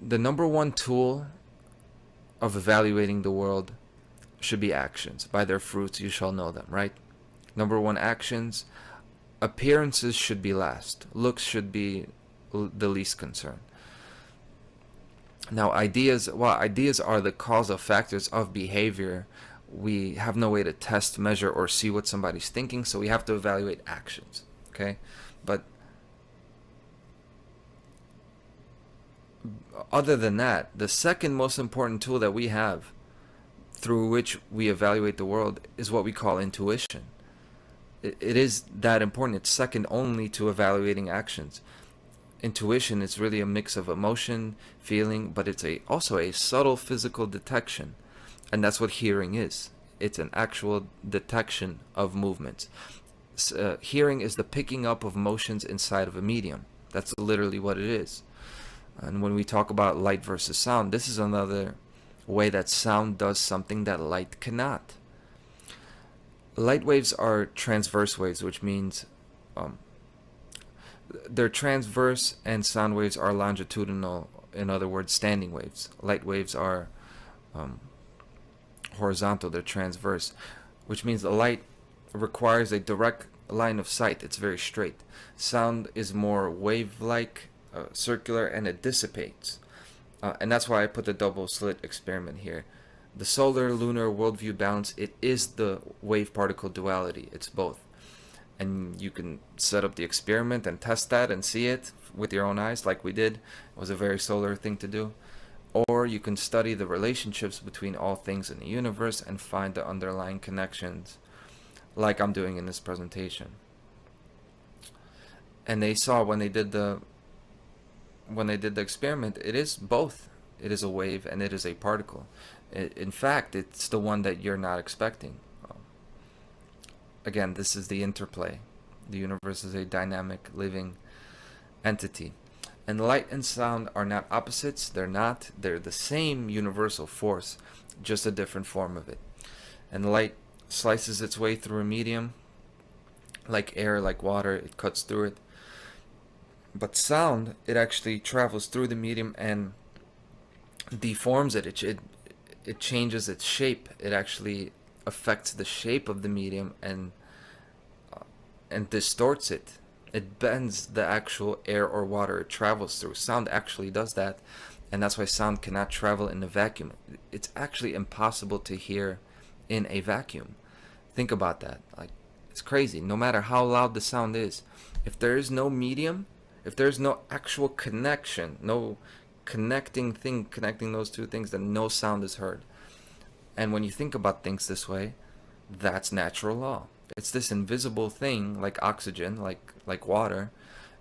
The number one tool of evaluating the world should be actions. By their fruits you shall know them, right? Number one, actions. Appearances should be last. Looks should be the least concern. Now, ideas are the causal factors of behavior. We have no way to test, measure, or see what somebody's thinking, so we have to evaluate actions. Okay? But other than that, the second most important tool that we have through which we evaluate the world is what we call intuition. It is that important. It's second only to evaluating actions. Intuition is really a mix of emotion, feeling, but it's also a subtle physical detection. And that's what hearing is. It's an actual detection of movements. Hearing is the picking up of motions inside of a medium. That's literally what it is. And when we talk about light versus sound, this is another way that sound does something that light cannot. Light waves are transverse waves, which means they're transverse, and sound waves are longitudinal, in other words, standing waves. Light waves are horizontal, they're transverse, which means the light requires a direct line of sight. It's very straight. Sound is more wave-like, circular, and it dissipates. And that's why I put the double slit experiment here. The solar lunar worldview balance, it is the wave particle duality. It's both. And you can set up the experiment and test that and see it with your own eyes like we did. It was a very solar thing to do. Or you can study the relationships between all things in the universe and find the underlying connections like I'm doing in this presentation. And they saw when they did the experiment, it is both. It is a wave and it is a particle. In fact, it's the one that you're not expecting. Again, this is the interplay. The universe is a dynamic, living entity. And light and sound are not opposites. They're not. They're the same universal force, just a different form of it. And light slices its way through a medium, like air, like water. It cuts through it. But sound, it actually travels through the medium and deforms it. It changes its shape. It actually affects the shape of the medium and distorts it. It bends the actual air or water it travels through. Sound actually does that, and that's why sound cannot travel in a vacuum. It's actually impossible to hear in a vacuum. Think about that. Like, it's crazy. No matter how loud the sound is, if there is no medium, if there's no actual connection, no connecting thing connecting those two things, then no sound is heard. And when you think about things this way, that's natural law. It's this invisible thing, like oxygen, like water.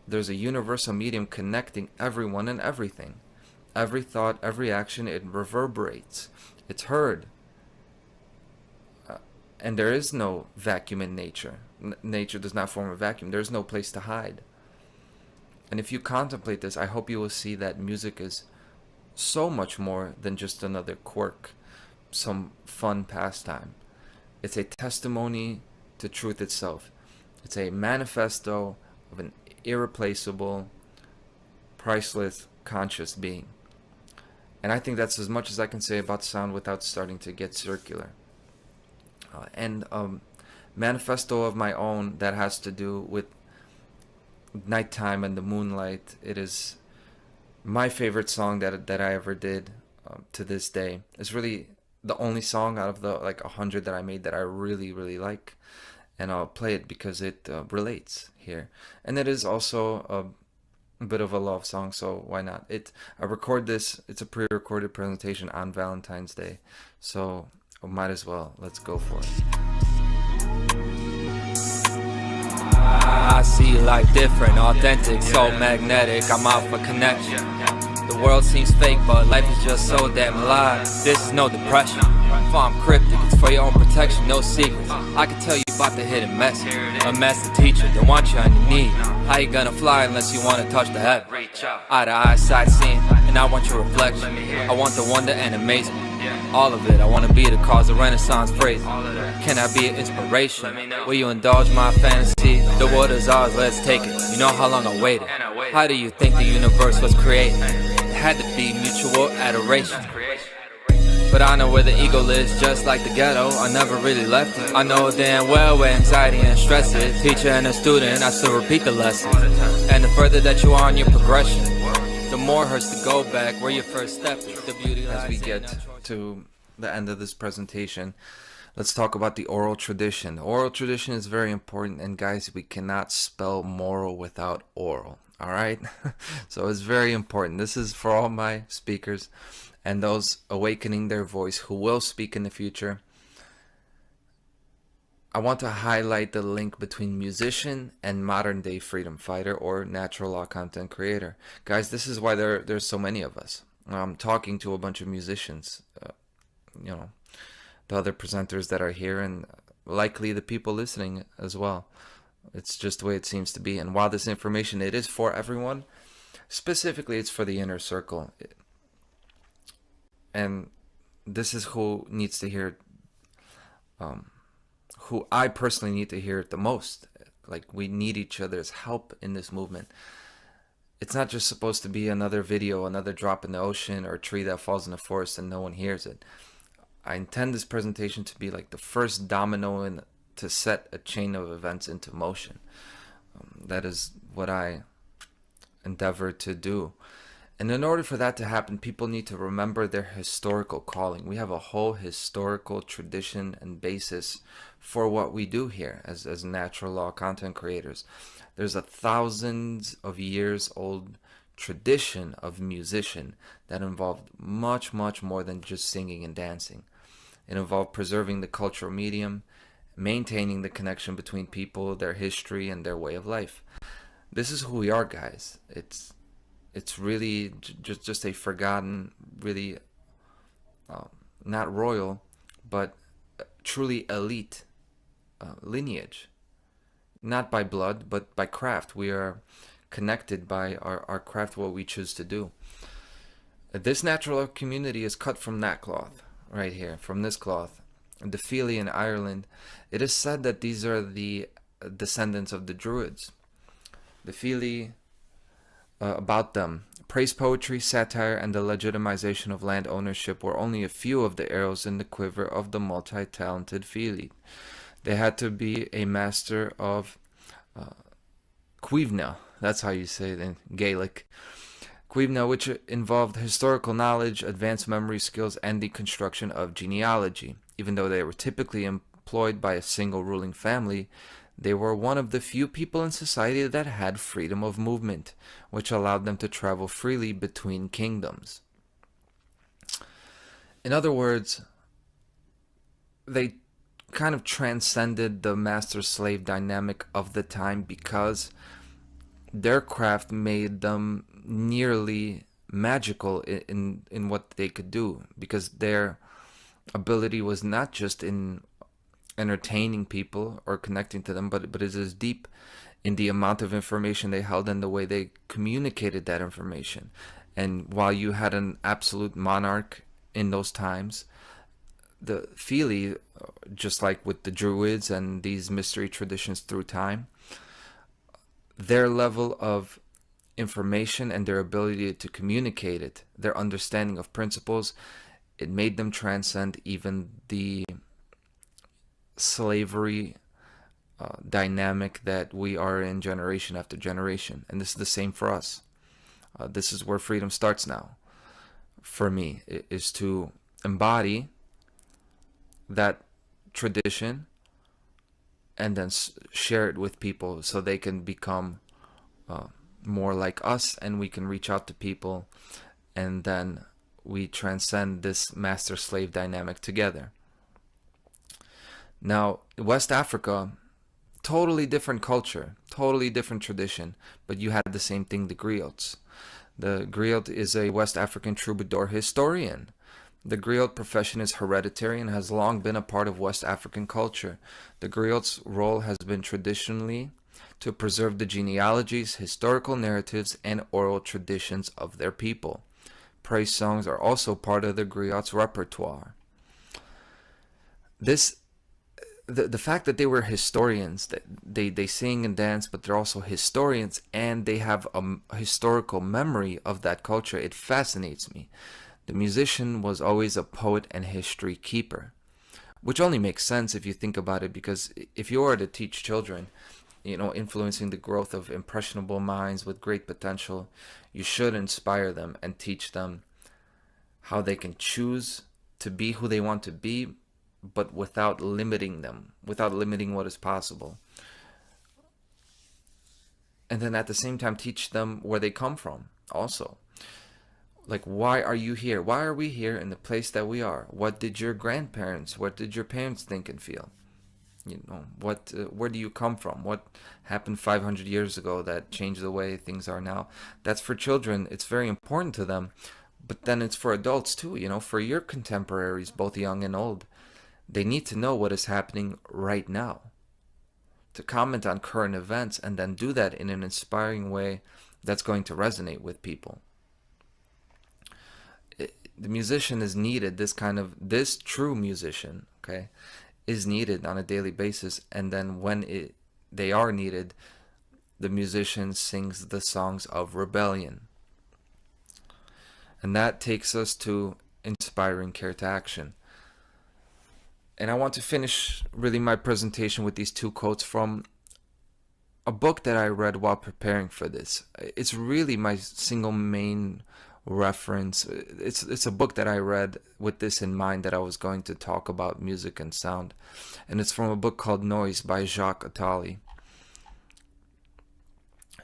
There's a universal medium connecting everyone and everything. Every thought, every action, it reverberates. It's heard. And there is no vacuum in nature. Nature does not form a vacuum. There's no place to hide. And if you contemplate this, I hope you will see that music is so much more than just another quirk, some fun pastime. It's a testimony to truth itself. It's a manifesto of an irreplaceable, priceless, conscious being. And I think that's as much as I can say about sound without starting to get circular. And manifesto of my own that has to do with nighttime and the moonlight. It is my favorite song that I ever did to this day. It's really the only song out of the 100 that I made that I really, really like. And I'll play it because it relates here. And it is also a bit of a love song, so why not? I record this, it's a pre-recorded presentation on Valentine's Day. So I might as well, let's go for it. I see life different, authentic, so magnetic. I'm out for connection. The world seems fake, but life is just so damn alive. This is no depression. If I'm cryptic, it's for your own protection, no secrets. I can tell you about the hidden message. A master teacher, don't want you on your knee. How you gonna fly unless you wanna touch the heaven? Eye to eye, sightseeing, and I want your reflection. I want the wonder and amazement. All of it, I wanna be the cause of Renaissance phrase. Can I be an inspiration? Will you indulge my fantasy? The water's ours, let's take it. You know how long I waited. How do you think the universe was created? It had to be mutual adoration. But I know where the ego lives, just like the ghetto. I never really left it. I know damn well where anxiety and stress is. Teacher and a student, I still repeat the lesson. And the further that you are on your progression, the more hurts to go back where you first stepped. The beauty As we lies in get natural. to the end of this presentation, let's talk about the oral tradition. Oral tradition is very important, and guys, we cannot spell moral without oral. All right, so it's very important. This is for all my speakers and those awakening their voice who will speak in the future. I want to highlight the link between musician and modern day freedom fighter or natural law content creator. Guys, this is why there's so many of us. I'm talking to a bunch of musicians, the other presenters that are here, and likely the people listening as well. It's just the way it seems to be. And while this information, it is for everyone, specifically it's for the inner circle. And this is who needs to hear it, who I personally need to hear it the most. Like, we need each other's help in this movement. It's not just supposed to be another video, another drop in the ocean, or a tree that falls in the forest and no one hears it. I intend this presentation to be like the first domino to set a chain of events into motion. That is what I endeavor to do. And in order for that to happen, people need to remember their historical calling. We have a whole historical tradition and basis for what we do here as natural law content creators. There's a thousands of years old tradition of musician that involved much, much more than just singing and dancing. It involved preserving the cultural medium, maintaining the connection between people, their history, and their way of life. This is who we are, guys. It's really just a forgotten, really not royal, but truly elite lineage. Not by blood, but by craft. We are connected by our craft, what we choose to do. This natural community is cut from that cloth, right here, from this cloth. The Feely in Ireland, it is said that these are the descendants of the Druids. The Feely, about them, praise poetry, satire, and the legitimization of land ownership were only a few of the arrows in the quiver of the multi-talented Feely. They had to be a master of cuivna, that's how you say it in Gaelic. Cuivna, which involved historical knowledge, advanced memory skills, and the construction of genealogy. Even though they were typically employed by a single ruling family, they were one of the few people in society that had freedom of movement, which allowed them to travel freely between kingdoms. In other words, they kind of transcended the master-slave dynamic of the time because their craft made them nearly magical in what they could do, because their ability was not just in entertaining people or connecting to them, but it is deep in the amount of information they held and the way they communicated that information. And while you had an absolute monarch in those times, the Feely, just like with the Druids and these mystery traditions through time, their level of information and their ability to communicate it, their understanding of principles, it made them transcend even the slavery dynamic that we are in generation after generation. And this is the same for us. This is where freedom starts now. For me, is to embody that tradition and then share it with people so they can become more like us, and we can reach out to people, and then we transcend this master-slave dynamic together. Now, West Africa, totally different culture, totally different tradition, but you had the same thing, the griots. The griot is a West African troubadour historian. The griot profession is hereditary and has long been a part of West African culture. The griot's role has been traditionally to preserve the genealogies, historical narratives, and oral traditions of their people. Praise songs are also part of the griot's repertoire. The fact that they were historians, that they sing and dance, but they're also historians, and they have a historical memory of that culture, it fascinates me. The musician was always a poet and history keeper, which only makes sense if you think about it, because if you were to teach children, influencing the growth of impressionable minds with great potential, you should inspire them and teach them how they can choose to be who they want to be, but without limiting them, without limiting what is possible. And then at the same time, teach them where they come from also. Like, why are you here? Why are we here in the place that we are? What did your grandparents, what did your parents think and feel? Where do you come from? What happened 500 years ago that changed the way things are now? That's for children. It's very important to them. But then it's for adults too, for your contemporaries, both young and old. They need to know what is happening right now, to comment on current events, and then do that in an inspiring way that's going to resonate with people. The musician is needed, this true musician, okay, is needed on a daily basis. And then when they are needed, the musician sings the songs of rebellion. And that takes us to inspiring care to action. And I want to finish really my presentation with these two quotes from a book that I read while preparing for this. It's really my single main reference. It's a book that I read with this in mind, that I was going to talk about music and sound. And it's from a book called Noise by Jacques Attali.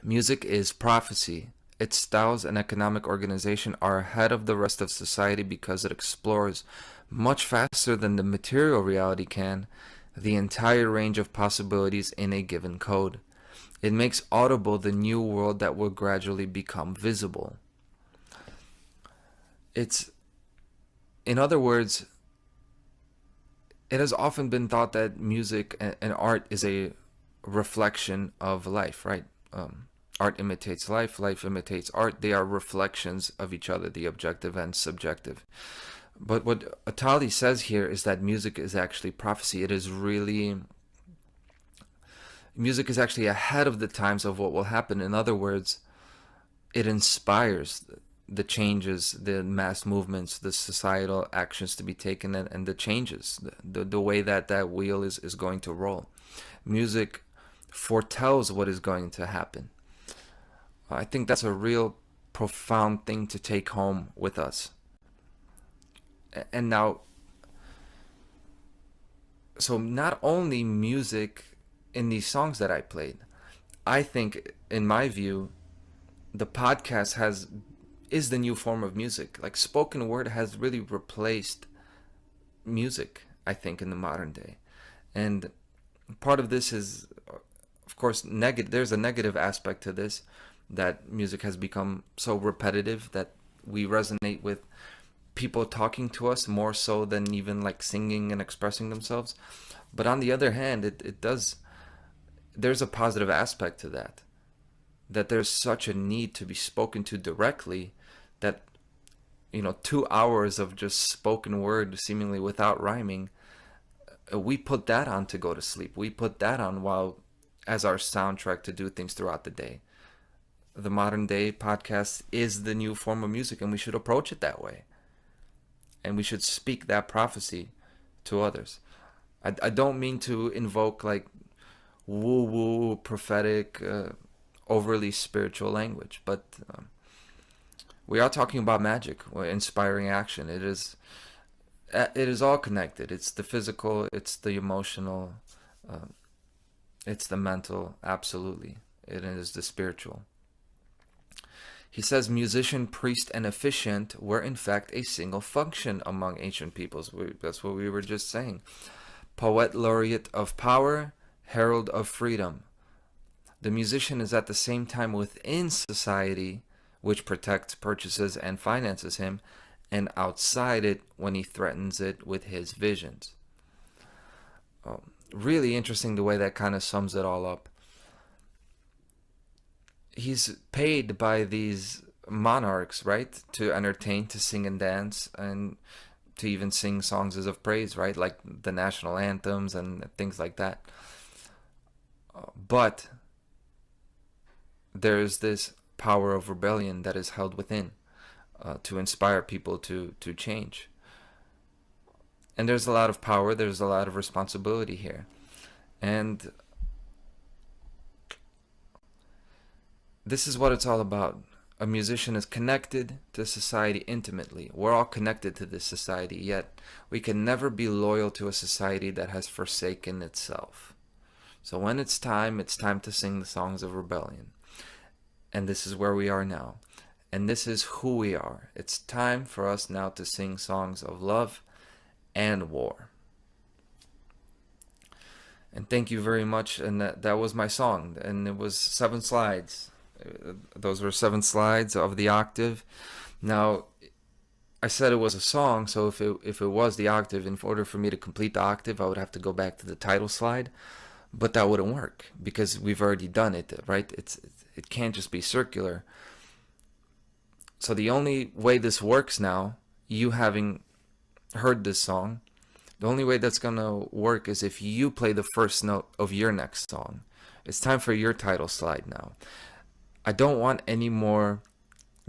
Music is prophecy. Its styles and economic organization are ahead of the rest of society because it explores much faster than the material reality can the entire range of possibilities in a given code. It makes audible the new world that will gradually become visible. In other words, it has often been thought that music and art is a reflection of life, right? Art imitates life, life imitates art. They are reflections of each other, the objective and subjective. But what Attali says here is that music is actually prophecy. Music is actually ahead of the times of what will happen. In other words, it inspires the changes, the mass movements, the societal actions to be taken, and the changes, the way that wheel is going to roll. Music foretells what is going to happen. I think that's a real profound thing to take home with us. And now, so not only music in these songs that I played, I think, in my view, the podcast is the new form of music. Like, spoken word has really replaced music, I think, in the modern day. And part of this is, of course, there's a negative aspect to this, that music has become so repetitive that we resonate with people talking to us more so than even like singing and expressing themselves. But on the other hand, there's a positive aspect to that there's such a need to be spoken to directly, that 2 hours of just spoken word seemingly without rhyming, we put that on to go to sleep. We put that on as our soundtrack to do things throughout the day. The modern day podcast is the new form of music, and we should approach it that way. And we should speak that prophecy to others. I don't mean to invoke like woo-woo, prophetic, overly spiritual language, but we are talking about magic, inspiring action. It is all connected. It's the physical, it's the emotional, it's the mental, absolutely. It is the spiritual. He says musician, priest, and officiant were in fact a single function among ancient peoples. That's what we were just saying. Poet laureate of power, herald of freedom. The musician is at the same time within society, which protects, purchases, and finances him, and outside it when he threatens it with his visions. Really interesting the way that kind of sums it all up. He's paid by these monarchs, right, to entertain, to sing and dance, and to even sing songs of praise, right, like the national anthems and things like that. But there's this power of rebellion that is held within to inspire people to change. And there's a lot of power, there's a lot of responsibility here. And This is what it's all about. A musician is connected to society intimately. We're all connected to this society, yet we can never be loyal to a society that has forsaken itself. So when it's time to sing the songs of rebellion. And this is where we are now. And this is who we are. It's time for us now to sing songs of love and war. And thank you very much. And that was my song. And it was 7 slides. Those were 7 slides of the octave. Now, I said it was a song, so if it was the octave, in order for me to complete the octave, I would have to go back to the title slide. But that wouldn't work because we've already done it, right? It can't just be circular. So the only way this works now, you having heard this song, the only way that's going to work is if you play the first note of your next song. It's time for your title slide now. I don't want any more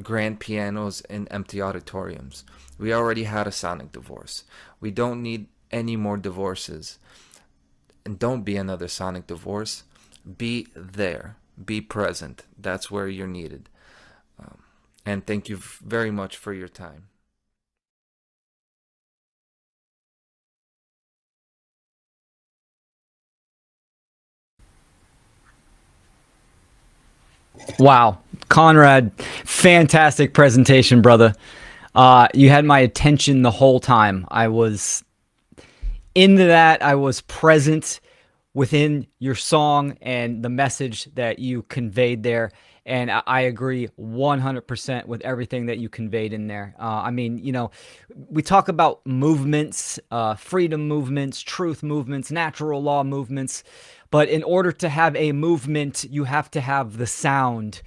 grand pianos in empty auditoriums. We already had a sonic divorce. We don't need any more divorces. And don't be another sonic divorce. Be there. Be present. That's where you're needed. And thank you very much for your time. Wow. Conrad, fantastic presentation, brother. You had my attention the whole time. I was into that. I was present within your song and the message that you conveyed there. And I agree 100% with everything that you conveyed in there. I mean, you know, we talk about movements, freedom movements, truth movements, natural law movements. But in order to have a movement, you have to have the sound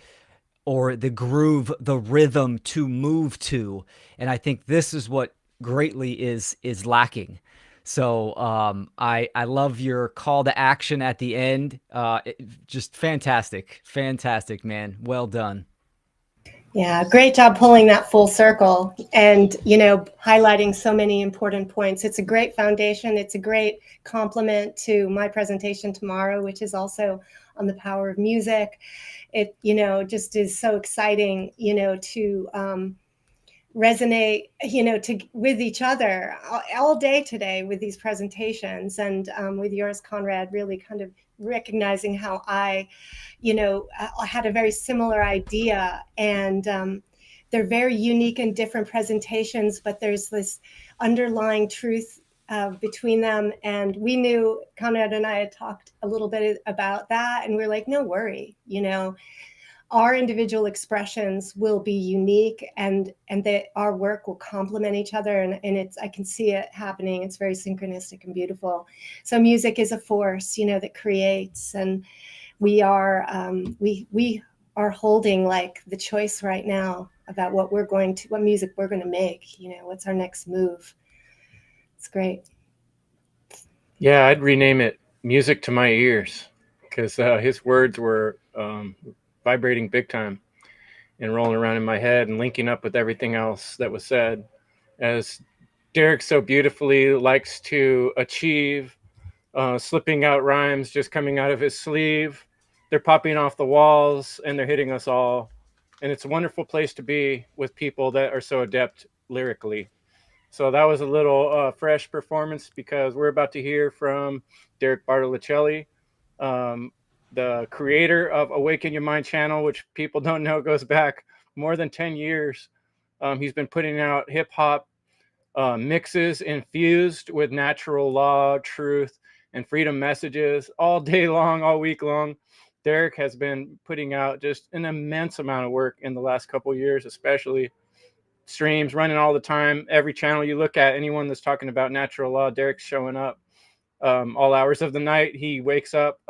or the groove, the rhythm to move to. And I think this is what greatly is lacking. So I love your call to action at the end. Just fantastic. Fantastic, man. Well done. Yeah, great job pulling that full circle and, you know, highlighting so many important points. It's a great foundation. It's a great complement to my presentation tomorrow, which is also on the power of music. It, you know, just is so exciting, you know, to resonate, you know, with each other all day today with these presentations, and with yours, Conrad, really kind of recognizing how I, you know, I had a very similar idea, and they're very unique and different presentations, but there's this underlying truth between them. And we knew, Conrad and I had talked a little bit about that, and we're like, no worry, you know, our individual expressions will be unique, and that our work will complement each other, and it's, I can see it happening. It's very synchronistic and beautiful. So music is a force, you know, that creates, and we are we are holding like the choice right now about what music we're going to make, you know, what's our next move. It's great. Yeah, I'd rename it Music to My Ears, because his words were vibrating big time and rolling around in my head and linking up with everything else that was said. As Derek so beautifully likes to achieve, slipping out rhymes just coming out of his sleeve. They're popping off the walls and they're hitting us all. And it's a wonderful place to be with people that are so adept lyrically. So that was a little fresh performance, because we're about to hear from Derek Bartoluccelli, the creator of AwakenYaMind channel, which people don't know goes back more than 10 years. He's been putting out hip hop mixes infused with natural law, truth, and freedom messages all day long, all week long. Derek has been putting out just an immense amount of work in the last couple of years, especially streams running all the time. Every channel you look at, anyone that's talking about natural law, Derek's showing up. All hours of the night he wakes up.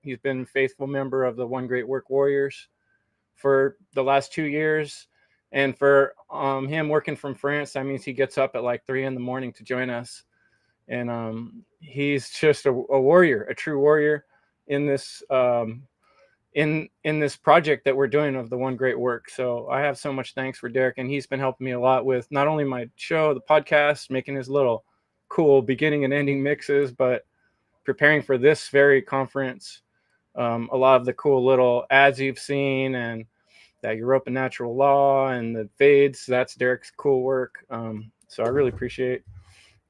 He's been a faithful member of the One Great Work Warriors for the last 2 years, and for him working from France, that means he gets up at like 3 a.m. to join us. And he's just a warrior, a true warrior in this in this project that we're doing of the One Great Work. So I have so much thanks for Derek, and he's been helping me a lot with not only my show, the podcast, making his little cool beginning and ending mixes, but preparing for this very conference. a lot of the cool little ads you've seen, and that Europa Natural Law and the fades. That's Derek's cool work. So I really appreciate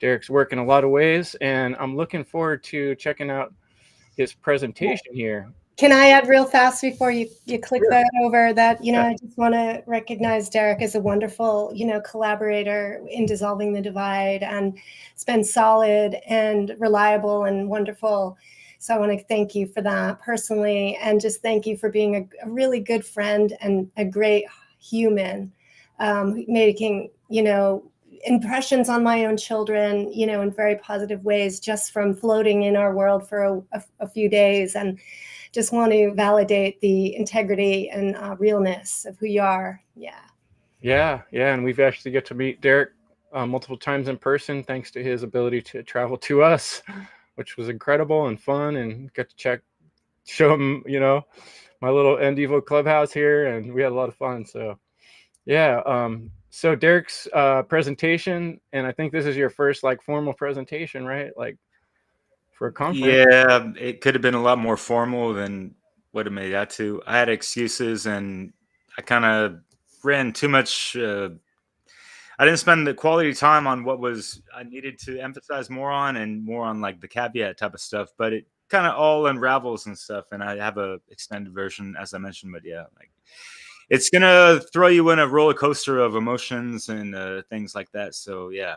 Derek's work in a lot of ways, and I'm looking forward to checking out his presentation here. Can I add real fast before you click that over that, I just want to recognize Derek as a wonderful, collaborator in dissolving the divide, and it's been solid and reliable and wonderful. So I want to thank you for that personally, and just thank you for being a really good friend and a great human, making, impressions on my own children, in very positive ways, just from floating in our world for a few days. And just want to validate the integrity and realness of who you are. Yeah. And we've actually got to meet Derek multiple times in person, thanks to his ability to travel to us, which was incredible and fun, and got to show him, my little Endevo clubhouse here, and we had a lot of fun. So yeah. So Derek's presentation, and I think this is your first formal presentation, right? For a conference. Yeah, it could have been a lot more formal than what it made out to. I had excuses, and I kind of ran too much. I didn't spend the quality time on what I needed to emphasize more on, and more on the caveat type of stuff. But it kind of all unravels and stuff. And I have a extended version, as I mentioned. But yeah, it's gonna throw you in a roller coaster of emotions and things like that. So yeah.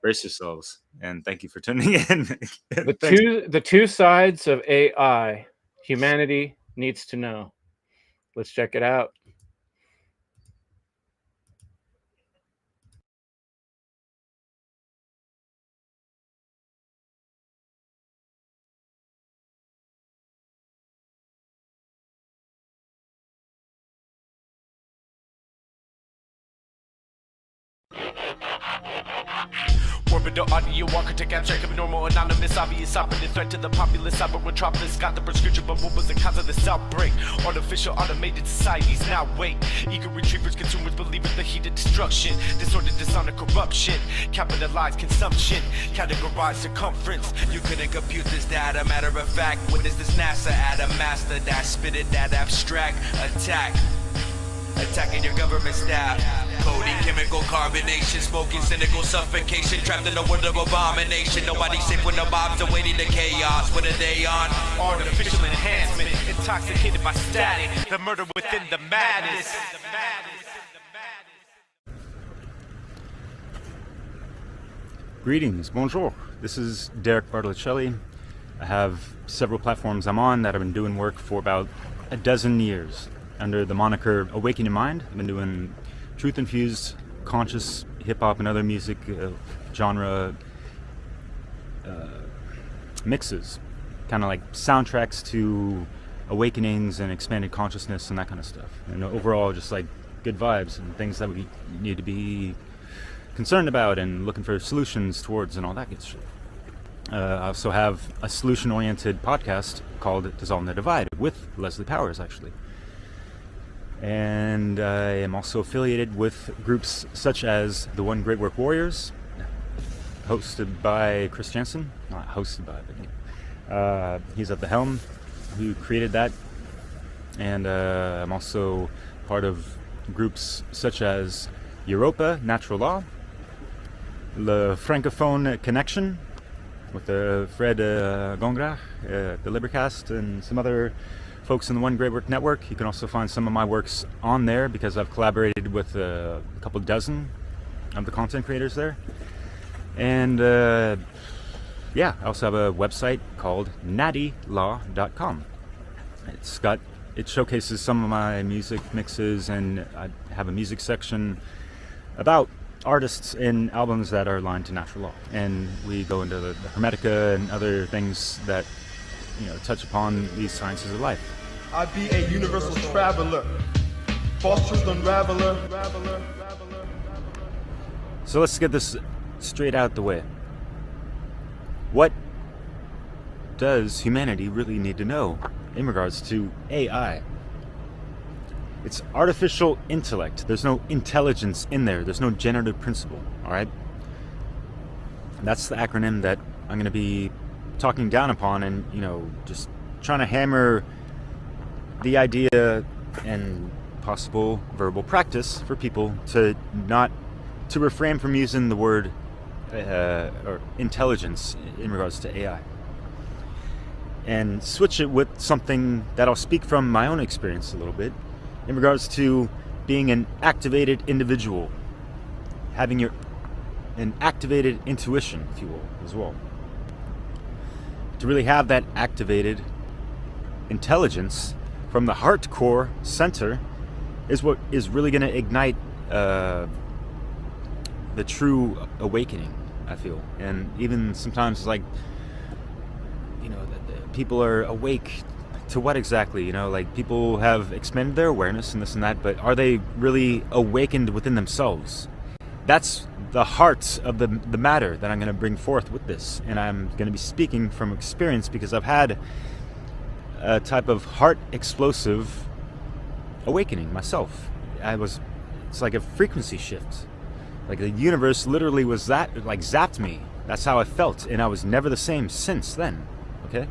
Brace yourselves, and thank you for tuning in. The two sides of AI humanity needs to know. Let's check it out. Orbital audio architect, abstract, abnormal, anonymous, obvious, operative threat to the populace, cyber metropolis. Got the prescription, but what was the cause of this outbreak? Artificial automated societies now wait. Eager retrievers, consumers believe in the heat of destruction. Disorder, dishonor, corruption. Capitalized consumption, categorized circumference. You couldn't compute this data, matter of fact. What is this NASA at? A master that spit it, that abstract attack. Attacking your government staff. Coding, chemical carbonation, smoking, cynical suffocation. Trapped in a world of abomination. Nobody's safe when the mobs are waiting to chaos. What are they on? Artificial enhancement. Intoxicated by static. The murder within the madness. Greetings, bonjour. This is Derek Bartolicelli. I have several platforms I'm on that I've been doing work for about a dozen years. Under the moniker AwakenYaMind, I've been doing truth-infused, conscious hip-hop and other music genre mixes. Kind of like soundtracks to awakenings and expanded consciousness and that kind of stuff. And overall, just good vibes and things that we need to be concerned about and looking for solutions towards and all that good shit. I also have a solution-oriented podcast called Dissolving the Divide with Leslie Powers, actually. And I am also affiliated with groups such as the One Great Work Warriors, hosted by Chris Jensen. Not hosted by, but he's at the helm, who created that. And I'm also part of groups such as Europa Natural Law, Le Francophone Connection, with Fred Gongrach, the Libercast, and some other folks in the One Great Work Network. You can also find some of my works on there because I've collaborated with a couple dozen of the content creators there. And yeah, I also have a website called nattylaw.com. It showcases some of my music mixes, and I have a music section about artists and albums that are aligned to natural law. And we go into the Hermetica and other things that touch upon these sciences of life. I be a universal traveler, false truth unraveler. So let's get this straight out the way. What does humanity really need to know in regards to AI? It's artificial intellect. There's no intelligence in there. There's no generative principle, all right? That's the acronym that I'm going to be talking down upon and, just trying to hammer the idea and possible verbal practice for people to refrain from using the word or intelligence in regards to AI, and switch it with something that I'll speak from my own experience a little bit in regards to being an activated individual, having an activated intuition, if you will, as well. To really have that activated intelligence from the heart core center is what is really going to ignite the true awakening, I feel. And even sometimes, like, people are awake to what exactly? Like, people have expanded their awareness and this and that, but are they really awakened within themselves? That's the heart of the matter that I'm going to bring forth with this. And I'm going to be speaking from experience because I've had a type of heart explosive awakening myself. It's like a frequency shift. Like the universe literally was zapped me. That's how I felt, and I was never the same since then. Okay?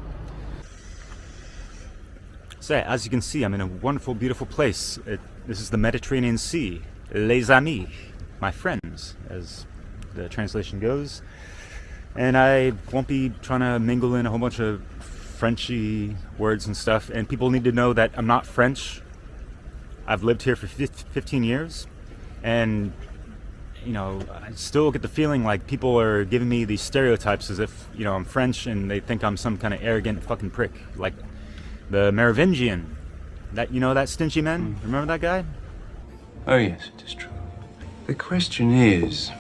So as you can see, I'm in a wonderful, beautiful place. This is the Mediterranean Sea. Les amis, my friends, as the translation goes. And I won't be trying to mingle in a whole bunch of Frenchy words and stuff. And people need to know that I'm not French. I've lived here for 15 years. And, I still get the feeling like people are giving me these stereotypes as if, I'm French and they think I'm some kind of arrogant fucking prick. Like the Merovingian. That stingy man? Remember that guy? Oh, yes, it is true. The question is,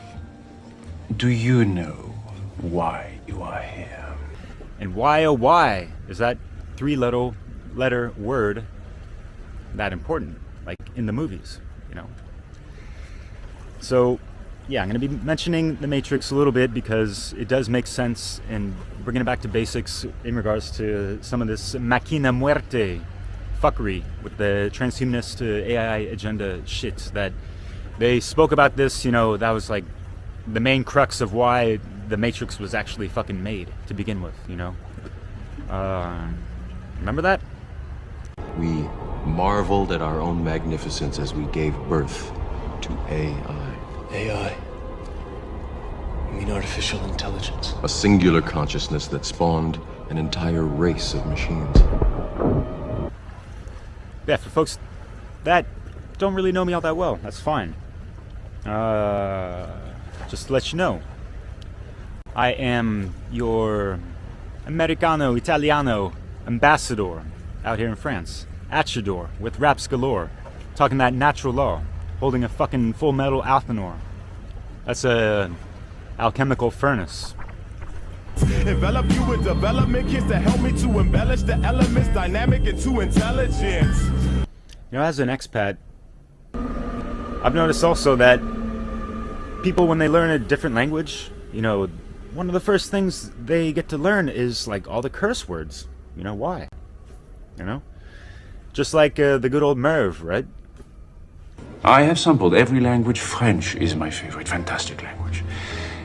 do you know why you are here? And why, oh why, is that three-letter word that important? Like in the movies, So, yeah, I'm going to be mentioning the Matrix a little bit because it does make sense, and bringing it back to basics in regards to some of this Machina Muerte fuckery with the transhumanist AI agenda shit that they spoke about this, that was like the main crux of why the Matrix was actually fucking made to begin with, Remember that? We marveled at our own magnificence as we gave birth to AI. AI? You mean artificial intelligence? A singular consciousness that spawned an entire race of machines. Yeah, for folks that don't really know me all that well, that's fine. Just to let you know, I am your Americano Italiano ambassador out here in France, at your door, with raps galore, talking that natural law, holding a fucking full metal Althanor. That's a alchemical furnace. Envelop you with development kits to help me to embellish the elements, dynamic into intelligence. As an expat, I've noticed also that people, when they learn a different language, one of the first things they get to learn is like all the curse words. Why? Just like the good old Merv, right? I have sampled every language. French is my favorite. Fantastic language.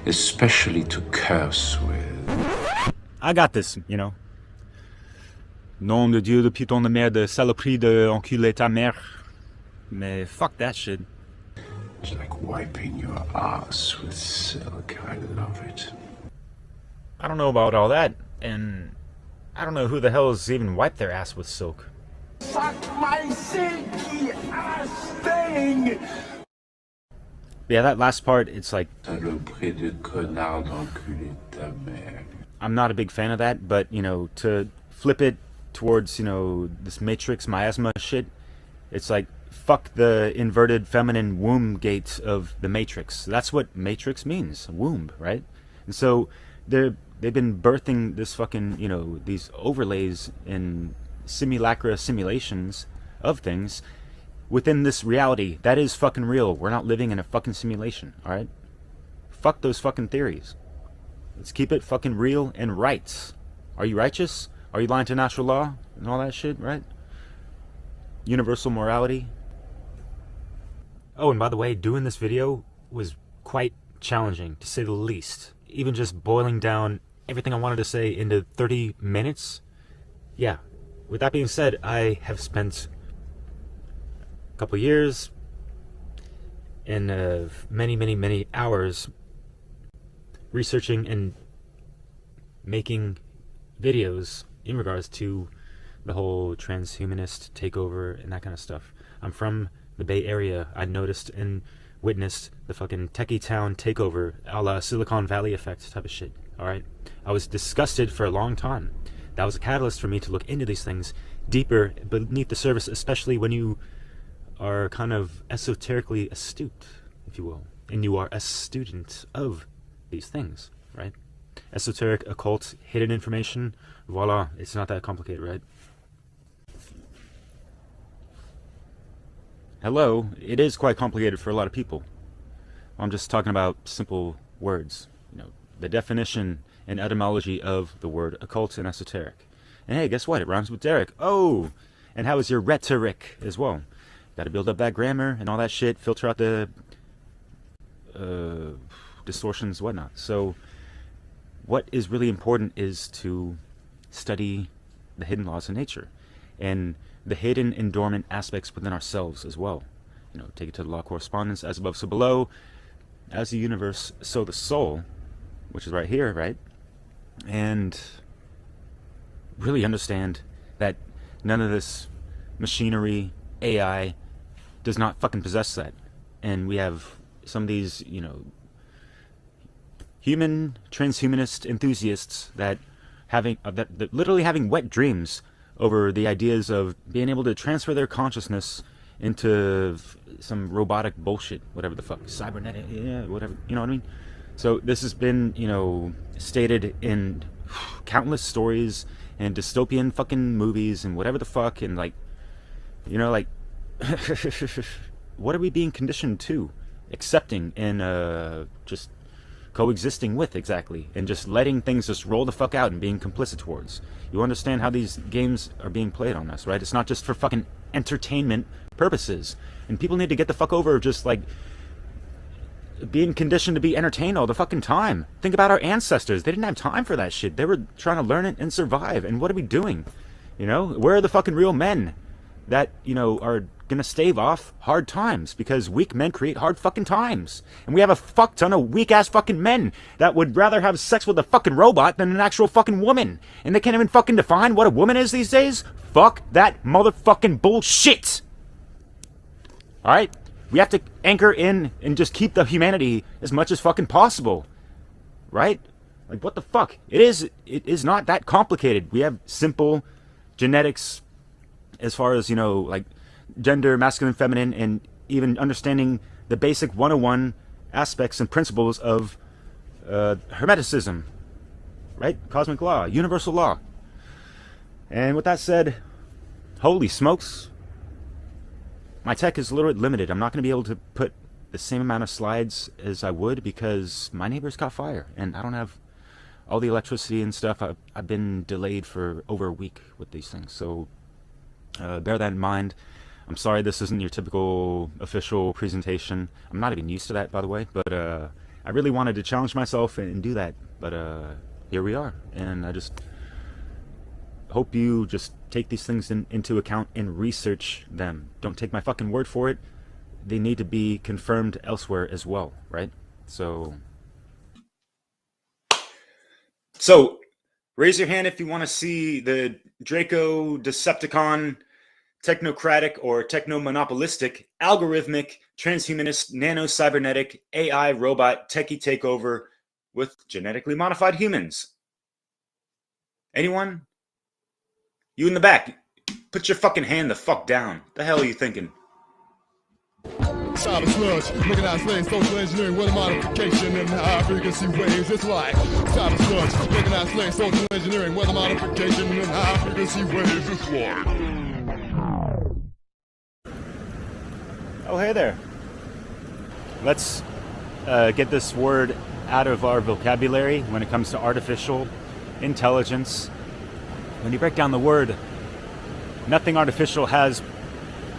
Especially to curse with. I got this, Nom de Dieu de putain de merde, saloperie de enculé ta mère. Mais fuck that shit. It's like wiping your ass with silk. I love it. I don't know about all that, and I don't know who the hell has even wiped their ass with silk. Suck my silky ass thing! Yeah, that last part, it's like... Saloperie de connard enculé ta mère. I'm not a big fan of that, but, to flip it towards, this Matrix miasma shit, it's like, fuck the inverted feminine womb gate of the Matrix. That's what Matrix means, womb, right? And so they've been birthing this fucking, these overlays and simulacra simulations of things within this reality that is fucking real. We're not living in a fucking simulation, alright? Fuck those fucking theories. Let's keep it fucking real and right. Are you righteous? Are you lying to natural law and all that shit, right? Universal morality. Oh, and by the way, doing this video was quite challenging, to say the least. Even just boiling down everything I wanted to say into 30 minutes. Yeah, with that being said, I have spent a couple years and many hours researching and making videos in regards to the whole transhumanist takeover and that kind of stuff. I'm from the Bay Area. I noticed and witnessed the fucking techie town takeover, a la Silicon Valley effect type of shit. Alright? I was disgusted for a long time. That was a catalyst for me to look into these things deeper beneath the surface, especially when you are kind of esoterically astute, if you will, and you are a student of these things, right? Esoteric, occult, hidden information, voila, it's not that complicated, right? Hello, it is quite complicated for a lot of people. I'm just talking about simple words, you know, the definition and etymology of the word occult and esoteric. And hey, guess what? It rhymes with Derek. Oh, and how is your rhetoric as well? Got to build up that grammar and all that shit, filter out the distortions, whatnot. So what is really important is to study the hidden laws of nature and the hidden and dormant aspects within ourselves as well. You know, take it to the law of correspondence, as above, so below, as the universe, so the soul, which is right here, right? And really understand that none of this machinery, AI, does not fucking possess that. And we have some of these, you know, human transhumanist enthusiasts that literally having wet dreams over the ideas of being able to transfer their consciousness into some robotic bullshit, whatever the fuck, cybernetic, yeah, whatever, you know what I mean? So this has been, you know, stated in countless stories and dystopian fucking movies and whatever the fuck, and like, you know, like, what are we being conditioned to? Accepting and just coexisting with, exactly, and just letting things just roll the fuck out and being complicit towards. You understand how these games are being played on us, right? It's not just for fucking entertainment purposes, and people need to get the fuck over just like being conditioned to be entertained all the fucking time. Think about our ancestors. They didn't have time for that shit. They were trying to learn it and survive. And what are we doing? You know, where are the fucking real men that, you know, are gonna stave off hard times? Because weak men create hard fucking times. And we have a fuck ton of weak ass fucking men that would rather have sex with a fucking robot than an actual fucking woman. And they can't even fucking define what a woman is these days? Fuck that motherfucking bullshit. Alright? We have to anchor in and just keep the humanity as much as fucking possible. Right? Like, what the fuck? It is not that complicated. We have simple genetics as far as, you know, like gender, masculine, feminine, and even understanding the basic 101 aspects and principles of Hermeticism. Right? Cosmic law, universal law. And with that said, holy smokes, my tech is a little bit limited. I'm not going to be able to put the same amount of slides as I would because my neighbors caught fire and I don't have all the electricity and stuff. I've been delayed for over a week with these things, so bear that in mind. I'm sorry this isn't your typical official presentation. I'm not even used to that, by the way, but I really wanted to challenge myself and do that, but here we are, and I just hope you just take these things into account and research them. Don't take my fucking word for it. They need to be confirmed elsewhere as well, right? So raise your hand if you want to see the Draco Decepticon technocratic or techno-monopolistic algorithmic transhumanist nano-cybernetic AI robot techie takeover with genetically modified humans. Anyone? You in the back, put your fucking hand the fuck down. The hell are you thinking? Cyber sludge, mechanized slaves, social engineering, weather modification, and high frequency waves. It's like cyber sludge, mechanized slaves, social engineering, weather modification, and high frequency waves. It's like. Oh, hey there. Let's get this word out of our vocabulary when it comes to artificial intelligence. When you break down the word, nothing artificial has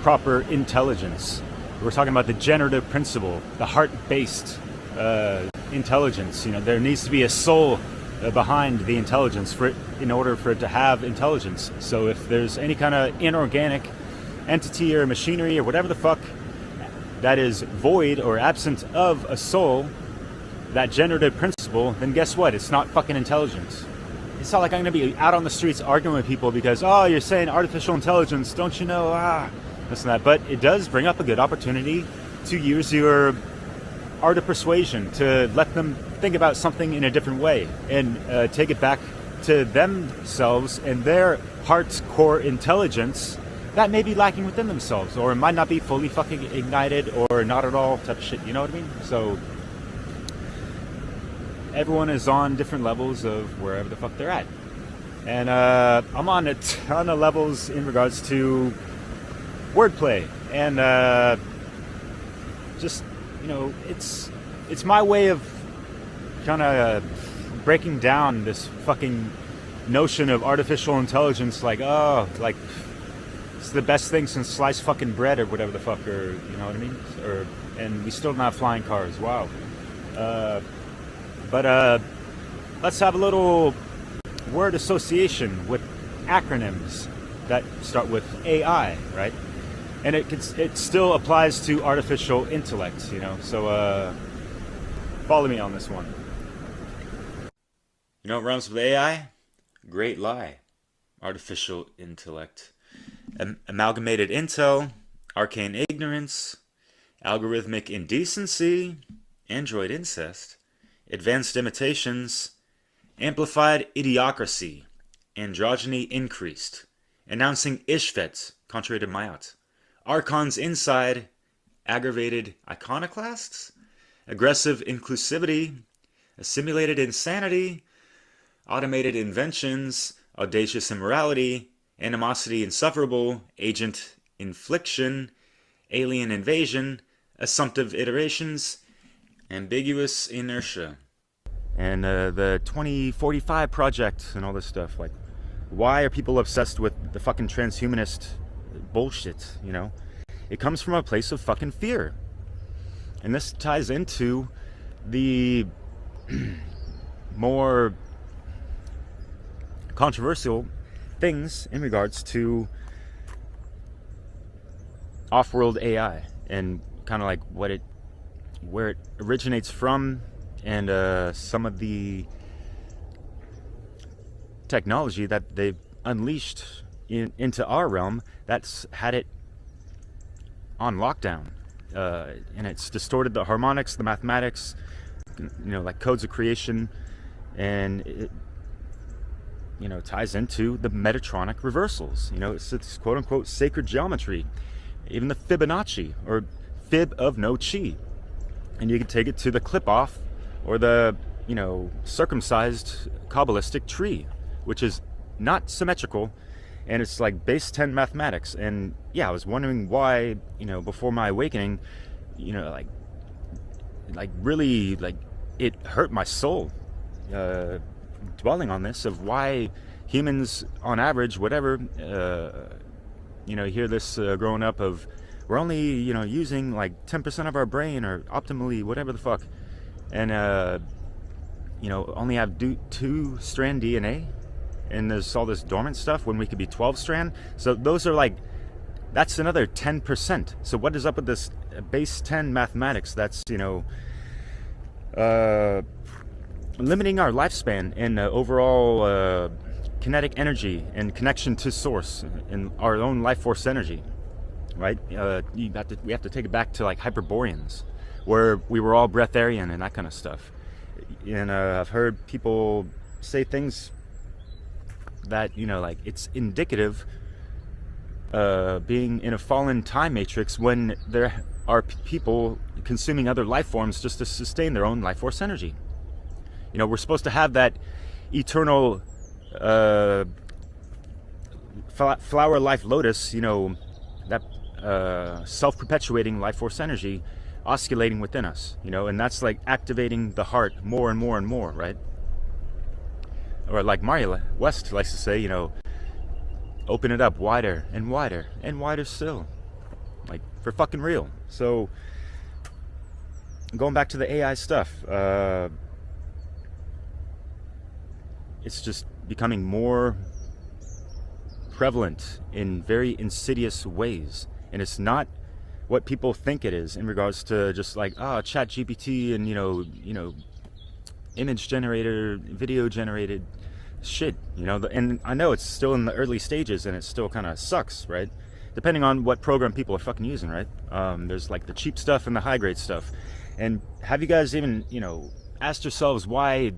proper intelligence. We're talking about the generative principle, the heart-based intelligence. You know, there needs to be a soul behind the intelligence for it, in order for it to have intelligence. So if there's any kind of inorganic entity or machinery or whatever the fuck that is void or absent of a soul, that generative principle, then guess what? It's not fucking intelligence. It's not like I'm going to be out on the streets arguing with people because, oh, you're saying artificial intelligence, don't you know? This and that. But it does bring up a good opportunity to use your art of persuasion to let them think about something in a different way and take it back to themselves and their heart's core intelligence that may be lacking within themselves, or it might not be fully fucking ignited or not at all type of shit, you know what I mean? So everyone is on different levels of wherever the fuck they're at. And I'm on a ton of levels in regards to wordplay. And just, you know, it's my way of kind of breaking down this fucking notion of artificial intelligence, like, oh, like, it's the best thing since sliced fucking bread or whatever the fuck, or, you know what I mean? And we still don't have flying cars, wow. But let's have a little word association with acronyms that start with AI, right? And it still applies to artificial intellect, you know? So follow me on this one. You know what rhymes with AI? Great lie. Artificial intellect. Amalgamated intel, arcane ignorance, algorithmic indecency, android incest, advanced imitations, amplified idiocracy, androgyny increased, announcing Ishvet, contrary to Mayat, archons inside, aggravated iconoclasts, aggressive inclusivity, assimilated insanity, automated inventions, audacious immorality, animosity insufferable, agent infliction, alien invasion, assumptive iterations, ambiguous inertia, and the 2045 project and all this stuff. Like, why are people obsessed with the fucking transhumanist bullshit, you know? It comes from a place of fucking fear. And this ties into the more controversial things in regards to off-world AI and kind of like where it originates from, and some of the technology that they've unleashed into our realm that's had it on lockdown, and it's distorted the harmonics, the mathematics, you know, like codes of creation, and it, you know, ties into the Metatronic reversals. You know, it's quote-unquote sacred geometry, even the Fibonacci, or fib of no chi. And you can take it to the clip-off, or the, you know, circumcised Kabbalistic tree, which is not symmetrical, and it's like base 10 mathematics. And yeah, I was wondering why, you know, before my awakening, you know, like really, like, it hurt my soul, dwelling on this, of why humans on average, whatever, you know, hear this growing up of, we're only, you know, using like 10% of our brain, or optimally whatever the fuck, and you know, only have 2-strand DNA, and there's all this dormant stuff when we could be 12-strand. So those are like, that's another 10%. So what is up with this base 10 mathematics that's, you know, limiting our lifespan and overall kinetic energy and connection to source and our own life force energy, right? We have to take it back to like Hyperboreans, where we were all breatharian and that kind of stuff. And I've heard people say things that, you know, like, it's indicative being in a fallen time matrix when there are people consuming other life forms just to sustain their own life force energy. You know, we're supposed to have that eternal flower life lotus, you know, that self-perpetuating life force energy oscillating within us, you know, and that's like activating the heart more and more and more, right? Or like Maria West likes to say, you know, open it up wider and wider and wider still, like, for fucking real. So going back to the AI stuff, it's just becoming more prevalent in very insidious ways, and it's not what people think it is in regards to just like chat GPT and you know image generator, video generated shit, and I know it's still in the early stages and it still kind of sucks, right? Depending on what program people are fucking using, right? There's like the cheap stuff and the high grade stuff. And have you guys even asked yourselves why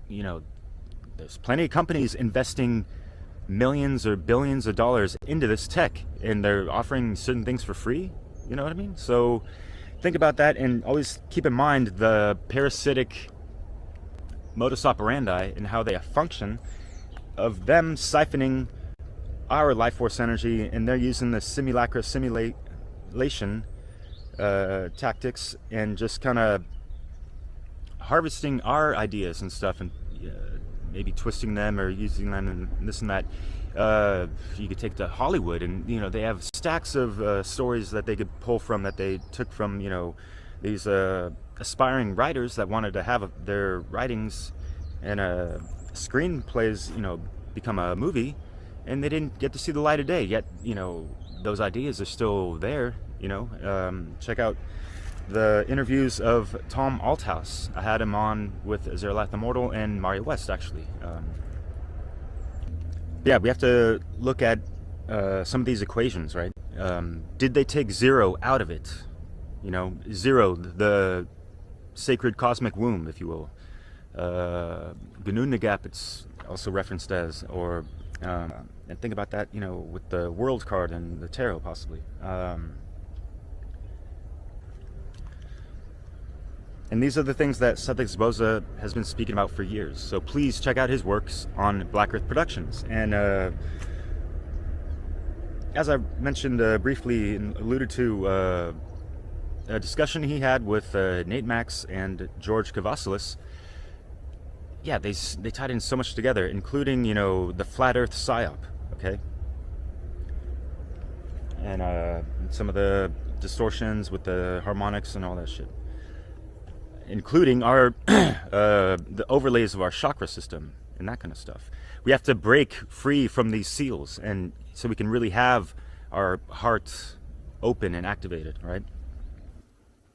there's plenty of companies investing millions or billions of dollars into this tech, and they're offering certain things for free? You know what I mean? So think about that, and always keep in mind the parasitic modus operandi and how they function of them siphoning our life force energy, and they're using the simulation tactics and just kind of harvesting our ideas and stuff, and maybe twisting them or using them and this and that. You could take to Hollywood, and they have stacks of stories that they could pull from, that they took from these aspiring writers that wanted to have their writings and screenplays become a movie, and they didn't get to see the light of day yet. Those ideas are still there. Check out the interviews of Tom Althouse. I had him on with Zeralath Immortal and Mario West, actually. Yeah, we have to look at some of these equations, right? Did they take zero out of it? Zero, the sacred cosmic womb, if you will. Gununagap, it's also referenced as, or and think about that, with the world card and the tarot, possibly. And these are the things that Seth Exposa has been speaking about for years. So please check out his works on Black Earth Productions. And as I mentioned briefly and alluded to, a discussion he had with Nate Max and George Kavassilis, yeah, they tied in so much together, including, the Flat Earth PSYOP, okay? And some of the distortions with the harmonics and all that shit. Including our the overlays of our chakra system and that kind of stuff. We have to break free from these seals, and so we can really have our hearts open and activated, right?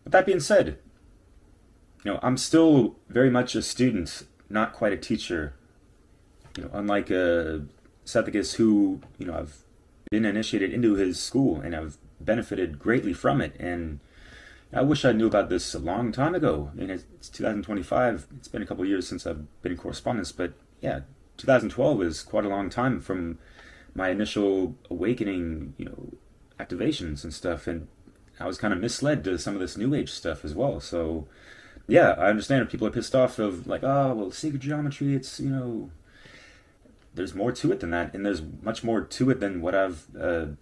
With that being said, I'm still very much a student, not quite a teacher. Unlike Sethicus, who I've been initiated into his school and I've benefited greatly from it, and I wish I knew about this a long time ago. I mean, it's 2025. It's been a couple of years since I've been in correspondence, but yeah, 2012 is quite a long time from my initial awakening, activations and stuff, and I was kind of misled to some of this New Age stuff as well. So yeah, I understand if people are pissed off of like, oh, well, sacred geometry, it's, there's more to it than that, and there's much more to it than what I've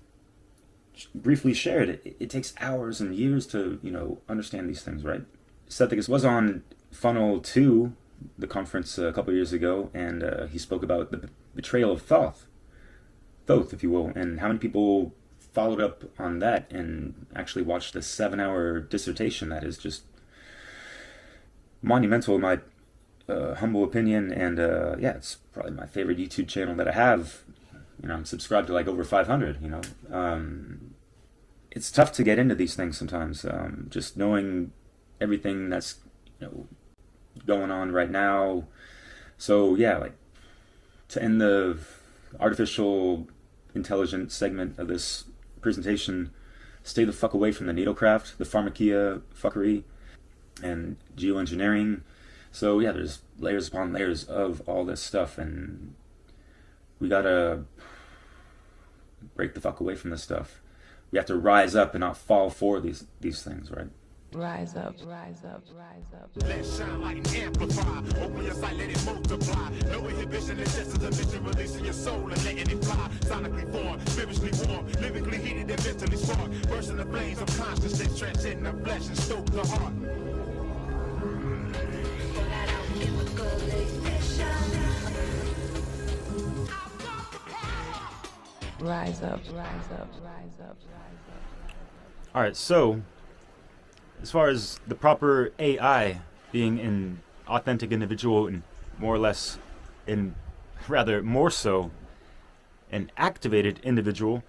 briefly shared. It takes hours and years to, understand these things, right? Sethicus was on Funnel 2, the conference a couple of years ago, and he spoke about the betrayal of Thoth, if you will, and how many people followed up on that and actually watched the 7-hour dissertation that is just monumental in my humble opinion, and yeah, it's probably my favorite YouTube channel that I have. I'm subscribed to like over 500, It's tough to get into these things sometimes, just knowing everything that's, going on right now. So yeah, like, to end the artificial intelligence segment of this presentation, stay the fuck away from the needlecraft, the pharmakia fuckery, and geoengineering. So yeah, there's layers upon layers of all this stuff, and we gotta break the fuck away from this stuff. We have to rise up and not fall for these things, right? Rise up, rise up, rise up. Let it shine like an amplify. Open your sight, let it multiply. No inhibition, it's just a vision, releasing your soul and letting it fly. Sonically formed, spiritually warm, lyrically heated and mentally spark. Bursting the flames of consciousness, transcending the flesh and stoke the heart. Rise up, rise up, rise up, rise up. All right, so as far as the proper AI being an authentic individual and more or less in rather more so, an activated individual,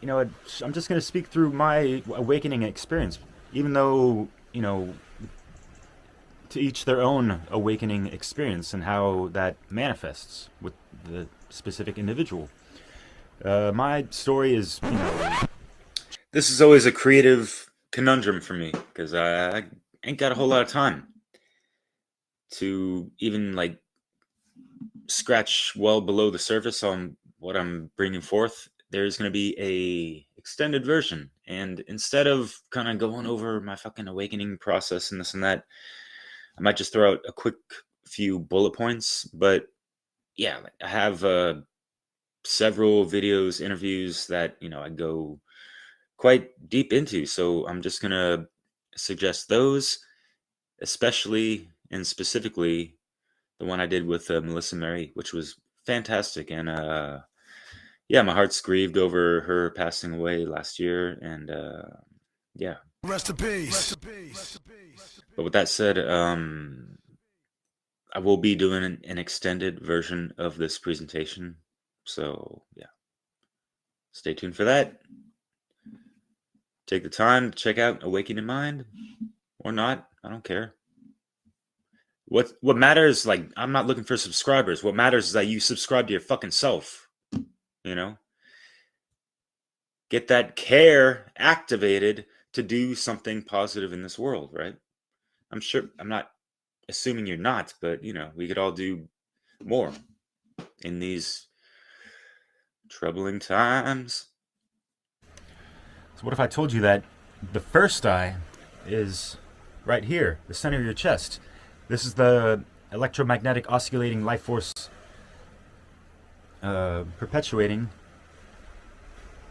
you know, I'm just going to speak through my awakening experience, even though, you know, to each their own awakening experience and how that manifests with the specific individual. My story is, you know, this is always a creative conundrum for me because I ain't got a whole lot of time to even like scratch well below the surface on what I'm bringing forth. There's going to be a extended version, and instead of kind of going over my fucking awakening process and this and that, I might just throw out a quick few bullet points. But yeah, I have several videos, interviews that, you know, I go quite deep into, so I'm just gonna suggest those, especially and specifically the one I did with Melissa Mary, which was fantastic. And yeah, my heart's grieved over her passing away last year, and yeah. Rest in peace. But with that said, I will be doing an extended version of this presentation, so yeah, stay tuned for that. Take the time to check out AwakenYaMind, or not, I don't care. What matters, like, I'm not looking for subscribers. What matters is that you subscribe to your fucking self, you know? Get that care activated to do something positive in this world, right? I'm sure, I'm not assuming you're not, but, you know, we could all do more in these troubling times. So what if I told you that the first eye is right here, the center of your chest? This is the electromagnetic oscillating life force perpetuating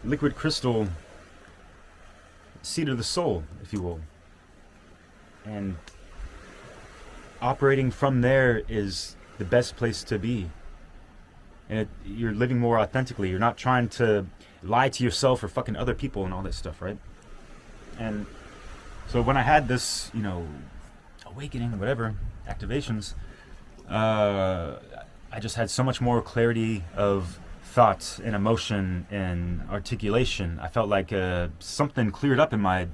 liquid crystal seat of the soul, if you will. And operating from there is the best place to be. And you're living more authentically. You're not trying to lie to yourself or fucking other people and all this stuff, right? And so when I had this, you know, awakening, whatever, activations, I just had so much more clarity of thought and emotion and articulation. I felt like something cleared up in my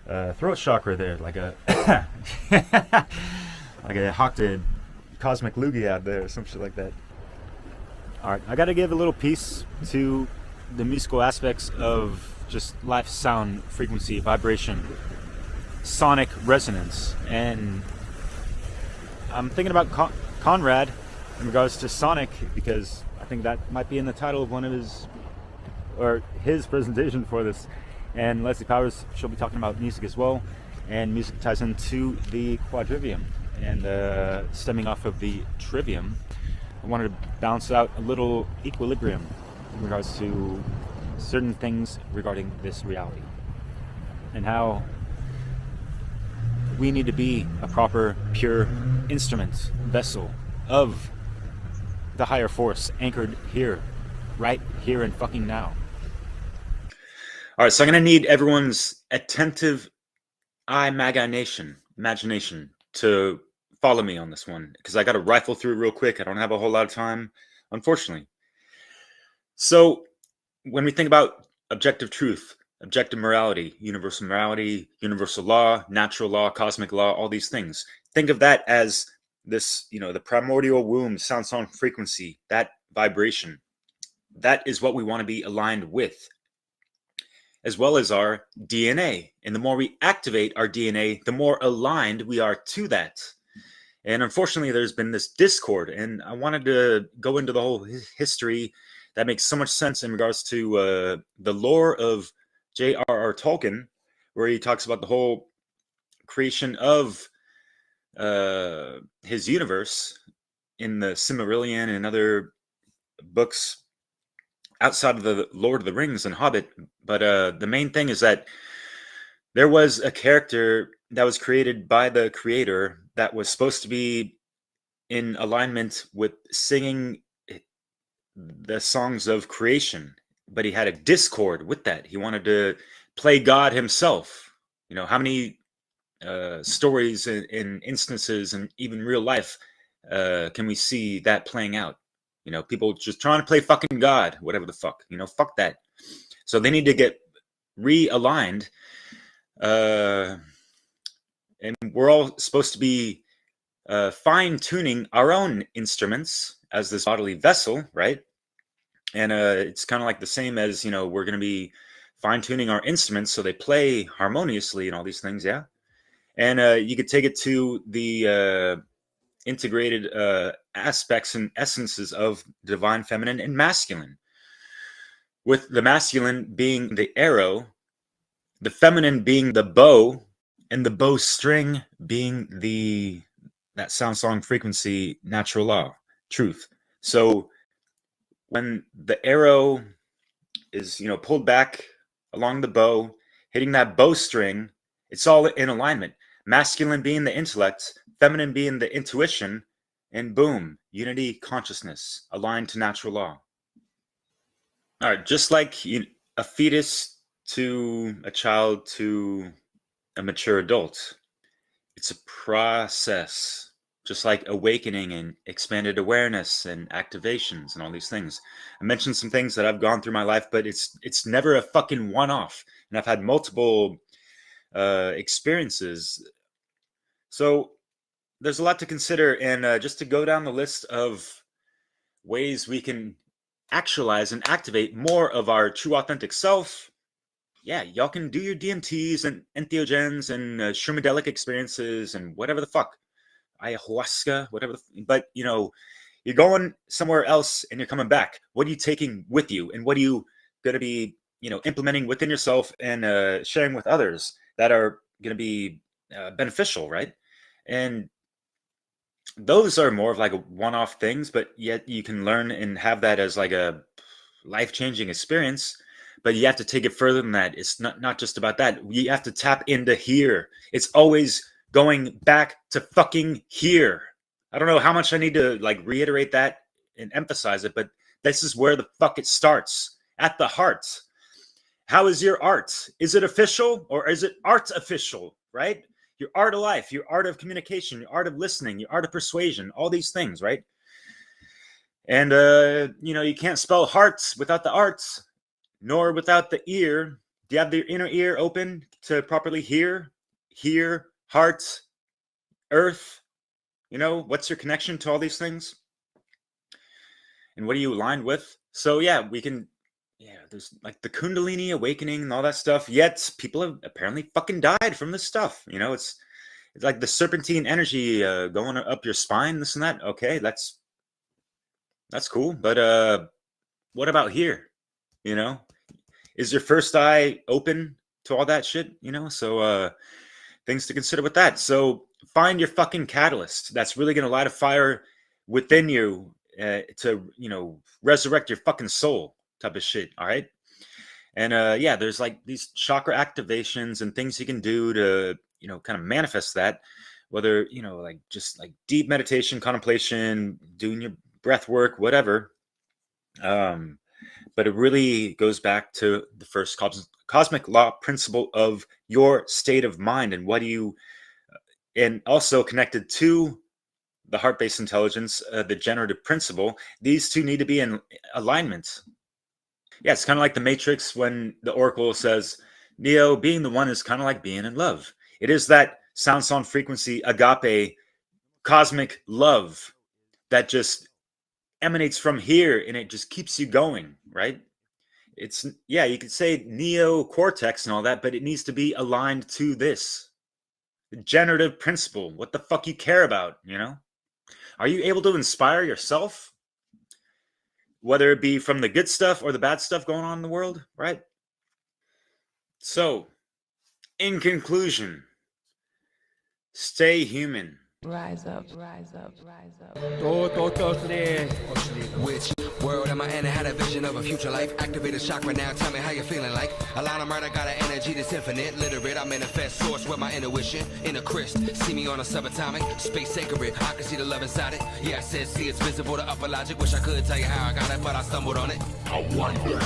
throat chakra there, like a like I hawked a cosmic loogie out there or some shit like that. All right, I got to give a little piece to the musical aspects of just life, sound, frequency, vibration, sonic resonance. And I'm thinking about Conrad in regards to sonic, because I think that might be in the title of one of his presentation for this. And Leslie Powers, she'll be talking about music as well, and music ties into the quadrivium. And stemming off of the trivium, I wanted to balance out a little equilibrium in regards to certain things regarding this reality, and how we need to be a proper, pure instrument, vessel of the higher force, anchored here, right here and fucking now. All right, so I'm going to need everyone's attentive imagination to follow me on this one, because I got to rifle through real quick. I don't have a whole lot of time, unfortunately. So when we think about objective truth, objective morality, universal law, natural law, cosmic law, all these things, think of that as this, you know, the primordial womb, sound frequency, that vibration. That is what we want to be aligned with, as well as our DNA. And the more we activate our DNA, the more aligned we are to that. And unfortunately, there's been this discord, and I wanted to go into the whole history that makes so much sense in regards to the lore of J.R.R. Tolkien, where he talks about the whole creation of his universe in the Silmarillion and other books outside of the Lord of the Rings and Hobbit. But the main thing is that there was a character that was created by the creator that was supposed to be in alignment with singing the songs of creation, but he had a discord with that. He wanted to play God himself. You know, how many stories and instances and even real life can we see that playing out? You know, people just trying to play fucking God, whatever the fuck, you know, fuck that. So they need to get realigned. And we're all supposed to be fine-tuning our own instruments as this bodily vessel, right? And it's kind of like the same as, you know, we're going to be fine-tuning our instruments so they play harmoniously and all these things, yeah? And you could take it to the integrated aspects and essences of divine feminine and masculine, with the masculine being the arrow, the feminine being the bow, and the bow string being that sound song frequency, natural law, truth. So when the arrow is, you know, pulled back along the bow, hitting that bowstring, it's all in alignment. Masculine being the intellect, feminine being the intuition, and boom, unity consciousness aligned to natural law. All right, just like a fetus to a child to a mature adult, it's a process, just like awakening and expanded awareness and activations and all these things. I mentioned some things that I've gone through my life, but it's never a fucking one-off. And I've had multiple experiences. So there's a lot to consider. And just to go down the list of ways we can actualize and activate more of our true authentic self, yeah, y'all can do your DMTs and entheogens and shroomadelic experiences and whatever the fuck. Ayahuasca, whatever, but you know, you're going somewhere else and you're coming back. What are you taking with you, and what are you going to be, you know, implementing within yourself and sharing with others that are going to be beneficial, right? And those are more of like a one-off things, but yet you can learn and have that as like a life-changing experience. But you have to take it further than that. It's not just about that. You have to tap into here. It's always going back to fucking here. I don't know how much I need to like reiterate that and emphasize it, but this is where the fuck it starts, at the heart. How is your art? Is it official or is it artificial, right? Your art of life, your art of communication, your art of listening, your art of persuasion, all these things, right? And, you know, you can't spell hearts without the arts, nor without the ear. Do you have the inner ear open to properly hear? Hear, heart, earth, you know, what's your connection to all these things? And what are you aligned with? So yeah, we can, yeah, there's like the Kundalini awakening and all that stuff, yet people have apparently fucking died from this stuff. You know, it's like the serpentine energy going up your spine, this and that. Okay, that's cool. But what about here? You know, is your first eye open to all that shit? You know, so things to consider with that. So find your fucking catalyst that's really going to light a fire within you to, you know, resurrect your fucking soul type of shit. All right. And yeah, there's like these chakra activations and things you can do to, you know, kind of manifest that, whether, you know, like just like deep meditation, contemplation, doing your breath work, whatever. But it really goes back to the first cosmic law principle of your state of mind and what do you, and also connected to the heart-based intelligence, the generative principle. These two need to be in alignment. Yeah, it's kind of like the Matrix when the Oracle says, Neo, being the one is kind of like being in love. It is that sound frequency, agape, cosmic love that just emanates from here and it just keeps you going, right? It's, yeah, you could say neocortex and all that, but it needs to be aligned to this. The generative principle, what the fuck you care about, you know? Are you able to inspire yourself? Whether it be from the good stuff or the bad stuff going on in the world, right? So, in conclusion, stay human. Rise up, rise up, rise up. Which world am I in? I had a vision of a future life. Activated chakra now, tell me how you feeling like. A line of murder got an energy that's infinite. Literate, I manifest source with my intuition. Inner Christ, see me on a subatomic. Space sacred, I can see the love inside it. Yeah, I said see it's visible to upper logic. Wish I could tell you how I got it, but I stumbled on it. I wonder.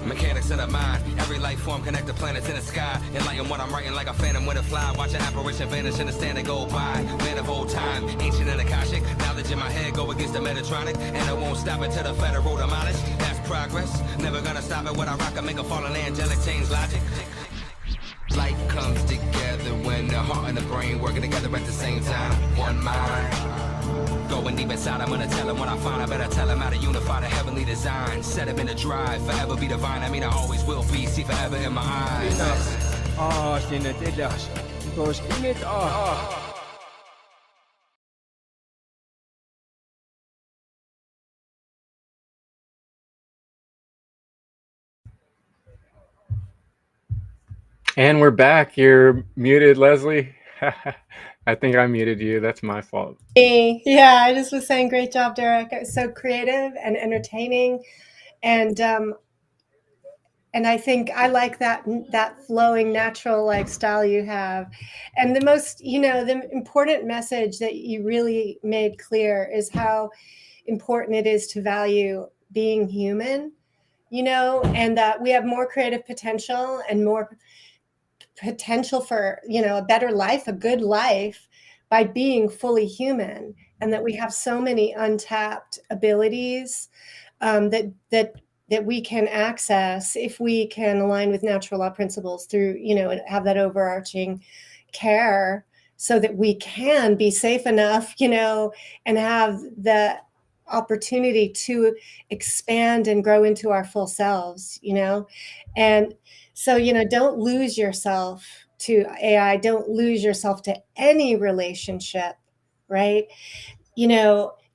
Mechanics of the mind, every life form connect the planets in the sky. Enlighten what I'm writing like a phantom with a fly. Watch an apparition vanish in the stand and go by. Man of old time, ancient and Akashic. Knowledge in my head go against the Metatronic. And I won't stop until the federal demolish. That's progress, never gonna stop it. What I rock, I make a fallen angelic change logic. Life comes together when the heart and the brain working together at the same time. One mind. Going deep inside, I'm gonna tell him what I find. I better tell him how to unify the heavenly design. Set him in the drive, forever be divine. I mean, I always will be, see forever in my eyes. And we're back. You're muted, Leslie. I think I muted you. That's my fault. Yeah, I just was saying, great job, Derek. It was so creative and entertaining, and I think I like that flowing, natural like style you have. And the most, the important message that you really made clear is how important it is to value being human, and that we have more creative potential and more potential for, a better life, a good life, by being fully human, and that we have so many untapped abilities that we can access if we can align with natural law principles through, have that overarching care, so that we can be safe enough, and have the opportunity to expand and grow into our full selves, and so, don't lose yourself to AI, don't lose yourself to any relationship, right?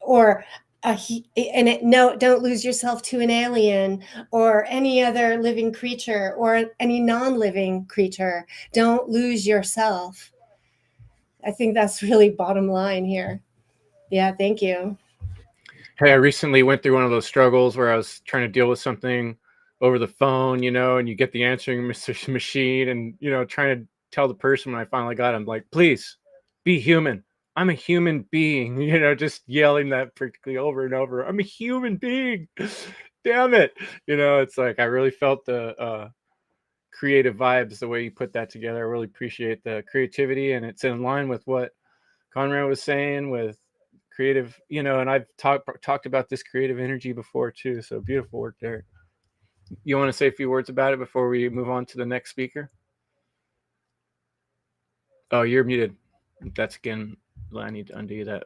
Or don't lose yourself to an alien or any other living creature or any non-living creature. Don't lose yourself. I think that's really bottom line here. Yeah, thank you. Hey, I recently went through one of those struggles where I was trying to deal with something over the phone, and you get the answering machine and, trying to tell the person when I finally got him, like, please be human. I'm a human being, just yelling that practically over and over. I'm a human being. Damn it. It's like I really felt the creative vibes, the way you put that together. I really appreciate the creativity, and it's in line with what Conrad was saying with creative, and I've talked about this creative energy before too. So beautiful work there. You want to say a few words about it before we move on to the next speaker? Oh, you're muted. That's again, I need to undo that.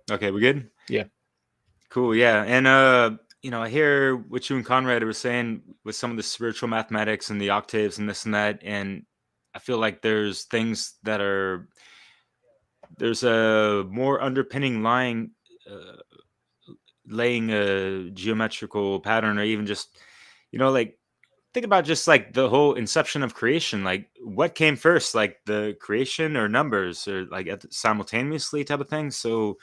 Okay, we good? Yeah. Cool, yeah. And I hear what you and Conrad were saying with some of the spiritual mathematics and the octaves and this and that, and I feel like there's things that there's a more underpinning laying a geometrical pattern, or even just, like, think about just like the whole inception of creation. Like, what came first, like the creation or numbers, or like simultaneously type of thing? So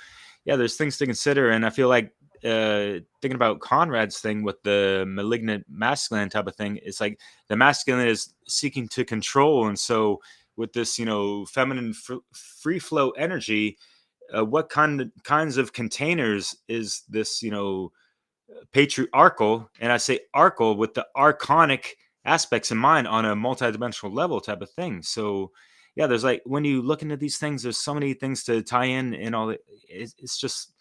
yeah, there's things to consider. And I feel like thinking about Conrad's thing with the malignant masculine type of thing, it's like the masculine is seeking to control, and so with this feminine free flow energy, what kinds of containers is this patriarchal, and I say archal with the archonic aspects in mind on a multidimensional level type of thing. So yeah, there's like, when you look into these things, there's so many things to tie in and all. It's just,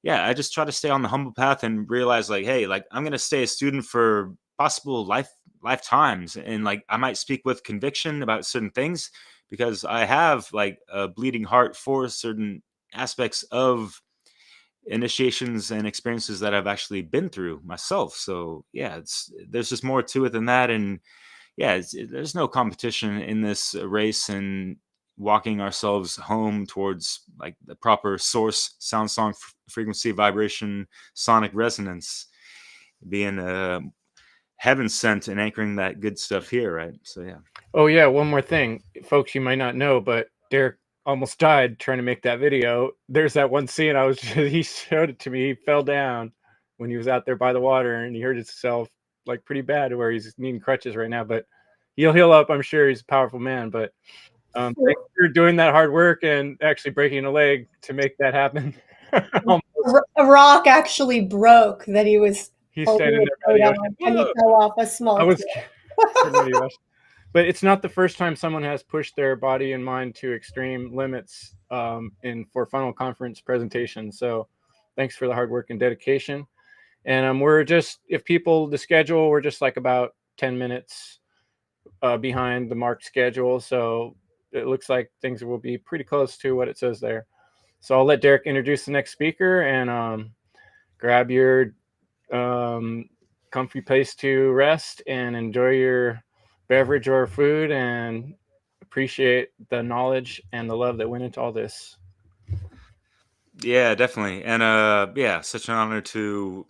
yeah, I just try to stay on the humble path and realize, like, hey, like, I'm gonna stay a student for possible lifetimes, and like I might speak with conviction about certain things because I have like a bleeding heart for certain aspects of initiations and experiences that I've actually been through myself. So yeah, there's just more to it than that. And yeah, there's no competition in this race, and walking ourselves home towards like the proper source, sound, song, frequency, vibration, sonic resonance, being heaven sent and anchoring that good stuff here, right? So yeah. Oh yeah, one more thing, folks, you might not know, but Derek almost died trying to make that video. There's that one scene he showed it to me. He fell down when he was out there by the water, and he hurt himself like pretty bad, where he's needing crutches right now, but he'll heal up. I'm sure he's a powerful man. But thanks for doing that hard work and actually breaking a leg to make that happen. A rock actually broke that he was He's standing there by the ocean. And he Whoa! fell off a small I was cliff. getting ready to rush. But it's not the first time someone has pushed their body and mind to extreme limits for funnel conference presentations. So thanks for the hard work and dedication. And we're just, if people, the schedule, we're just like about 10 minutes behind the marked schedule. So it looks like things will be pretty close to what it says there. So I'll let Derek introduce the next speaker, and grab your comfy place to rest and enjoy your beverage or food, and appreciate the knowledge and the love that went into all this. Yeah, definitely. And yeah, such an honor to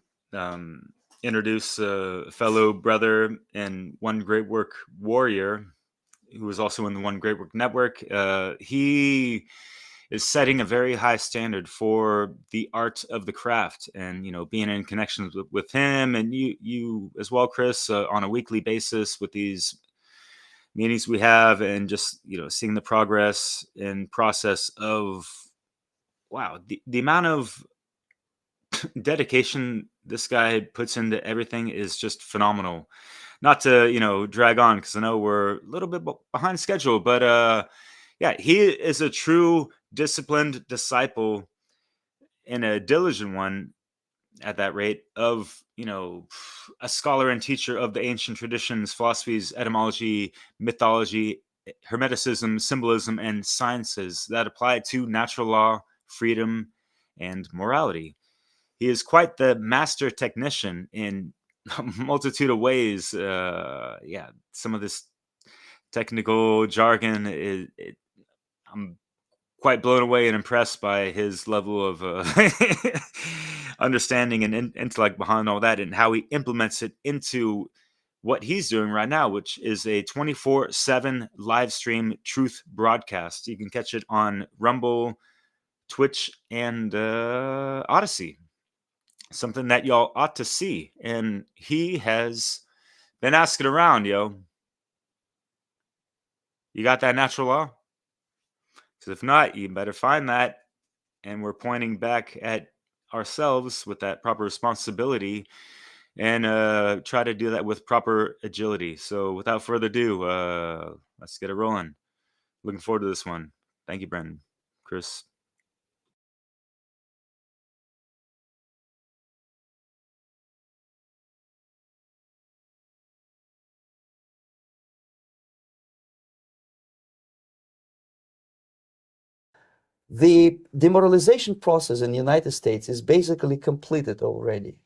introduce a fellow brother and One Great Work warrior who is also in the One Great Work Network. He is setting a very high standard for the art of the craft, and being in connections with him and you as well, Chris, on a weekly basis with these meetings we have, and just seeing the progress and process of the amount of dedication this guy puts into everything is just phenomenal. Not to drag on, because I know we're a little bit behind schedule, but yeah, he is a true disciplined disciple and a diligent one at that rate of a scholar and teacher of the ancient traditions, philosophies, etymology, mythology, hermeticism, symbolism, and sciences that apply to natural law, freedom, and morality. He is quite the master technician in a multitude of ways. Yeah, some of this technical jargon I'm quite blown away and impressed by his level of understanding and intellect behind all that, and how he implements it into what he's doing right now, which is a 24/7 live stream truth broadcast. You can catch it on Rumble, Twitch, and Odyssey. Something that y'all ought to see. And he has been asking around, yo, you got that natural law? Because if not, you better find that. And we're pointing back at ourselves with that proper responsibility, and try to do that with proper agility. So without further ado, let's get it rolling. Looking forward to this one. Thank you, Brendan. Chris. The demoralization process in the United States is basically completed already.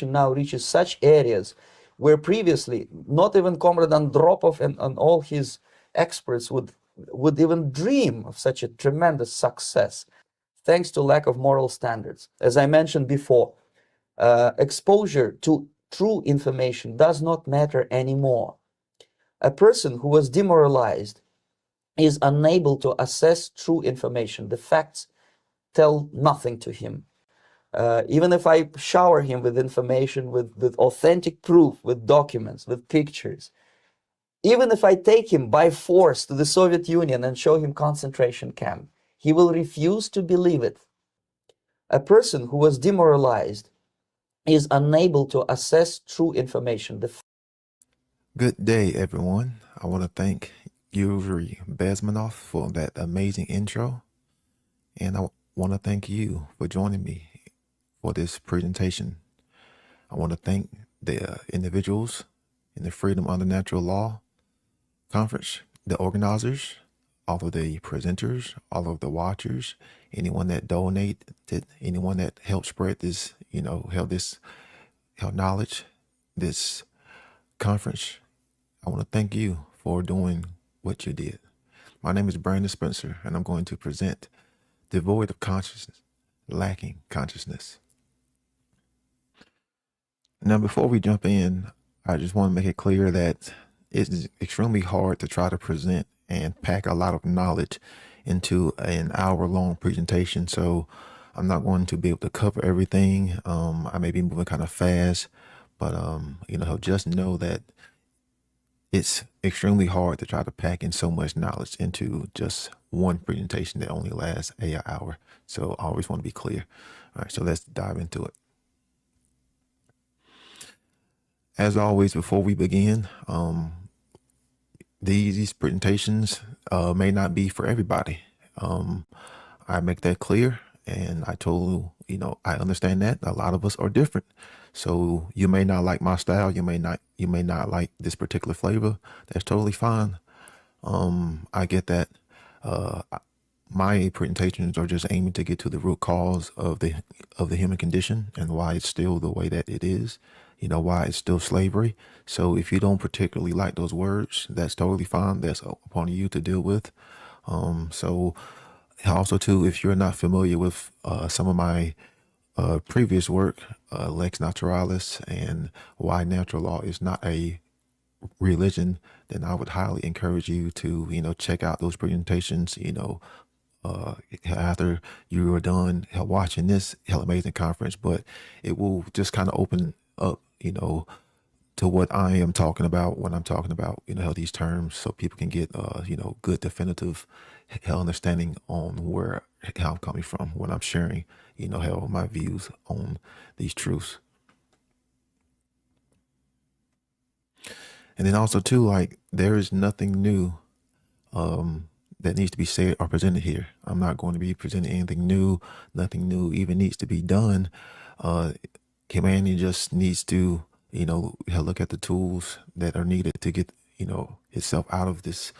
Now reaches such areas where previously not even Comrade Andropov and all his experts would even dream of such a tremendous success, thanks to lack of moral standards. As I mentioned before, exposure to true information does not matter anymore. A person who was demoralized is unable to assess true information. The facts tell nothing to him. Even if I shower him with information, with authentic proof, with documents, with pictures, even if I take him by force to the Soviet Union and show him concentration camp, he will refuse to believe it. A person who was demoralized is unable to assess true information. Good day, everyone. I want to thank Yuri Bezmenov for that amazing intro. And I want to thank you for joining me for this presentation. I want to thank the individuals in the Freedom Under Natural Law Conference, the organizers, all of the presenters, all of the watchers, anyone that donated, anyone that helped spread this, help knowledge, this conference. I want to thank you for doing what you did. My name is Brandon Spencer, and I'm going to present Devoid of Consciousness, Lacking Consciousness. Now, before we jump in, I just want to make it clear that it's extremely hard to try to present and pack a lot of knowledge into an hour-long presentation. So I'm not going to be able to cover everything. I may be moving kind of fast, but just know that it's extremely hard to try to pack in so much knowledge into just one presentation that only lasts an hour. So I always want to be clear. All right, so let's dive into it. as always, before we begin, these presentations may not be for everybody. I make that clear, and I understand that a lot of us are different. So you may not like my style, you may not like this particular flavor. That's totally fine. I get that. My presentations are just aiming to get to the root cause of the human condition and why it's still the way that it is. Why it's still slavery. So if you don't particularly like those words, that's totally fine. That's upon you to deal with. So also too, if you're not familiar with some of my previous work, Lex Naturalis and why natural law is not a religion, then I would highly encourage you to, check out those presentations, after you are done watching this amazing conference. But it will just kind of open up, to what I am talking about when I'm talking about, these terms, so people can get, good definitive understanding on how I'm coming from when I'm sharing, my views on these truths. And then also too, like, there is nothing new that needs to be said or presented here. I'm not going to be presenting anything new. Nothing new even needs to be done. Humanity just needs to, look at the tools that are needed to get, itself out of this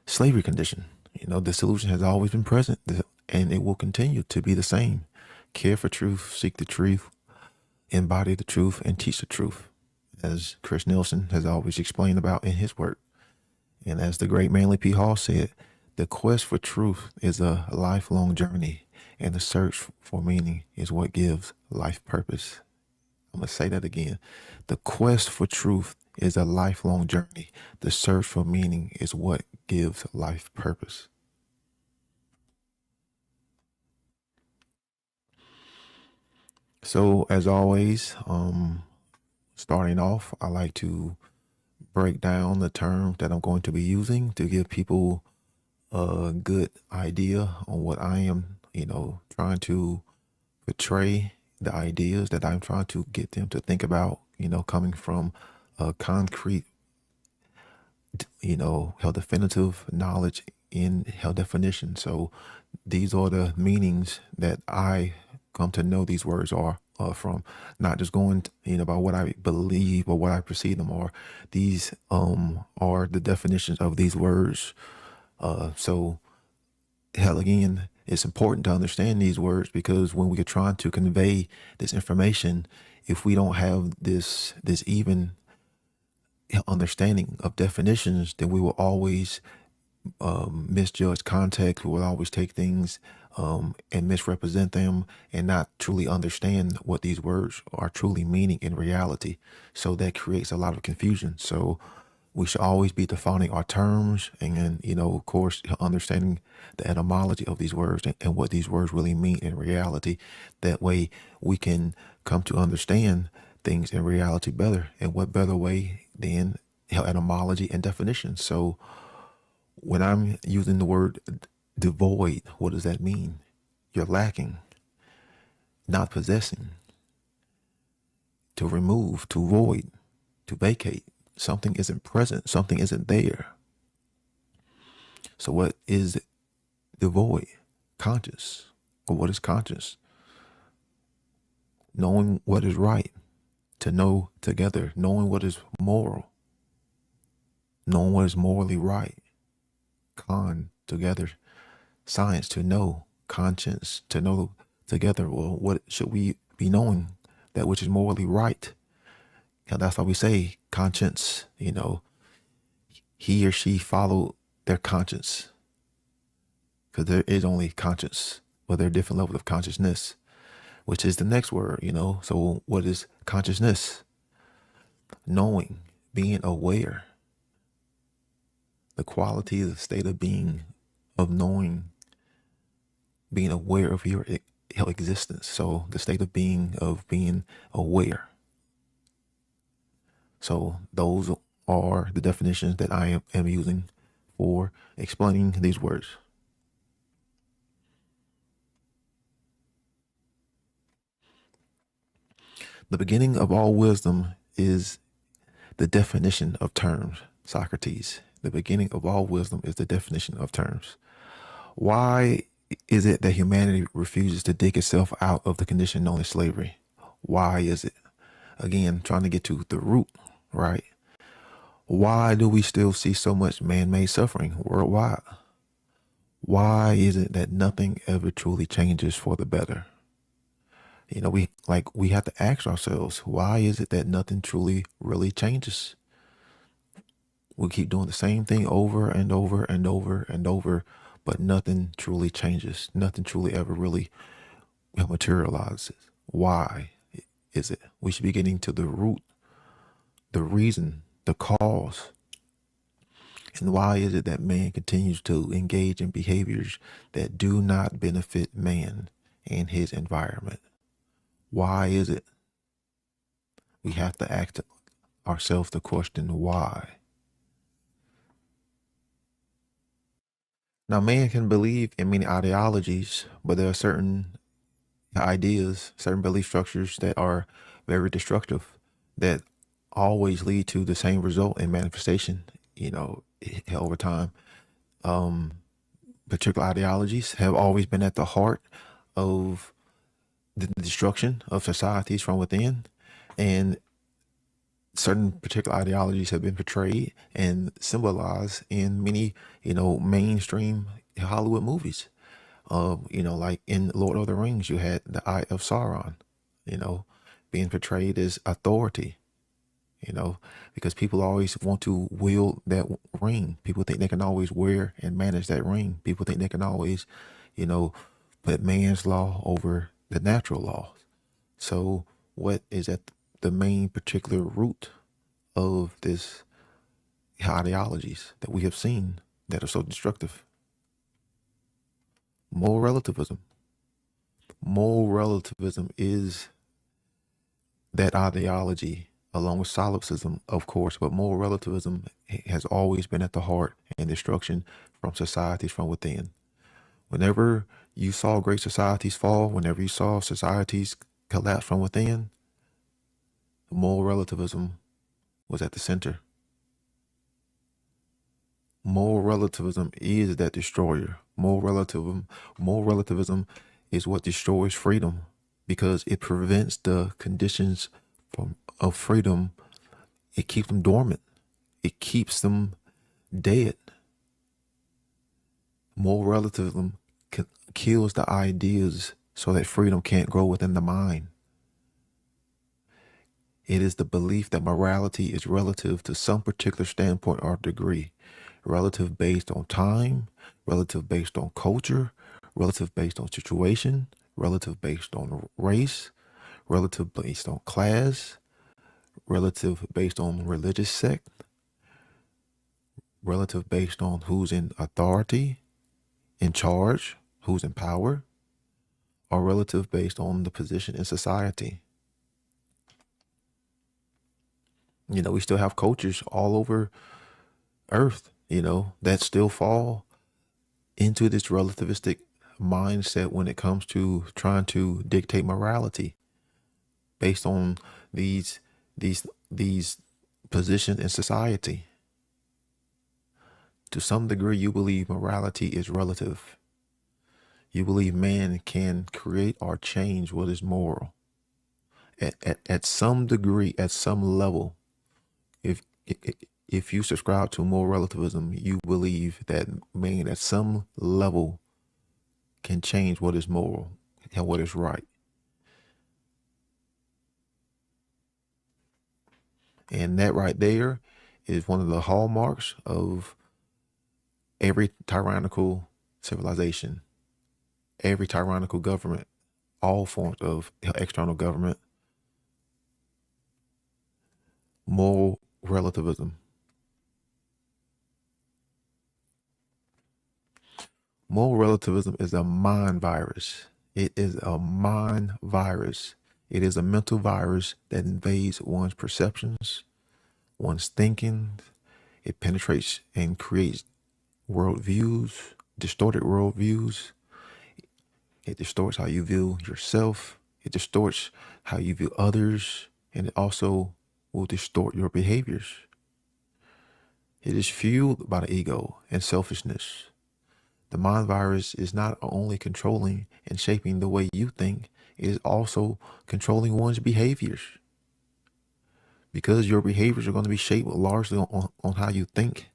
slavery condition. The solution has always been present, and it will continue to be the same. Care for truth, seek the truth, embody the truth, and teach the truth, as Chris Nielsen has always explained about in his work. And as the great Manly P. Hall said, the quest for truth is a lifelong journey, and the search for meaning is what gives life purpose. I'm going to say that again. The quest for truth is a lifelong journey. The search for meaning is what gives life purpose. So, as always, starting off, I like to break down the term that I'm going to be using to give people a good idea on what I am, trying to portray, the ideas that I'm trying to get them to think about, coming from a concrete, definitive knowledge in definition. So these are the meanings that I come to know these words are from, not just going by what I believe or what I perceive them are. These are the definitions of these words. So again, it's important to understand these words, because when we are trying to convey this information, if we don't have this even understanding of definitions, then we will always misjudge context. We will always take things and misrepresent them and not truly understand what these words are truly meaning in reality. So that creates a lot of confusion. So we should always be defining our terms and, of course, understanding the etymology of these words and what these words really mean in reality. That way we can come to understand things in reality better. And what better way than etymology and definition? So when I'm using the word devoid, what does that mean? You're lacking, not possessing, to remove, to void, to vacate. Something isn't present, something isn't there. So what is devoid? Conscious. Or what is conscious? Knowing what is right, to know together, knowing what is moral, knowing what is morally right. Together, science, to know, conscience, to know together. Well, what should we be knowing? That which is morally right. And that's why we say conscience, he or she followed their conscience, because there is only conscience, but there are different levels of consciousness, which is the next word, So what is consciousness? Knowing, being aware, the quality, the state of being, of knowing, being aware of your existence. So the state of being aware. So those are the definitions that I am using for explaining these words. The beginning of all wisdom is the definition of terms. Socrates, the beginning of all wisdom is the definition of terms. Why is it that humanity refuses to dig itself out of the condition known as slavery? Why is it? Again, trying to get to the root, right? Why do we still see so much man-made suffering worldwide? Why is it that nothing ever truly changes for the better? You know, we have to ask ourselves, why is it that nothing truly really changes? We keep doing the same thing over and over and over and over, but nothing truly changes. Nothing truly ever really materializes. Why is it? We should be getting to the root, the reason, the cause. And why is it that man continues to engage in behaviors that do not benefit man and his environment? Why is it? We have to ask ourselves the question, why? Now, man can believe in many ideologies, but there are certain ideas, certain belief structures that are very destructive, that always lead to the same result in manifestation, you know, over time. Particular ideologies have always been at the heart of the destruction of societies from within, and certain particular ideologies have been portrayed and symbolized in many, you know, mainstream Hollywood movies. You know, like in Lord of the Rings, you had the Eye of Sauron, you know, being portrayed as authority, you know, because people always want to wield that ring. People think they can always wear and manage that ring. People think they can always, you know, put man's law over the natural laws. So what is at the main particular root of this ideologies that we have seen that are so destructive? Moral relativism. Moral relativism is that ideology, along with solipsism, of course, but moral relativism has always been at the heart and destruction from societies from within. Whenever you saw great societies fall, whenever you saw societies collapse from within, moral relativism was at the center. Moral relativism is that destroyer. Moral relativism is what destroys freedom, because it prevents the conditions of freedom. It keeps them dormant. It keeps them dead. Moral relativism kills the ideas so that freedom can't grow within the mind. It is the belief that morality is relative to some particular standpoint or degree, relative based on time, relative based on culture, relative based on situation, relative based on race, relative based on class, relative based on religious sect, relative based on who's in authority, in charge, who's in power, or relative based on the position in society. You know, we still have cultures all over Earth, you know, that still fall into this relativistic mindset when it comes to trying to dictate morality based on these positions in society. To some degree, you believe morality is relative. You believe man can create or change what is moral. At some degree, at some level, if you subscribe to moral relativism, you believe that man at some level can change what is moral and what is right. And that right there is one of the hallmarks of every tyrannical civilization, every tyrannical government, all forms of external government. Moral relativism. Moral relativism is a mind virus. It is a mind virus. It is a mental virus that invades one's perceptions, one's thinking. It penetrates and creates worldviews, distorted worldviews. It distorts how you view yourself. It distorts how you view others. And it also will distort your behaviors. It is fueled by the ego and selfishness. The mind virus is not only controlling and shaping the way you think, it is also controlling one's behaviors. Because your behaviors are going to be shaped largely on how you think.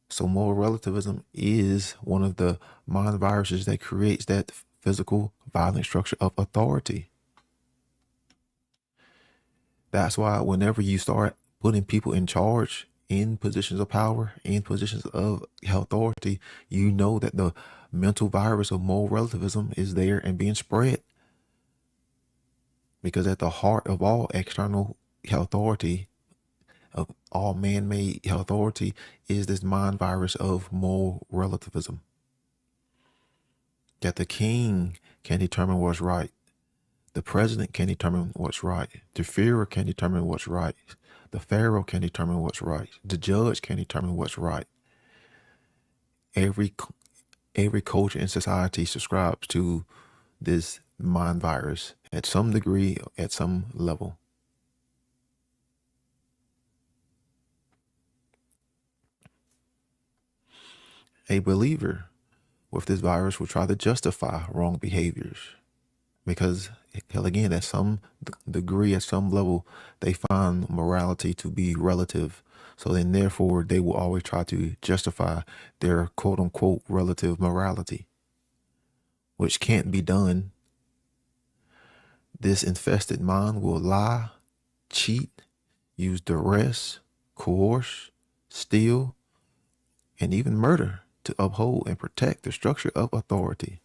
So moral relativism is one of the mind viruses that creates that physical, violent structure of authority. That's why whenever you start putting people in charge, in positions of power, in positions of authority, you know that the mental virus of moral relativism is there and being spread. Because at the heart of all external authority, of all man-made authority, is this mind virus of moral relativism. That the king can determine what's right. The president can determine what's right. The Führer can determine what's right. The Pharaoh can determine what's right. The judge can determine what's right. Every culture in society subscribes to this mind virus at some degree, at some level. A believer with this virus will try to justify wrong behaviors because, hell, again, at some degree, at some level, they find morality to be relative. So then, therefore, they will always try to justify their quote-unquote relative morality, which can't be done. This infested mind will lie, cheat, use duress, coerce, steal, and even murder to uphold and protect the structure of authority.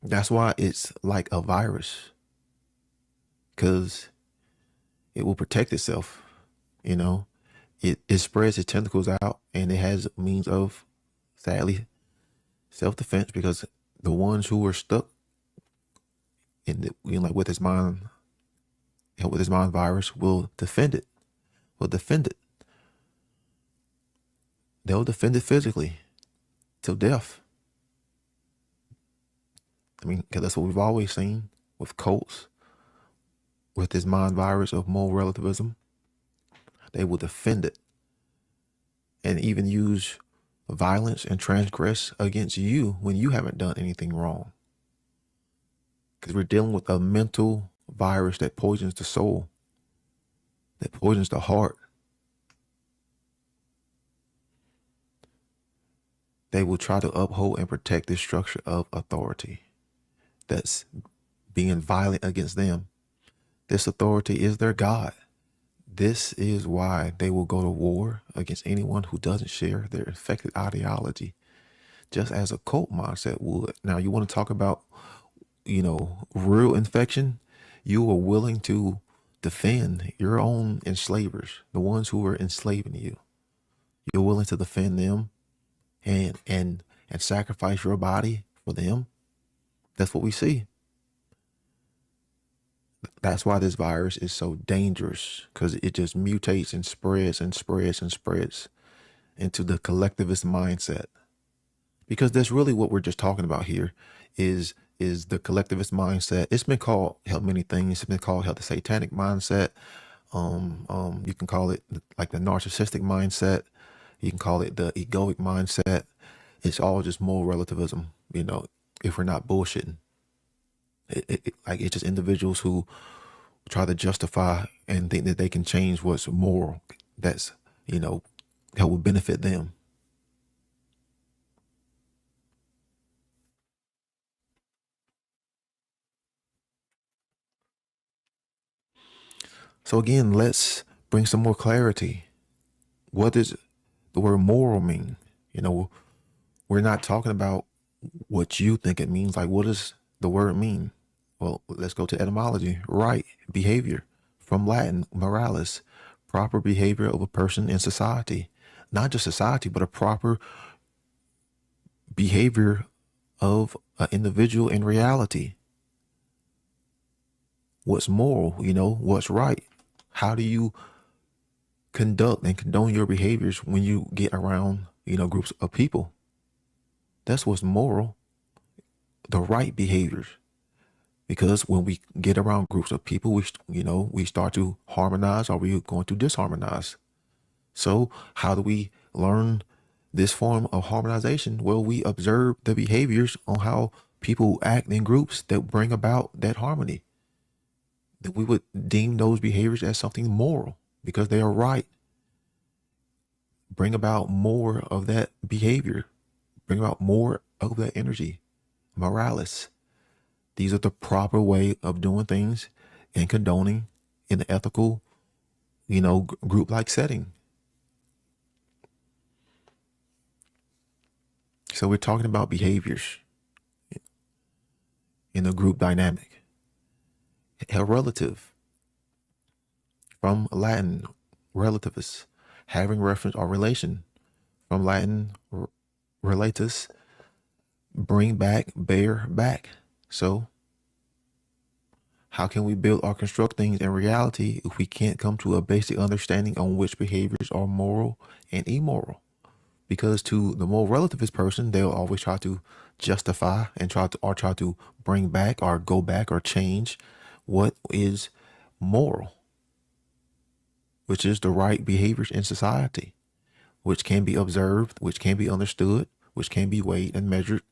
That's why it's like a virus, because it will protect itself. You know, it spreads its tentacles out, and it has means of, sadly, self-defense, because the ones who are stuck in the, like with this mind virus will defend it. They'll defend it physically till death. I mean, because that's what we've always seen with cults, with this mind virus of moral relativism. They will defend it and even use violence and transgress against you when you haven't done anything wrong. Because we're dealing with a mental virus that poisons the soul, that poisons the heart. They will try to uphold and protect this structure of authority that's being violent against them. This authority is their God. This is why they will go to war against anyone who doesn't share their infected ideology, just as a cult mindset would. Now, you want to talk about, real infection? You are willing to defend your own enslavers, the ones who are enslaving you. You're willing to defend them and sacrifice your body for them. That's what we see. That's why this virus is so dangerous, because it just mutates and spreads and spreads and spreads into the collectivist mindset. Because that's really what we're just talking about here is the collectivist mindset. It's been called many things. It's been called the satanic mindset. You can call it like the narcissistic mindset. You can call it the egoic mindset. It's all just moral relativism, if we're not bullshitting. It's just individuals who try to justify and think that they can change what's moral. That's, that will benefit them. So again, let's bring some more clarity. What does the word moral mean? We're not talking about what you think it means. Like, what does the word mean? Well, let's go to etymology. Right, behavior, from Latin, moralis, proper behavior of a person in society. Not just society, but a proper behavior of an individual in reality. What's moral, what's right? How do you conduct and condone your behaviors when you get around, groups of people? That's what's moral. The right behaviors. Because when we get around groups of people, we start to harmonize, or we're going to disharmonize. So how do we learn this form of harmonization? Well, we observe the behaviors on how people act in groups that bring about that harmony. That we would deem those behaviors as something moral because they are right. Bring about more of that behavior. Bring about more of that energy. Moralis. These are the proper way of doing things and condoning in an ethical, group-like setting. So we're talking about behaviors in a group dynamic. A relative, from Latin, relativus, having reference or relation, from Latin, relatus, bring back, bear back. So how can we build or construct things in reality if we can't come to a basic understanding on which behaviors are moral and immoral? Because to the more relativist person, they'll always try to justify and try to bring back or go back or change what is moral, which is the right behaviors in society, which can be observed, which can be understood, which can be weighed and measured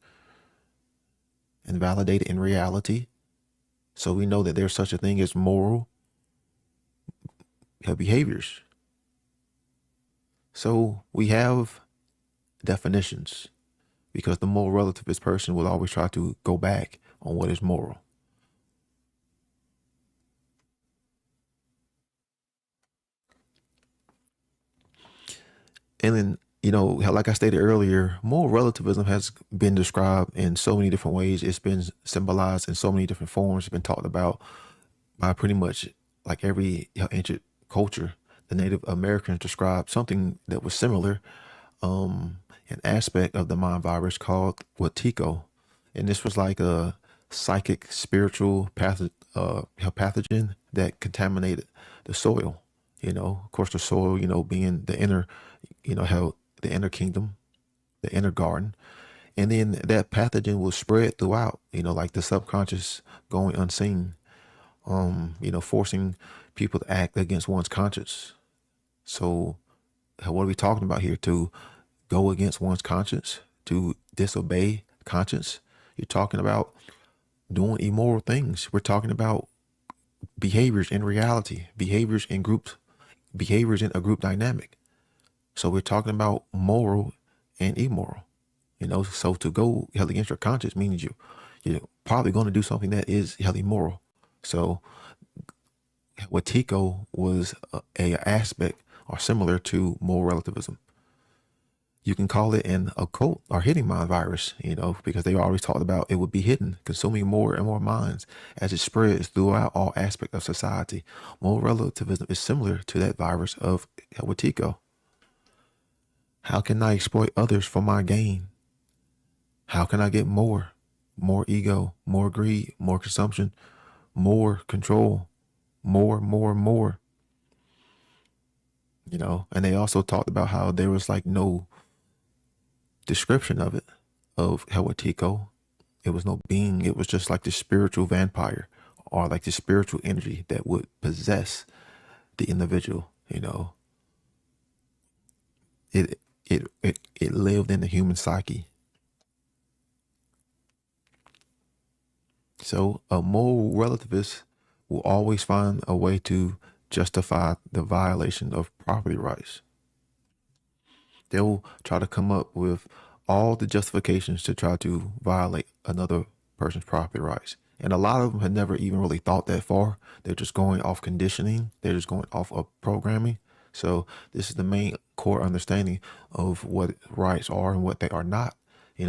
and validated in reality. So we know that there's such a thing as moral behaviors. So we have definitions, because the more relativist person will always try to go back on what is moral. And then, like I stated earlier, moral relativism has been described in so many different ways. It's been symbolized in so many different forms. It's been talked about by pretty much like every ancient culture. The Native Americans described something that was similar, an aspect of the mind virus called Watiko. And this was like a psychic, spiritual pathogen that contaminated the soil. Of course, the soil, being the inner, the inner kingdom, the inner garden. And then that pathogen will spread throughout, like the subconscious going unseen, forcing people to act against one's conscience. So what are we talking about here? To go against one's conscience, to disobey conscience. You're talking about doing immoral things. We're talking about behaviors in reality, behaviors in groups, behaviors in a group dynamic. So we're talking about moral and immoral. So to go against your conscience means you're probably going to do something that is immoral. So Watiko was a aspect or similar to moral relativism. You can call it an occult or hidden mind virus, because they always talked about it would be hidden, consuming more and more minds as it spreads throughout all aspects of society. Moral relativism is similar to that virus of Watiko. How can I exploit others for my gain? How can I get more? More ego, more greed, more consumption, more control, more. And they also talked about how there was like no description of Watiko. It was no being. It was just like the spiritual vampire, or like the spiritual energy that would possess the individual. It lived in the human psyche. So a moral relativist will always find a way to justify the violation of property rights. They'll try to come up with all the justifications to try to violate another person's property rights. And a lot of them had never even really thought that far. They're just going off conditioning. They're just going off of programming. So this is the main core understanding of what rights are and what they are not.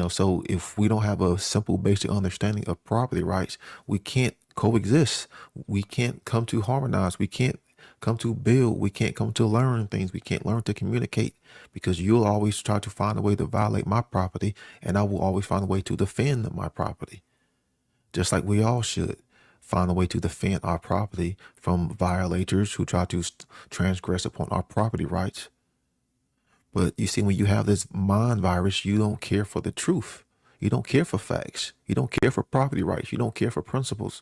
So if we don't have a simple basic understanding of property rights, we can't coexist. We can't come to harmonize. We can't come to build. We can't come to learn things. We can't learn to communicate, because you'll always try to find a way to violate my property, and I will always find a way to defend my property. Just like we all should find a way to defend our property from violators who try to transgress upon our property rights. But you see, when you have this mind virus, you don't care for the truth. You don't care for facts. You don't care for property rights. You don't care for principles.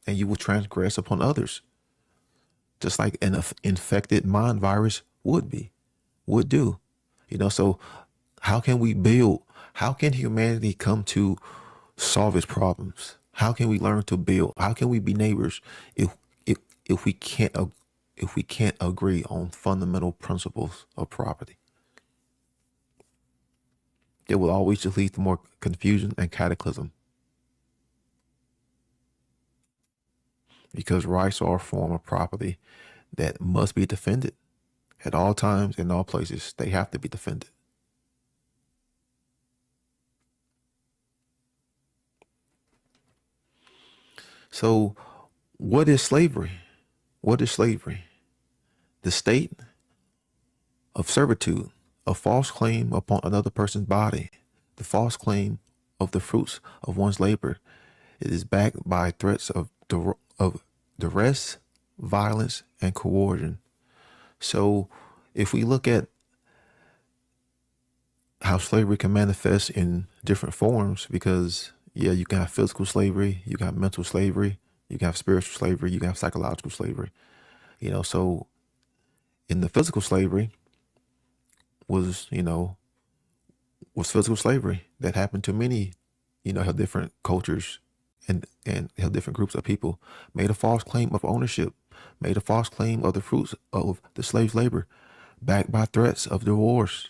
And you will transgress upon others. Just like an infected mind virus would do. So how can we build? How can humanity come to solve its problems? How can we learn to build? How can we be neighbors if we can't agree on fundamental principles of property? It will always just lead to more confusion and cataclysm. Because rights are a form of property that must be defended at all times, in all places. They have to be defended. So, what is slavery? What is slavery? The state of servitude, a false claim upon another person's body, the false claim of the fruits of one's labor. It is backed by threats of duress, violence, and coercion. So, if we look at how slavery can manifest in different forms, because you can have physical slavery, you can have mental slavery, you can have spiritual slavery, you can have psychological slavery. So in the physical slavery was physical slavery that happened to many, how different cultures and how different groups of people made a false claim of ownership, made a false claim of the fruits of the slave's labor, backed by threats of divorce.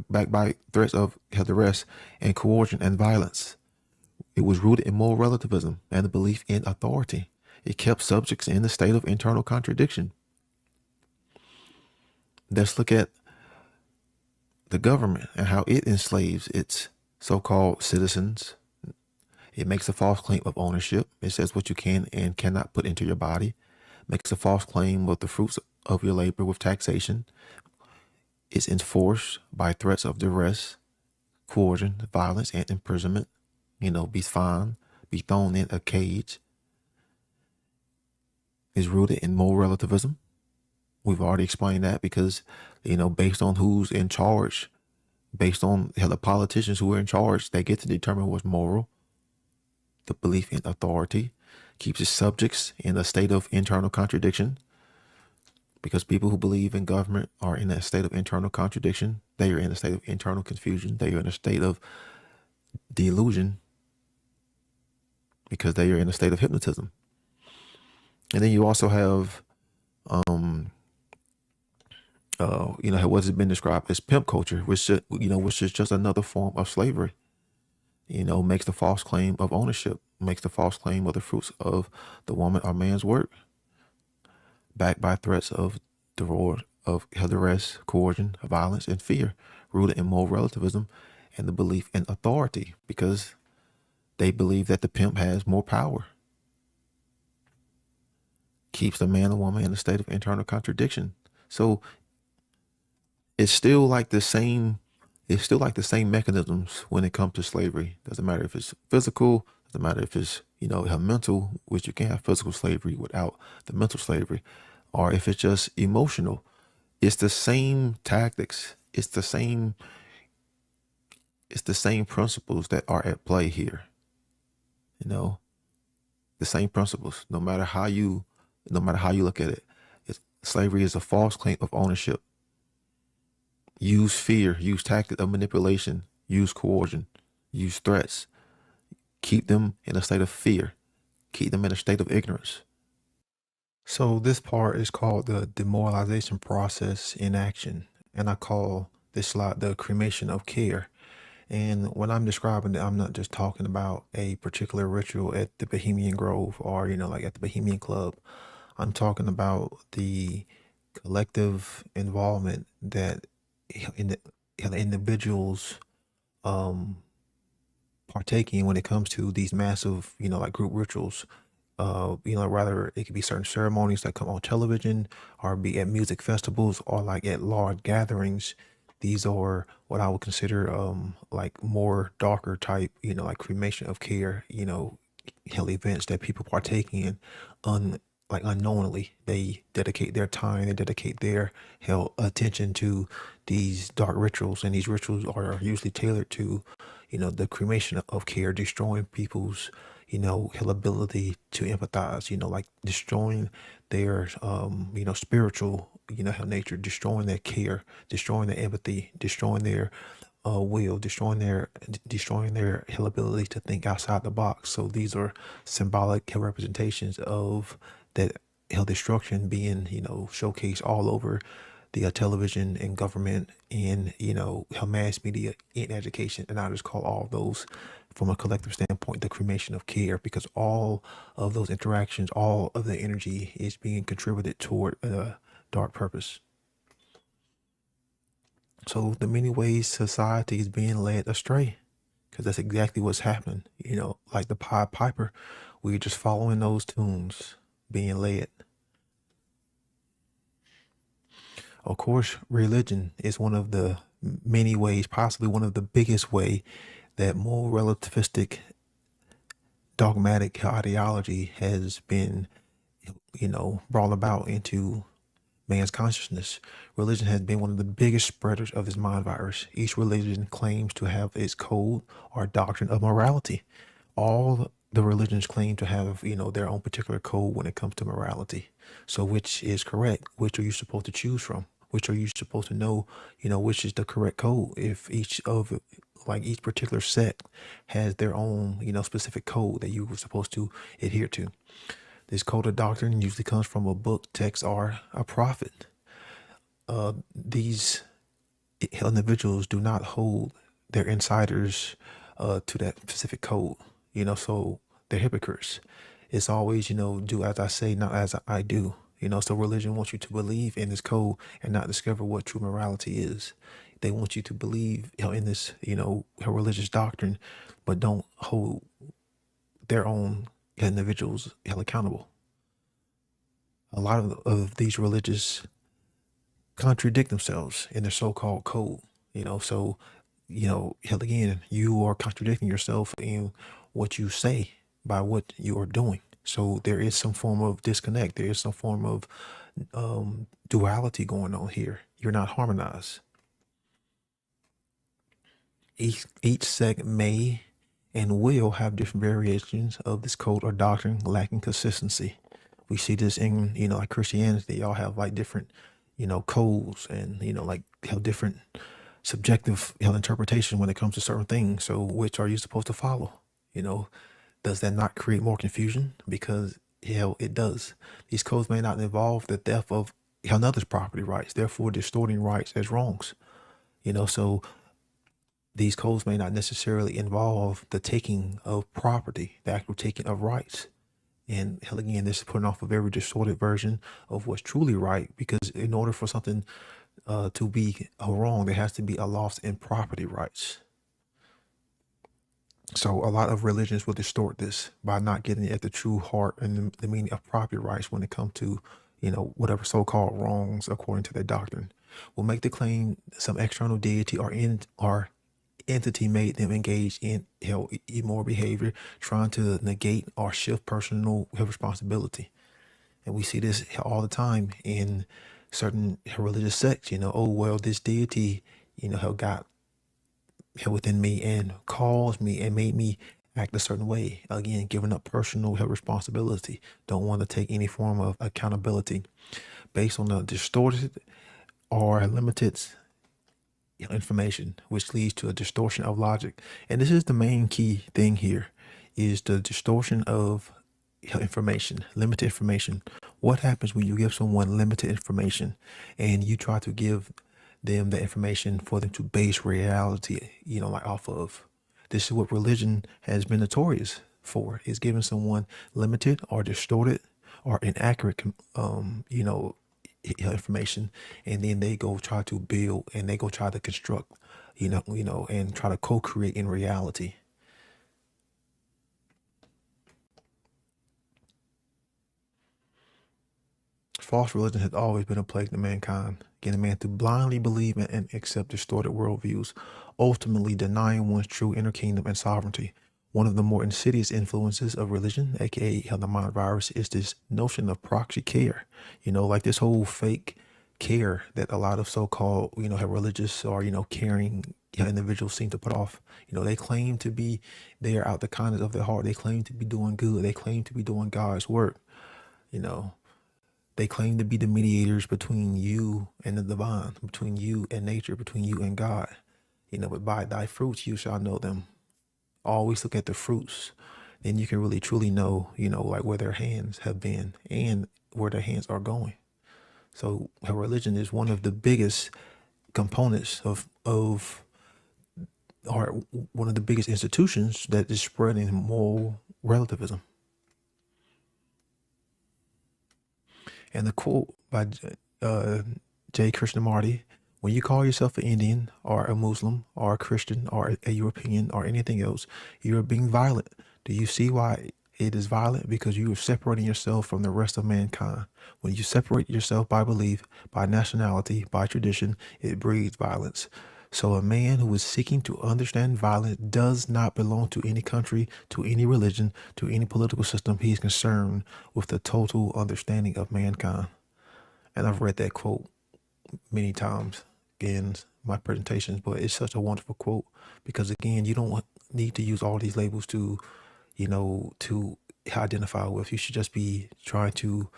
Backed by threats of duress and coercion and violence. It was rooted in moral relativism and the belief in authority. It kept subjects in a state of internal contradiction. Let's look at the government and how it enslaves its so-called citizens. It makes a false claim of ownership. It says what you can and cannot put into your body. Makes a false claim of the fruits of your labor with taxation. It's enforced by threats of duress, coercion, violence, and imprisonment. Be fined, be thrown in a cage. Is rooted in moral relativism. We've already explained that because, based on who's in charge, based on how the politicians who are in charge, they get to determine what's moral. The belief in authority keeps its subjects in a state of internal contradiction. Because people who believe in government are in a state of internal contradiction. They are in a state of internal confusion. They are in a state of delusion because they are in a state of hypnotism. And then you also have, what has been described as pimp culture, which is just another form of slavery. Makes the false claim of ownership, makes the false claim of the fruits of the woman or man's work. Backed by threats of duress, coercion, violence, and fear, rooted in moral relativism and the belief in authority, because they believe that the pimp has more power. Keeps the man or woman in a state of internal contradiction. So it's still like the same mechanisms when it comes to slavery. Doesn't matter if it's physical, doesn't matter if it's mental, which you can't have physical slavery without the mental slavery, or if it's just emotional. It's the same tactics. It's the same principles that are at play here. The same principles, no matter how you look at it. Slavery is a false claim of ownership. Use fear, use tactics of manipulation, use coercion, use threats. Keep them in a state of fear. Keep them in a state of ignorance. So this part is called the demoralization process in action. And I call this slide the cremation of care. And when I'm describing it, I'm not just talking about a particular ritual at the Bohemian Grove or, like at the Bohemian Club. I'm talking about the collective involvement that the individuals partaking when it comes to these massive, like group rituals. Rather it could be certain ceremonies that come on television or be at music festivals or like at large gatherings. These are what I would consider like more darker type, like cremation of care, events that people partake in like unknowingly, they dedicate their time, they dedicate their attention to these dark rituals, and these rituals are usually tailored to, the cremation of care, destroying people's, ability to empathize, like destroying their, spiritual, nature, destroying their care, destroying their empathy, destroying their will, destroying their ability to think outside the box. So these are symbolic representations of that destruction being, showcased all over the television and government and, mass media and education. And I just call all those, from a collective standpoint, the cremation of care, because all of those interactions, all of the energy is being contributed toward a dark purpose. So the many ways society is being led astray, because that's exactly what's happening. Like the Pied Piper, we're just following those tunes, being led. Of course, religion is one of the many ways, possibly one of the biggest way, that more relativistic, dogmatic ideology has been, brought about into man's consciousness. Religion has been one of the biggest spreaders of this mind virus. Each religion claims to have its code or doctrine of morality. All the religions claim to have, their own particular code when it comes to morality. So which is correct? Which are you supposed to choose from? Which are you supposed to know, which is the correct code? If each particular sect has their own, specific code that you were supposed to adhere to. This code of doctrine usually comes from a book, text, or a prophet. These individuals do not hold their insiders to that specific code, so they're hypocrites. It's always, do as I say, not as I do. So religion wants you to believe in this code and not discover what true morality is. They want you to believe in this, religious doctrine, but don't hold their own individuals held accountable. A lot of these religious contradict themselves in their so-called code, so, hell again, you are contradicting yourself in what you say by what you are doing. So there is some form of disconnect. There is some form of duality going on here. You're not harmonized. Each sect may and will have different variations of this code or doctrine lacking consistency. We see this in, like Christianity, y'all have like different, codes and, like have different subjective interpretation when it comes to certain things. So which are you supposed to follow? Does that not create more confusion? Because it does. These codes may not involve the theft of another's property rights, therefore distorting rights as wrongs. So these codes may not necessarily involve the taking of property, the actual taking of rights. And hell again, this is putting off a very distorted version of what's truly right, because in order for something to be wrong, there has to be a loss in property rights. So a lot of religions will distort this by not getting at the true heart and the meaning of property rights when it comes to, whatever so-called wrongs according to their doctrine. Will make the claim some external deity or entity made them engage in immoral behavior, trying to negate or shift personal responsibility. And we see this all the time in certain religious sects. Oh well, this deity, got within me and caused me and made me act a certain way. Again, giving up personal responsibility. Don't want to take any form of accountability based on the distorted or limited information, which leads to a distortion of logic. And this is the main key thing here, is the distortion of information, limited information. What happens when you give someone limited information and you try to give them the information for them to base reality, like off of? This is what religion has been notorious for, is giving someone limited or distorted or inaccurate, information, and then they go try to build and they go try to construct, and try to co-create in reality. False religion has always been a plague to mankind, getting man to blindly believe and accept distorted worldviews, ultimately denying one's true inner kingdom and sovereignty. One of the more insidious influences of religion, aka the mind virus, is this notion of proxy care. Like this whole fake care that a lot of so-called, have religious or, caring individuals seem to put off. They claim to be there out the kindness of their heart. They claim to be doing good. They claim to be doing God's work. They claim to be the mediators between you and the divine, between you and nature, between you and God. But by thy fruits you shall know them. Always look at the fruits. Then you can really truly know, like where their hands have been and where their hands are going. So religion is one of the biggest components of or one of the biggest institutions that is spreading moral relativism. And the quote by J. Krishnamurti, when you call yourself an Indian or a Muslim or a Christian or a European or anything else, you're being violent. Do you see why it is violent? Because you are separating yourself from the rest of mankind. When you separate yourself by belief, by nationality, by tradition, it breeds violence. So a man who is seeking to understand violence does not belong to any country, to any religion, to any political system. He is concerned with the total understanding of mankind. And I've read that quote many times in my presentations, but it's such a wonderful quote because, again, you don't need to use all these labels to, to identify with. You should just be trying to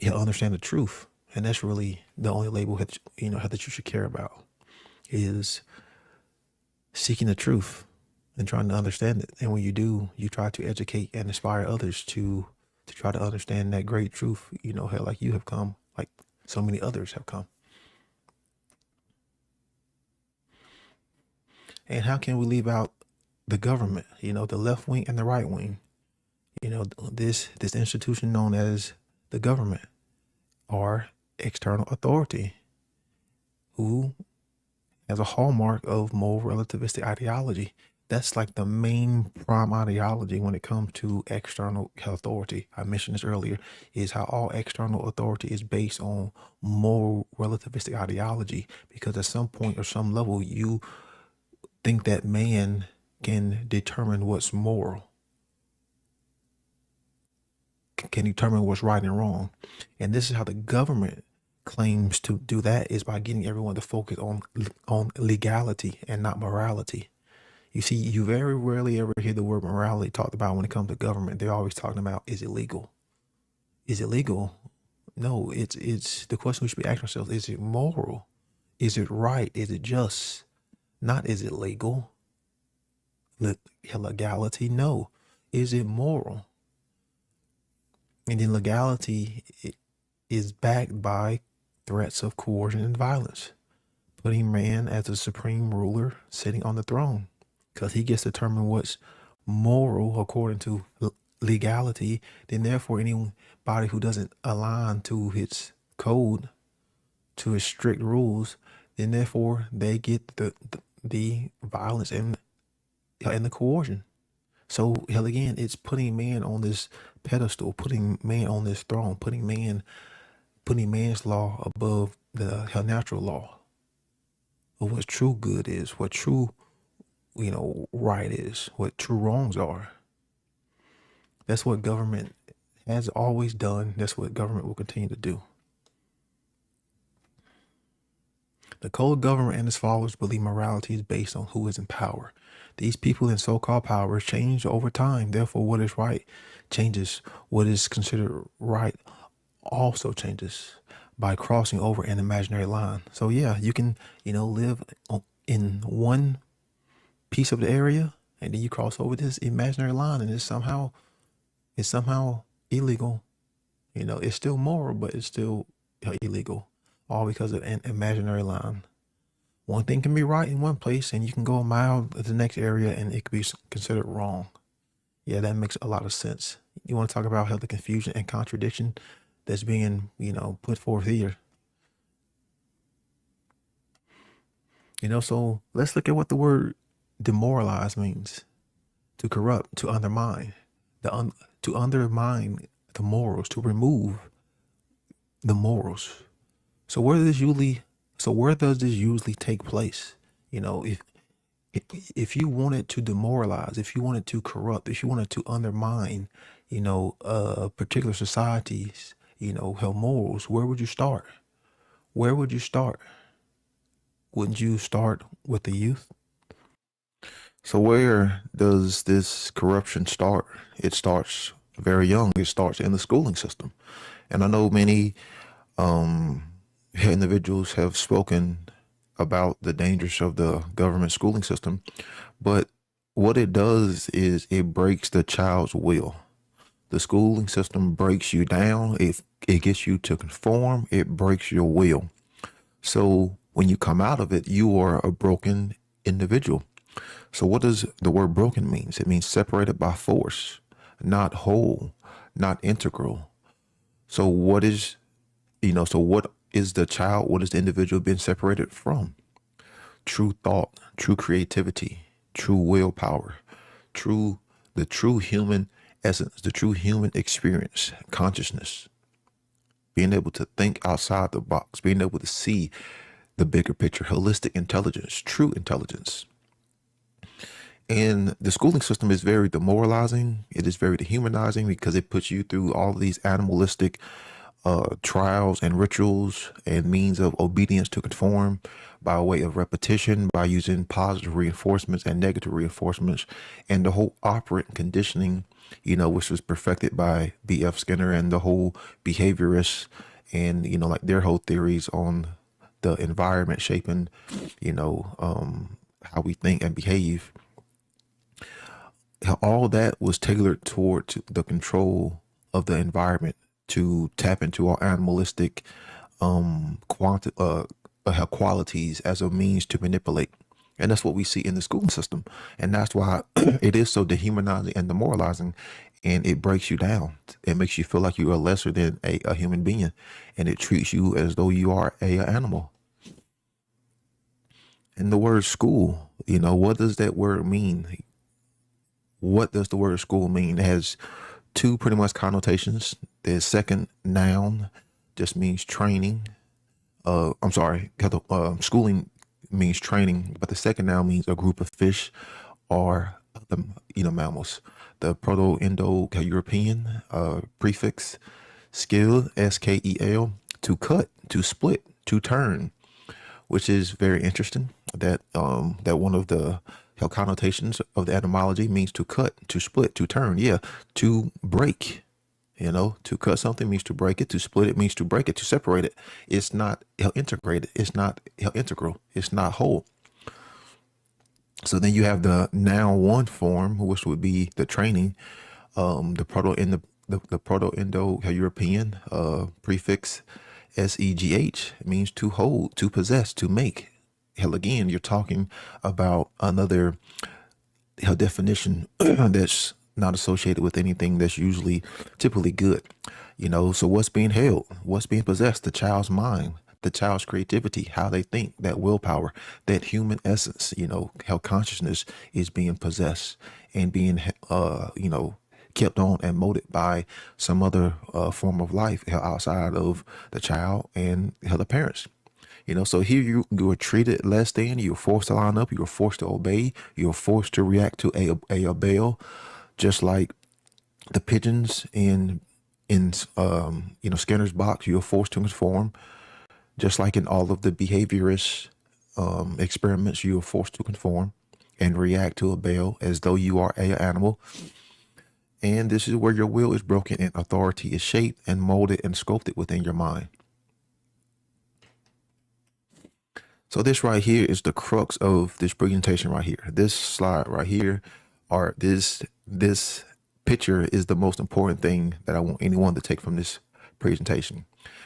understand the truth. And that's really the only label that, that you should care about, is seeking the truth and trying to understand it. And when you do, you try to educate and inspire others to try to understand that great truth, like you have come, like so many others have come. And how can we leave out the government, the left wing and the right wing? This institution known as the government or external authority, who has a hallmark of moral relativistic ideology. That's like the main prime ideology when it comes to external authority. I mentioned this earlier, is how all external authority is based on moral relativistic ideology, because at some point or some level you think that man can determine what's moral, can determine what's right and wrong. And this is how the government claims to do that, is by getting everyone to focus on legality and not morality. You see, you very rarely ever hear the word morality talked about when it comes to government. They're always talking about, is it legal? Is it legal? No, it's the question we should be asking ourselves, is it moral? Is it right? Is it just? Not is it legal? Legality? No. Is it moral? And then legality is backed by threats of coercion and violence, putting man as the supreme ruler sitting on the throne, because he gets to determine what's moral according to legality. Then therefore anybody who doesn't align to his code, to his strict rules, then therefore they get the violence and the coercion. So hell, again, it's putting man on this pedestal, putting man on this throne, putting man's law above the natural law of what true good is, what true, right is, what true wrongs are. That's what government has always done. That's what government will continue to do. The code government and its followers believe morality is based on who is in power. These people in so-called power change over time. Therefore, what is right changes. What is considered right also changes by crossing over an imaginary line. So yeah, you can, live in one piece of the area, and then you cross over this imaginary line, and it's somehow illegal. It's still moral, but it's still illegal, all because of an imaginary line. One thing can be right in one place, and you can go a mile to the next area, and it could be considered wrong. Yeah, that makes a lot of sense. You want to talk about how the confusion and contradiction that's being, put forth here. So let's look at what the word demoralize means. To corrupt, to undermine, to undermine the morals, to remove the morals. So where does this usually take place? If if you wanted to demoralize, if you wanted to corrupt, if you wanted to undermine, particular societies, her morals, where would you start? Where would you start? Wouldn't you start with the youth? So where does this corruption start? It starts very young. It starts in the schooling system. And I know many individuals have spoken about the dangers of the government schooling system, but what it does is it breaks the child's will. The schooling system breaks you down. It gets you to conform. It breaks your will. So when you come out of it, you are a broken individual. So what does the word broken means? It means separated by force, not whole, not integral. So what is, what is the child? What is the individual being separated from? True thought, true creativity, true willpower, the true human essence, the true human experience, consciousness, being able to think outside the box, being able to see the bigger picture, holistic intelligence, true intelligence. And the schooling system is very demoralizing. It is very dehumanizing because it puts you through all of these animalistic trials and rituals and means of obedience to conform by way of repetition, by using positive reinforcements and negative reinforcements, and the whole operant conditioning, which was perfected by B.F. Skinner and the whole behaviorists and, like their whole theories on the environment shaping, how we think and behave. All that was tailored toward the control of the environment to tap into our animalistic qualities as a means to manipulate. And that's what we see in the school system. And that's why it is so dehumanizing and demoralizing, and it breaks you down. It makes you feel like you are lesser than a human being, and it treats you as though you are a animal. And the word school, what does that word mean? What does the word school mean? It has two pretty much connotations. The second noun just means training. Schooling means training, but the second noun means a group of fish or other, mammals. The Proto-Indo-European prefix skill, skel, to cut, to split, to turn, which is very interesting. That one of the connotations of the etymology means to cut, to split, to turn. Yeah, to break. To cut something means to break it. To split it means to break it, to separate it. It's not integrated. It's not integral. It's not whole. So then you have the noun one form, which would be the training. The Proto-Indo-European prefix segh means to hold, to possess, to make. Hell, again, you're talking about another definition that's not associated with anything that's typically good. So what's being held? What's being possessed? The child's mind, the child's creativity, how they think, that willpower, that human essence, how consciousness is being possessed and being, kept on and molded by some other form of life outside of the child and the parents. So here you are treated less than, you're forced to line up, you're forced to obey, you're forced to react to a bell, just like the pigeons in Skinner's box, you're forced to conform, just like in all of the behaviorist experiments, you're forced to conform and react to a bell as though you are an animal. And this is where your will is broken and authority is shaped and molded and sculpted within your mind. So this right here is the crux of this presentation right here. This slide right here, or this picture is the most important thing that I want anyone to take from this presentation,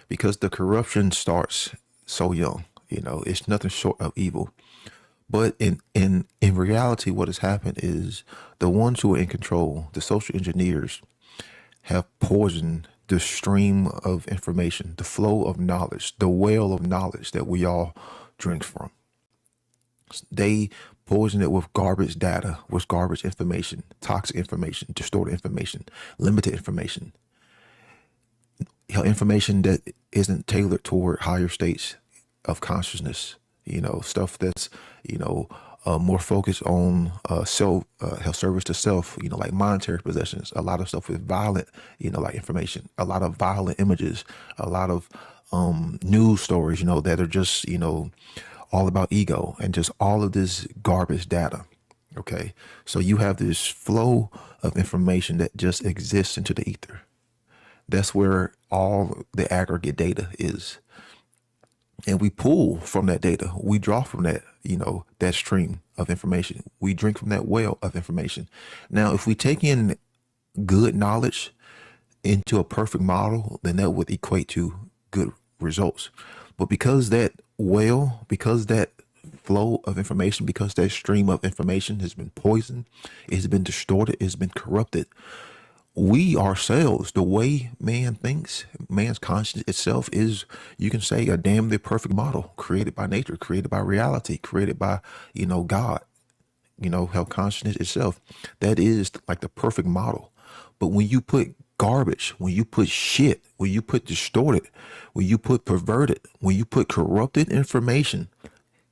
because the corruption starts so young. It's nothing short of evil. But in reality, what has happened is the ones who are in control, the social engineers, have poisoned the stream of information, the flow of knowledge, the well of knowledge that we all drink from. They poison it with garbage data, with garbage information, toxic information, distorted information, limited information, information that isn't tailored toward higher states of consciousness, stuff that's, more focused on self, health service to self, like monetary possessions, a lot of stuff with violent, like information, a lot of violent images, a lot of news stories, that are just, all about ego and just all of this garbage data. Okay. So you have this flow of information that just exists into the ether. That's where all the aggregate data is. And we pull from that data. We draw from that, that stream of information. We drink from that well of information. Now, if we take in good knowledge into a perfect model, then that would equate to good results. But because that well, because that flow of information, because that stream of information has been poisoned, it's been distorted, it's been corrupted, we ourselves, the way man thinks, man's conscience itself is, you can say, a damn near perfect model created by nature, created by reality, created by, God, health consciousness itself. That is like the perfect model. But when you put garbage, when you put shit, when you put distorted, when you put perverted, when you put corrupted information,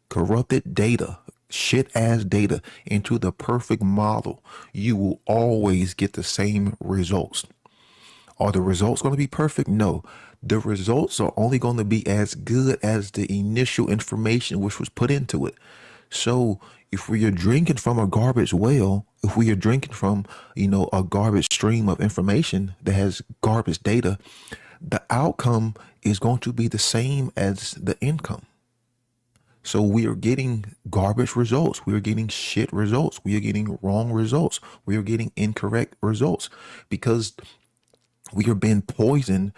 corrupted data, shit ass data into the perfect model, you will always get the same results. Are the results going to be perfect? No. The results are only going to be as good as the initial information which was put into it. So if we are drinking from a garbage well, if we are drinking from, a garbage stream of information that has garbage data, the outcome is going to be the same as the income. So we are getting garbage results. We are getting shit results. We are getting wrong results. We are getting incorrect results because we are being poisoned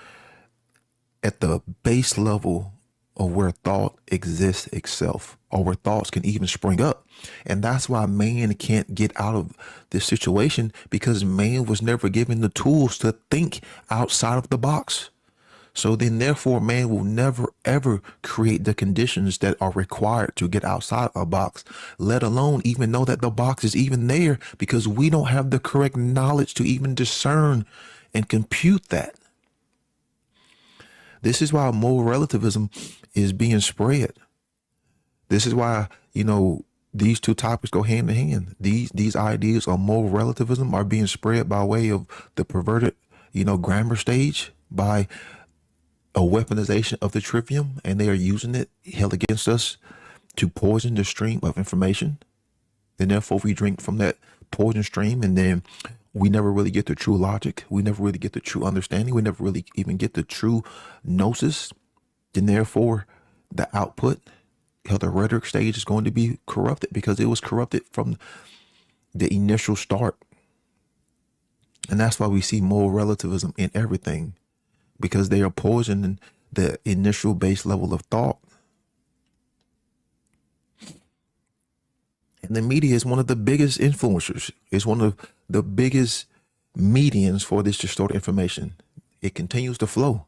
at the base level of where thought exists itself, or where thoughts can even spring up. And that's why man can't get out of this situation, because man was never given the tools to think outside of the box. So then therefore man will never ever create the conditions that are required to get outside a box, let alone even know that the box is even there, because we don't have the correct knowledge to even discern and compute that. This is why moral relativism is being spread. This is why, these two topics go hand in hand. These ideas of moral relativism are being spread by way of the perverted, grammar stage, by a weaponization of the trivium, and they are using it held against us to poison the stream of information. And therefore we drink from that poison stream, and then we never really get the true logic. We never really get the true understanding. We never really even get the true gnosis. And therefore the output, the rhetoric stage, is going to be corrupted, because it was corrupted from the initial start. And that's why we see moral relativism in everything, because they are poisoning the initial base level of thought. And the media is one of the biggest influencers. It's one of the biggest medians for this distorted information. It continues to flow.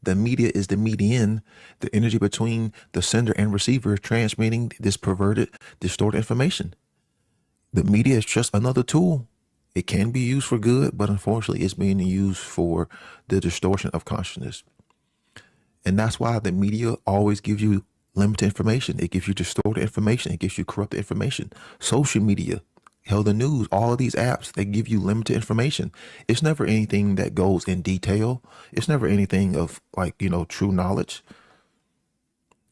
The media is the median, the energy between the sender and receiver, transmitting this perverted, distorted information. The media is just another tool. It can be used for good, but unfortunately it's being used for the distortion of consciousness. And that's why the media always gives you limited information. It gives you distorted information. It gives you corrupted information. Social media, the news, all of these apps, they give you limited information. It's never anything that goes in detail. It's never anything of true knowledge.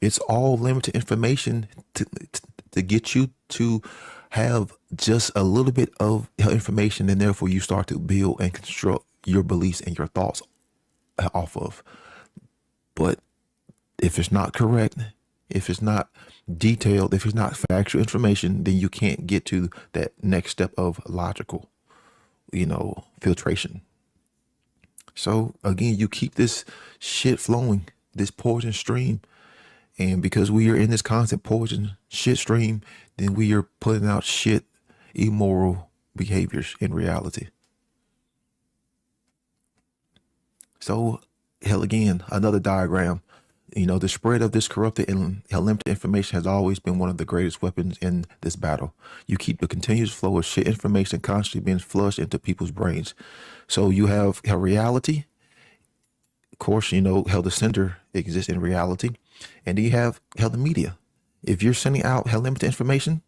It's all limited information to get you to have just a little bit of information, and therefore you start to build and construct your beliefs and your thoughts off of. But if it's not correct, if it's not detailed, if it's not factual information, then you can't get to that next step of logical, filtration. So again, you keep this shit flowing, this poison stream. And because we are in this constant poison shit stream, then we are putting out shit, immoral behaviors in reality. So again, another diagram. The spread of this corrupted and limited information has always been one of the greatest weapons in this battle. You keep the continuous flow of shit information constantly being flushed into people's brains. So you have reality. Of course, how the sender exists in reality. And then you have the media. If you're sending out limited information,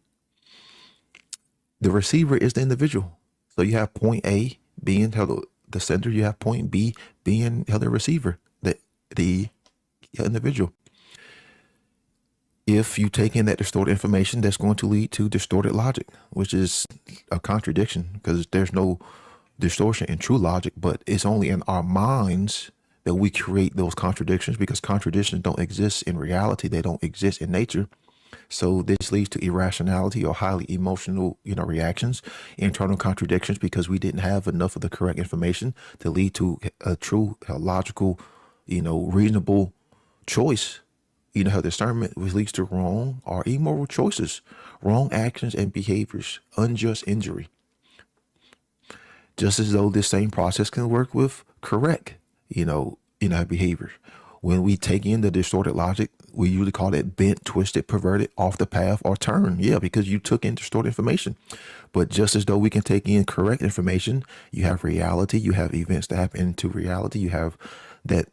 the receiver is the individual. So you have point A being the sender, you have point B being the receiver, the individual. If you take in that distorted information, that's going to lead to distorted logic, which is a contradiction because there's no distortion in true logic, but it's only in our minds that we create those contradictions, because contradictions don't exist in reality. They don't exist in nature. So this leads to irrationality or highly emotional, reactions, internal contradictions, because we didn't have enough of the correct information to lead to a true, logical, reasonable choice. How discernment, which leads to wrong or immoral choices, wrong actions and behaviors, unjust injury. Just as though this same process can work with correct, behavior. When we take in the distorted logic, we usually call it bent, twisted, perverted, off the path, or turn. Yeah, because you took in distorted information. But just as though we can take in correct information, you have reality, you have events that happen into reality, you have that,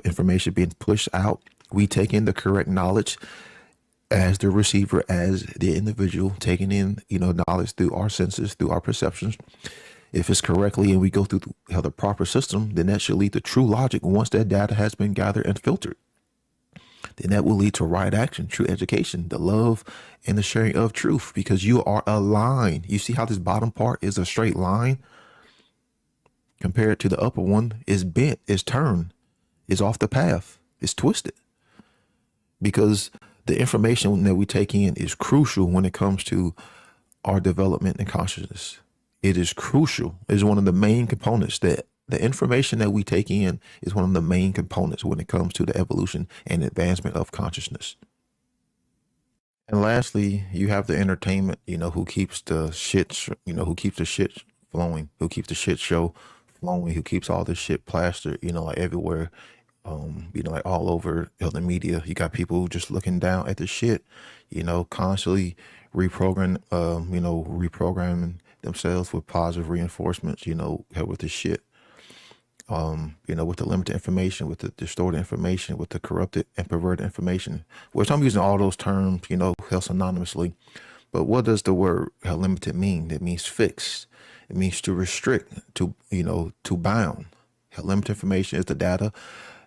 information being pushed out. We take in the correct knowledge as the receiver, as the individual, taking in, knowledge through our senses, through our perceptions. If it's correctly and we go through the proper system, then that should lead to true logic once that data has been gathered and filtered. Then that will lead to right action, true education, the love and the sharing of truth, because you are aligned. You see how this bottom part is a straight line compared to the upper one is bent, is turned, is off the path, is twisted. Because the information that we take in is crucial when it comes to our development and consciousness. It is crucial. It's one of the main components. That the information that we take in is one of the main components when it comes to the evolution and advancement of consciousness. And lastly, you have the entertainment, who keeps the shit, who keeps the shit flowing, who keeps the shit show flowing, who keeps all this shit plastered, like everywhere, like all over the media. You got people just looking down at the shit, constantly reprogramming themselves with positive reinforcements, with the shit, with the limited information, with the distorted information, with the corrupted and perverted information, which I'm using all those terms, synonymously. But what does the word limited mean? It means fixed. It means to restrict, to bound. Limited information is the data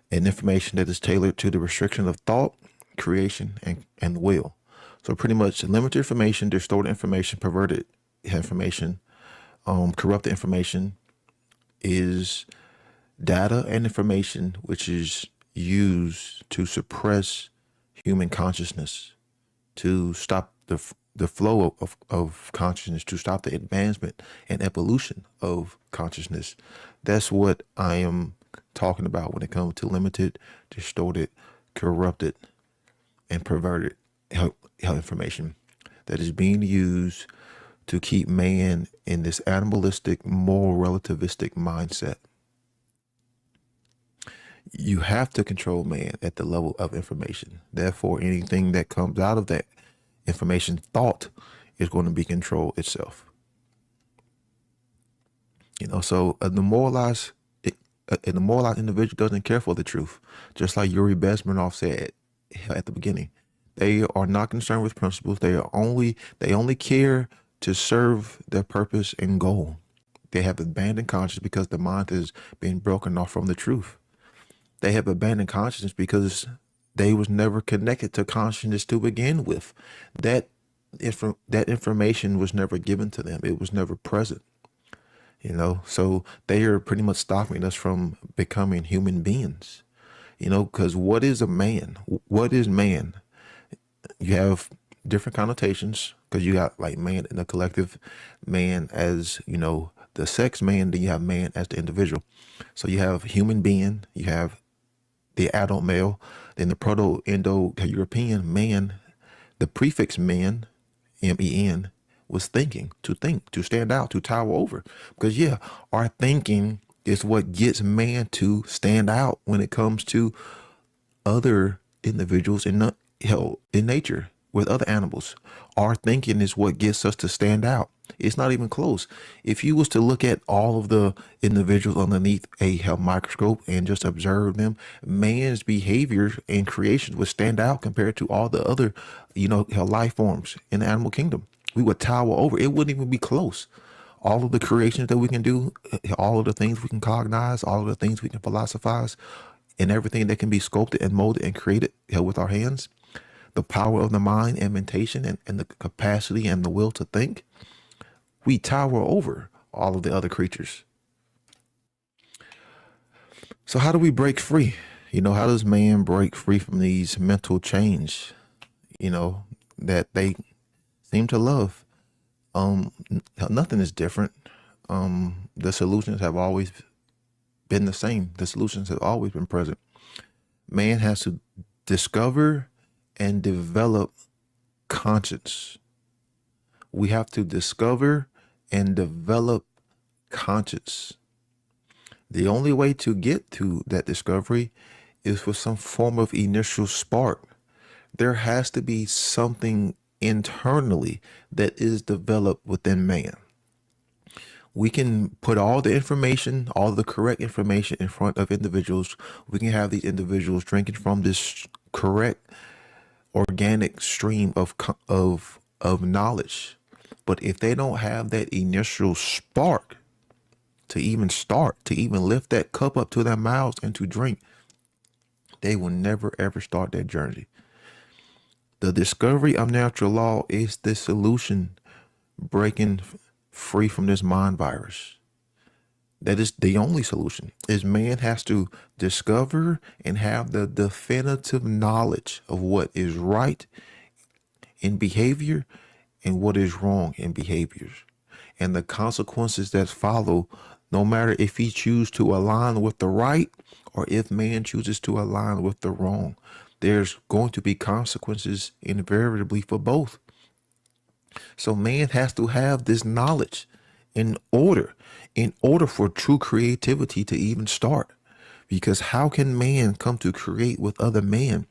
and information that is tailored to the restriction of thought, creation, and will. So pretty much limited information, distorted information, perverted information, corrupted information is data and information which is used to suppress human consciousness, to stop the flow of consciousness, to stop the advancement and evolution of consciousness. That's what I am talking about when it comes to limited, distorted, corrupted, and perverted health information that is being used to keep man in this animalistic, moral, relativistic mindset. You have to control man at the level of information. Therefore, anything that comes out of that information thought is going to be control itself. So a demoralized individual doesn't care for the truth. Just like Yuri Bezmenov said at the beginning, they are not concerned with principles. They only care to serve their purpose and goal. They have abandoned consciousness because the mind is being broken off from the truth. They have abandoned consciousness because they was never connected to consciousness to begin with. That information was never given to them. It was never present. So they are pretty much stopping us from becoming human beings. Because what is a man? What is man? You have different connotations, because you got like man in the collective, man as, the sex man, then you have man as the individual. So you have human being, you have the adult male, then the Proto-Indo-European man, the prefix man, M-E-N, was thinking, to stand out, to tower over. Because our thinking is what gets man to stand out when it comes to other individuals in nature with other animals. Our thinking is what gets us to stand out. It's not even close. If you was to look at all of the individuals underneath a microscope and just observe them, man's behavior and creation would stand out compared to all the other, life forms in the animal kingdom. We would tower over. It wouldn't even be close. All of the creations that we can do, all of the things we can cognize, all of the things we can philosophize, and everything that can be sculpted and molded and created with our hands, the power of the mind and mentation and the capacity and the will to think, we tower over all of the other creatures. So how do we break free? How does man break free from these mental chains, that they seem to love? Nothing is different. The solutions have always been the same. The solutions have always been present. Man has to discover and develop conscience. We have to discover and develop conscience. The only way to get to that discovery is with some form of initial spark. There has to be something internally that is developed within man. We can put all the information, all the correct information in front of individuals. We can have these individuals drinking from this correct, organic stream of knowledge. But if they don't have that initial spark to even start, to even lift that cup up to their mouths and to drink, they will never ever start that journey. The discovery of natural law is the solution, breaking free from this mind virus. That is the only solution. Is man has to discover and have the definitive knowledge of what is right in behavior and what is wrong in behaviors, and the consequences that follow, no matter if he chooses to align with the right or if man chooses to align with the wrong. There's going to be consequences invariably for both. So man has to have this knowledge in order for true creativity to even start. Because how can man come to create with other man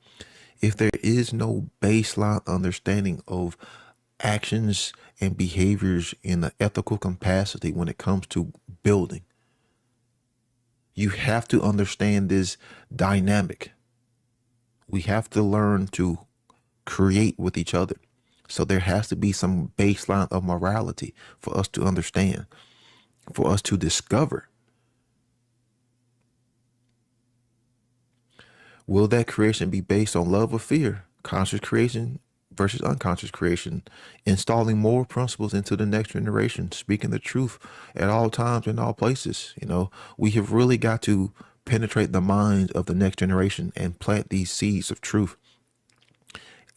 if there is no baseline understanding of actions and behaviors in the ethical capacity when it comes to building? You have to understand this dynamic. We have to learn to create with each other. So there has to be some baseline of morality for us to understand, for us to discover. Will that creation be based on love or fear? Conscious creation versus unconscious creation, installing moral principles into the next generation, speaking the truth at all times in all places. We have really got to penetrate the minds of the next generation and plant these seeds of truth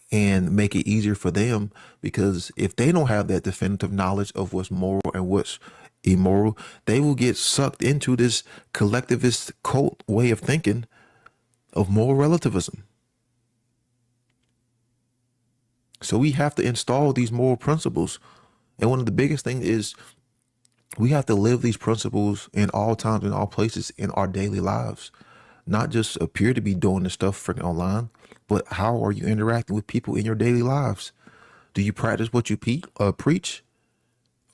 and make it easier for them, because if they don't have that definitive knowledge of what's moral and what's immoral, they will get sucked into this collectivist cult way of thinking of moral relativism. So we have to install these moral principles. And one of the biggest things is we have to live these principles in all times, in all places, in our daily lives. Not just appear to be doing this stuff freaking online, but how are you interacting with people in your daily lives? Do you practice what you preach?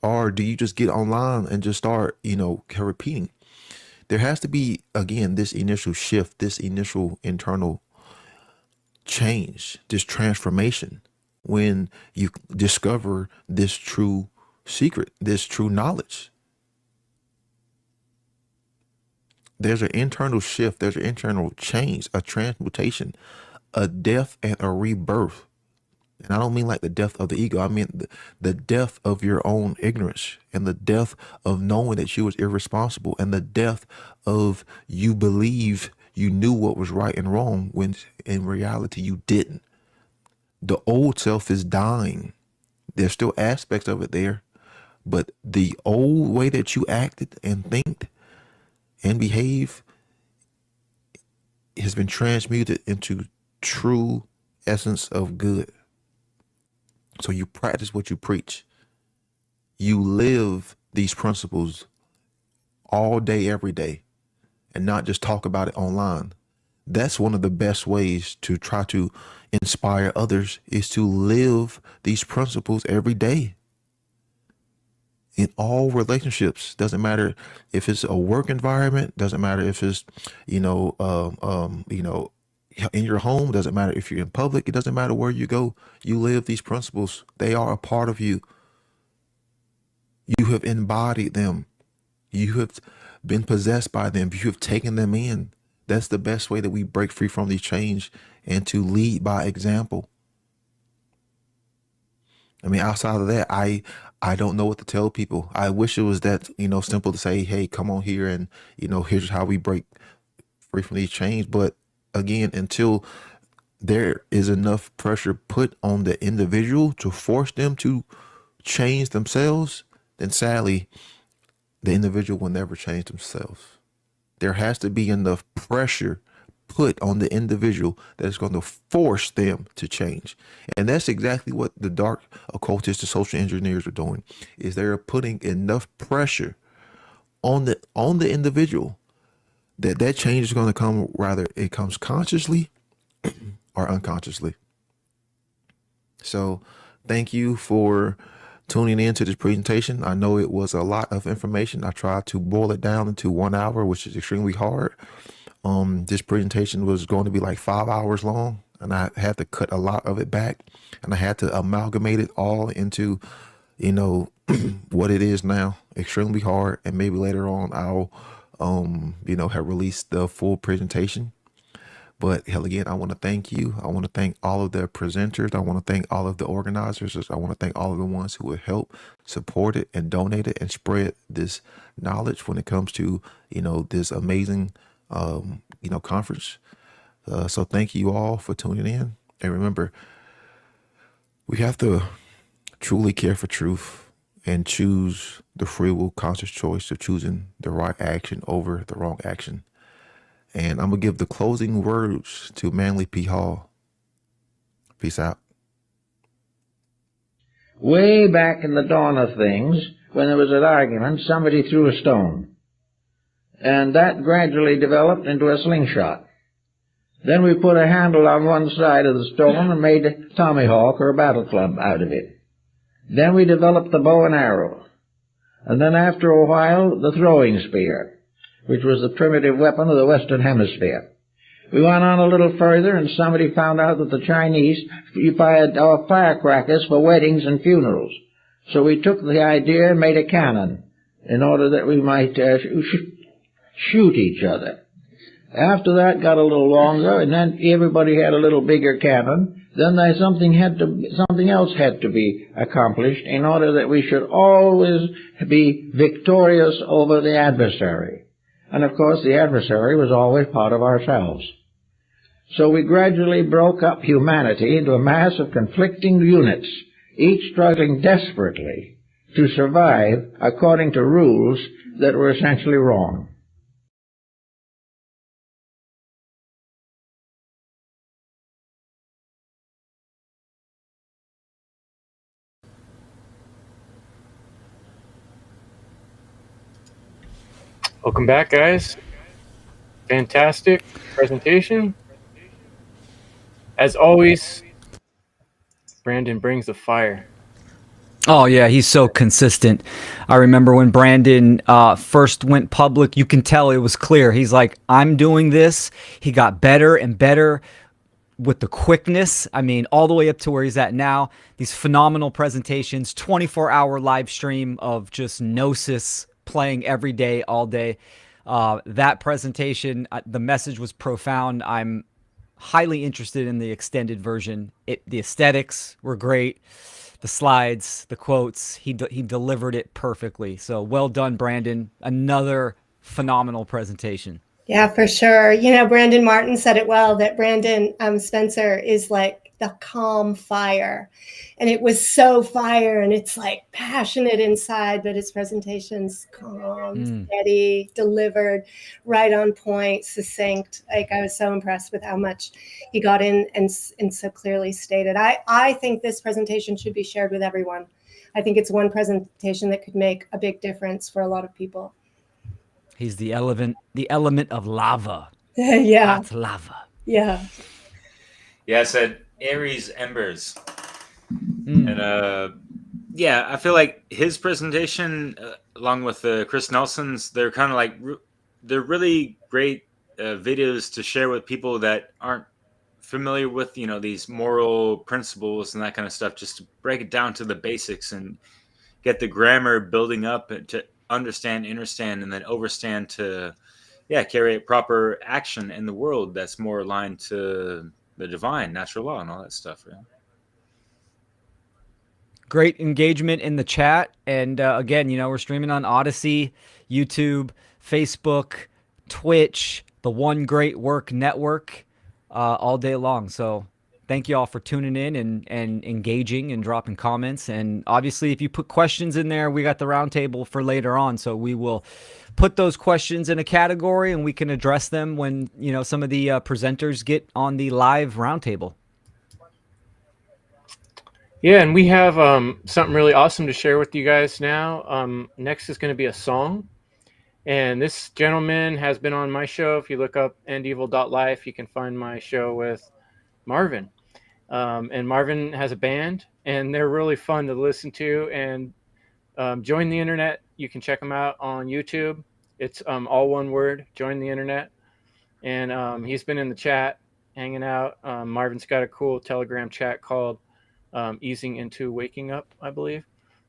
Or do you just get online and just start, repeating? There has to be, again, this initial shift, this initial internal change, this transformation when you discover this true secret, this true knowledge. There's an internal shift, there's an internal change, a transmutation, a death and a rebirth. And I don't mean like the death of the ego. I mean the death of your own ignorance, and the death of knowing that you was irresponsible, and the death of you believe you knew what was right and wrong when in reality you didn't. The old self is dying. There's still aspects of it there, but the old way that you acted and think and behave has been transmuted into true essence of good. So you practice what you preach. You live these principles all day, every day, and not just talk about it online. That's one of the best ways to try to inspire others, is to live these principles every day. In all relationships, doesn't matter if it's a work environment, doesn't matter if it's, in your home, doesn't matter if you're in public, it doesn't matter where you go, you live these principles. They are a part of you. have embodied them. You have been possessed by them. You have taken them in. That's the best way that we break free from these chains and to lead by example. I mean, outside of that, I don't know what to tell people. I wish it was that, simple to say, hey, come on here and, here's how we break free from these chains. But again, until there is enough pressure put on the individual to force them to change themselves, then sadly, the individual will never change themselves. There has to be enough pressure put on the individual that is going to force them to change. And that's exactly what the dark occultists, the social engineers are doing, is they're putting enough pressure on the individual that change is going to come, whether it comes consciously or unconsciously. So thank you for tuning in to this presentation. I know it was a lot of information. I tried to boil it down into 1 hour, which is extremely hard. This presentation was going to be like 5 hours long, and I had to cut a lot of it back, and I had to amalgamate it all into, what it is now. Extremely hard, and maybe later on I'll, have released the full presentation. But hell, again, I want to thank you. I want to thank all of the presenters. I want to thank all of the organizers. I want to thank all of the ones who have helped, supported, and donated and spread this knowledge when it comes to, this amazing, conference. So thank you all for tuning in. And remember, we have to truly care for truth and choose the free will conscious choice of choosing the right action over the wrong action. And I'm going to give the closing words to Manly P. Hall. Peace out. Way back in the dawn of things, when there was an argument, somebody threw a stone. And that gradually developed into a slingshot. Then we put a handle on one side of the stone and made a tommyhawk or a battle club out of it. Then we developed the bow and arrow. And then after a while, the throwing spear, which was the primitive weapon of the Western Hemisphere. We went on a little further, and somebody found out that the Chinese fired firecrackers for weddings and funerals. So we took the idea and made a cannon in order that we might shoot each other. After that got a little longer, and then everybody had a little bigger cannon. Then something else had to be accomplished in order that we should always be victorious over the adversary. And of course, the adversary was always part of ourselves. So we gradually broke up humanity into a mass of conflicting units, each struggling desperately to survive according to rules that were essentially wrong. Welcome back, guys. Fantastic presentation. As always, Brandon brings the fire. Oh, yeah, he's so consistent. I remember when Brandon first went public, you can tell it was clear. He's like, I'm doing this. He got better and better with the quickness. I mean, all the way up to where he's at now. These phenomenal presentations, 24-hour live stream of just Gnosis playing every day, all day. That presentation, the message was profound. I'm highly interested in the extended version. The aesthetics were great. The slides, the quotes, he delivered it perfectly. So well done, Brandon. Another phenomenal presentation. Yeah, for sure. Brandon Martin said it well, that Brandon Spencer is like the calm fire. And it was so fire, and it's like passionate inside, but his presentation's calm, steady, delivered, right on point, succinct. Like, I was so impressed with how much he got in and so clearly stated. I think this presentation should be shared with everyone. I think it's one presentation that could make a big difference for a lot of people. He's the element of lava. Yeah. Hot lava. Yeah. Yeah, I said Aries embers. And I feel like his presentation, along with Chris Nelson's, they're kind of like, they're really great videos to share with people that aren't familiar with, these moral principles and that kind of stuff, just to break it down to the basics and get the grammar building up to understand, and then overstand to, carry a proper action in the world that's more aligned to the divine, natural law, and all that stuff. Right? Great engagement in the chat. And again, we're streaming on Odyssey, YouTube, Facebook, Twitch, the One Great Work Network, all day long. So thank you all for tuning in and engaging and dropping comments. And obviously, if you put questions in there, we got the roundtable for later on. So we will put those questions in a category and we can address them when, some of the presenters get on the live roundtable. Yeah, and we have something really awesome to share with you guys now. Next is going to be a song. And this gentleman has been on my show. If you look up endevil.life, you can find my show with Marvin. And Marvin has a band, and they're really fun to listen to. And Join the Internet, you can check them out on YouTube. It's all one word, Join the Internet. And he's been in the chat, hanging out. Marvin's got a cool Telegram chat called Easing into Waking Up, I believe.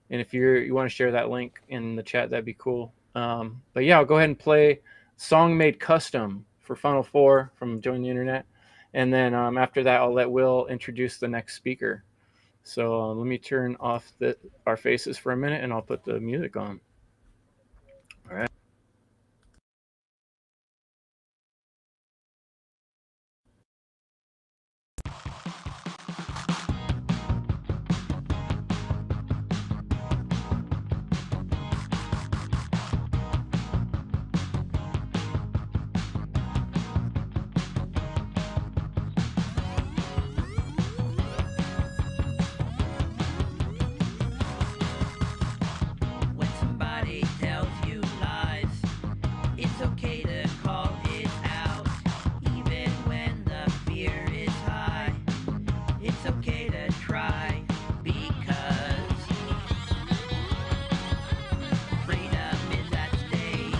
And if you want to share that link in the chat, that'd be cool. But yeah, I'll go ahead and play Song Made Custom for Funnel 4 from Join the Internet. And then after that, I'll let Will introduce the next speaker. So let me turn off our faces for a minute and I'll put the music on. All right. When somebody tells you lies, it's okay to call it out. Even when the fear is high, it's okay to try, because freedom is at stake.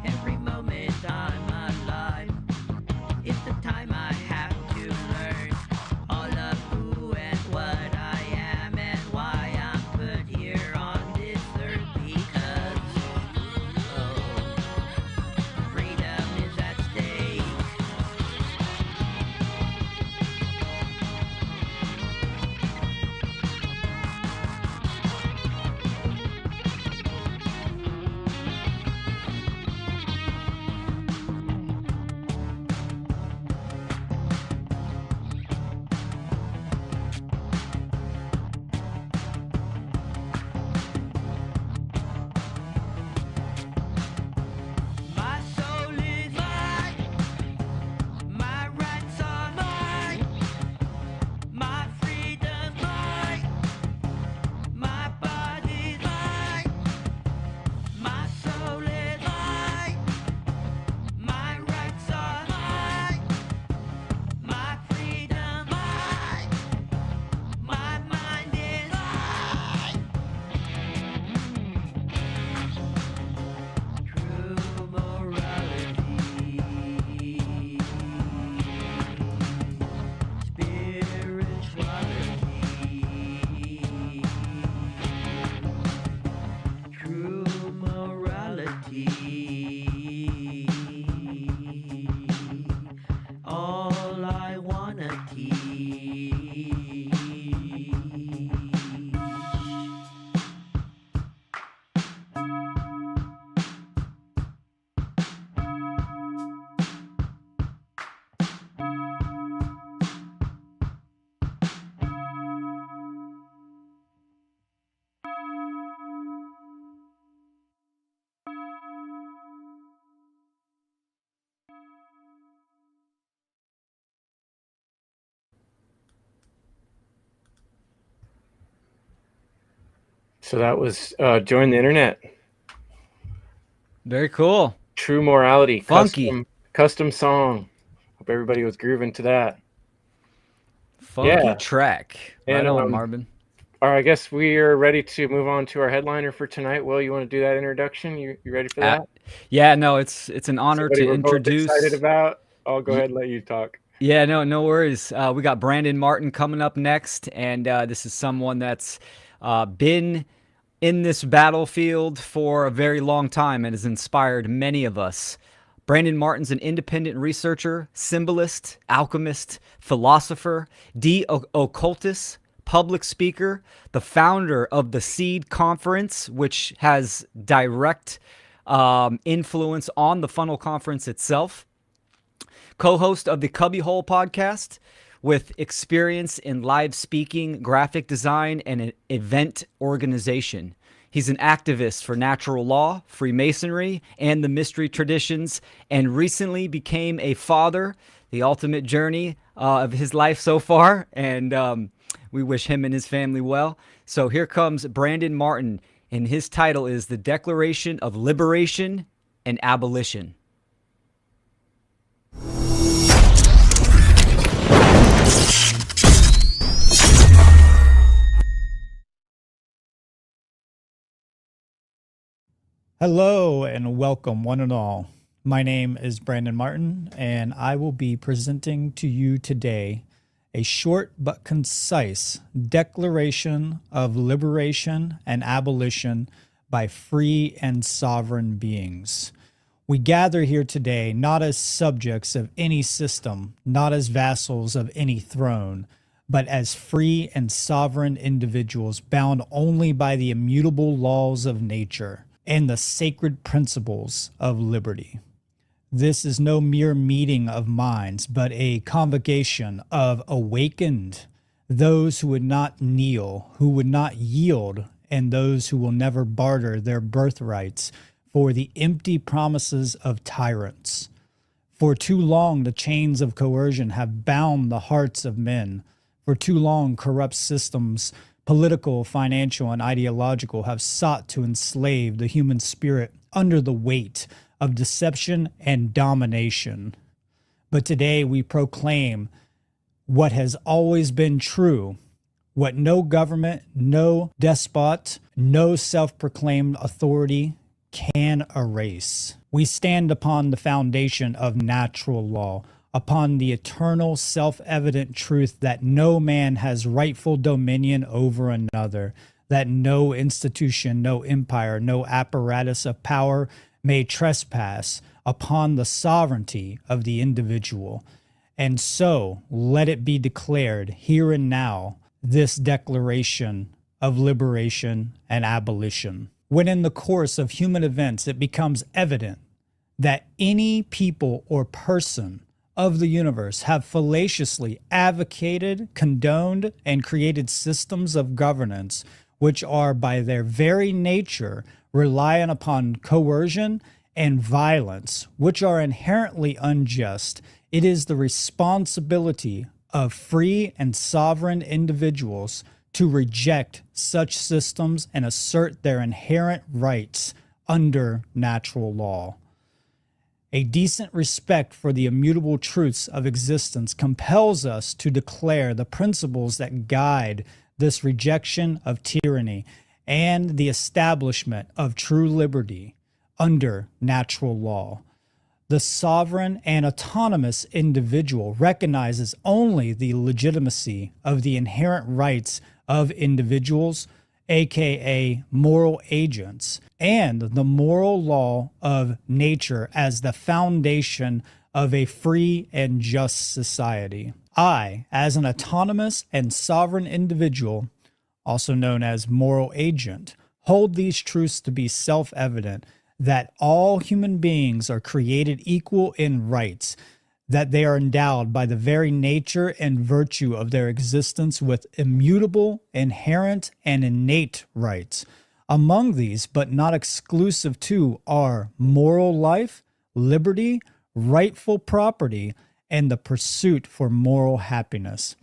Every moment I'm alive, it's the time I have to learn all of who and what I am and why I'm put here on this earth, because freedom is at stake. My soul is mine, my rights are mine, my freedom's mine, my body's mine, my soul is mine, my rights are mine, my freedom's mine, my mind is mine. True morality, spirituality, true morality, all I wanna teach. So that was Join the Internet. Very cool. True Morality. Funky. Custom song. Hope everybody was grooving to that. Funky track. Right And, on, Marvin. All right, I guess we are ready to move on to our headliner for tonight. Will, you want to do that introduction? You ready for that? Yeah, no, it's an honor Somebody to we're introduce. both excited about. I'll go ahead and let you talk. Yeah, no worries. We got Brandon Martin coming up next, and this is someone that's been in this battlefield for a very long time and has inspired many of us. Brandon Martin's an independent researcher, symbolist, alchemist, philosopher, occultist, public speaker, the founder of the Seed Conference, which has direct influence on the Funnel Conference itself. Co-host of the Cubbyhole podcast with experience in live speaking, graphic design, and event organization. He's an activist for natural law, Freemasonry, and the mystery traditions, and recently became a father, the ultimate journey of his life so far, and we wish him and his family well. So here comes Brandon Martin, and his title is The Declaration of Liberation and Abolition. Hello and welcome, one and all. My name is Brandon Martin, and I will be presenting to you today a short but concise declaration of liberation and abolition by free and sovereign beings. We gather here today not as subjects of any system, not as vassals of any throne, but as free and sovereign individuals bound only by the immutable laws of nature and the sacred principles of liberty. This is no mere meeting of minds, but a convocation of awakened, those who would not kneel, who would not yield, and those who will never barter their birthrights for the empty promises of tyrants. For too long, the chains of coercion have bound the hearts of men. For too long, corrupt systems, political, financial, and ideological, have sought to enslave the human spirit under the weight of deception and domination. But today we proclaim what has always been true, what no government, no despot, no self-proclaimed authority can erase. We stand upon the foundation of natural law, upon the eternal self-evident truth that no man has rightful dominion over another, that no institution, no empire, no apparatus of power may trespass upon the sovereignty of the individual. And so let it be declared here and now, this declaration of liberation and abolition. When in the course of human events it becomes evident that any people or person of the universe have fallaciously advocated, condoned, and created systems of governance which are by their very nature reliant upon coercion and violence, which are inherently unjust, it is the responsibility of free and sovereign individuals to reject such systems and assert their inherent rights under natural law. A decent respect for the immutable truths of existence compels us to declare the principles that guide this rejection of tyranny and the establishment of true liberty under natural law. The sovereign and autonomous individual recognizes only the legitimacy of the inherent rights of individuals, aka moral agents, and the moral law of nature as the foundation of a free and just society. I, as an autonomous and sovereign individual, also known as moral agent, hold these truths to be self-evident, that all human beings are created equal in rights, that they are endowed by the very nature and virtue of their existence with immutable, inherent, and innate rights. Among these, but not exclusive to, are moral life, liberty, rightful property, and the pursuit for moral happiness.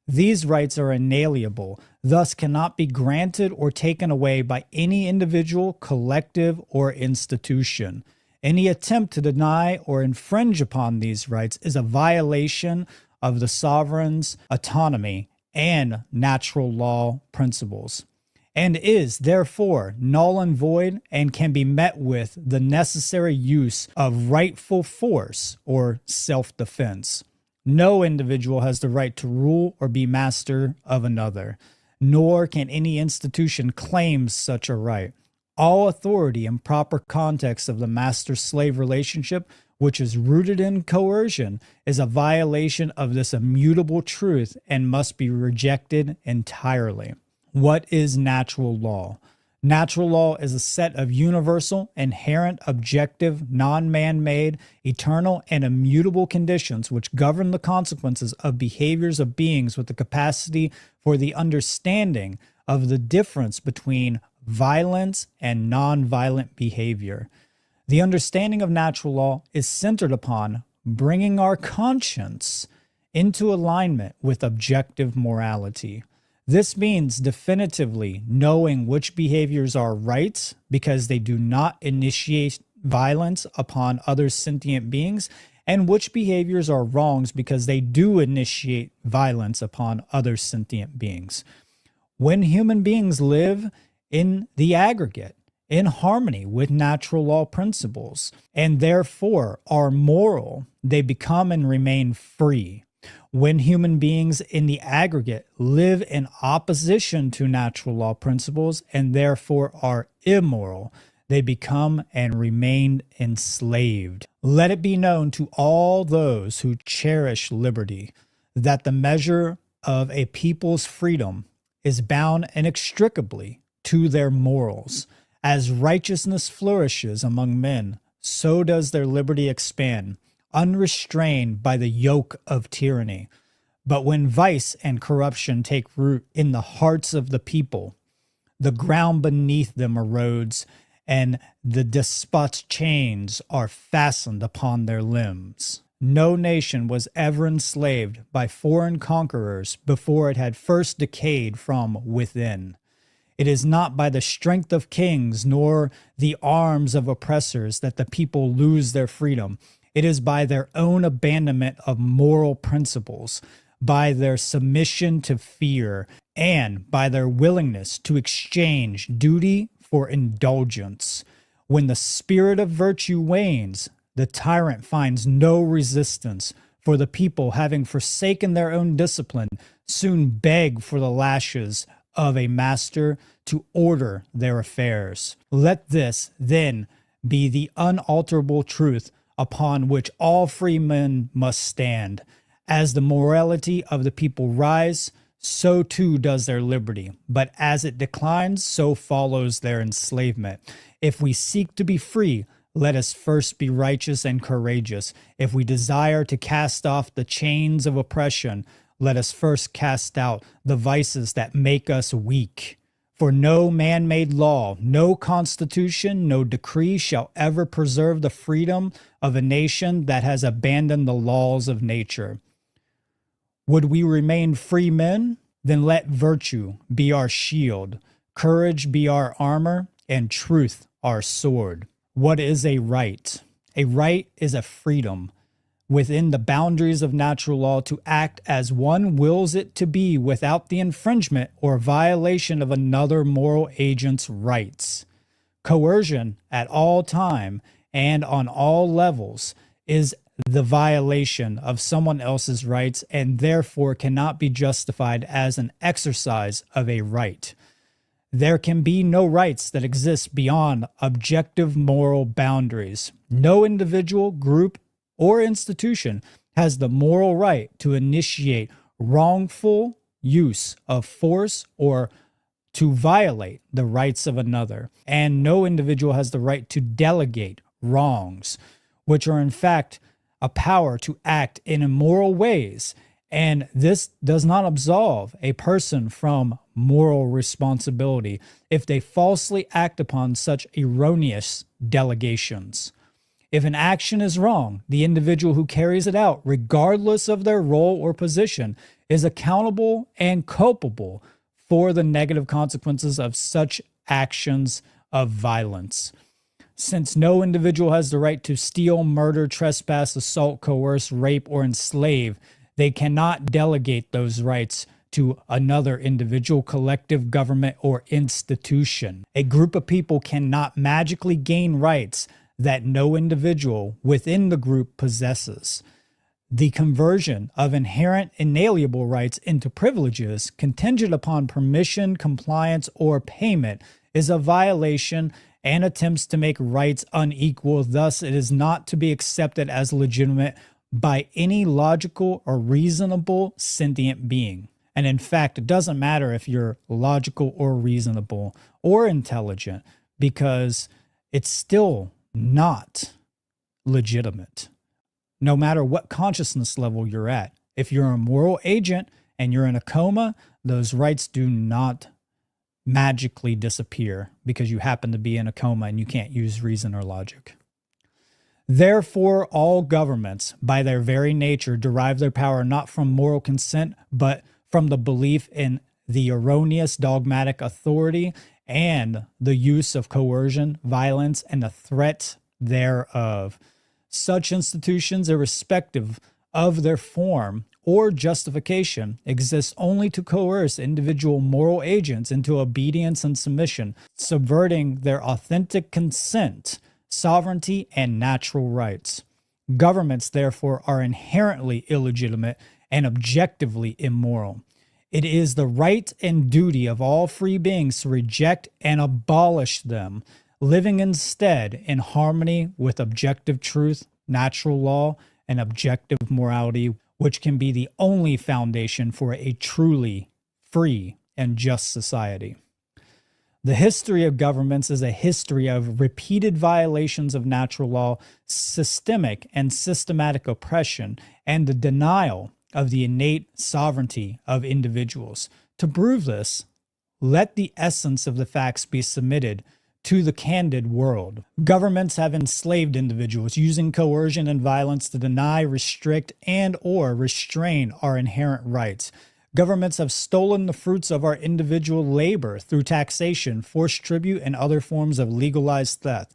These rights are inalienable, thus cannot be granted or taken away by any individual, collective, or institution. Any attempt to deny or infringe upon these rights is a violation of the sovereign's autonomy and natural law principles, and is therefore null and void and can be met with the necessary use of rightful force or self-defense. No individual has the right to rule or be master of another, nor can any institution claim such a right. All authority in proper context of the master-slave relationship, which is rooted in coercion, is a violation of this immutable truth and must be rejected entirely. What is natural law? Natural law is a set of universal, inherent, objective, non-man-made, eternal, and immutable conditions which govern the consequences of behaviors of beings with the capacity for the understanding of the difference between violence and non-violent behavior. The understanding of natural law is centered upon bringing our conscience into alignment with objective morality. This means definitively knowing which behaviors are right because they do not initiate violence upon other sentient beings, and which behaviors are wrongs because they do initiate violence upon other sentient beings. When human beings live in the aggregate, in harmony with natural law principles, and therefore are moral, they become and remain free. When human beings in the aggregate live in opposition to natural law principles and therefore are immoral, they become and remain enslaved. Let it be known to all those who cherish liberty that the measure of a people's freedom is bound inextricably to their morals. As righteousness flourishes among men, so does their liberty expand, unrestrained by the yoke of tyranny. But when vice and corruption take root in the hearts of the people, the ground beneath them erodes, and the despot's chains are fastened upon their limbs. No nation was ever enslaved by foreign conquerors before it had first decayed from within. It is not by the strength of kings nor the arms of oppressors that the people lose their freedom. It is by their own abandonment of moral principles, by their submission to fear, and by their willingness to exchange duty for indulgence. When the spirit of virtue wanes, the tyrant finds no resistance, for the people, having forsaken their own discipline, soon beg for the lashes of a master to order their affairs. Let this, then, be the unalterable truth upon which all free men must stand. As the morality of the people rise, so too does their liberty. But as it declines, so follows their enslavement. If we seek to be free, let us first be righteous and courageous. If we desire to cast off the chains of oppression, let us first cast out the vices that make us weak. For no man-made law, no constitution, no decree shall ever preserve the freedom of a nation that has abandoned the laws of nature. Would we remain free men? Then let virtue be our shield, courage be our armor, and truth our sword. What is a right? A right is a freedom within the boundaries of natural law to act as one wills it to be without the infringement or violation of another moral agent's rights. Coercion at all time and on all levels is the violation of someone else's rights and therefore cannot be justified as an exercise of a right. There can be no rights that exist beyond objective moral boundaries. No individual, group, or institution has the moral right to initiate wrongful use of force or to violate the rights of another. And no individual has the right to delegate wrongs, which are in fact a power to act in immoral ways. And this does not absolve a person from moral responsibility if they falsely act upon such erroneous delegations. If an action is wrong, the individual who carries it out, regardless of their role or position, is accountable and culpable for the negative consequences of such actions of violence. Since no individual has the right to steal, murder, trespass, assault, coerce, rape, or enslave, They cannot delegate those rights to another individual, collective, government, or institution. A group of people cannot magically gain rights that no individual within the group possesses. The conversion of inherent inalienable rights into privileges contingent upon permission, compliance, or payment is a violation and attempts to make rights unequal. Thus, it is not to be accepted as legitimate by any logical or reasonable sentient being. And in fact, it doesn't matter if you're logical or reasonable or intelligent, because it's still not legitimate. No matter what consciousness level you're at. If you're a moral agent and you're in a coma, those rights do not magically disappear because you happen to be in a coma and you can't use reason or logic. Therefore, all governments, by their very nature, derive their power not from moral consent, but from the belief in the erroneous dogmatic authority and the use of coercion, violence, and the threat thereof. Such institutions, irrespective of their form or justification, exist only to coerce individual moral agents into obedience and submission, subverting their authentic consent, sovereignty, and natural rights. Governments, therefore, are inherently illegitimate and objectively immoral. It is the right and duty of all free beings to reject and abolish them, living instead in harmony with objective truth, natural law, and objective morality, which can be the only foundation for a truly free and just society. The history of governments is a history of repeated violations of natural law, systemic and systematic oppression, and the denial of the innate sovereignty of individuals. To prove this, let the essence of the facts be submitted to the candid world. Governments have enslaved individuals using coercion and violence to deny, restrict, and or restrain our inherent rights. Governments have stolen the fruits of our individual labor through taxation, forced tribute, and other forms of legalized theft.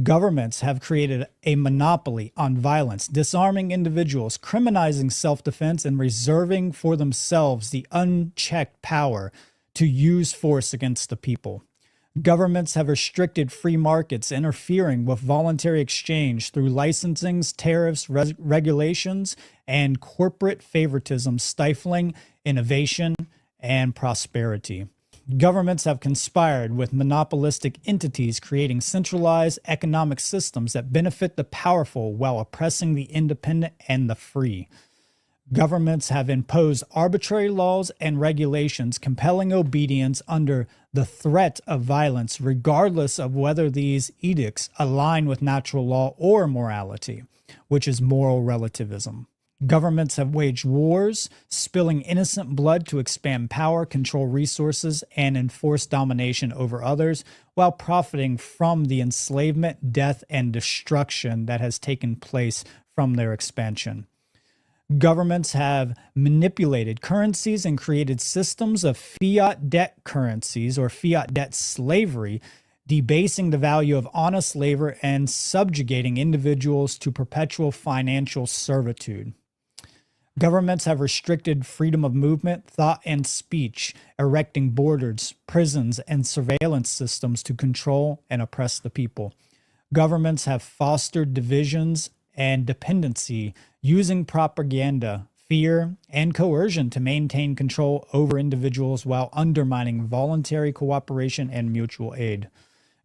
Governments have created a monopoly on violence, disarming individuals, criminalizing self-defense, and reserving for themselves the unchecked power to use force against the people. Governments have restricted free markets, interfering with voluntary exchange through licensings, tariffs, regulations, and corporate favoritism, stifling innovation and prosperity. Governments have conspired with monopolistic entities, creating centralized economic systems that benefit the powerful while oppressing the independent and the free. Governments have imposed arbitrary laws and regulations, compelling obedience under the threat of violence, regardless of whether these edicts align with natural law or morality, which is moral relativism. Governments have waged wars, spilling innocent blood to expand power, control resources, and enforce domination over others, while profiting from the enslavement, death, and destruction that has taken place from their expansion. Governments have manipulated currencies and created systems of fiat debt currencies or fiat debt slavery, debasing the value of honest labor and subjugating individuals to perpetual financial servitude. Governments have restricted freedom of movement, thought, and speech, erecting borders, prisons, and surveillance systems to control and oppress the people. Governments have fostered divisions and dependency, using propaganda, fear, and coercion to maintain control over individuals while undermining voluntary cooperation and mutual aid.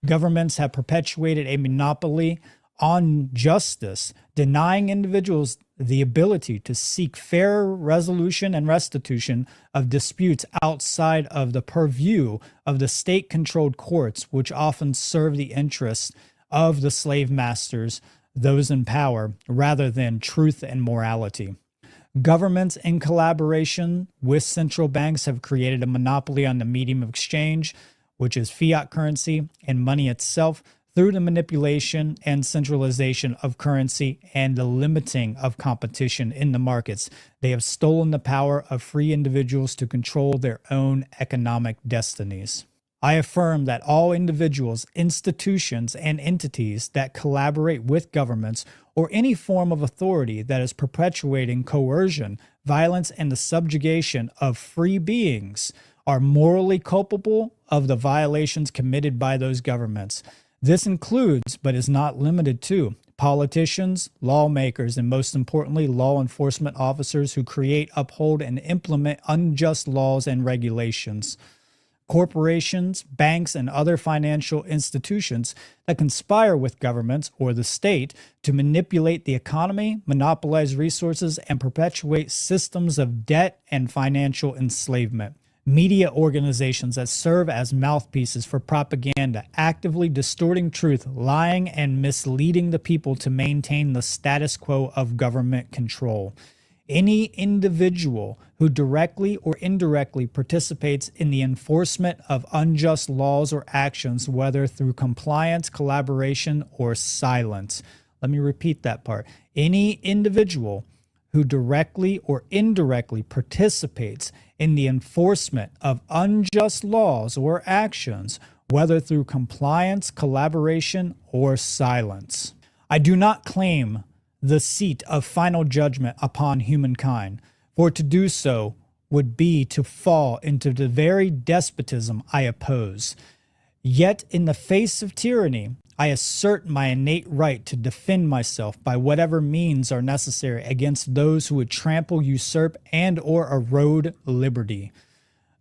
Governments have perpetuated a monopoly on justice, denying individuals the ability to seek fair resolution and restitution of disputes outside of the purview of the state-controlled courts, which often serve the interests of the slave masters, those in power, rather than truth and morality. Governments, in collaboration with central banks, have created a monopoly on the medium of exchange, which is fiat currency and money itself, through the manipulation and centralization of currency and the limiting of competition in the markets. They have stolen the power of free individuals to control their own economic destinies. I affirm that all individuals, institutions, and entities that collaborate with governments or any form of authority that is perpetuating coercion, violence, and the subjugation of free beings are morally culpable of the violations committed by those governments. This includes, but is not limited to, politicians, lawmakers, and most importantly, law enforcement officers who create, uphold, and implement unjust laws and regulations. Corporations, banks, and other financial institutions that conspire with governments or the state to manipulate the economy, monopolize resources, and perpetuate systems of debt and financial enslavement. Media organizations that serve as mouthpieces for propaganda, actively distorting truth, lying, and misleading the people to maintain the status quo of government control. Any individual who directly or indirectly participates in the enforcement of unjust laws or actions, whether through compliance, collaboration, or silence. Let me repeat that part. Any individual who directly or indirectly participates in the enforcement of unjust laws or actions, whether through compliance, collaboration, or silence. I do not claim the seat of final judgment upon humankind, for to do so would be to fall into the very despotism I oppose. Yet in the face of tyranny, I assert my innate right to defend myself by whatever means are necessary against those who would trample, usurp, and or erode liberty.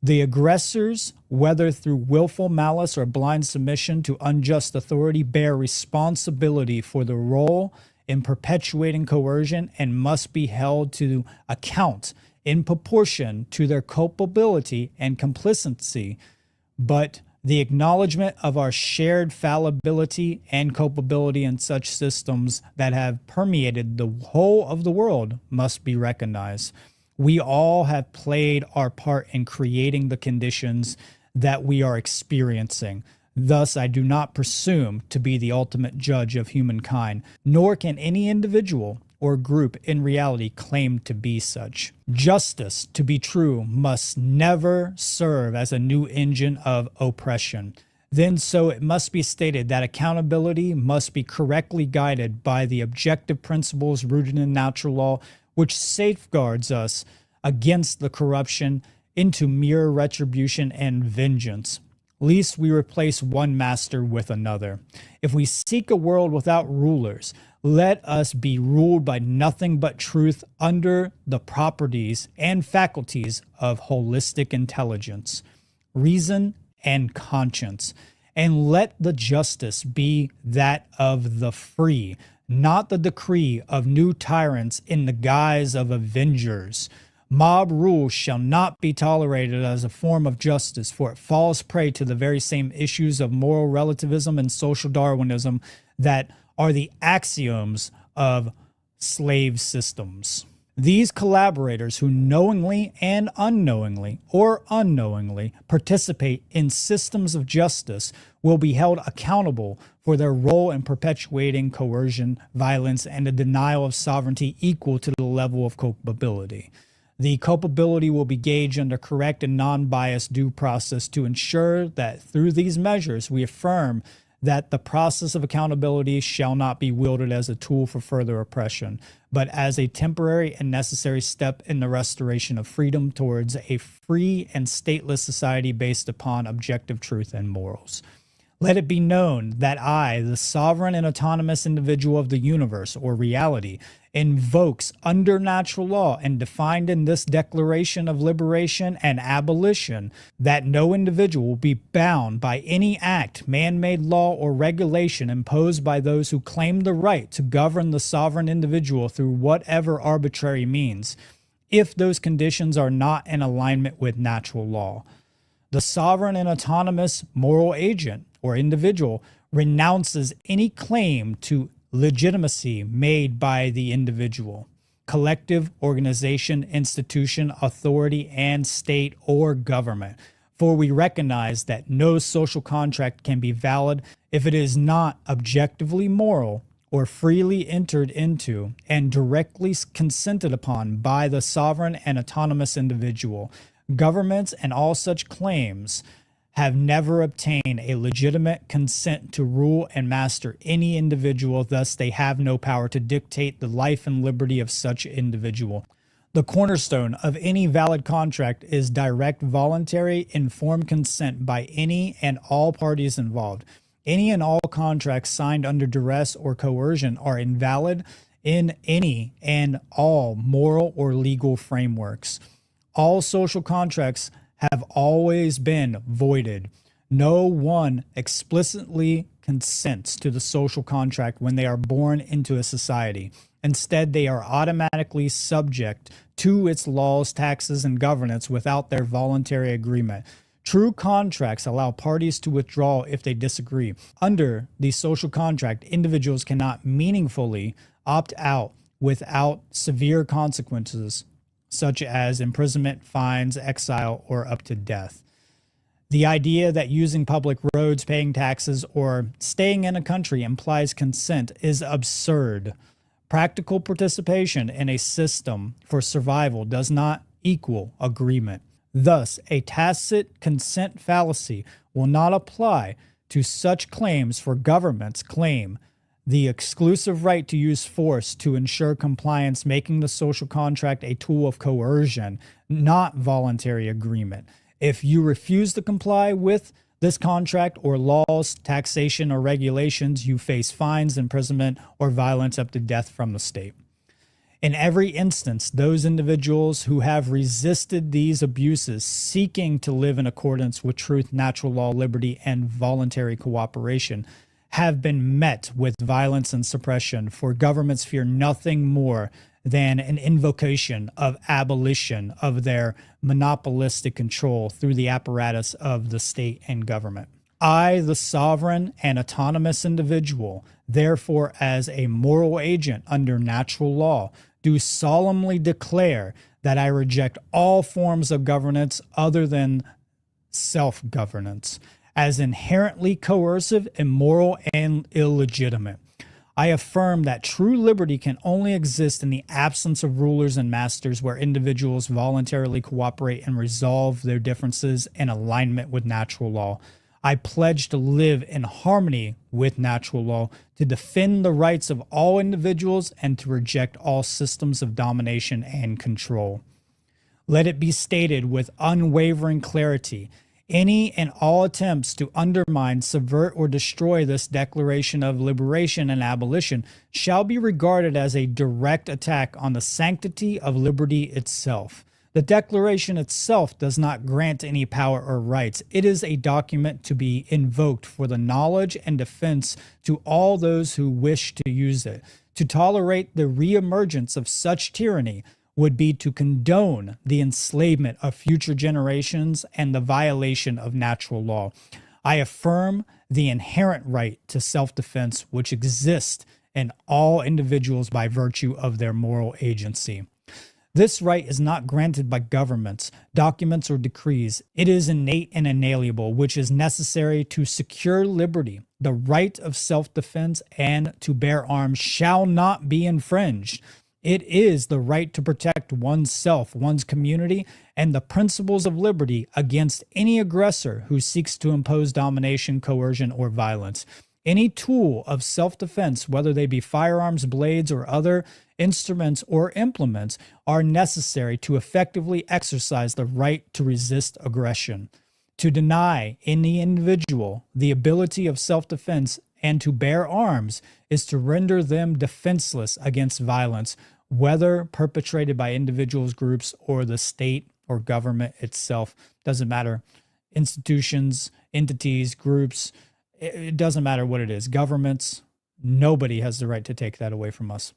The aggressors, whether through willful malice or blind submission to unjust authority, bear responsibility for the role in perpetuating coercion and must be held to account in proportion to their culpability and complicity. But the acknowledgement of our shared fallibility and culpability in such systems that have permeated the whole of the world must be recognized. We all have played our part in creating the conditions that we are experiencing. Thus, I do not presume to be the ultimate judge of humankind, nor can any individual or group in reality claim to be such. Justice, to be true, must never serve as a new engine of oppression. Then so it must be stated that accountability must be correctly guided by the objective principles rooted in natural law, which safeguards us against the corruption into mere retribution and vengeance. Lest we replace one master with another. If we seek a world without rulers, let us be ruled by nothing but truth under the properties and faculties of holistic intelligence, reason, and conscience. And let the justice be that of the free, not the decree of new tyrants in the guise of avengers. Mob rule shall not be tolerated as a form of justice, for it falls prey to the very same issues of moral relativism and social Darwinism that are the axioms of slave systems. These collaborators who knowingly and unknowingly or unknowingly participate in systems of justice will be held accountable for their role in perpetuating coercion, violence, and a denial of sovereignty equal to the level of culpability. The culpability will be gauged under correct and non-biased due process to ensure that through these measures we affirm that the process of accountability shall not be wielded as a tool for further oppression, but as a temporary and necessary step in the restoration of freedom towards a free and stateless society based upon objective truth and morals. Let it be known that I, the sovereign and autonomous individual of the universe or reality, invokes under natural law and defined in this Declaration of Liberation and Abolition that no individual will be bound by any act, man-made law, or regulation imposed by those who claim the right to govern the sovereign individual through whatever arbitrary means, if those conditions are not in alignment with natural law. The sovereign and autonomous moral agent or individual renounces any claim to legitimacy made by the individual, collective, organization, institution, authority, and state or government. For we recognize that no social contract can be valid if it is not objectively moral or freely entered into and directly consented upon by the sovereign and autonomous individual. Governments and all such claims have never obtained a legitimate consent to rule and master any individual, thus they have no power to dictate the life and liberty of such individual. The cornerstone of any valid contract is direct, voluntary, informed consent by any and all parties involved. Any and all contracts signed under duress or coercion are invalid in any and all moral or legal frameworks. All social contracts have always been voided. No one explicitly consents to the social contract when they are born into a society. Instead, they are automatically subject to its laws, taxes, and governance without their voluntary agreement. True contracts allow parties to withdraw if they disagree. Under the social contract, individuals cannot meaningfully opt out without severe consequences, such as imprisonment, fines, exile, or up to death. The idea that using public roads, paying taxes, or staying in a country implies consent is absurd. Practical participation in a system for survival does not equal agreement. Thus, a tacit consent fallacy will not apply to such claims, for governments claim the exclusive right to use force to ensure compliance, making the social contract a tool of coercion, not voluntary agreement. If you refuse to comply with this contract or laws, taxation, or regulations, you face fines, imprisonment, or violence up to death from the state. In every instance, those individuals who have resisted these abuses, seeking to live in accordance with truth, natural law, liberty, and voluntary cooperation, have been met with violence and suppression, for governments fear nothing more than an invocation of abolition of their monopolistic control through the apparatus of the state and government. I, the sovereign and autonomous individual, therefore, as a moral agent under natural law, do solemnly declare that I reject all forms of governance other than self-governance as inherently coercive, immoral, and illegitimate. I affirm that true liberty can only exist in the absence of rulers and masters, where individuals voluntarily cooperate and resolve their differences in alignment with natural law. I pledge to live in harmony with natural law, to defend the rights of all individuals, and to reject all systems of domination and control. Let it be stated with unwavering clarity: any and all attempts to undermine, subvert, or destroy this Declaration of Liberation and Abolition shall be regarded as a direct attack on the sanctity of liberty itself. The Declaration itself does not grant any power or rights. It is a document to be invoked for the knowledge and defense to all those who wish to use it. To tolerate the reemergence of such tyranny would be to condone the enslavement of future generations and the violation of natural law. I affirm the inherent right to self-defense which exists in all individuals by virtue of their moral agency. This right is not granted by governments, documents, or decrees. It is innate and inalienable, which is necessary to secure liberty. The right of self-defense and to bear arms shall not be infringed. It is the right to protect oneself, one's community, and the principles of liberty against any aggressor who seeks to impose domination, coercion, or violence. Any tool of self-defense, whether they be firearms, blades, or other instruments or implements, are necessary to effectively exercise the right to resist aggression. To deny any individual the ability of self-defense and to bear arms is to render them defenseless against violence, whether perpetrated by individuals, groups, or the state or government itself. Doesn't matter. Institutions, entities, groups, it doesn't matter what it is. Governments, nobody has the right to take that away from us.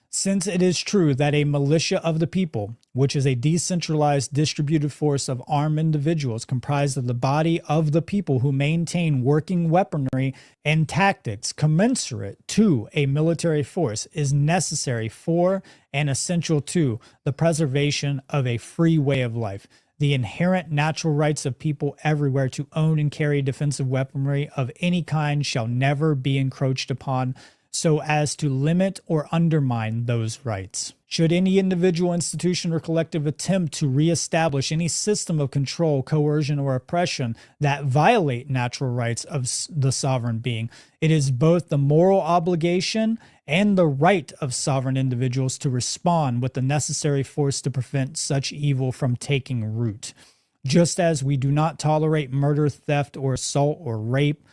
Since it is true that a militia of the people, which is a decentralized distributed force of armed individuals comprised of the body of the people who maintain working weaponry and tactics commensurate to a military force, is necessary for and essential to the preservation of a free way of life, the inherent natural rights of people everywhere to own and carry defensive weaponry of any kind shall never be encroached upon, so as to limit or undermine those rights. Should any individual, institution, or collective attempt to reestablish any system of control, coercion, or oppression that violate natural rights of the sovereign being, it is both the moral obligation and the right of sovereign individuals to respond with the necessary force to prevent such evil from taking root. Just as we do not tolerate murder, theft, or assault, or rape,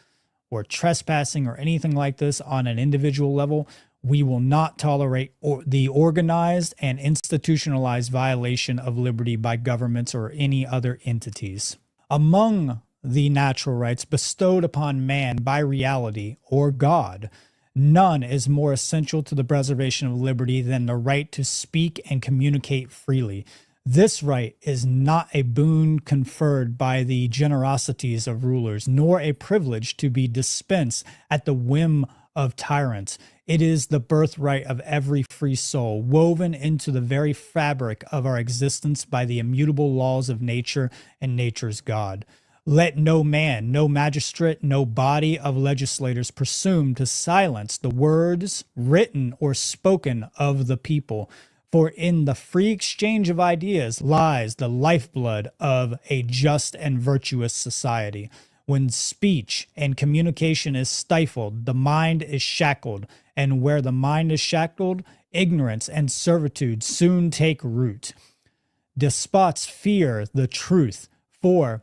or trespassing, or anything like this on an individual level, we will not tolerate the organized and institutionalized violation of liberty by governments or any other entities. Among the natural rights bestowed upon man by reality or God, none is more essential to the preservation of liberty than the right to speak and communicate freely. This right is not a boon conferred by the generosities of rulers, nor a privilege to be dispensed at the whim of tyrants. It is the birthright of every free soul, woven into the very fabric of our existence by the immutable laws of nature and nature's God. Let no man, no magistrate, no body of legislators presume to silence the words written or spoken of the people. For in the free exchange of ideas lies the lifeblood of a just and virtuous society. When speech and communication is stifled, the mind is shackled, and where the mind is shackled, ignorance and servitude soon take root. Despots fear the truth, for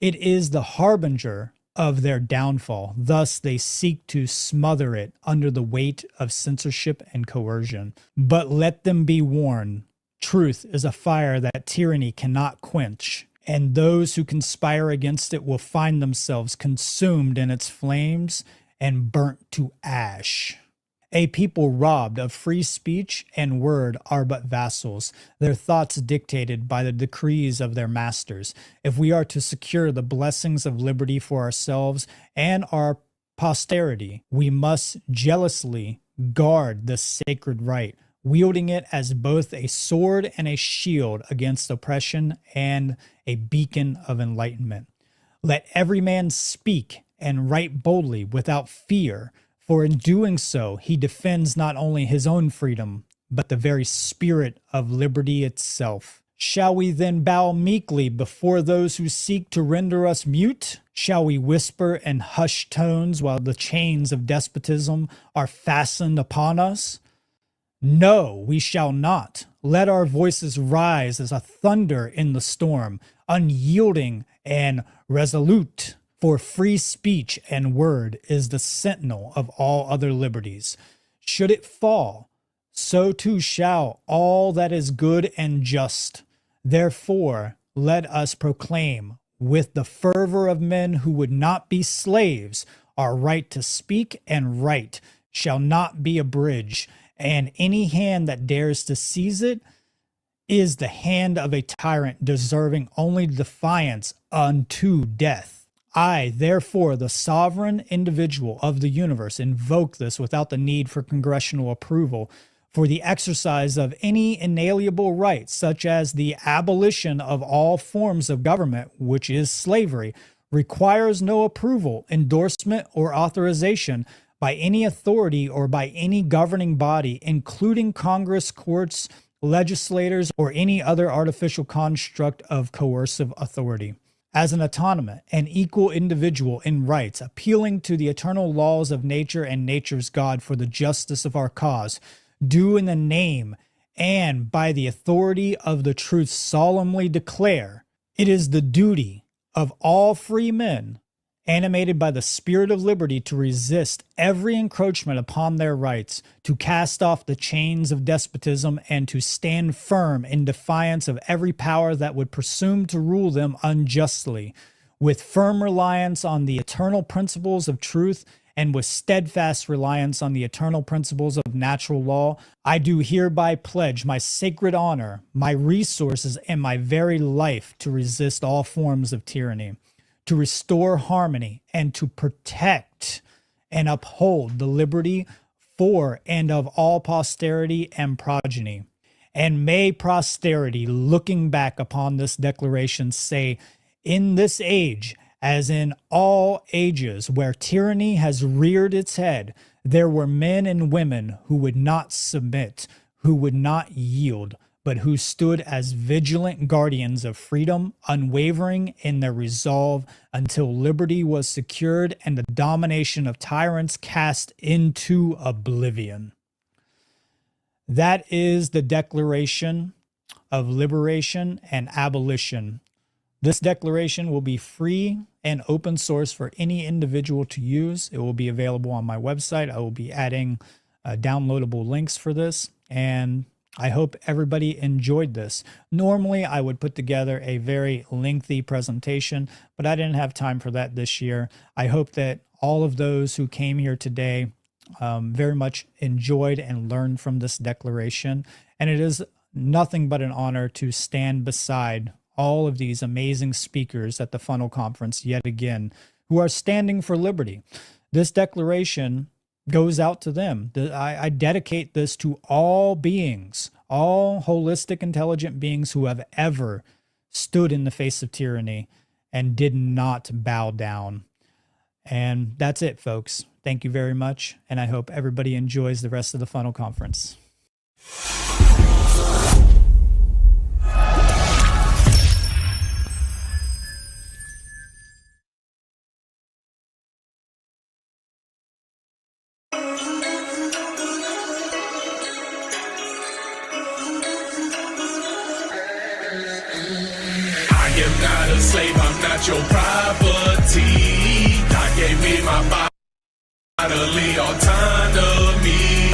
it is the harbinger of their downfall. Thus they seek to smother it under the weight of censorship and coercion. But let them be warned, truth is a fire that tyranny cannot quench, and those who conspire against it will find themselves consumed in its flames and burnt to ash. A people robbed of free speech and word are but vassals, their thoughts dictated by the decrees of their masters. If we are to secure the blessings of liberty for ourselves and our posterity, we must jealously guard the sacred right, wielding it as both a sword and a shield against oppression and a beacon of enlightenment. Let every man speak and write boldly without fear, for in doing so, he defends not only his own freedom, but the very spirit of liberty itself. Shall we then bow meekly before those who seek to render us mute? Shall we whisper in hushed tones while the chains of despotism are fastened upon us? No, we shall not. Let our voices rise as a thunder in the storm, unyielding and resolute. For free speech and word is the sentinel of all other liberties. Should it fall, so too shall all that is good and just. Therefore, let us proclaim with the fervor of men who would not be slaves, our right to speak and write shall not be abridged, and any hand that dares to seize it is the hand of a tyrant deserving only defiance unto death. I, therefore, the sovereign individual of the universe, invoke this without the need for congressional approval for the exercise of any inalienable right, such as the abolition of all forms of government, which is slavery, requires no approval, endorsement, or authorization by any authority or by any governing body, including Congress, courts, legislators, or any other artificial construct of coercive authority. As an autonomous and equal individual in rights, appealing to the eternal laws of nature and nature's God for the justice of our cause, do in the name and by the authority of the truth solemnly declare, it is the duty of all free men, animated by the spirit of liberty, to resist every encroachment upon their rights, to cast off the chains of despotism, and to stand firm in defiance of every power that would presume to rule them unjustly, with firm reliance on the eternal principles of truth and with steadfast reliance on the eternal principles of natural law. I do hereby pledge my sacred honor, my resources, and my very life to resist all forms of tyranny, to restore harmony, and to protect and uphold the liberty for and of all posterity and progeny. And may posterity, looking back upon this declaration, say, in this age, as in all ages where tyranny has reared its head, there were men and women who would not submit, who would not yield, but who stood as vigilant guardians of freedom, unwavering in their resolve until liberty was secured and the domination of tyrants cast into oblivion. That is the Declaration of Liberation and Abolition. This declaration will be free and open source for any individual to use. It will be available on my website. I will be adding downloadable links for this, and I hope everybody enjoyed this. Normally, I would put together a very lengthy presentation, but I didn't have time for that this year. I hope that all of those who came here today very much enjoyed and learned from this declaration, and it is nothing but an honor to stand beside all of these amazing speakers at the Funnel Conference yet again, who are standing for liberty. This declaration goes out to them. I dedicate this to all beings, all holistic, intelligent beings who have ever stood in the face of tyranny and did not bow down. And that's it, folks. Thank you very much, and I hope everybody enjoys the rest of the Funnel Conference. I am not a slave, I'm not your property. God gave me my bodily autonomy.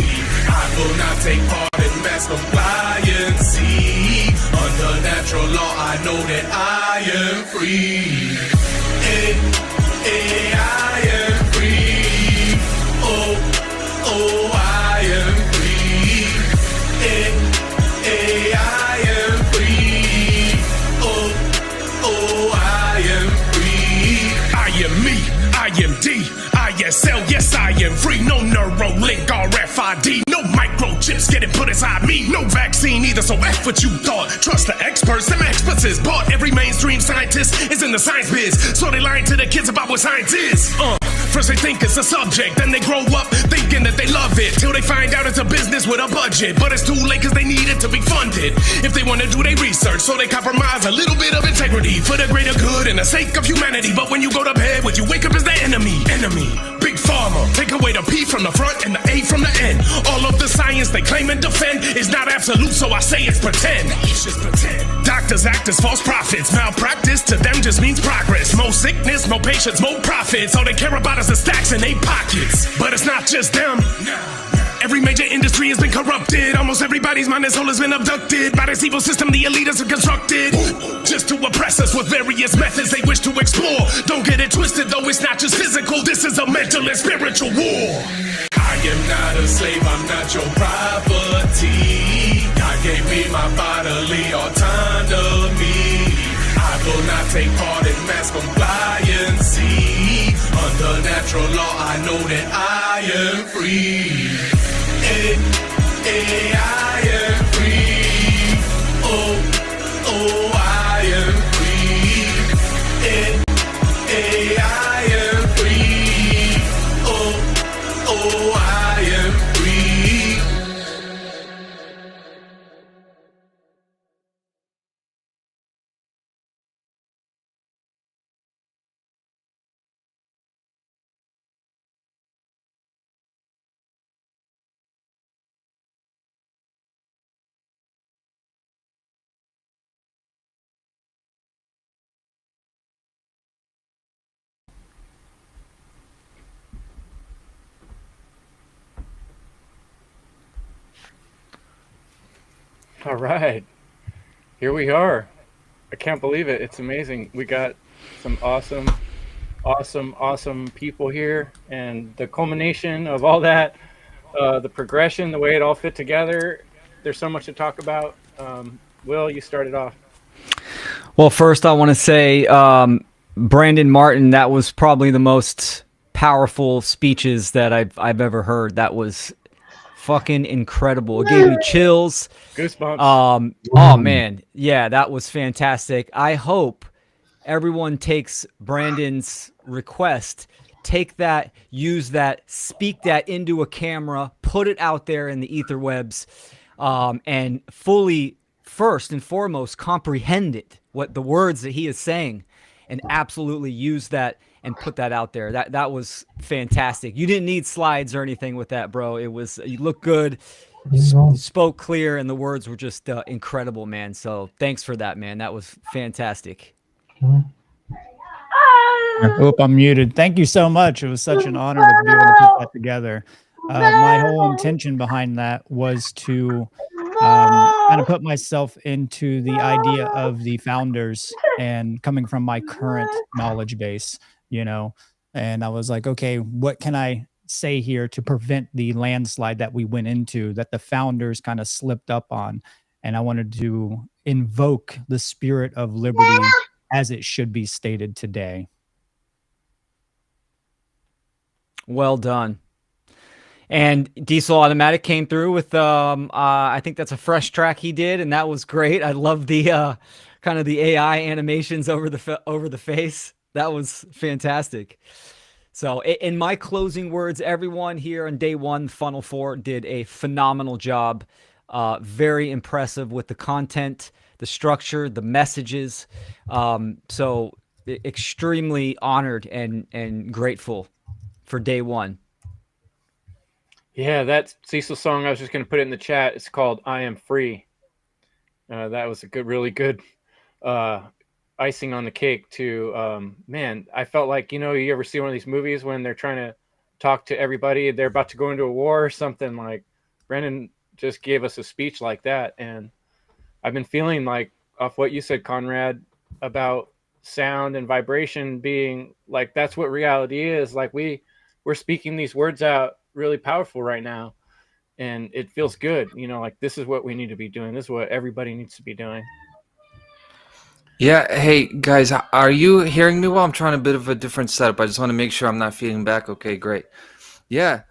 I will not take part in mass compliancy. Under natural law, I know that I am free. I am free. Oh, I am free. I am free. Oh, I am free. I am me, I am D, ISL, yes I am free. No Neuralink, RFID, no microchips getting put inside me. No vaccine either, so F what you thought. Trust the experts, them experts is bought. Every mainstream scientist is in the science biz, so they lying to the kids about what science is. First they think it's a subject, then they grow up thinking that they love it, till they find out it's a business with a budget. But it's too late cause they need it to be funded. If they want to do their research, so they compromise a little bit of integrity for the greater good and the sake of humanity. But when you go to bed, what you wake up is the enemy. Big Pharma, take away the P from the front and the A from the end. All of the science they claim and defend is not absolute, so I say it's pretend. It's just pretend. Doctors act as false prophets. Malpractice to them just means progress. More sickness, more patients, more profits. All they care about is the stacks in their pockets. But it's not just them. Every major industry has been corrupted. Almost everybody's mind and soul has been abducted by this evil system the elitists have constructed, just to oppress us with various methods they wish to explore. Don't get it twisted though, it's not just physical. This is a mental and spiritual war. I am not a slave, I'm not your property. God gave me my bodily autonomy. I will not take part in mass compliancy. Under natural law, I know that I am free. I am free. Oh, I am free. I am free. Oh, I am free. All right, here we are. I can't believe it. It's amazing. We got some awesome people here, and the culmination of all that, the progression, the way it all fit together. There's so much to talk about. Will, you started off. Well, first I want to say, Brandon Martin, that was probably the most powerful speeches that I've ever heard. That was fucking incredible. It gave me chills. Goosebumps. Oh man, yeah, that was fantastic. I hope everyone takes Brandon's request, take that, use that, speak that into a camera, put it out there in the etherwebs, and fully, first and foremost, comprehend it, what the words that he is saying, and absolutely use that and put that out there. That was fantastic. You didn't need slides or anything with that, bro. It was, you looked good, spoke clear, and the words were just incredible, man. So thanks for that, man. That was fantastic. Oop, I'm muted. Thank you so much. It was such an honor to be able to put that together. My whole intention behind that was to kind of put myself into the idea of the founders and coming from my current knowledge base, you know, and I was like, okay, what can I say here to prevent the landslide that we went into, that the founders kind of slipped up on? And I wanted to invoke the spirit of liberty as it should be stated today. Well done. And Diesel Automatic came through with, I think that's a fresh track he did, and that was great. I love the kind of the AI animations over the face. That was fantastic. So in my closing words, everyone here on day one, Funnel 4 did a phenomenal job. Very impressive with the content, the structure, the messages. So extremely honored and grateful for day one. Yeah, that Cecil song, I was just going to put it in the chat. It's called I Am Free. That was a good, really good icing on the cake too. Man, I felt like, you know, you ever see one of these movies when they're trying to talk to everybody, they're about to go into a war or something, like Brendan just gave us a speech like that. And I've been feeling like, off what you said, Conrad, about sound and vibration being like, that's what reality is. Like we're speaking these words out really powerful right now, and it feels good, you know, like this is what we need to be doing. This is what everybody needs to be doing. Yeah, hey guys, are you hearing me well? I'm trying a bit of a different setup. I just want to make sure I'm not feeding back. Okay, great. Yeah,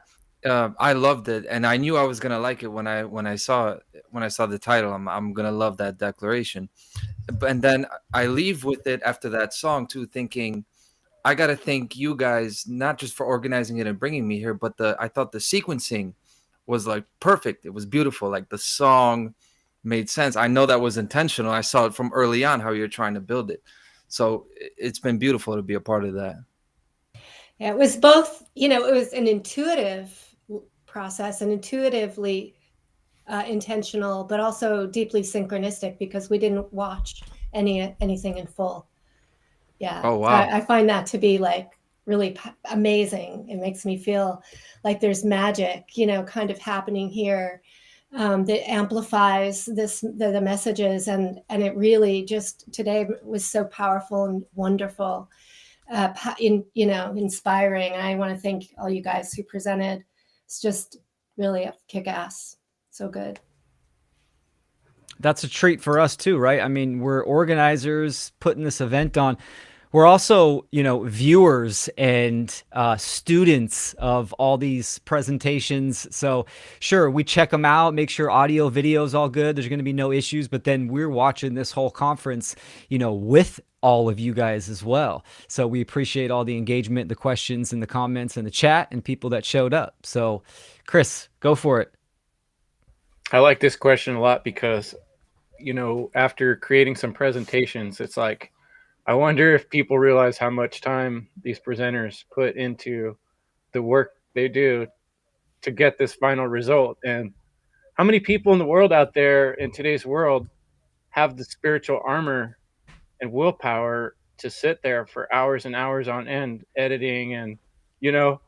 I loved it, and I knew I was gonna like it when I saw the title. I'm gonna love that declaration, and then I leave with it after that song too, thinking I gotta thank you guys not just for organizing it and bringing me here, but I thought the sequencing was like perfect. It was beautiful. Like the song made sense. I know that was intentional. I saw it from early on how you're trying to build it. So it's been beautiful to be a part of that. Yeah, it was both, you know, it was an intuitive process and intuitively intentional, but also deeply synchronistic because we didn't watch anything in full. Yeah. Oh, wow. I find that to be like really amazing. It makes me feel like there's magic, you know, kind of happening here that amplifies the messages, and it really just today was so powerful and wonderful, inspiring. I want to thank all you guys who presented. It's just really a kick-ass. So good. That's a treat for us too, right? I mean, we're organizers putting this event on. We're also, you know, viewers and students of all these presentations. So sure, we check them out, make sure audio, video is all good. There's going to be no issues. But then we're watching this whole conference, you know, with all of you guys as well. So we appreciate all the engagement, the questions and the comments and the chat and people that showed up. So Chris, go for it. I like this question a lot because, you know, after creating some presentations, it's like, I wonder if people realize how much time these presenters put into the work they do to get this final result. And how many people in the world out there in today's world have the spiritual armor and willpower to sit there for hours and hours on end editing. And, you know,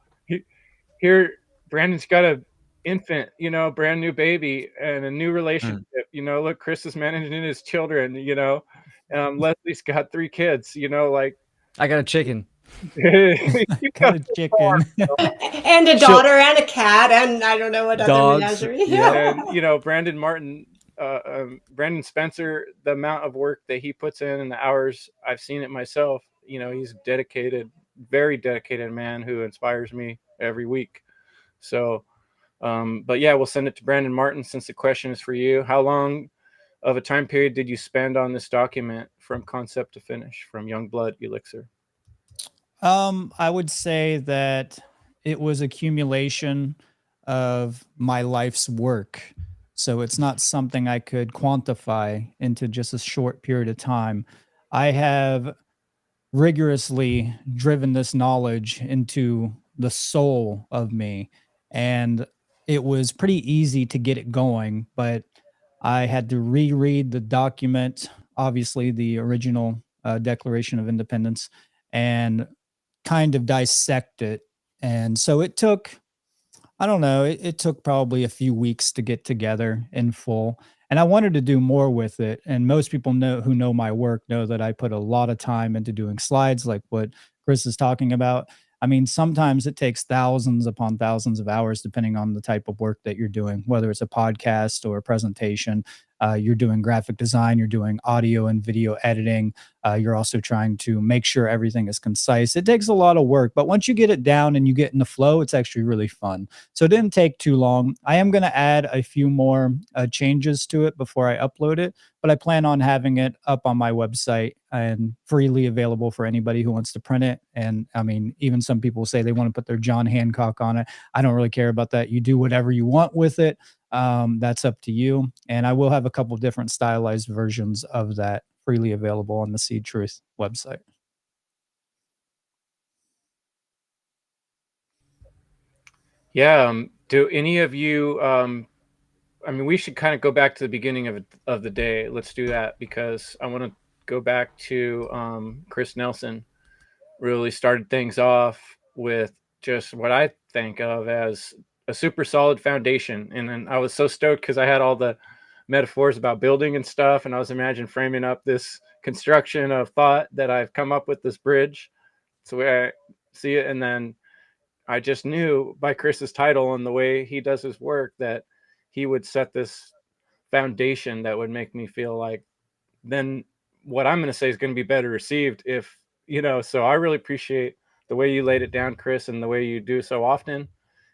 here Brandon's got a infant, you know, brand new baby and a new relationship. You know, look, Chris is managing his children, you know. Leslie's got 3 kids, you know, like I got a chicken. Got a chicken. And a daughter and a cat, and I don't know what other menagerie. Yeah. And, you know, Brandon Spencer, the amount of work that he puts in and the hours, I've seen it myself. You know, he's dedicated, very dedicated man who inspires me every week. So, but yeah, we'll send it to Brandon Martin since the question is for you. How long of a time period did you spend on this document from concept to finish, from Youngblood Elixir? I would say that it was accumulation of my life's work. So it's not something I could quantify into just a short period of time. I have rigorously driven this knowledge into the soul of me. And it was pretty easy to get it going, but I had to reread the document, obviously, the original Declaration of Independence, and kind of dissect it. And so it took, I don't know, it took probably a few weeks to get together in full. And I wanted to do more with it. And most people know who know my work know that I put a lot of time into doing slides like what Chris is talking about. I mean, sometimes it takes thousands upon thousands of hours, depending on the type of work that you're doing, whether it's a podcast or a presentation. You're doing graphic design, you're doing audio and video editing. You're also trying to make sure everything is concise. It takes a lot of work, but once you get it down and you get in the flow, it's actually really fun. So it didn't take too long. I am going to add a few more changes to it before I upload it, but I plan on having it up on my website and freely available for anybody who wants to print it. And I mean, even some people say they want to put their John Hancock on it. I don't really care about that. You do whatever you want with it. That's up to you. And I will have a couple different stylized versions of that freely available on the Seed Truth website. Yeah. Do any of you, I mean, we should kind of go back to the beginning of the day. Let's do that, because I want to go back to Chris Nelson. Really started things off with just what I think of as a super solid foundation. And then I was so stoked because I had all the metaphors about building and stuff. And I was imagining framing up this construction of thought that I've come up with, this bridge. So where I see it. And then I just knew by Chris's title and the way he does his work that he would set this foundation that would make me feel like then what I'm going to say is going to be better received if, so I really appreciate the way you laid it down, Chris, and the way you do so often,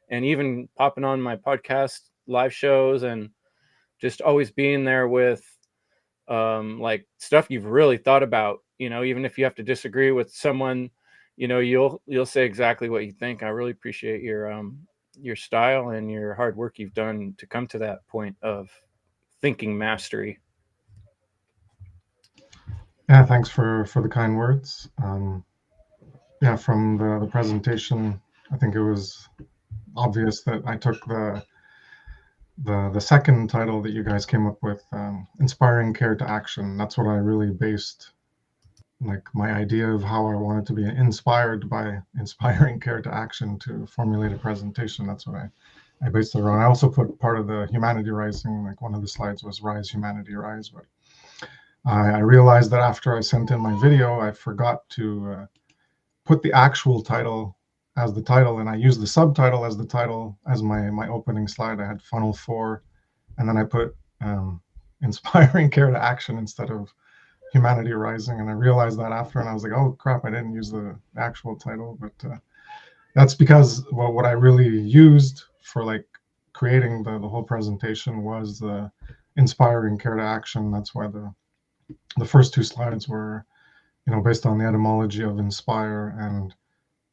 and even popping on my podcast live shows and just always being there with like stuff you've really thought about, even if you have to disagree with someone, you'll say exactly what you think. I really appreciate your style and your hard work you've done to come to that point of thinking mastery. Yeah, thanks for the kind words. Yeah, from the presentation, I think it was obvious that I took the second title that you guys came up with, Inspiring Care to Action. That's what I really based, like, my idea of how I wanted to be inspired by inspiring care to action to formulate a presentation. That's what I based it around. I also put part of the Humanity Rising, like one of the slides was Rise, Humanity, Rise, but I realized that after I sent in my video, I forgot to put the actual title as the title, and I used the subtitle as the title as my opening slide. I had Funnel 4, and then I put Inspiring Care to Action instead of Humanity Rising, and I realized that after, and I was like, oh crap, I didn't use the actual title. But that's because what I really used for like creating the whole presentation was the Inspiring Care to Action. That's why the first two slides were, based on the etymology of inspire, and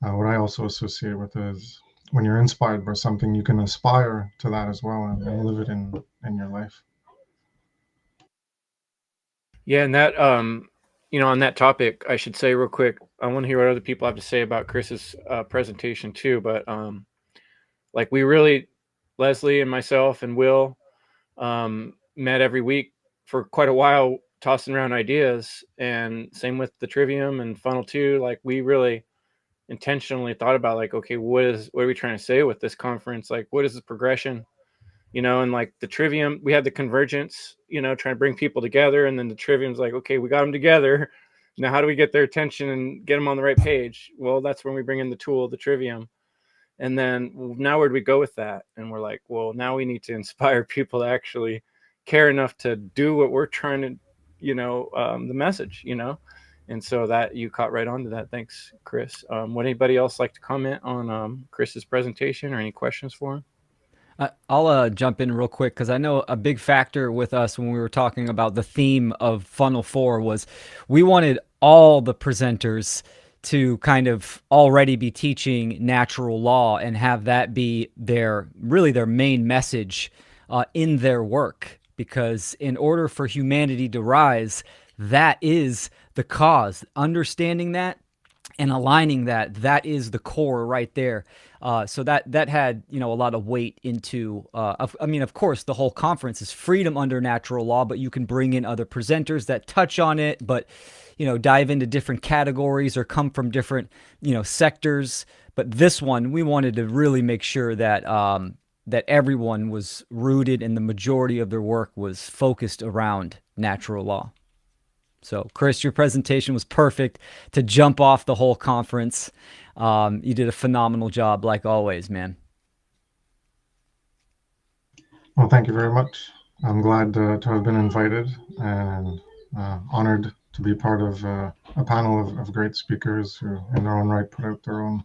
what I also associate with is when you're inspired by something, you can aspire to that as well and live it in your life. Yeah, and that on that topic, I should say real quick, I want to hear what other people have to say about Chris's presentation too. But like we really, Leslie and myself and Will, met every week for quite a while, tossing around ideas, and same with the Trivium and Funnel 2. Like we really intentionally thought about like, okay, what are we trying to say with this conference? Like, what is the progression? And like the Trivium, we had the convergence, trying to bring people together. And then the Trivium's like, okay, we got them together. Now, how do we get their attention and get them on the right page? Well, that's when we bring in the tool, the Trivium. And then now where do we go with that? And we're like, well, now we need to inspire people to actually care enough to do what we're trying to, the message, And so that you caught right on to that. Thanks, Chris. Would anybody else like to comment on Chris's presentation or any questions for him? I'll jump in real quick because I know a big factor with us when we were talking about the theme of Funnel 4 was we wanted all the presenters to kind of already be teaching natural law and have that be their main message in their work. Because in order for humanity to rise, that is the cause. Understanding that and aligning that is the core right there. So that had, a lot of weight into, of course, the whole conference is freedom under natural law, but you can bring in other presenters that touch on it, but, dive into different categories or come from different, sectors. But this one, we wanted to really make sure that, that everyone was rooted and the majority of their work was focused around natural law. So, Chris, your presentation was perfect to jump off the whole conference. You did a phenomenal job, like always, man. Well, thank you very much. I'm glad to have been invited and honored to be part of a panel of great speakers who, in their own right, put out their own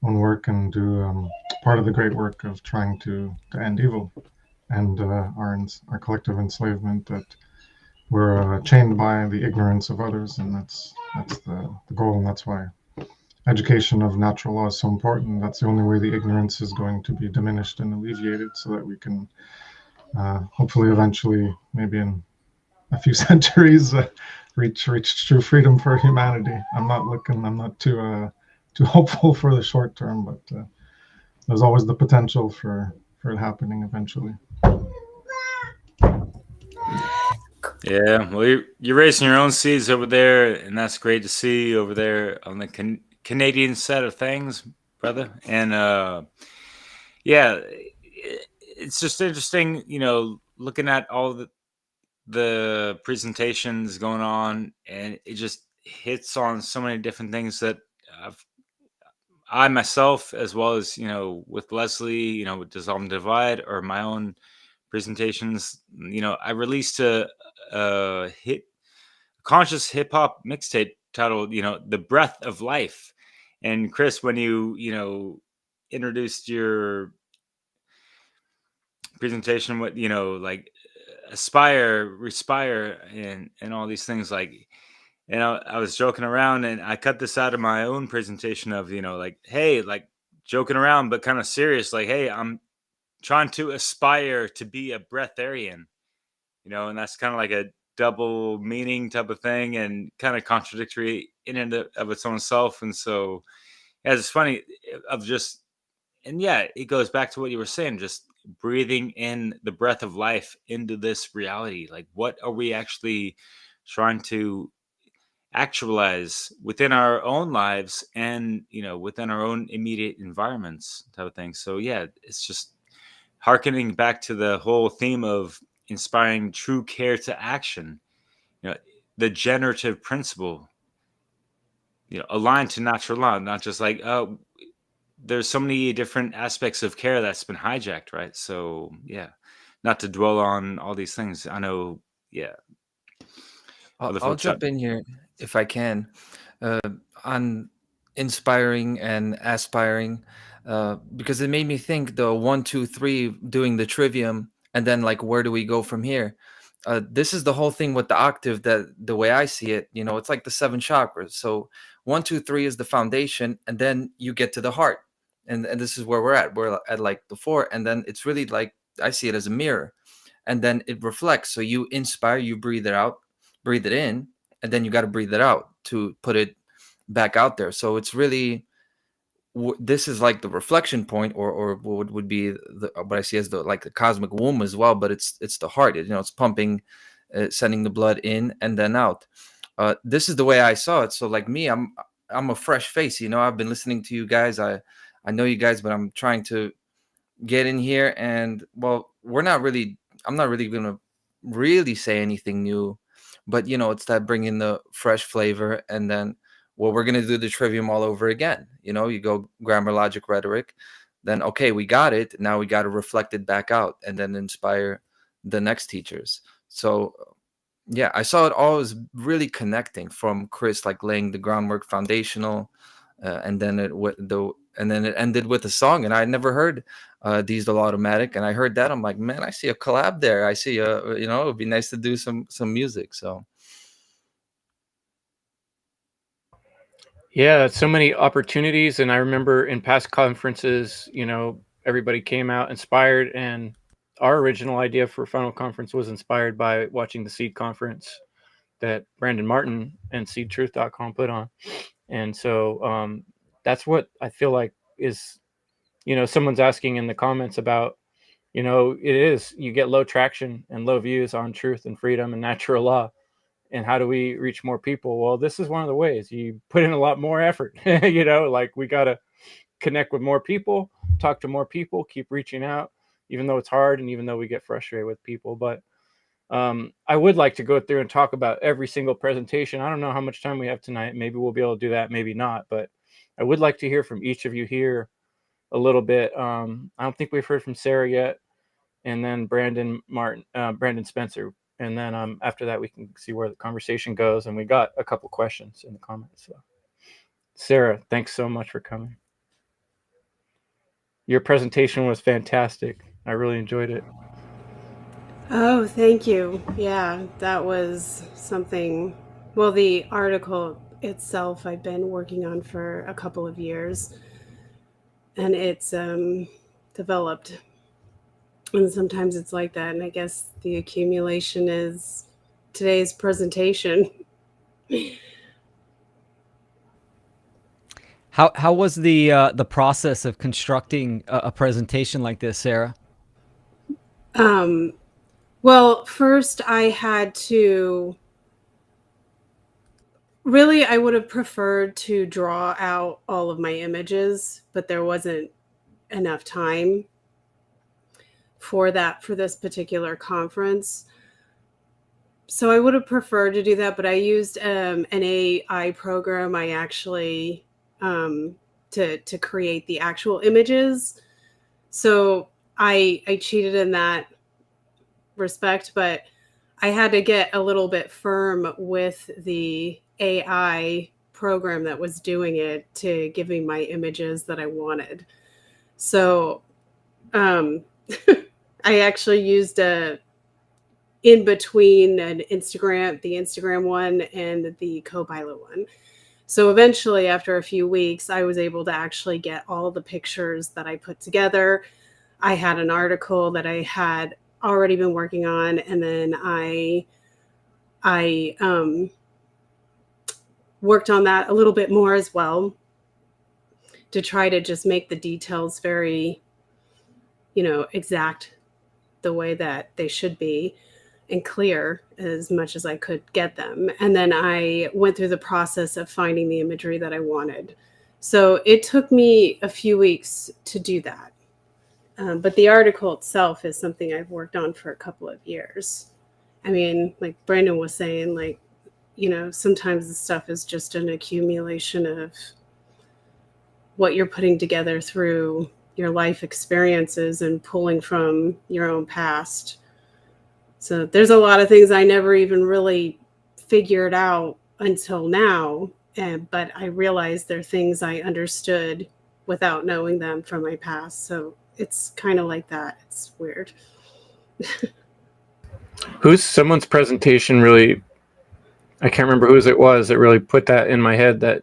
work and do part of the great work of trying to end evil and our collective enslavement that we're chained by the ignorance of others, and that's the goal, and that's why education of natural law is so important. That's the only way the ignorance is going to be diminished and alleviated, so that we can hopefully eventually, maybe in a few centuries, reach true freedom for humanity. I'm not too hopeful for the short term, but there's always the potential for it happening eventually. Yeah, well, you're raising your own seeds over there, and that's great to see over there on the Canadian side of things, brother. And yeah, it's just interesting, looking at all the presentations going on, and it just hits on so many different things that I myself, as well as with Leslie, with Dissolve and Divide, or my own presentations, I released a conscious hip hop mixtape titled, "The Breath of Life." And Chris, when you introduced your presentation with like aspire, respire, and all these things, like, I was joking around, and I cut this out of my own presentation of like, hey, like joking around but kind of serious, like, hey, I'm trying to aspire to be a breatharian, and that's kind of like a double meaning type of thing, and kind of contradictory in and of its own self. And so, yeah, it's funny of just, and yeah, it goes back to what you were saying, just breathing in the breath of life into this reality. Like, what are we actually trying to actualize within our own lives and, within our own immediate environments type of thing. So yeah, it's just hearkening back to the whole theme of inspiring true care to action, the generative principle, aligned to natural law, not just like, oh, there's so many different aspects of care that's been hijacked, right? So yeah, not to dwell on all these things. I know, yeah. I'll jump in here if I can on inspiring and aspiring, because it made me think the 1, 2, 3 doing the trivium, and then like where do we go from here? This is the whole thing with the octave, that the way I see it, it's like the 7 chakras. So 1, 2, 3 is the foundation, and then you get to the heart, and this is where we're at. We're at like the 4, and then it's really like I see it as a mirror, and then it reflects. So you inspire, you breathe it out, breathe it in, and then you got to breathe it out to put it back out there. So it's really, this is like the reflection point, or what would be what I see as the cosmic womb as well. But it's the heart. It's pumping, sending the blood in and then out. This is the way I saw it. So like me, I'm a fresh face. I've been listening to you guys. I know you guys, but I'm trying to get in here, and well, I'm not really gonna really say anything new, but it's that bringing the fresh flavor. And then, well, we're going to do the trivium all over again. You go grammar, logic, rhetoric, then, okay, we got it. Now we got to reflect it back out and then inspire the next teachers. So yeah, I saw it all as really connecting from Chris, like laying the groundwork foundational, and then and then it ended with a song, and I never heard Diesel Automatic, and I heard that. I'm like, man, I see a collab there. I see it would be nice to do some music. So Yeah, so many opportunities. And I remember in past conferences, everybody came out inspired. And our original idea for Funnel Conference was inspired by watching the Seed Conference that Brandon Martin and seedtruth.com put on. And so that's what I feel like is, someone's asking in the comments about, it is, you get low traction and low views on truth and freedom and natural law. And how do we reach more people? Well, this is one of the ways. You put in a lot more effort, like we got to connect with more people, talk to more people, keep reaching out, even though it's hard and even though we get frustrated with people. But I would like to go through and talk about every single presentation. I don't know how much time we have tonight. Maybe we'll be able to do that, maybe not. But I would like to hear from each of you here a little bit. I don't think we've heard from Sarah yet. And then Brandon Spencer. And then after that, we can see where the conversation goes. And we got a couple questions in the comments. So, Sarah, thanks so much for coming. Your presentation was fantastic. I really enjoyed it. Oh, thank you. Yeah, that was something. Well, the article itself I've been working on for a couple of years, and it's developed. And sometimes it's like that. And I guess the accumulation is today's presentation. How was the process of constructing a presentation like this, Sarah? Well, first I had to really, I would have preferred to draw out all of my images, but there wasn't enough time for this particular conference. So I would have preferred to do that, but I used an AI program. I actually to create the actual images. So I cheated in that respect, but I had to get a little bit firm with the AI program that was doing it to give me my images that I wanted. So I actually used in between the Instagram one and the Copilot one. So eventually, after a few weeks, I was able to actually get all the pictures that I put together. I had an article that I had already been working on, and then I worked on that a little bit more as well to try to just make the details very, exact the way that they should be and clear as much as I could get them. And then I went through the process of finding the imagery that I wanted. So it took me a few weeks to do that. But the article itself is something I've worked on for a couple of years. I mean, like Brandon was saying, sometimes the stuff is just an accumulation of what you're putting together through your life experiences and pulling from your own past. So there's a lot of things I never even really figured out until now. But I realized they're things I understood without knowing them from my past. So it's kind of like that. It's weird. Someone's presentation really, I can't remember whose it was that really put that in my head, that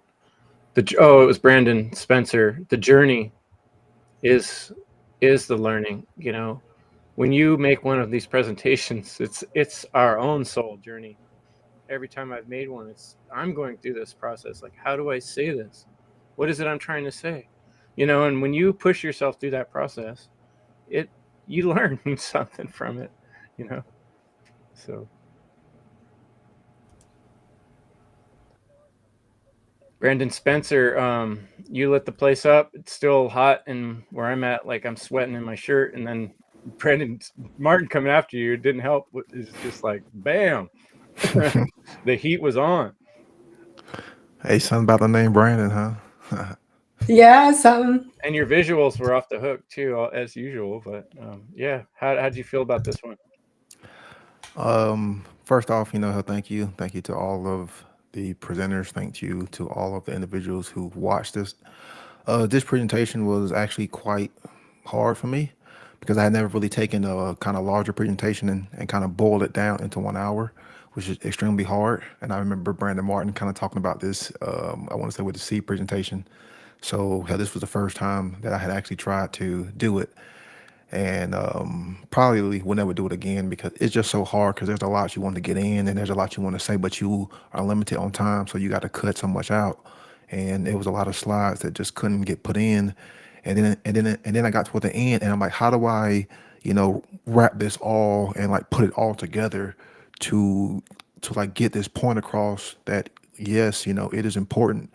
it was Brandon Spencer. The journey is the learning. When you make one of these presentations, it's our own soul journey. Every time I've made one, I'm going through this process. Like, how do I say this? What is it I'm trying to say? And when you push yourself through that process, you learn something from it, So Brandon Spencer, you lit the place up. It's still hot, and where I'm at, like, I'm sweating in my shirt, and then Brandon Martin coming after you didn't help. It's just like, bam. The heat was on. Hey, something about the name Brandon, huh? Yeah, something. And your visuals were off the hook too, as usual. But yeah, how'd you feel about this one? First off, thank you to all of the presenters. Thank you to all of the individuals who watched this. This presentation was actually quite hard for me because I had never really taken a kind of larger presentation and kind of boiled it down into 1 hour, which is extremely hard. And I remember Brandon Martin kind of talking about this, I want to say with the C presentation. So hell, this was the first time that I had actually tried to do it. And probably will never do it again because it's just so hard because there's a lot you want to get in and there's a lot you want to say, but you are limited on time. So you got to cut so much out. And it was a lot of slides that just couldn't get put in. And then I got toward the end and I'm like, how do I, wrap this all and like put it all together to like get this point across that yes, it is important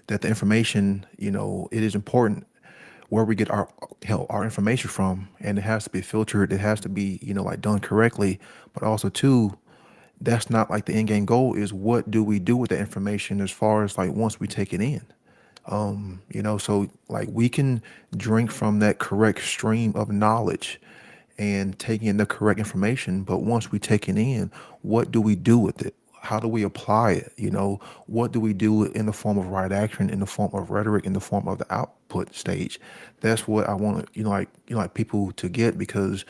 that the information, it is important where we get our information from, and it has to be filtered. It has to be like done correctly, but also too, that's not like the end game goal. Is what do we do with the information as far as like once we take it in? So like we can drink from that correct stream of knowledge and taking in the correct information, but once we take it in, what do we do with it? How do we apply it? What do we do in the form of right action, in the form of rhetoric, in the form of the output stage? That's what I want, like people to get, because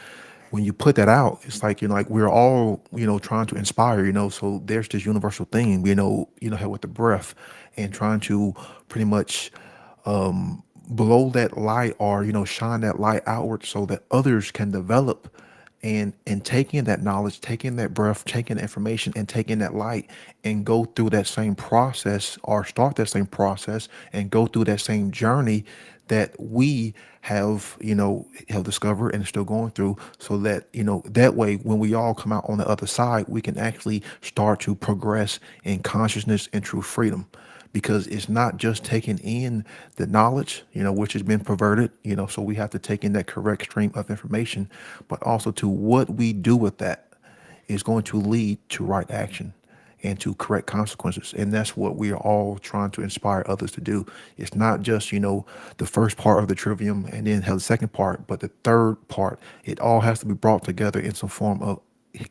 when you put that out, it's like, like we're all, trying to inspire, so there's this universal theme, with the breath and trying to pretty much blow that light or, shine that light outward so that others can develop and taking that knowledge, taking that breath, taking the information and taking that light and go through that same process or start that same process and go through that same journey that we have discovered and still going through, so that that way when we all come out on the other side, we can actually start to progress in consciousness and true freedom. Because it's not just taking in the knowledge, which has been perverted, so we have to take in that correct stream of information, but also to what we do with that is going to lead to right action and to correct consequences. And that's what we are all trying to inspire others to do. It's not just, the first part of the trivium and then have the second part, but the third part. It all has to be brought together in some form of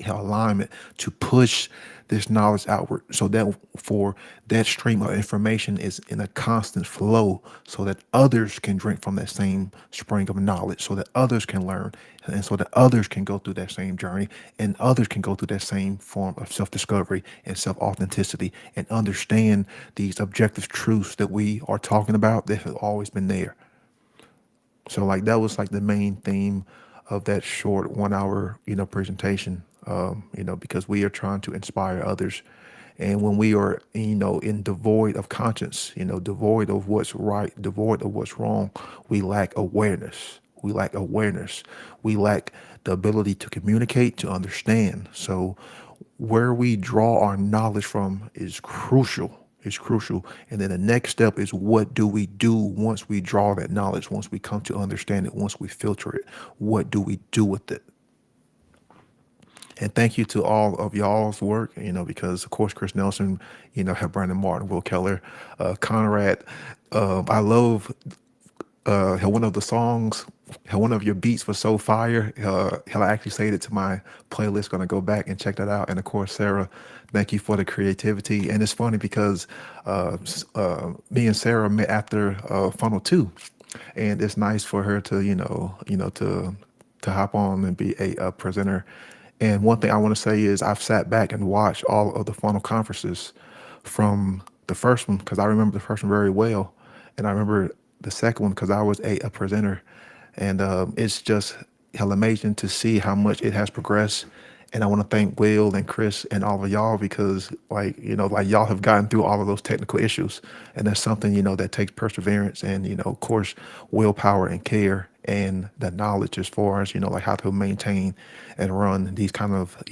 alignment to push this knowledge outward, so that for that stream of information is in a constant flow, so that others can drink from that same spring of knowledge, so that others can learn, and so that others can go through that same journey, and others can go through that same form of self-discovery and self-authenticity and understand these objective truths that we are talking about that have always been there. So like that was like the main theme of that short 1 hour, presentation, because we are trying to inspire others. And when we are, in devoid of conscience, devoid of what's right, devoid of what's wrong, we lack awareness. We lack awareness. We lack the ability to communicate, to understand. So where we draw our knowledge from is crucial. It's crucial. And then the next step is, what do we do once we draw that knowledge, once we come to understand it, once we filter it? What do we do with it? And thank you to all of y'all's work, because of course, Chris Nelson, have Brandon Martin, Will Keller, Conrad. I love how one of the songs, how one of your beats was so fire. How I actually saved it to my playlist. Going to go back and check that out. And of course, Sarah, thank you for the creativity. And it's funny because me and Sarah met after Funnel 2, and it's nice for her to to hop on and be a presenter. And one thing I want to say is I've sat back and watched all of the funnel conferences from the first one, because I remember the first one very well. And I remember the second one because I was a presenter. And it's just hell amazing to see how much it has progressed. And I want to thank Will and Chris and all of y'all, because like y'all have gotten through all of those technical issues. And that's something, that takes perseverance and, of course, willpower and care and the knowledge as far as, like how to maintain and run these kind of,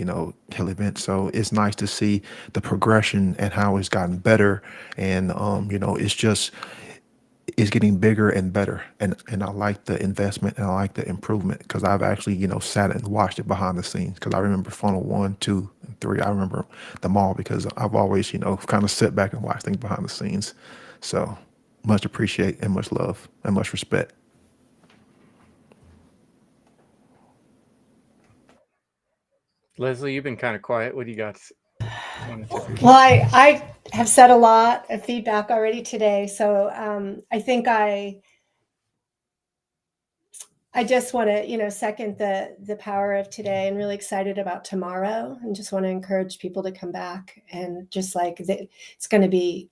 kill events. So it's nice to see the progression and how it's gotten better. And, it's getting bigger and better. And I like the investment and I like the improvement, because I've actually, sat and watched it behind the scenes, because I remember funnel 1, 2, and 3. I remember them all because I've always, kind of sit back and watch things behind the scenes. So much appreciate and much love and much respect. Leslie, you've been kind of quiet. What do you got? Well, I have said a lot of feedback already today, so I think I just want to, second the power of today, and really excited about tomorrow, and just want to encourage people to come back, and just like it's going to be,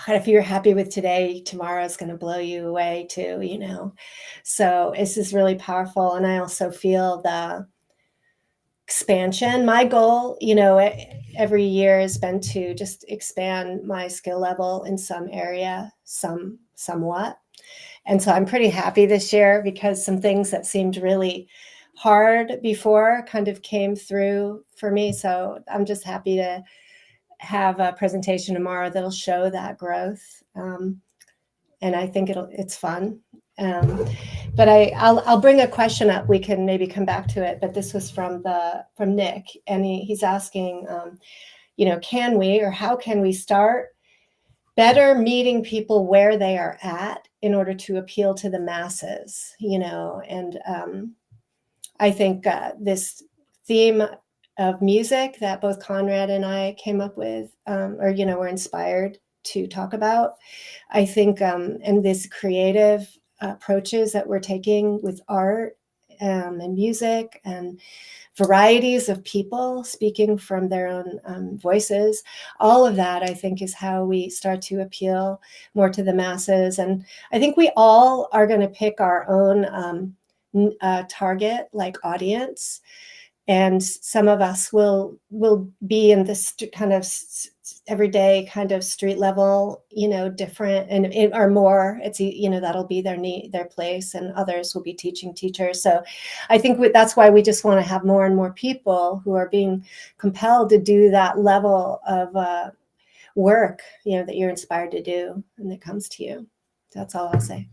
if you're happy with today, tomorrow is going to blow you away too. So this is really powerful, and I also feel the expansion. My goal, every year has been to just expand my skill level in some area, somewhat. And so I'm pretty happy this year, because some things that seemed really hard before kind of came through for me. So I'm just happy to have a presentation tomorrow that'll show that growth. And I think it's fun. But I'll bring a question up. We can maybe come back to it. But this was from Nick, and he's asking, can we, or how can we start better meeting people where they are at in order to appeal to the masses? And I think this theme of music that both Conrad and I came up with, were inspired to talk about, I think, and this creative approaches that we're taking with art and music, and varieties of people speaking from their own voices, all of that, I think, is how we start to appeal more to the masses. And I think we all are going to pick our own target, like audience. And some of us will be in this kind of everyday kind of street level, different, and or more. It's that'll be their place, and others will be teaching teachers. So I think that's why we just want to have more and more people who are being compelled to do that level of work, that you're inspired to do, and that comes to you. That's all I'll say.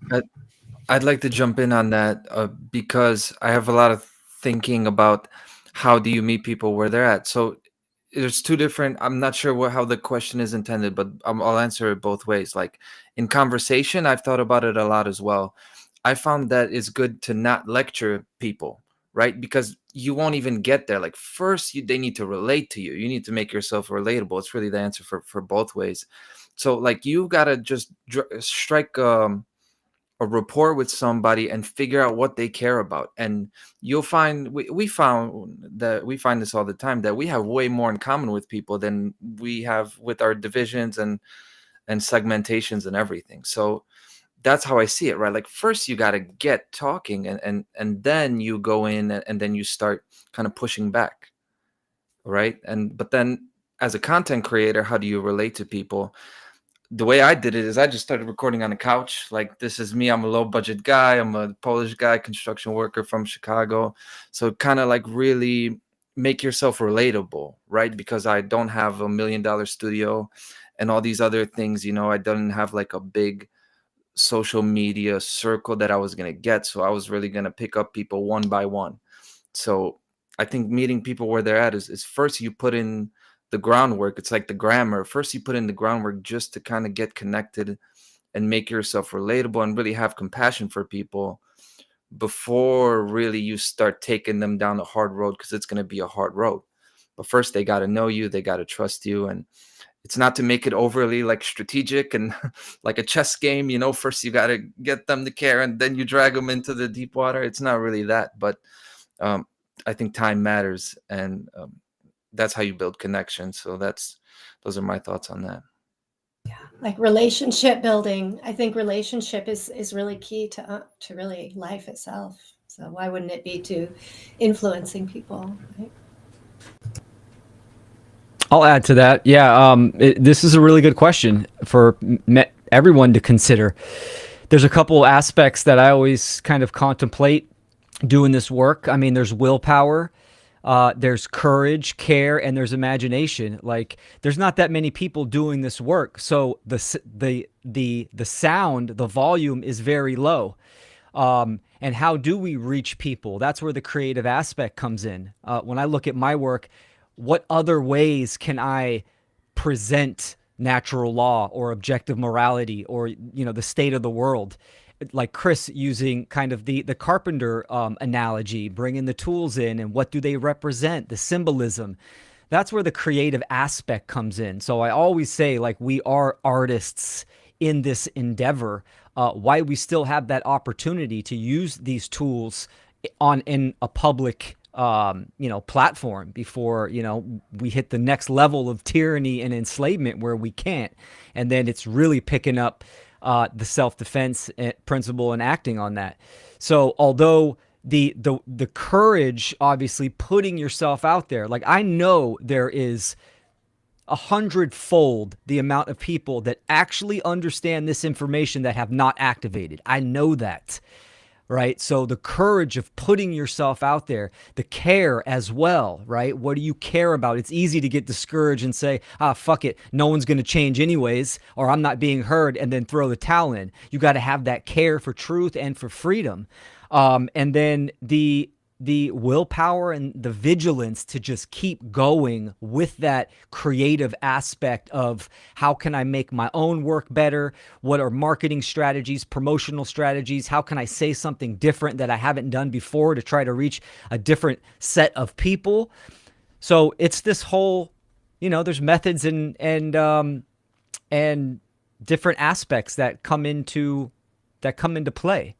I'd like to jump in on that because I have a lot of thinking about how do you meet people where they're at. So there's two different, I'm not sure how the question is intended, but I'll answer it both ways. Like in conversation, I've thought about it a lot as well. I found that it's good to not lecture people, right? Because you won't even get there. Like first, they need to relate to you. You need to make yourself relatable. It's really the answer for both ways. So like you got to just strike a rapport with somebody and figure out what they care about. And you'll find we find this all the time, that we have way more in common with people than we have with our divisions and segmentations and everything. So that's how I see it, right? Like first you got to get talking, and then you go in and then you start kind of pushing back, right? But then as a content creator, how do you relate to people? The way I did it is I just started recording on the couch. Like, this is me. I'm a low budget guy. I'm a Polish guy, construction worker from Chicago. So kind of like really make yourself relatable, right? Because I don't have $1 million studio and all these other things, I didn't have like a big social media circle that I was going to get. So I was really going to pick up people one by one. So I think meeting people where they're at is first you put in the groundwork. It's like the grammar. First, you put in the groundwork just to kind of get connected and make yourself relatable and really have compassion for people before really you start taking them down the hard road, because it's going to be a hard road. But first, they got to know you. They got to trust you. And it's not to make it overly like strategic and like a chess game. First you got to get them to care and then you drag them into the deep water. It's not really that. But I think time matters. And that's how you build connection. So those are my thoughts on that. Yeah, like relationship building. I think relationship is really key to really life itself. So why wouldn't it be to influencing people? Right? I'll add to that. Yeah, this is a really good question for everyone to consider. There's a couple aspects that I always kind of contemplate doing this work. I mean, there's willpower. There's courage, care, and there's imagination. Like, there's not that many people doing this work, so the sound, the volume is very low. And how do we reach people? That's where the creative aspect comes in. When I look at my work, what other ways can I present natural law or objective morality or the state of the world? Like Chris using kind of the carpenter analogy, bringing the tools in and what do they represent, the symbolism. that's where the creative aspect comes in. So I always say, like, we are artists in this endeavor. Why we still have that opportunity to use these tools in a public platform before we hit the next level of tyranny and enslavement where we can't. And then it's really picking up the self-defense principle and acting on that. So although the courage, obviously putting yourself out there, like, I know there is 100-fold the amount of people that actually understand this information that have not activated. I know that. Right? So the courage of putting yourself out there, the care as well, right? What do you care about? It's easy to get discouraged and say, fuck it, no one's going to change anyways, or I'm not being heard, and then throw the towel in. You got to have that care for truth and for freedom. And then the willpower and the vigilance to just keep going with that creative aspect of how can I make my own work better? What are marketing strategies, promotional strategies? How can I say something different that I haven't done before to try to reach a different set of people? So it's this whole, there's methods and different aspects that come into play.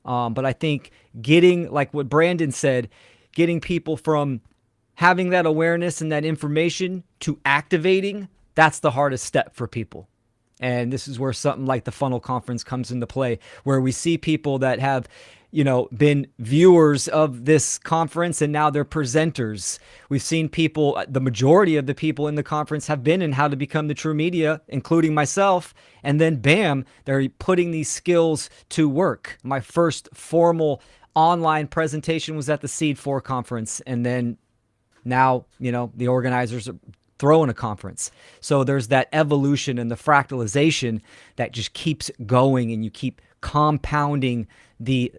But I think getting, like what Brandon said, getting people from having that awareness and that information to activating, that's the hardest step for people. And this is where something like the Funnel Conference comes into play, where we see people that have, been viewers of this conference and now they're presenters. We've seen people, the majority of the people in the conference have been in How to Become the True Media, including myself. And then bam, they're putting these skills to work. My first formal online presentation was at the Seed 4 conference. And then now, the organizers are throwing a conference. So there's that evolution and the fractalization that just keeps going, and you keep compounding the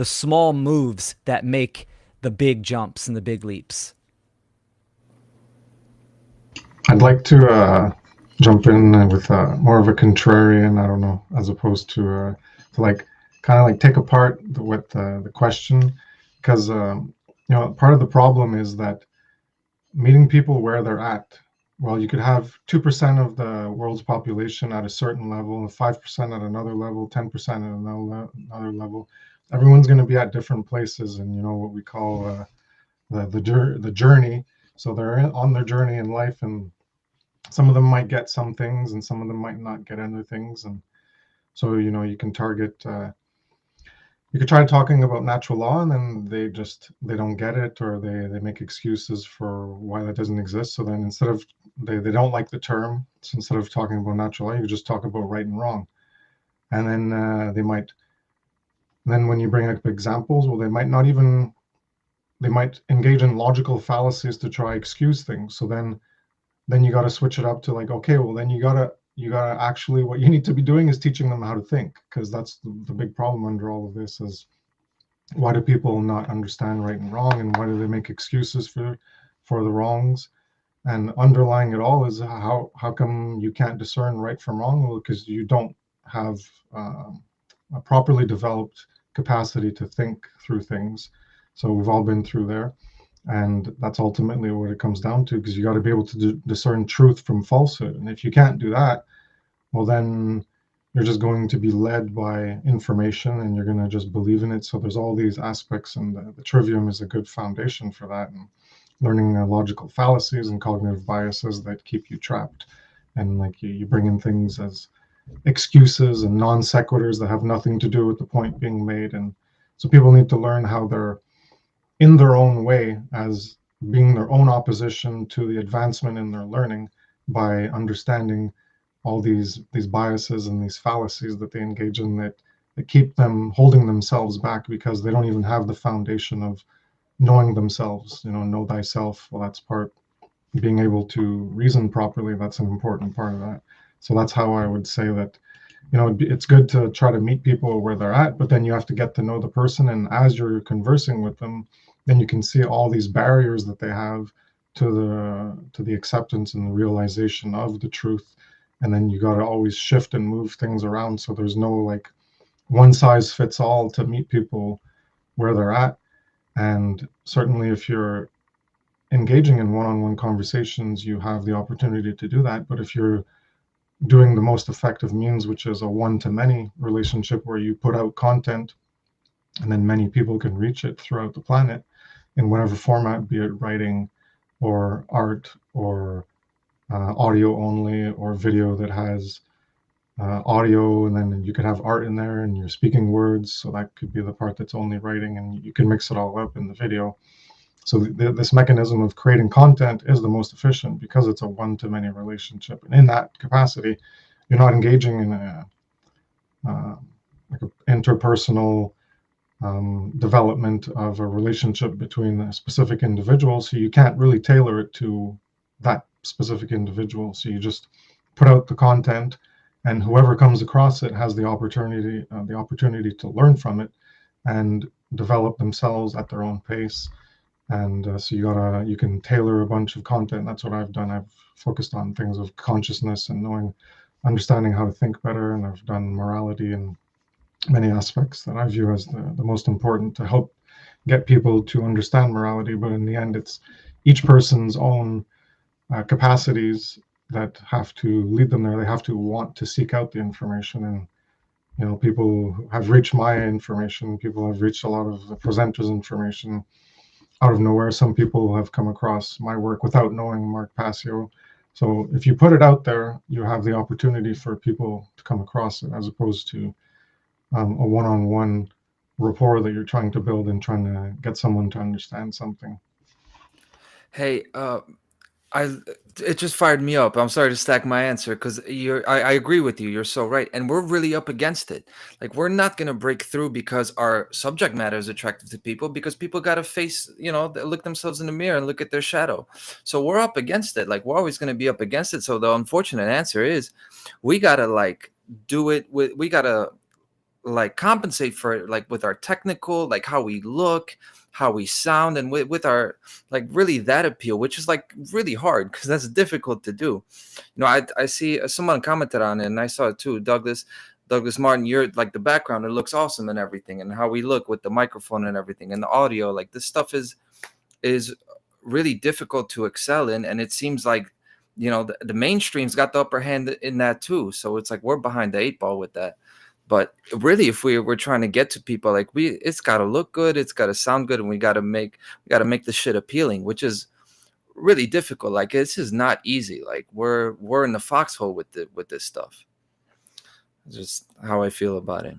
small moves that make the big jumps and the big leaps. I'd like to jump in with more of a contrarian, I don't know, as opposed to like kind of like take apart the question, because part of the problem is that meeting people where they're at. Well, you could have 2% of the world's population at a certain level, 5% at another level, 10% at another level. Everyone's going to be at different places, and what we call the journey. So they're on their journey in life, and some of them might get some things, and some of them might not get other things. And so you can target. You could try talking about natural law, and then they don't get it, or they make excuses for why that doesn't exist. So then instead of they don't like the term, so instead of talking about natural law, you just talk about right and wrong. And then then when you bring up examples, well, they might engage in logical fallacies to try excuse things. So then you got to switch it up to like, okay, well, then you gotta actually, what you need to be doing is teaching them how to think, because that's the big problem under all of this is, why do people not understand right and wrong, and why do they make excuses for the wrongs? And underlying it all is how come you can't discern right from wrong? Well, because you don't have a properly developed capacity to think through things. So we've all been through there, and that's ultimately what it comes down to, because you got to be able to discern truth from falsehood. And if you can't do that, well, then you're just going to be led by information, and you're going to just believe in it. So there's all these aspects, and the trivium is a good foundation for that, and learning logical fallacies and cognitive biases that keep you trapped. And like you bring in things as excuses and non sequiturs that have nothing to do with the point being made. And so people need to learn how they're in their own way, as being their own opposition to the advancement in their learning, by understanding all these biases and these fallacies that they engage in, that keep them holding themselves back, because they don't even have the foundation of knowing themselves. Know thyself. Well, that's part, being able to reason properly, that's an important part of that. So that's how I would say that, it's good to try to meet people where they're at, but then you have to get to know the person. And as you're conversing with them, then you can see all these barriers that they have to the acceptance and the realization of the truth. And then you got to always shift and move things around. So there's no like one size fits all to meet people where they're at. And certainly if you're engaging in one-on-one conversations, you have the opportunity to do that. But if you're doing the most effective means, which is a one-to-many relationship where you put out content and then many people can reach it throughout the planet in whatever format, be it writing or art or audio only, or video that has audio, and then you could have art in there and you're speaking words, so that could be the part that's only writing, and you can mix it all up in the video. So this mechanism of creating content is the most efficient because it's a one-to-many relationship, and in that capacity you're not engaging in a like an interpersonal development of a relationship between a specific individual, so you can't really tailor it to that specific individual. So you just put out the content, and whoever comes across it has the opportunity to learn from it and develop themselves at their own pace. And so you can tailor a bunch of content. That's what I've done. I've focused on things of consciousness and understanding how to think better, and I've done morality and many aspects that I view as the most important to help get people to understand morality. But in the end, it's each person's own capacities that have to lead them there. They have to want to seek out the information. And people have reached my information. People have reached a lot of the presenters' information out of nowhere. Some people have come across my work without knowing Mark Passio. So if you put it out there, you have the opportunity for people to come across it, as opposed to a one-on-one rapport that you're trying to build and trying to get someone to understand something. Hey, it just fired me up. I'm sorry to stack my answer, because I agree with you. You're so right, and we're really up against it. Like, we're not gonna break through because our subject matter is attractive to people, because people gotta face, look themselves in the mirror and look at their shadow. So we're up against it. Like, we're always gonna be up against it. So the unfortunate answer is, we gotta do it with. We gotta compensate for it, with our technical, how we look, how we sound, and with our really that appeal, which is really hard, because that's difficult to do. I see someone commented on it, and I saw it too. Douglas Martin, you're the background, it looks awesome and everything, and how we look with the microphone and everything, and the audio, this stuff is really difficult to excel in, and it seems the mainstream's got the upper hand in that too. So it's we're behind the 8 ball with that. But really, if we're trying to get to people, it's got to look good, it's got to sound good, and we got to make the shit appealing, which is really difficult. This is not easy. We're in the foxhole with this stuff. It's just how I feel about it.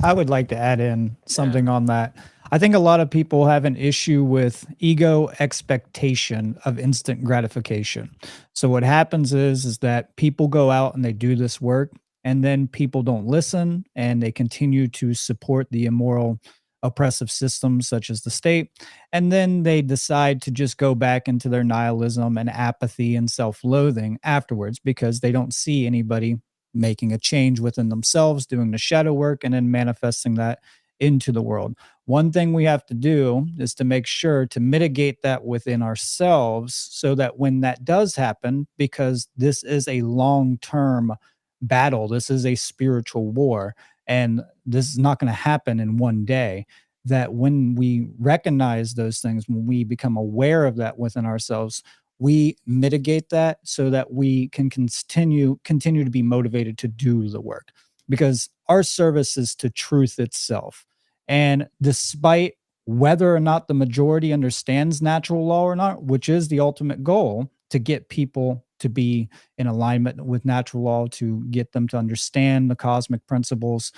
I would like to add in something on that. I think a lot of people have an issue with ego expectation of instant gratification. So what happens is that people go out and they do this work, and then people don't listen, and they continue to support the immoral, oppressive systems such as the state. And then they decide to just go back into their nihilism and apathy and self-loathing afterwards, because they don't see anybody making a change within themselves, doing the shadow work, and then manifesting that into the world. One thing we have to do is to make sure to mitigate that within ourselves, so that when that does happen, because this is a long-term battle, this is a spiritual war, and this is not going to happen in one day, that when we recognize those things, when we become aware of that within ourselves, we mitigate that so that we can continue to be motivated to do the work, because our service is to truth itself. And despite whether or not the majority understands natural law or not, which is the ultimate goal, to get people to be in alignment with natural law, to get them to understand the cosmic principles.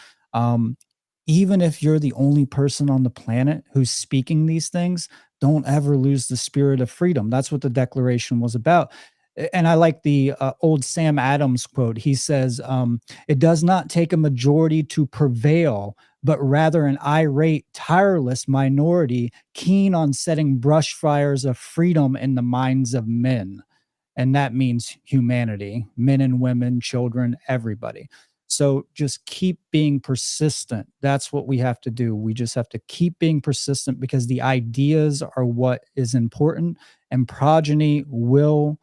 Even if you're the only person on the planet who's speaking these things, don't ever lose the spirit of freedom. That's what the Declaration was about. And I like the old Sam Adams quote. He says, it does not take a majority to prevail, but rather an irate, tireless minority keen on setting brush fires of freedom in the minds of men. And that means humanity, men and women, children, everybody. So just keep being persistent. That's what we have to do. We just have to keep being persistent, because the ideas are what is important, and progeny will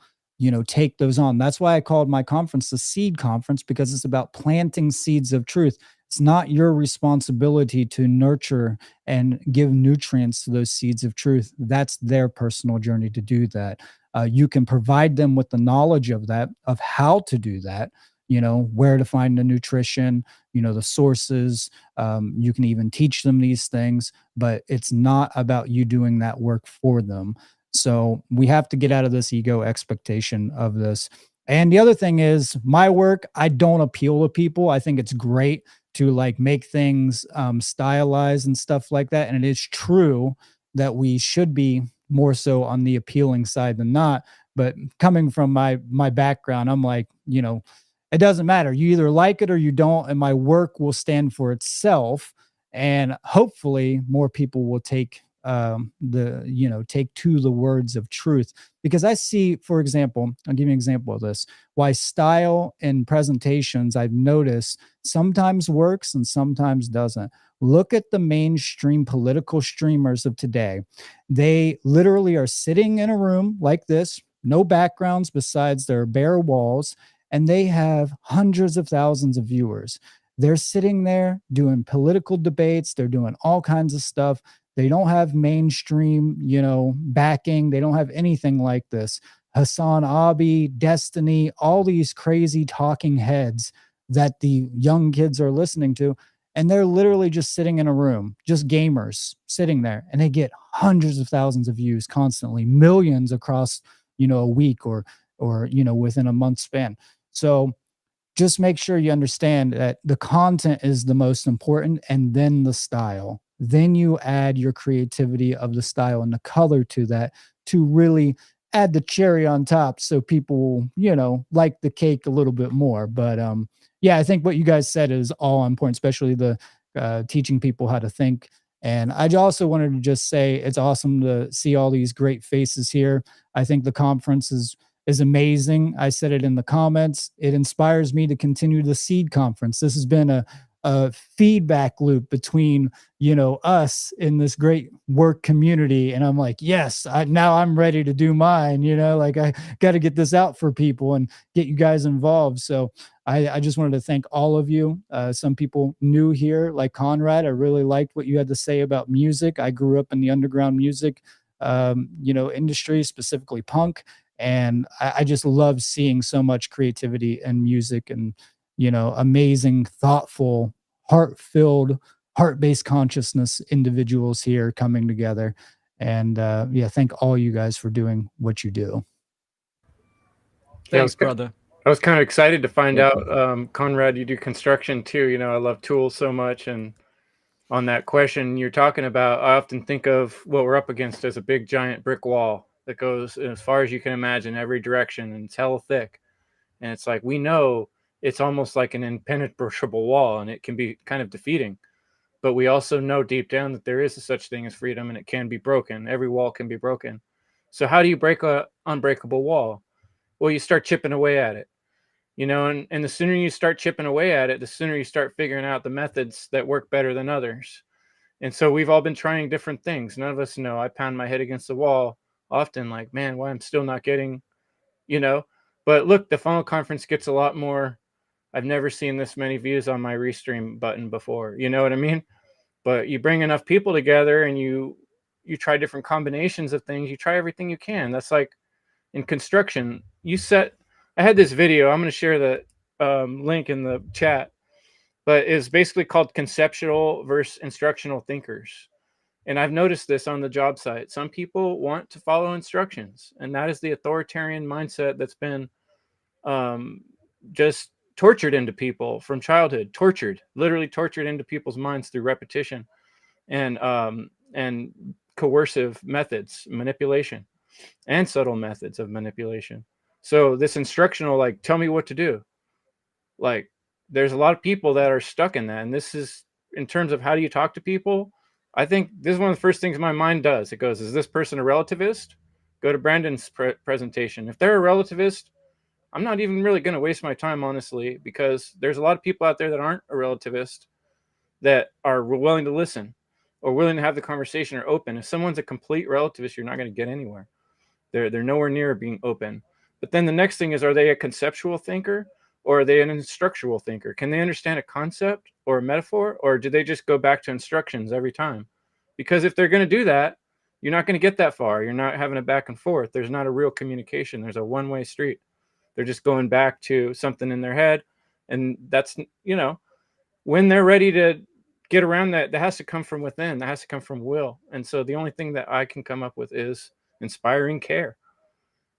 take those on. That's why I called my conference the Seed Conference, because it's about planting seeds of truth. It's not your responsibility to nurture and give nutrients to those seeds of truth. That's their personal journey to do that. You can provide them with the knowledge of that, of how to do that, where to find the nutrition, the sources. You can even teach them these things, but it's not about you doing that work for them. So we have to get out of this ego expectation of this. And the other thing is, my work, I don't appeal to people. I think it's great to like make things stylized and stuff like that. And it is true that we should be more so on the appealing side than not. But coming from my background, I'm like, it doesn't matter. You either like it or you don't, and my work will stand for itself. And hopefully more people will take take to the words of truth. Because I see, for example, I'll give you an example of this, why style in presentations I've noticed sometimes works and sometimes doesn't. Look at the mainstream political streamers of today. They literally are sitting in a room like this, no backgrounds besides their bare walls, and they have hundreds of thousands of viewers. They're sitting there doing political debates. They're doing all kinds of stuff. They don't have mainstream, backing. They don't have anything like this. Hassan Abi, Destiny, all these crazy talking heads that the young kids are listening to. And they're literally just sitting in a room, just gamers sitting there, and they get hundreds of thousands of views constantly, millions across, a week or within a month span. So just make sure you understand that the content is the most important, and then the style. Then you add your creativity of the style and the color to that to really add the cherry on top, so people, like the cake a little bit more. But yeah, I think what you guys said is all on point, especially the teaching people how to think. And I also wanted to just say it's awesome to see all these great faces here. I think the conference is amazing. I said it in the comments. It inspires me to continue the Seed Conference. This has been a feedback loop between, us in this great work community. And I'm like, yes, now I'm ready to do mine, like I got to get this out for people and get you guys involved. So I just wanted to thank all of you. Some people new here, like Conrad, I really liked what you had to say about music. I grew up in the underground music, industry, specifically punk. And I just love seeing so much creativity and music and, amazing, thoughtful, heart-filled, heart-based consciousness individuals here coming together. And thank all you guys for doing what you do. Thanks, brother. I was kind of excited to find out, Conrad, you do construction too. I love tools so much. And on that question you're talking about, I often think of what we're up against as a big giant brick wall that goes as far as you can imagine, every direction, and it's hella thick. And it's like, we know it's almost like an impenetrable wall, and it can be kind of defeating. But we also know deep down that there is a such thing as freedom, and it can be broken. Every wall can be broken. So how do you break an unbreakable wall? Well, you start chipping away at it. And the sooner you start chipping away at it, the sooner you start figuring out the methods that work better than others. And so we've all been trying different things. None of us know. I pound my head against the wall often, like, man, why I'm still not getting, But look, the funnel conference gets a lot more. I've never seen this many views on my restream button before. You know what I mean? But you bring enough people together and you try different combinations of things. You try everything you can. That's like in construction. I had this video. I'm going to share the link in the chat. But it's basically called Conceptual versus Instructional Thinkers. And I've noticed this on the job site. Some people want to follow instructions, and that is the authoritarian mindset that's been just tortured into people from childhood. Literally tortured into people's minds through repetition and coercive methods, manipulation, and subtle methods of manipulation. So this instructional, like, tell me what to do. Like, there's a lot of people that are stuck in that. And this is, in terms of how do you talk to people, I think this is one of the first things my mind does. It goes, is this person a relativist? Go to Brandon's presentation. If they're a relativist, I'm not even really going to waste my time, honestly, because there's a lot of people out there that aren't a relativist that are willing to listen or willing to have the conversation or open. If someone's a complete relativist, you're not going to get anywhere. They're nowhere near being open. But then the next thing is, are they a conceptual thinker or are they an instructional thinker? Can they understand a concept or a metaphor, or do they just go back to instructions every time? Because if they're going to do that, you're not going to get that far. You're not having a back and forth. There's not a real communication. There's a one-way street. They're just going back to something in their head. And that's, you know, when they're ready to get around that, that has to come from within. That has to come from will. And so the only thing that I can come up with is inspiring care.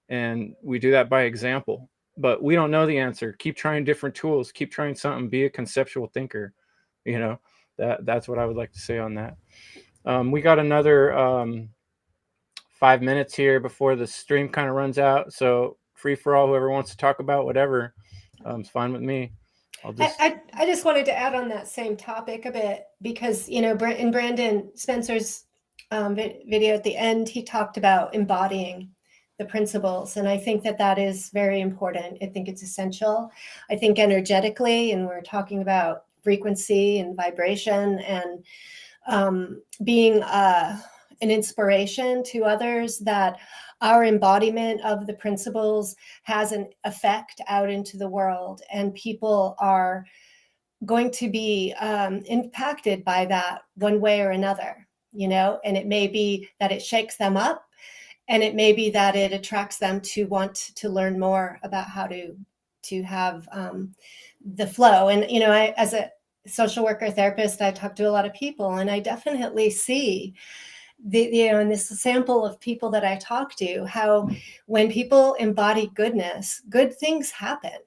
And we do that by example. But we don't know the answer. Keep trying different tools. Keep trying something. Be a conceptual thinker. You know, that's what I would like to say on that. We got another 5 minutes here before the stream kind of runs out. So free for all, whoever wants to talk about whatever, it's fine with me. I just wanted to add on that same topic a bit, because, you know, in Brandon Spencer's video at the end, he talked about embodying the principles. And I think that that is very important. I think it's essential. I think energetically, and we're talking about frequency and vibration and being an inspiration to others, that our embodiment of the principles has an effect out into the world, and people are going to be impacted by that one way or another, you know. And it may be that it shakes them up, and it may be that it attracts them to want to learn more about how to have the flow. And, you know, I, as a social worker therapist, I talk to a lot of people, and I definitely see in this sample of people that I talk to, how when people embody goodness, good things happen,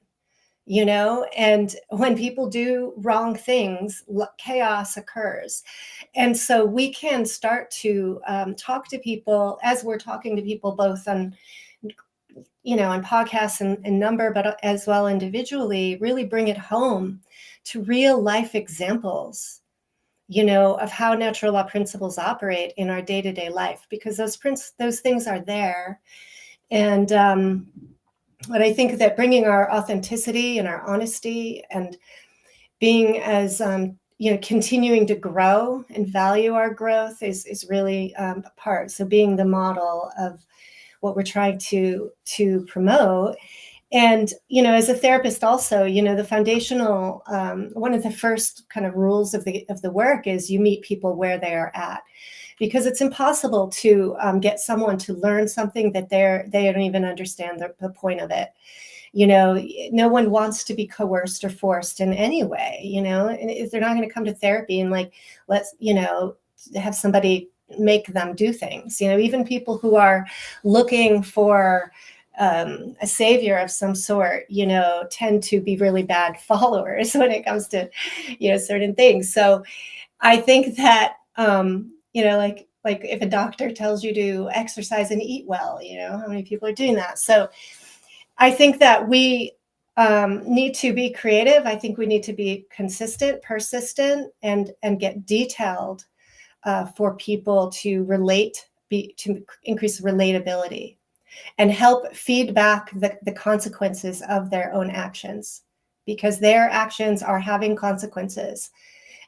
you know. And when people do wrong things, chaos occurs. And so we can start to talk to people, as we're talking to people both on, you know, on podcasts and number, but as well individually, really bring it home to real life examples, you know, of how natural law principles operate in our day-to-day life, because those things are there. And but I think that bringing our authenticity and our honesty and being as, you know, continuing to grow and value our growth is really a part. So being the model of what we're trying to promote. And, you know, as a therapist also, you know, the foundational, one of the first kind of rules of the work is you meet people where they are at, because it's impossible to get someone to learn something that they don't even understand the point of it. You know, no one wants to be coerced or forced in any way, you know. And if they're not going to come to therapy and like, let's, you know, have somebody make them do things, you know, even people who are looking for a savior of some sort, you know, tend to be really bad followers when it comes to, you know, certain things. So I think that, you know, like if a doctor tells you to exercise and eat well, you know, how many people are doing that? So I think that we need to be creative. I think we need to be consistent, persistent, and get detailed for people to relate, to increase relatability, and help feed back the consequences of their own actions, because their actions are having consequences.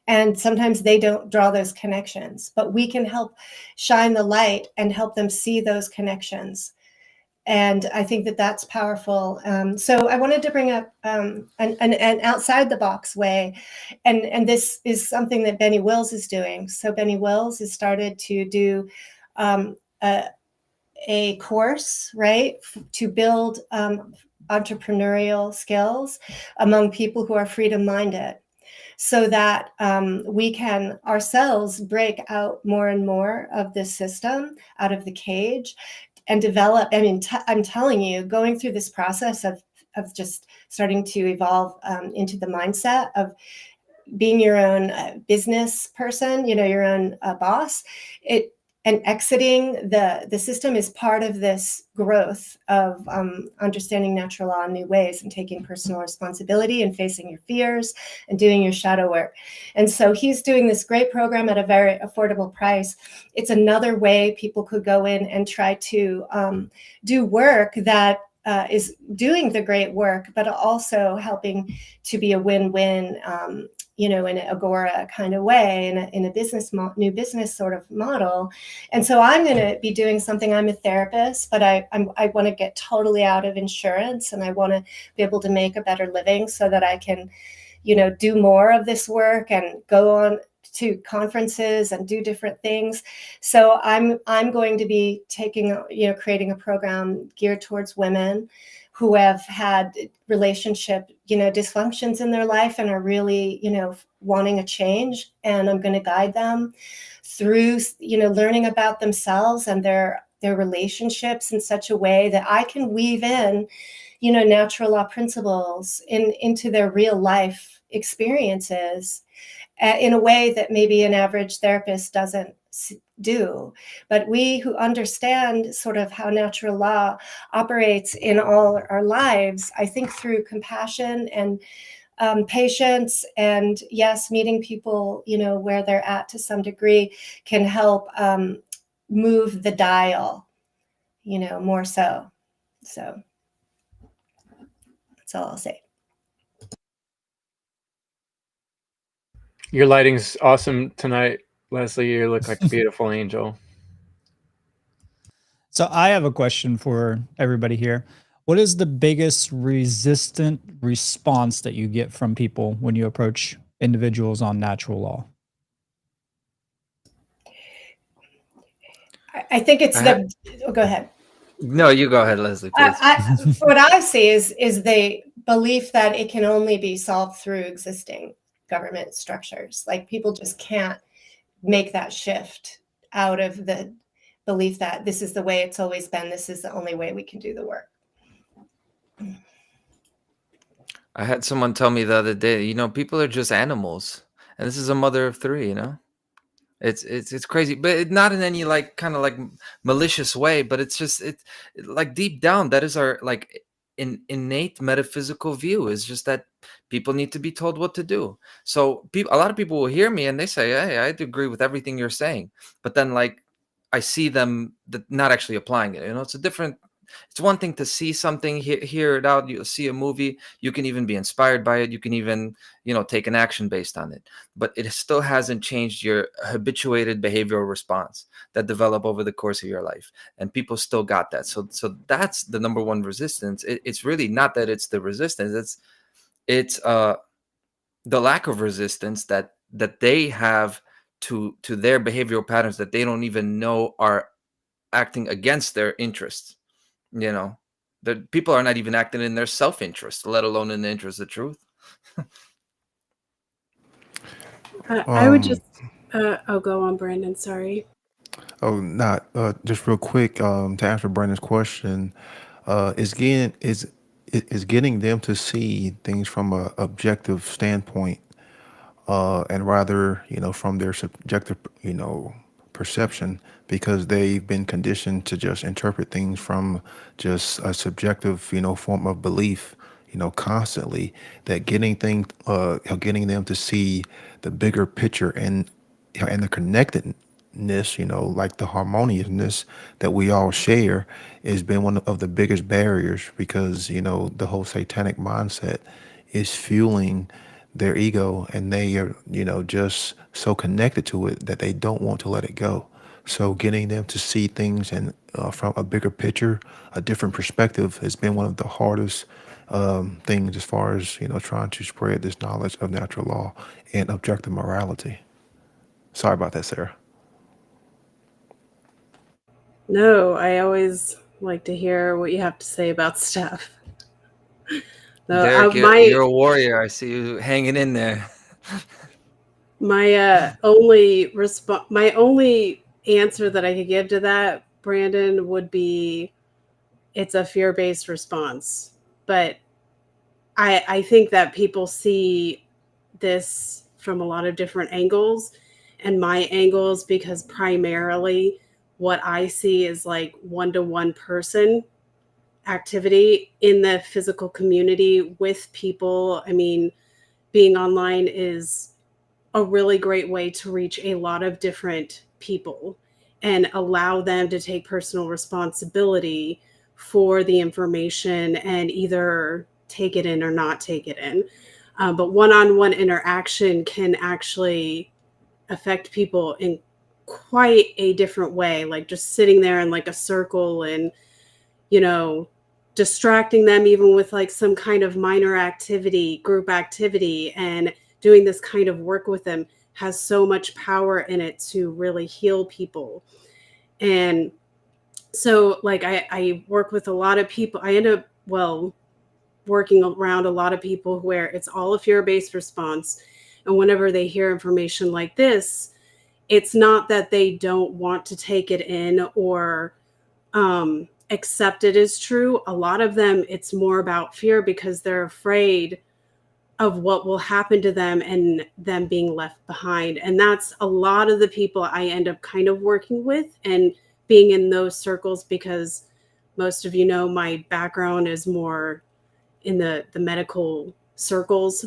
And sometimes they don't draw those connections, but we can help shine the light and help them see those connections. And I think that that's powerful. So I wanted to bring up an outside the box way. And this is something that Benny Wills is doing. So Benny Wills has started to do a course, right, to build entrepreneurial skills among people who are freedom-minded, so that we can ourselves break out more and more of this system, out of the cage, and develop. I mean, I'm telling you, going through this process of just starting to evolve into the mindset of being your own business person, you know, your own boss, and exiting the system is part of this growth of understanding natural law in new ways, and taking personal responsibility and facing your fears and doing your shadow work. And so he's doing this great program at a very affordable price. It's another way people could go in and try to do work that is doing the great work, but also helping to be a win-win in an agora kind of way, in a business new business sort of model. And so I'm going to be doing something. I'm a therapist, but I want to get totally out of insurance, and I want to be able to make a better living so that I can, do more of this work and go on to conferences and do different things. So I'm going to be creating a program geared towards women who have had relationship, dysfunctions in their life and are really, wanting a change. And I'm going to guide them through, learning about themselves and their relationships in such a way that I can weave in, natural law principles into their real life experiences in a way that maybe an average therapist doesn't do. But we who understand sort of how natural law operates in all our lives, I think through compassion and patience, and yes, meeting people, where they're at to some degree, can help move the dial, more so. So that's all I'll say. Your lighting's awesome tonight, Leslie. You look like a beautiful angel. So I have a question for everybody here. What is the biggest resistant response that you get from people when you approach individuals on natural law? I think it's go ahead. No, you go ahead, Leslie, please. What I see is the belief that it can only be solved through existing government structures. Like, people just can't make that shift out of the belief that this is the way it's always been. This is the only way we can do the work. I had someone tell me the other day, people are just animals, and this is a mother of three. It's crazy, but not in any kind of malicious way. But it's just like deep down, that is our innate metaphysical view, is just that people need to be told what to do. So a lot of people will hear me and they say, "Hey, I agree with everything you're saying," but then I see them not actually applying it. It's one thing to see something, hear it out. You'll see a movie. You can even be inspired by it. You can even, take an action based on it. But it still hasn't changed your habituated behavioral response that develop over the course of your life. And people still got that. So that's the number one resistance. It's really not that it's the resistance. It's the lack of resistance that they have to their behavioral patterns that they don't even know are acting against their interests. The people are not even acting in their self-interest, let alone in the interest of truth. I would just go on, Brandon. Sorry. Just real quick, to answer Brandon's question, is getting them to see things from a objective standpoint, and rather, from their subjective, perception, because they've been conditioned to just interpret things from just a subjective, form of belief, constantly. That getting them to see the bigger picture and the connectedness, like the harmoniousness that we all share, has been one of the biggest barriers, because the whole satanic mindset is fueling their ego, and they are just so connected to it that they don't want to let it go. So getting them to see things and from a bigger picture, a different perspective, has been one of the hardest things, as far as trying to spread this knowledge of natural law and objective morality. Sorry about that, Sarah. No, I always like to hear what you have to say about stuff. Derek, you're a warrior. I see you hanging in there. My only answer that I could give to that, Brandon, would be it's a fear-based response. But I think that people see this from a lot of different angles, and my angles, because primarily what I see is like one-to-one person activity in the physical community with people. I mean, being online is a really great way to reach a lot of different people and allow them to take personal responsibility for the information and either take it in or not take it in. But one-on-one interaction can actually affect people in quite a different way, like just sitting there in like a circle and, you know, distracting them even with like some kind of minor activity, group activity, and doing this kind of work with them has so much power in it to really heal people. And so like I work with a lot of people. I end up, well, working around a lot of people where it's all a fear-based response. And whenever they hear information like this, it's not that they don't want to take it in or accept it as true. A lot of them, it's more about fear because they're afraid of what will happen to them and them being left behind. And that's a lot of the people I end up kind of working with and being in those circles, because most of you know my background is more in the medical circles,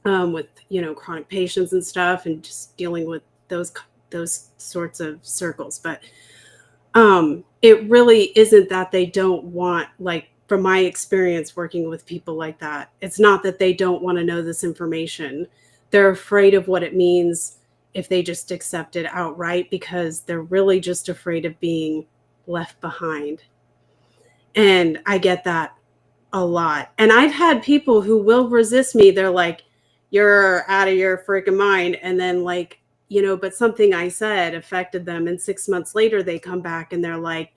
with, you know, chronic patients and stuff, and just dealing with those sorts of circles. But it really isn't that they don't want, like from my experience working with people like that, it's not that they don't want to know this information. They're afraid of what it means if they just accept it outright, because they're really just afraid of being left behind. And I get that a lot. And I've had people who will resist me. They're like, you're out of your freaking mind. And then like, you know, but something I said affected them. And 6 months later, they come back and they're like,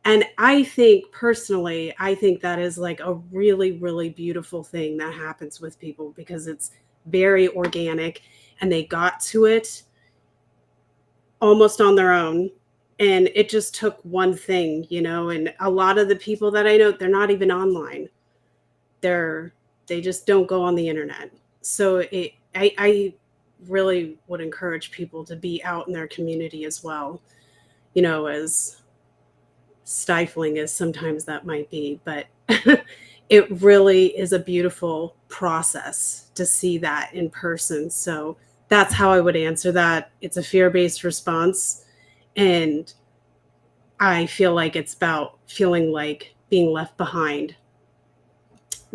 and I think personally, I think that is like a really, really beautiful thing that happens with people, because it's very organic and they got to it almost on their own. And it just took one thing, you know, and a lot of the people that I know, they're not even online. They just don't go on the internet. So I really would encourage people to be out in their community as well, you know, as stifling as sometimes that might be, but it really is a beautiful process to see that in person. So that's how I would answer that. It's a fear-based response. And I feel like it's about feeling like being left behind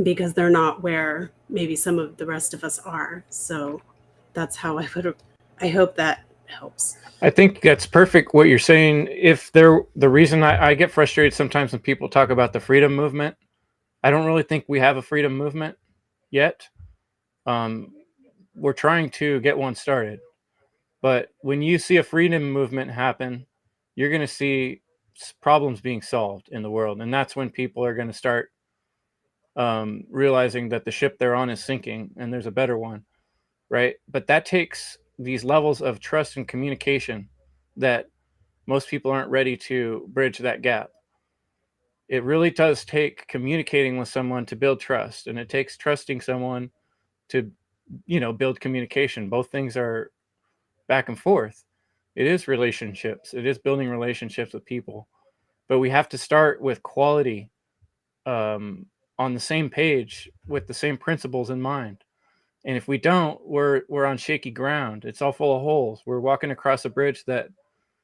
because they're not where maybe some of the rest of us are. So that's how I hope that helps. I think that's perfect what you're saying. The reason I get frustrated sometimes when people talk about the freedom movement, I don't really think we have a freedom movement yet. We're trying to get one started. But when you see a freedom movement happen, you're going to see problems being solved in the world. And that's when people are going to start realizing that the ship they're on is sinking and there's a better one, right? But that takes these levels of trust and communication that most people aren't ready to bridge that gap. It really does take communicating with someone to build trust, and it takes trusting someone to, you know, build communication. Both things are back and forth. It is relationships. It is building relationships with people, but we have to start with quality, on the same page with the same principles in mind. And if we don't, we're on shaky ground. It's all full of holes. We're walking across a bridge that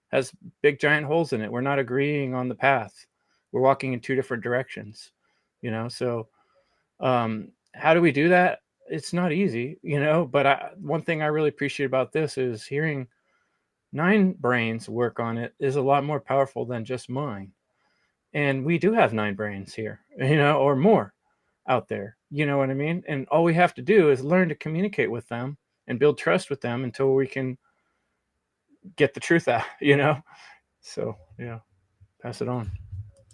has big giant holes in it. We're not agreeing on the path. We're walking in two different directions, you know? So how do we do that? It's not easy, you know, but one thing I really appreciate about this is hearing 9 brains work on it is a lot more powerful than just mine. And we do have 9 brains here, you know, or more out there, you know what I mean? And all we have to do is learn to communicate with them and build trust with them until we can get the truth out, you know? So, yeah, pass it on.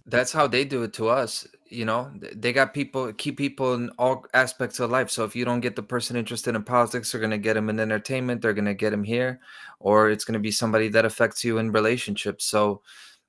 That's how they do it to us. You know, they got people, keep people in all aspects of life. So if you don't get the person interested in politics, they're going to get them in entertainment. They're going to get them here, or it's going to be somebody that affects you in relationships. So,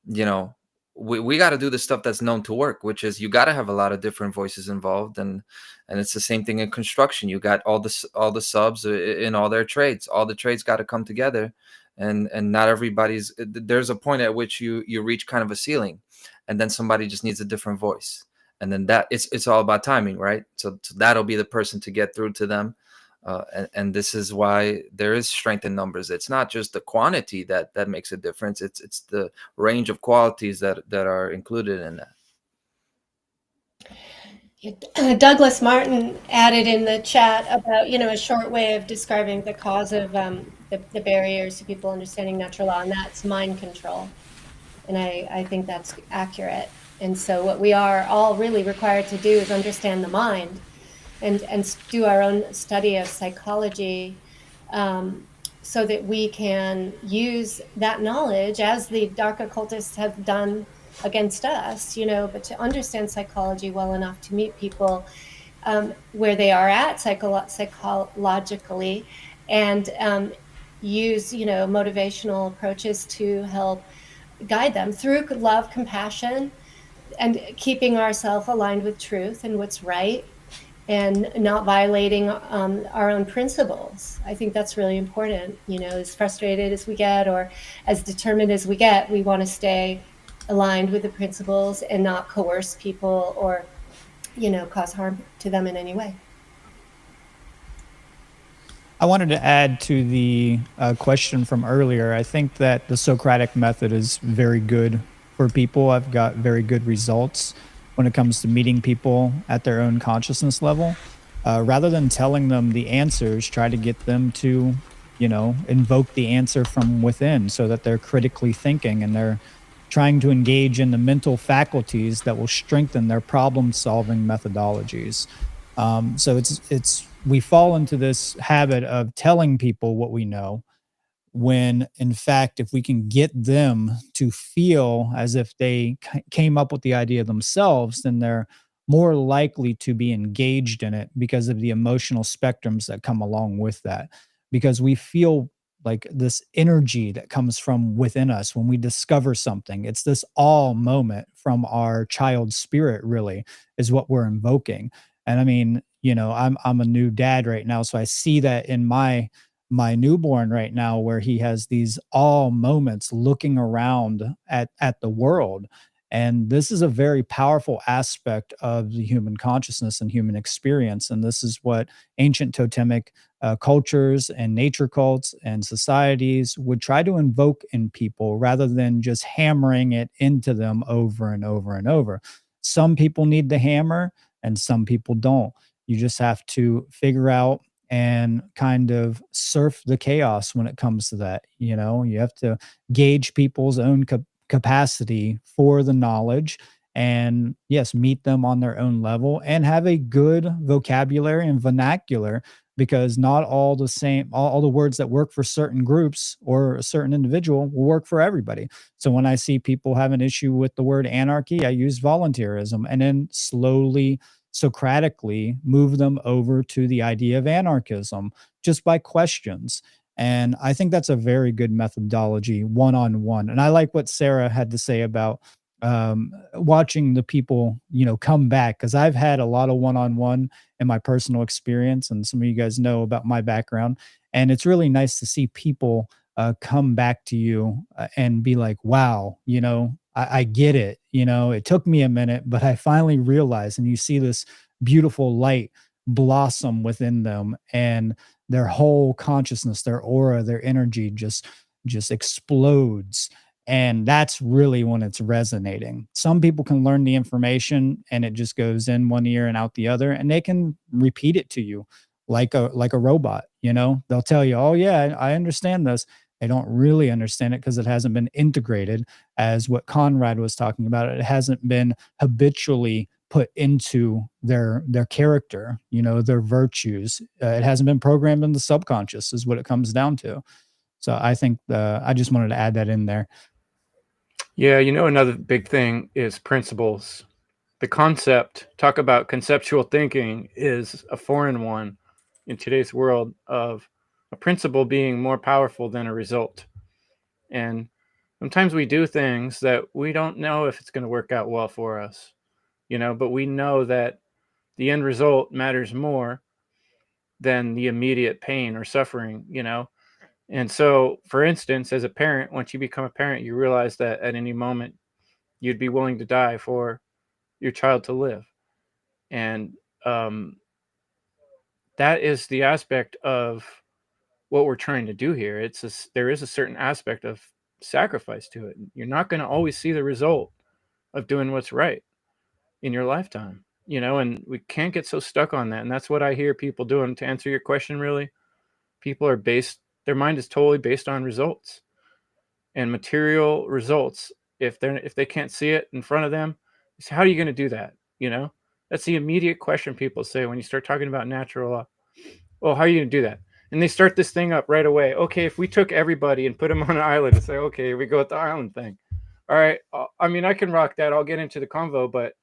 you know, we got to do the stuff that's known to work, which is you got to have a lot of different voices involved. And it's the same thing in construction. You got all the subs in all their trades. All the trades got to come together. And not everybody's, there's a point at which you reach kind of a ceiling, and then somebody just needs a different voice. And then that it's all about timing, right? So that'll be the person to get through to them. And this is why there is strength in numbers. It's not just the quantity that makes a difference. It's the range of qualities that are included in that. Douglas Martin added in the chat about, a short way of describing the cause of the barriers to people understanding natural law, and that's mind control. And I think that's accurate. And so what we are all really required to do is understand the mind and do our own study of psychology, so that we can use that knowledge, as the dark occultists have done against us, but to understand psychology well enough to meet people where they are at psychologically, and use, motivational approaches to help guide them through love, compassion, and keeping ourselves aligned with truth and what's right, and not violating our own principles. I think that's really important. As frustrated as we get, or as determined as we get, we want to stay aligned with the principles and not coerce people or, cause harm to them in any way. I wanted to add to the question from earlier. I think that the Socratic method is very good for people. I've got very good results when it comes to meeting people at their own consciousness level. Rather than telling them the answers, try to get them to, invoke the answer from within, so that they're critically thinking and they're trying to engage in the mental faculties that will strengthen their problem-solving methodologies. So we fall into this habit of telling people what we know, when in fact, if we can get them to feel as if they came up with the idea themselves, then they're more likely to be engaged in it, because of the emotional spectrums that come along with that. Because we feel like this energy that comes from within us when we discover something. It's this all moment from our child spirit, really, is what we're invoking. And I mean, I'm a new dad right now, so I see that in my newborn right now, where he has these all moments looking around at the world. And this is a very powerful aspect of the human consciousness and human experience. And this is what ancient totemic cultures and nature cults and societies would try to invoke in people, rather than just hammering it into them over and over and over. Some people need the hammer and some people don't. You just have to figure out and kind of surf the chaos when it comes to that. You have to gauge people's own capacity for the knowledge, and yes, meet them on their own level, and have a good vocabulary and vernacular, because not all the same, all the words that work for certain groups or a certain individual will work for everybody. So when I see people have an issue with the word anarchy, I use volunteerism, and then slowly Socratically move them over to the idea of anarchism, just by questions. And I think that's a very good methodology, one on one. And I like what Sarah had to say about watching the people, come back, because I've had a lot of one on one in my personal experience. And some of you guys know about my background. And it's really nice to see people come back to you and be like, wow, I get it. It took me a minute, but I finally realized. And you see this beautiful light blossom within them, and their whole consciousness, their aura, their energy just explodes. And that's really when it's resonating. Some people can learn the information and it just goes in one ear and out the other, and they can repeat it to you like a robot. They'll tell you, oh yeah, I understand this. They don't really understand it because it hasn't been integrated, as what Conrad was talking about. It hasn't been habitually put into their character, their virtues. It hasn't been programmed in the subconscious, is what it comes down to. So I think I just wanted to add that in there. Yeah, another big thing is principles. The concept, talk about conceptual thinking, is a foreign one in today's world, of a principle being more powerful than a result. And sometimes we do things that we don't know if it's going to work out well for us, but we know that the end result matters more than the immediate pain or suffering, And so, for instance, as a parent, once you become a parent, you realize that at any moment you'd be willing to die for your child to live. And that is the aspect of what we're trying to do here. There is a certain aspect of sacrifice to it. You're not going to always see the result of doing what's right in your lifetime. and we can't get so stuck on that. And that's what I hear people doing. To answer your question, really, people are their mind is totally based on results and material results. If they can't see it in front of them, so how are you going to do that? That's the immediate question people say when you start talking about natural law. Well, how are you going to do that? And they start this thing up right away. Okay, if we took everybody and put them on an island and say, okay, here we go with the island thing. All right, I mean, I can rock that. I'll get into the convo, but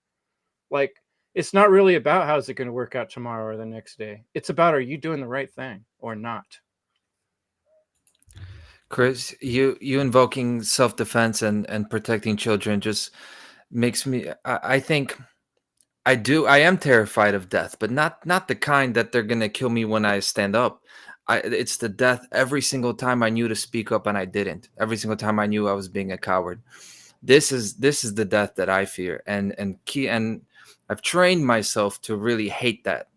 like, it's not really about how's it going to work out tomorrow or the next day. It's about, are you doing the right thing or not? Chris, you invoking self-defense and protecting children just makes me, I think I am terrified of death, but not the kind that they're gonna kill me when I stand up. It's the death every single time I knew to speak up and I didn't. Every single time I knew I was being a coward. This is the death that I fear, and I've trained myself to really hate that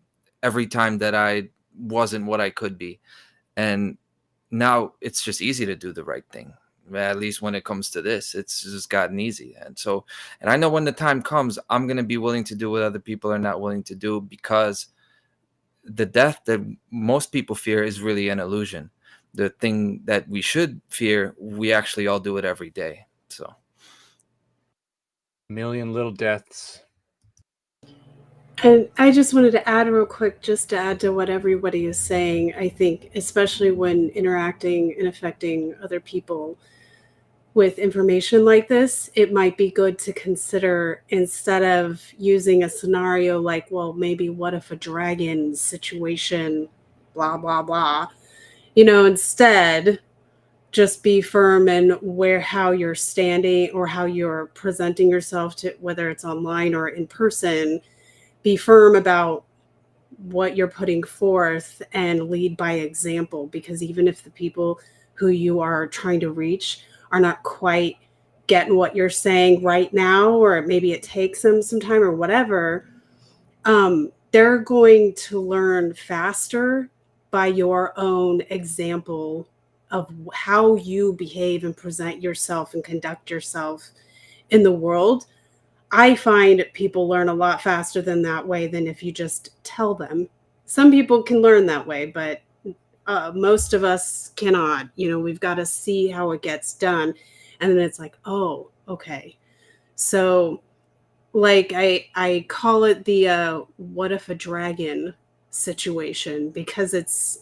every time that I wasn't what I could be. And now it's just easy to do the right thing. At least when it comes to this, it's just gotten easy. And I know when the time comes, I'm going to be willing to do what other people are not willing to do, because the death that most people fear is really an illusion. The thing that we should fear, we actually all do it every day. So, a million little deaths. And I just wanted to add real quick, just to add to what everybody is saying. I think, especially when interacting and affecting other people with information like this, it might be good to consider, instead of using a scenario like, well, maybe what if a dragon situation, blah, blah, blah, instead just be firm in how you're standing or how you're presenting yourself, to whether it's online or in person. Be firm about what you're putting forth and lead by example, because even if the people who you are trying to reach are not quite getting what you're saying right now, or maybe it takes them some time or whatever, they're going to learn faster by your own example of how you behave and present yourself and conduct yourself in the world. I find people learn a lot faster that way than if you just tell them. Some people can learn that way, but most of us cannot. We've got to see how it gets done. And then it's like, oh, okay. So like I call it the what if a dragon situation, because it's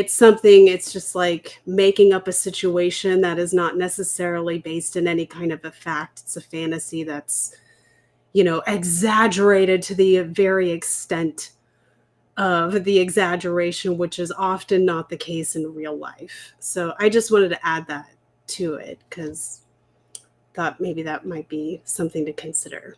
something, it's just like making up a situation that is not necessarily based in any kind of a fact. It's a fantasy that's, exaggerated to the very extent of the exaggeration, which is often not the case in real life. So I just wanted to add that to it, because thought maybe that might be something to consider.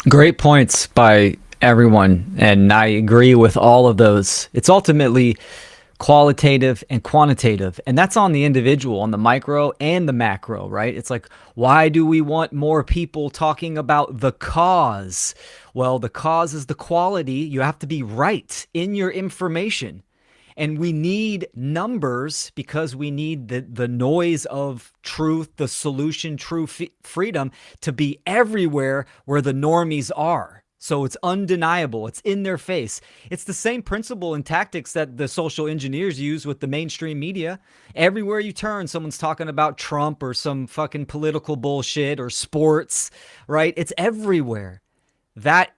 Great points by everyone, and I agree with all of those. It's ultimately qualitative and quantitative, and that's on the individual, on the micro and the macro, right? It's like, why do we want more people talking about the cause? Well, the cause is the quality. You have to be right in your information. And we need numbers, because we need the noise of truth, the solution, true freedom, to be everywhere where the normies are. So it's undeniable. It's in their face. It's the same principle and tactics that the social engineers use with the mainstream media. Everywhere you turn, someone's talking about Trump or some fucking political bullshit or sports, right? It's everywhere. That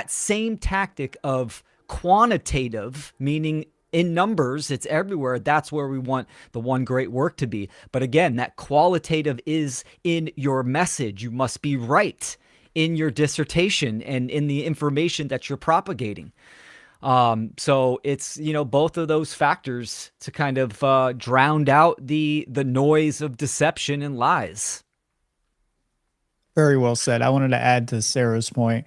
same tactic of quantitative, meaning in numbers, it's everywhere. That's where we want the one great work to be. But again, that qualitative is in your message. You must be right in your dissertation and in the information that you're propagating. So it's, both of those factors to kind of drown out the noise of deception and lies. Very well said. I wanted to add to Sarah's point.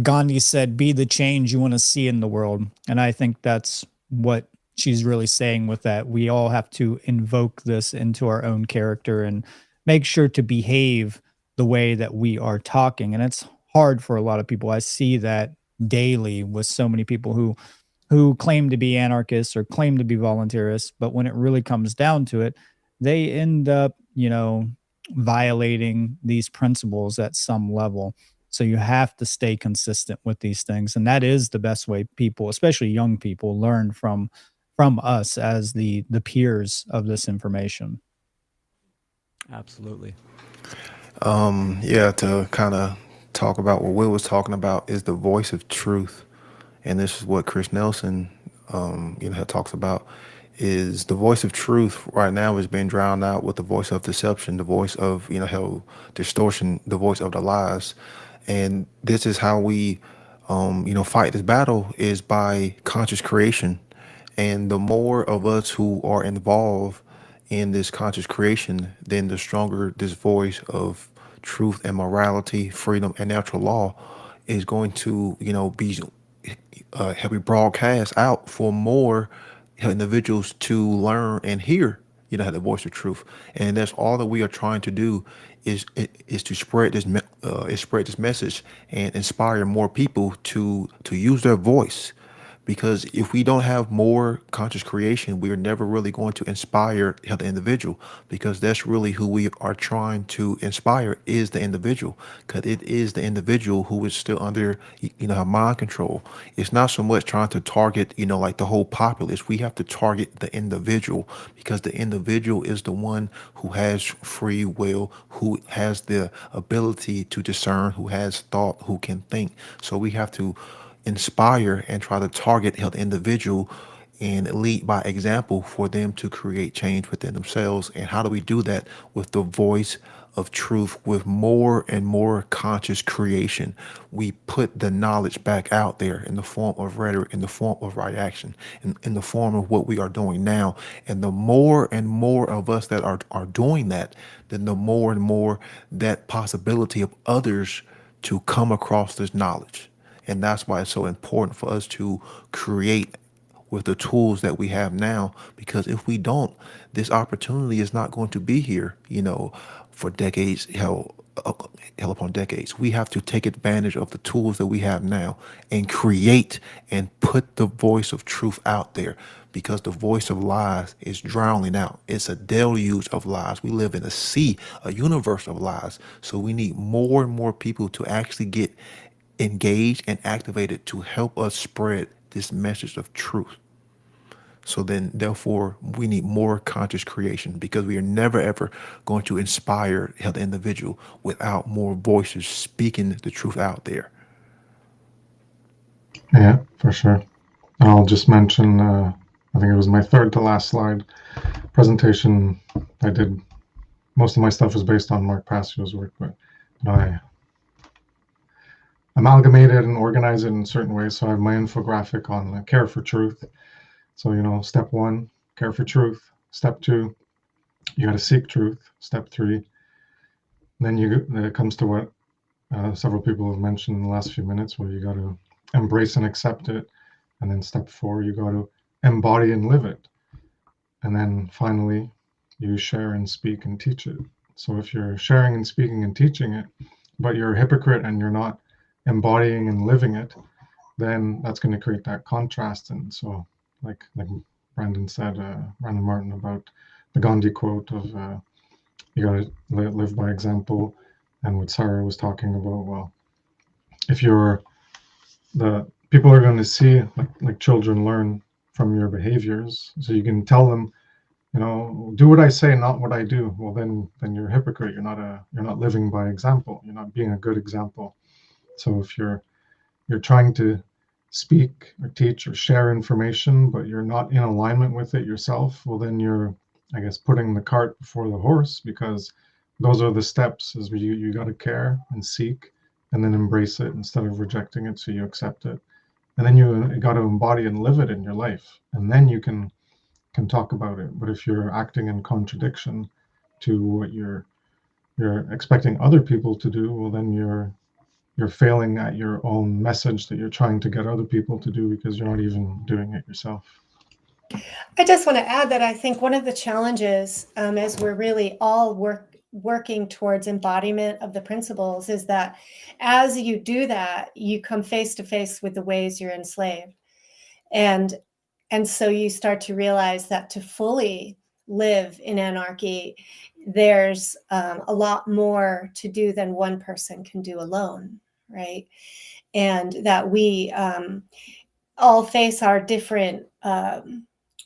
Gandhi said, be the change you want to see in the world. And I think that's what she's really saying with that. We all have to invoke this into our own character and make sure to behave the way that we are talking. And it's hard for a lot of people. I see that daily with so many people who who claim to be anarchists or claim to be voluntarists, but when it really comes down to it, they end up, violating these principles at some level. So you have to stay consistent with these things, and that is the best way people, especially young people, learn from us as the peers of this information. Absolutely. Yeah, to kind of talk about what Will was talking about is the voice of truth. And this is what Chris Nelson, talks about, is the voice of truth right now is being drowned out with the voice of deception, the voice of, how distortion, the voice of the lies. And this is how we, fight this battle is by conscious creation. And the more of us who are involved in this conscious creation, then the stronger this voice of truth and morality, freedom and natural law is going to, be help we broadcast out for more individuals to learn and hear, the voice of truth. And that's all that we are trying to do is to spread this message and inspire more people to use their voice. Because if we don't have more conscious creation, we are never really going to inspire the individual, because that's really who we are trying to inspire is the individual, because it is the individual who is still under, mind control. It's not so much trying to target, like the whole populace. We have to target the individual, because the individual is the one who has free will, who has the ability to discern, who has thought, who can think. So we have to inspire and try to target the individual and lead by example for them to create change within themselves. And how do we do that? With the voice of truth, with more and more conscious creation. We put the knowledge back out there in the form of rhetoric, in the form of right action, in the form of what we are doing now. And the more and more of us that are doing that, then the more and more that possibility of others to come across this knowledge. And that's why it's so important for us to create with the tools that we have now, because if we don't, this opportunity is not going to be here, for decades, hell upon decades. We have to take advantage of the tools that we have now and create and put the voice of truth out there, because the voice of lies is drowning out. It's a deluge of lies. We live in a sea, a universe of lies. So we need more and more people to actually get engaged and activated to help us spread this message of truth. So then, therefore, we need more conscious creation, because we are never, ever going to inspire the individual without more voices speaking the truth out there. Yeah, for sure. I'll just mention, I think it was my third to last slide presentation I did. Most of my stuff was based on Mark Passio's work, but I amalgamate it and organize it in certain ways. So I have my infographic on care for truth. So, step 1, care for truth. Step 2, you got to seek truth. Step 3, then it comes to what several people have mentioned in the last few minutes, where you got to embrace and accept it. And then step 4, you got to embody and live it. And then finally, you share and speak and teach it. So if you're sharing and speaking and teaching it, but you're a hypocrite and you're not embodying and living it, then that's going to create that contrast. And so, like Brandon said, Brandon Martin, about the Gandhi quote of you got to live by example, and what Sarah was talking about. Well, if the people are going to see, like children learn from your behaviors, so you can tell them, do what I say, not what I do. Well, then you're a hypocrite. You're not living by example. You're not being a good example. So if you're trying to speak or teach or share information, but you're not in alignment with it yourself, well, then you're, I guess, putting the cart before the horse, because those are the steps. Is you got to care and seek, and then embrace it instead of rejecting it. So you accept it, and then you got to embody and live it in your life, and then you can talk about it. But if you're acting in contradiction to what you're expecting other people to do, well, then you're failing at your own message that you're trying to get other people to do, because you're not even doing it yourself. I just want to add that I think one of the challenges, as we're really all working towards embodiment of the principles, is that as you do that, you come face to face with the ways you're enslaved. And so you start to realize that to fully live in anarchy, there's a lot more to do than one person can do alone, right? And that we all face our different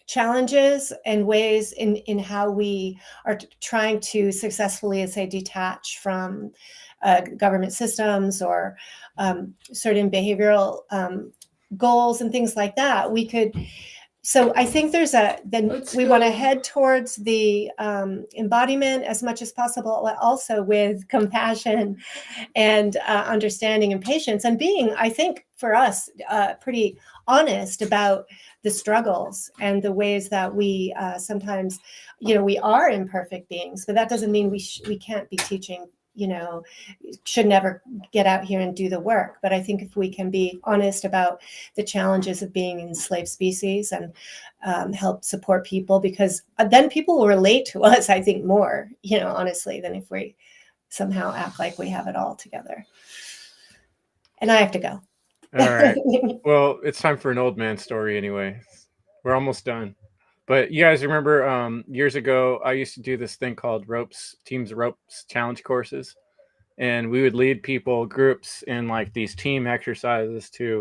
challenges and ways in how we are trying to successfully, let's say, detach from government systems or certain behavioral goals and things like that. We could. So I think we want to head towards the embodiment as much as possible, but also with compassion and understanding and patience, and being, I think, for us, pretty honest about the struggles and the ways that we sometimes, we are imperfect beings, but that doesn't mean we can't be teaching, should never get out here and do the work. But I think if we can be honest about the challenges of being an enslaved species and help support people, because then people will relate to us, I think, more, honestly, than if we somehow act like we have it all together. And I have to go. All right. Well, it's time for an old man story anyway. We're almost done. But you guys remember years ago, I used to do this thing called Teams Ropes challenge courses. And we would lead groups in like these team exercises to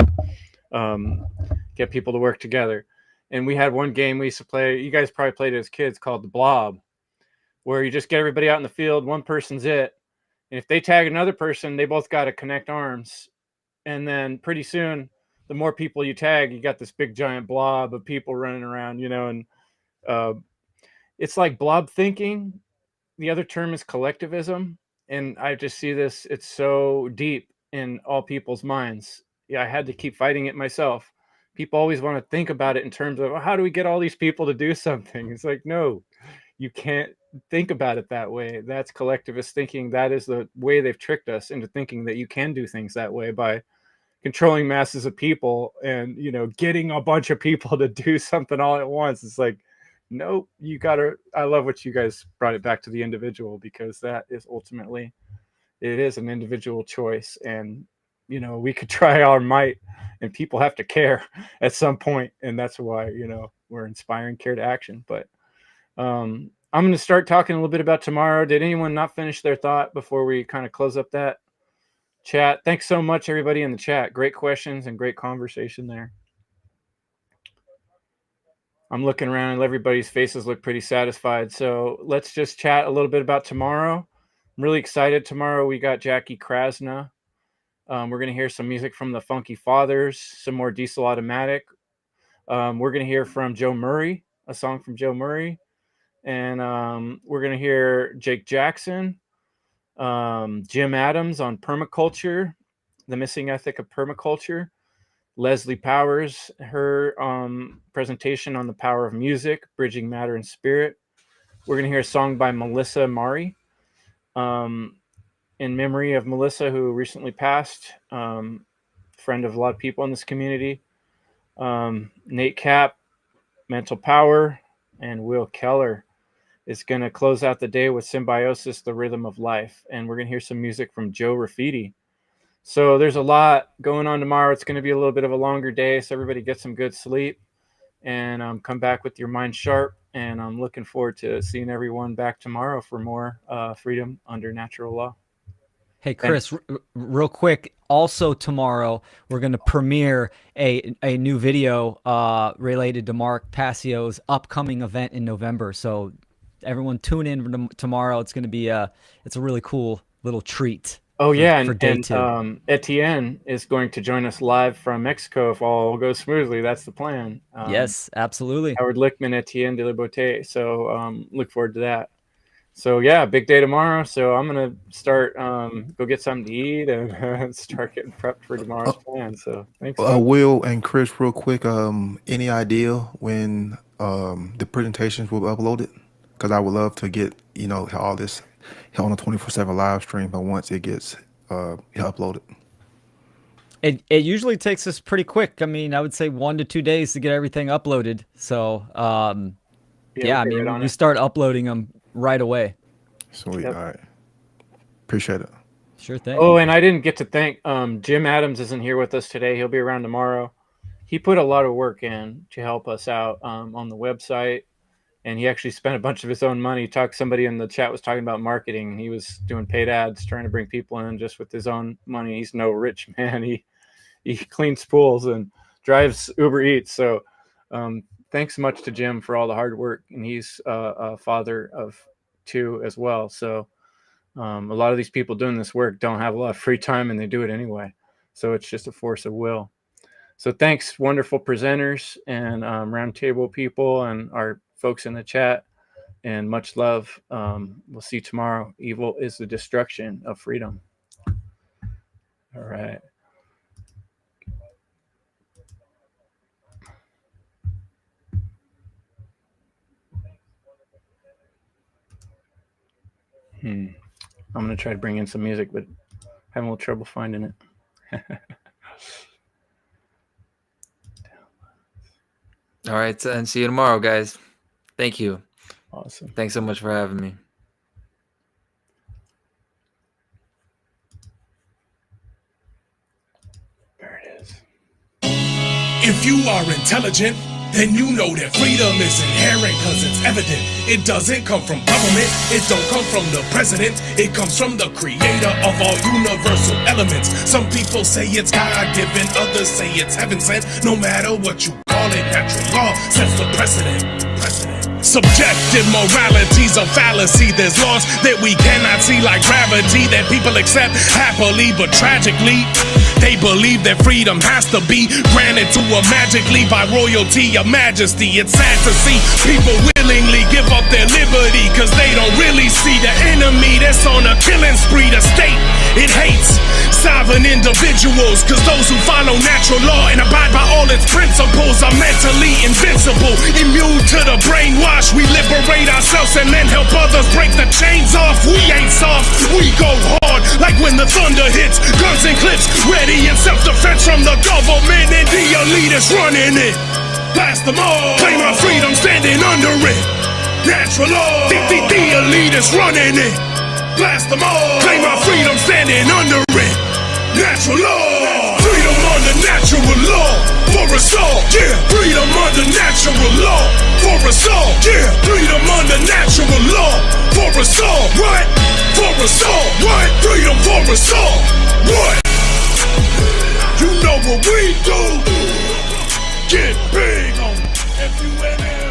get people to work together. And we had one game we used to play, you guys probably played it as kids, called the Blob, where you just get everybody out in the field, one person's it. And if they tag another person, they both got to connect arms. And then pretty soon, the more people you tag, you got this big giant blob of people running around, and it's like blob thinking. The other term is collectivism. And I just see this, it's so deep in all people's minds. Yeah, I had to keep fighting it myself. People always want to think about it in terms of, how do we get all these people to do something? It's like, no, you can't think about it that way. That's collectivist thinking. That is the way they've tricked us into thinking that you can do things that way by controlling masses of people and, getting a bunch of people to do something all at once. It's like, nope, I love what you guys brought it back to the individual, because that is ultimately, it is an individual choice. And, we could try our might and people have to care at some point. And that's why, we're inspiring care to action. But I'm going to start talking a little bit about tomorrow. Did anyone not finish their thought before we kind of close up that chat? Thanks so much, everybody in the chat. Great questions and great conversation there. I'm looking around and everybody's faces look pretty satisfied. So let's just chat a little bit about tomorrow. I'm really excited. Tomorrow we got Jackie Krasna. We're going to hear some music from the Funky Fathers, some more Diesel Automatic. We're going to hear from Joe Murray, a song from Joe Murray. And we're going to hear Jake Jackson, Jim Adams on permaculture, the missing ethic of permaculture. Leslie Powers, her presentation on the power of music, bridging matter and spirit. We're going to hear a song by Melissa Mari, in memory of Melissa, who recently passed, friend of a lot of people in this community. Nate Cap, Mental Power, and Will Keller is going to close out the day with Symbiosis, the Rhythm of Life. And we're going to hear some music from Joe Raffiti. So there's a lot going on tomorrow. It's going to be a little bit of a longer day, so everybody get some good sleep and come back with your mind sharp. And I'm looking forward to seeing everyone back tomorrow for more freedom under natural law. Hey, Chris, real quick. Also tomorrow, we're going to premiere a new video related to Mark Passio's upcoming event in November. So everyone tune in tomorrow. It's going to be it's a really cool little treat. Oh, yeah. For day two. Etienne is going to join us live from Mexico if all goes smoothly. That's the plan. Yes, absolutely. Howard Lickman, Etienne de la Beauté. So look forward to that. So, yeah, big day tomorrow. So I'm going to start, go get something to eat and start getting prepped for tomorrow's plan. So thanks. Will and Chris, real quick, any idea when the presentations will be uploaded? Because I would love to get, all this on a 24/7 live stream, but once it gets uploaded. It usually takes us pretty quick. I mean, I would say 1 to 2 days to get everything uploaded. So, we start uploading them right away. Sweet. Yep. All right. Appreciate it. Sure thing. Oh, and I didn't get to thank Jim Adams isn't here with us today. He'll be around tomorrow. he put a lot of work in to help us out on the website. And he actually spent a bunch of his own money. Somebody in the chat was talking about marketing, and he was doing paid ads, trying to bring people in just with his own money. He's no rich man. He cleans pools and drives Uber Eats. So thanks so much to Jim for all the hard work. And he's a father of 2 as well. So a lot of these people doing this work don't have a lot of free time, and they do it anyway. So it's just a force of will. So thanks, wonderful presenters and roundtable people and our folks in the chat, and much love. We'll see you tomorrow. Evil is the destruction of freedom. All right. I'm going to try to bring in some music, but having a little trouble finding it. All right, and see you tomorrow, guys. Thank you. Awesome. Thanks so much for having me. There it is. If you are intelligent, then you know that freedom is inherent, cause it's evident. It doesn't come from government, it don't come from the president, it comes from the creator of all universal elements. Some people say it's God-given, others say it's heaven sent. No matter what you call it, natural law sets the precedent. Subjective morality's a fallacy. There's laws that we cannot see, like gravity, that people accept happily, but tragically they believe that freedom has to be granted to them magically by royalty or majesty. It's sad to see people willingly give up their liberty, cause they don't really see the enemy that's on a killing spree. The state, it hates sovereign individuals, cause those who follow natural law and abide by all its principles are mentally invincible, immune to the brainwash. We liberate ourselves and then help others break the chains off. We ain't soft, we go hard, like when the thunder hits. Guns and clips ready in self-defense from the government and the elitists running it. Blast them all, claim our freedom standing under it. Natural law, the elitists running it. Blast them all, claim our freedom standing under it. Natural law, freedom under natural law for us all. Yeah, freedom under natural law for us all. Yeah, freedom under natural law for us all. What? For us all. What? Freedom for us all. What? You know what we do. Get big on FUNL.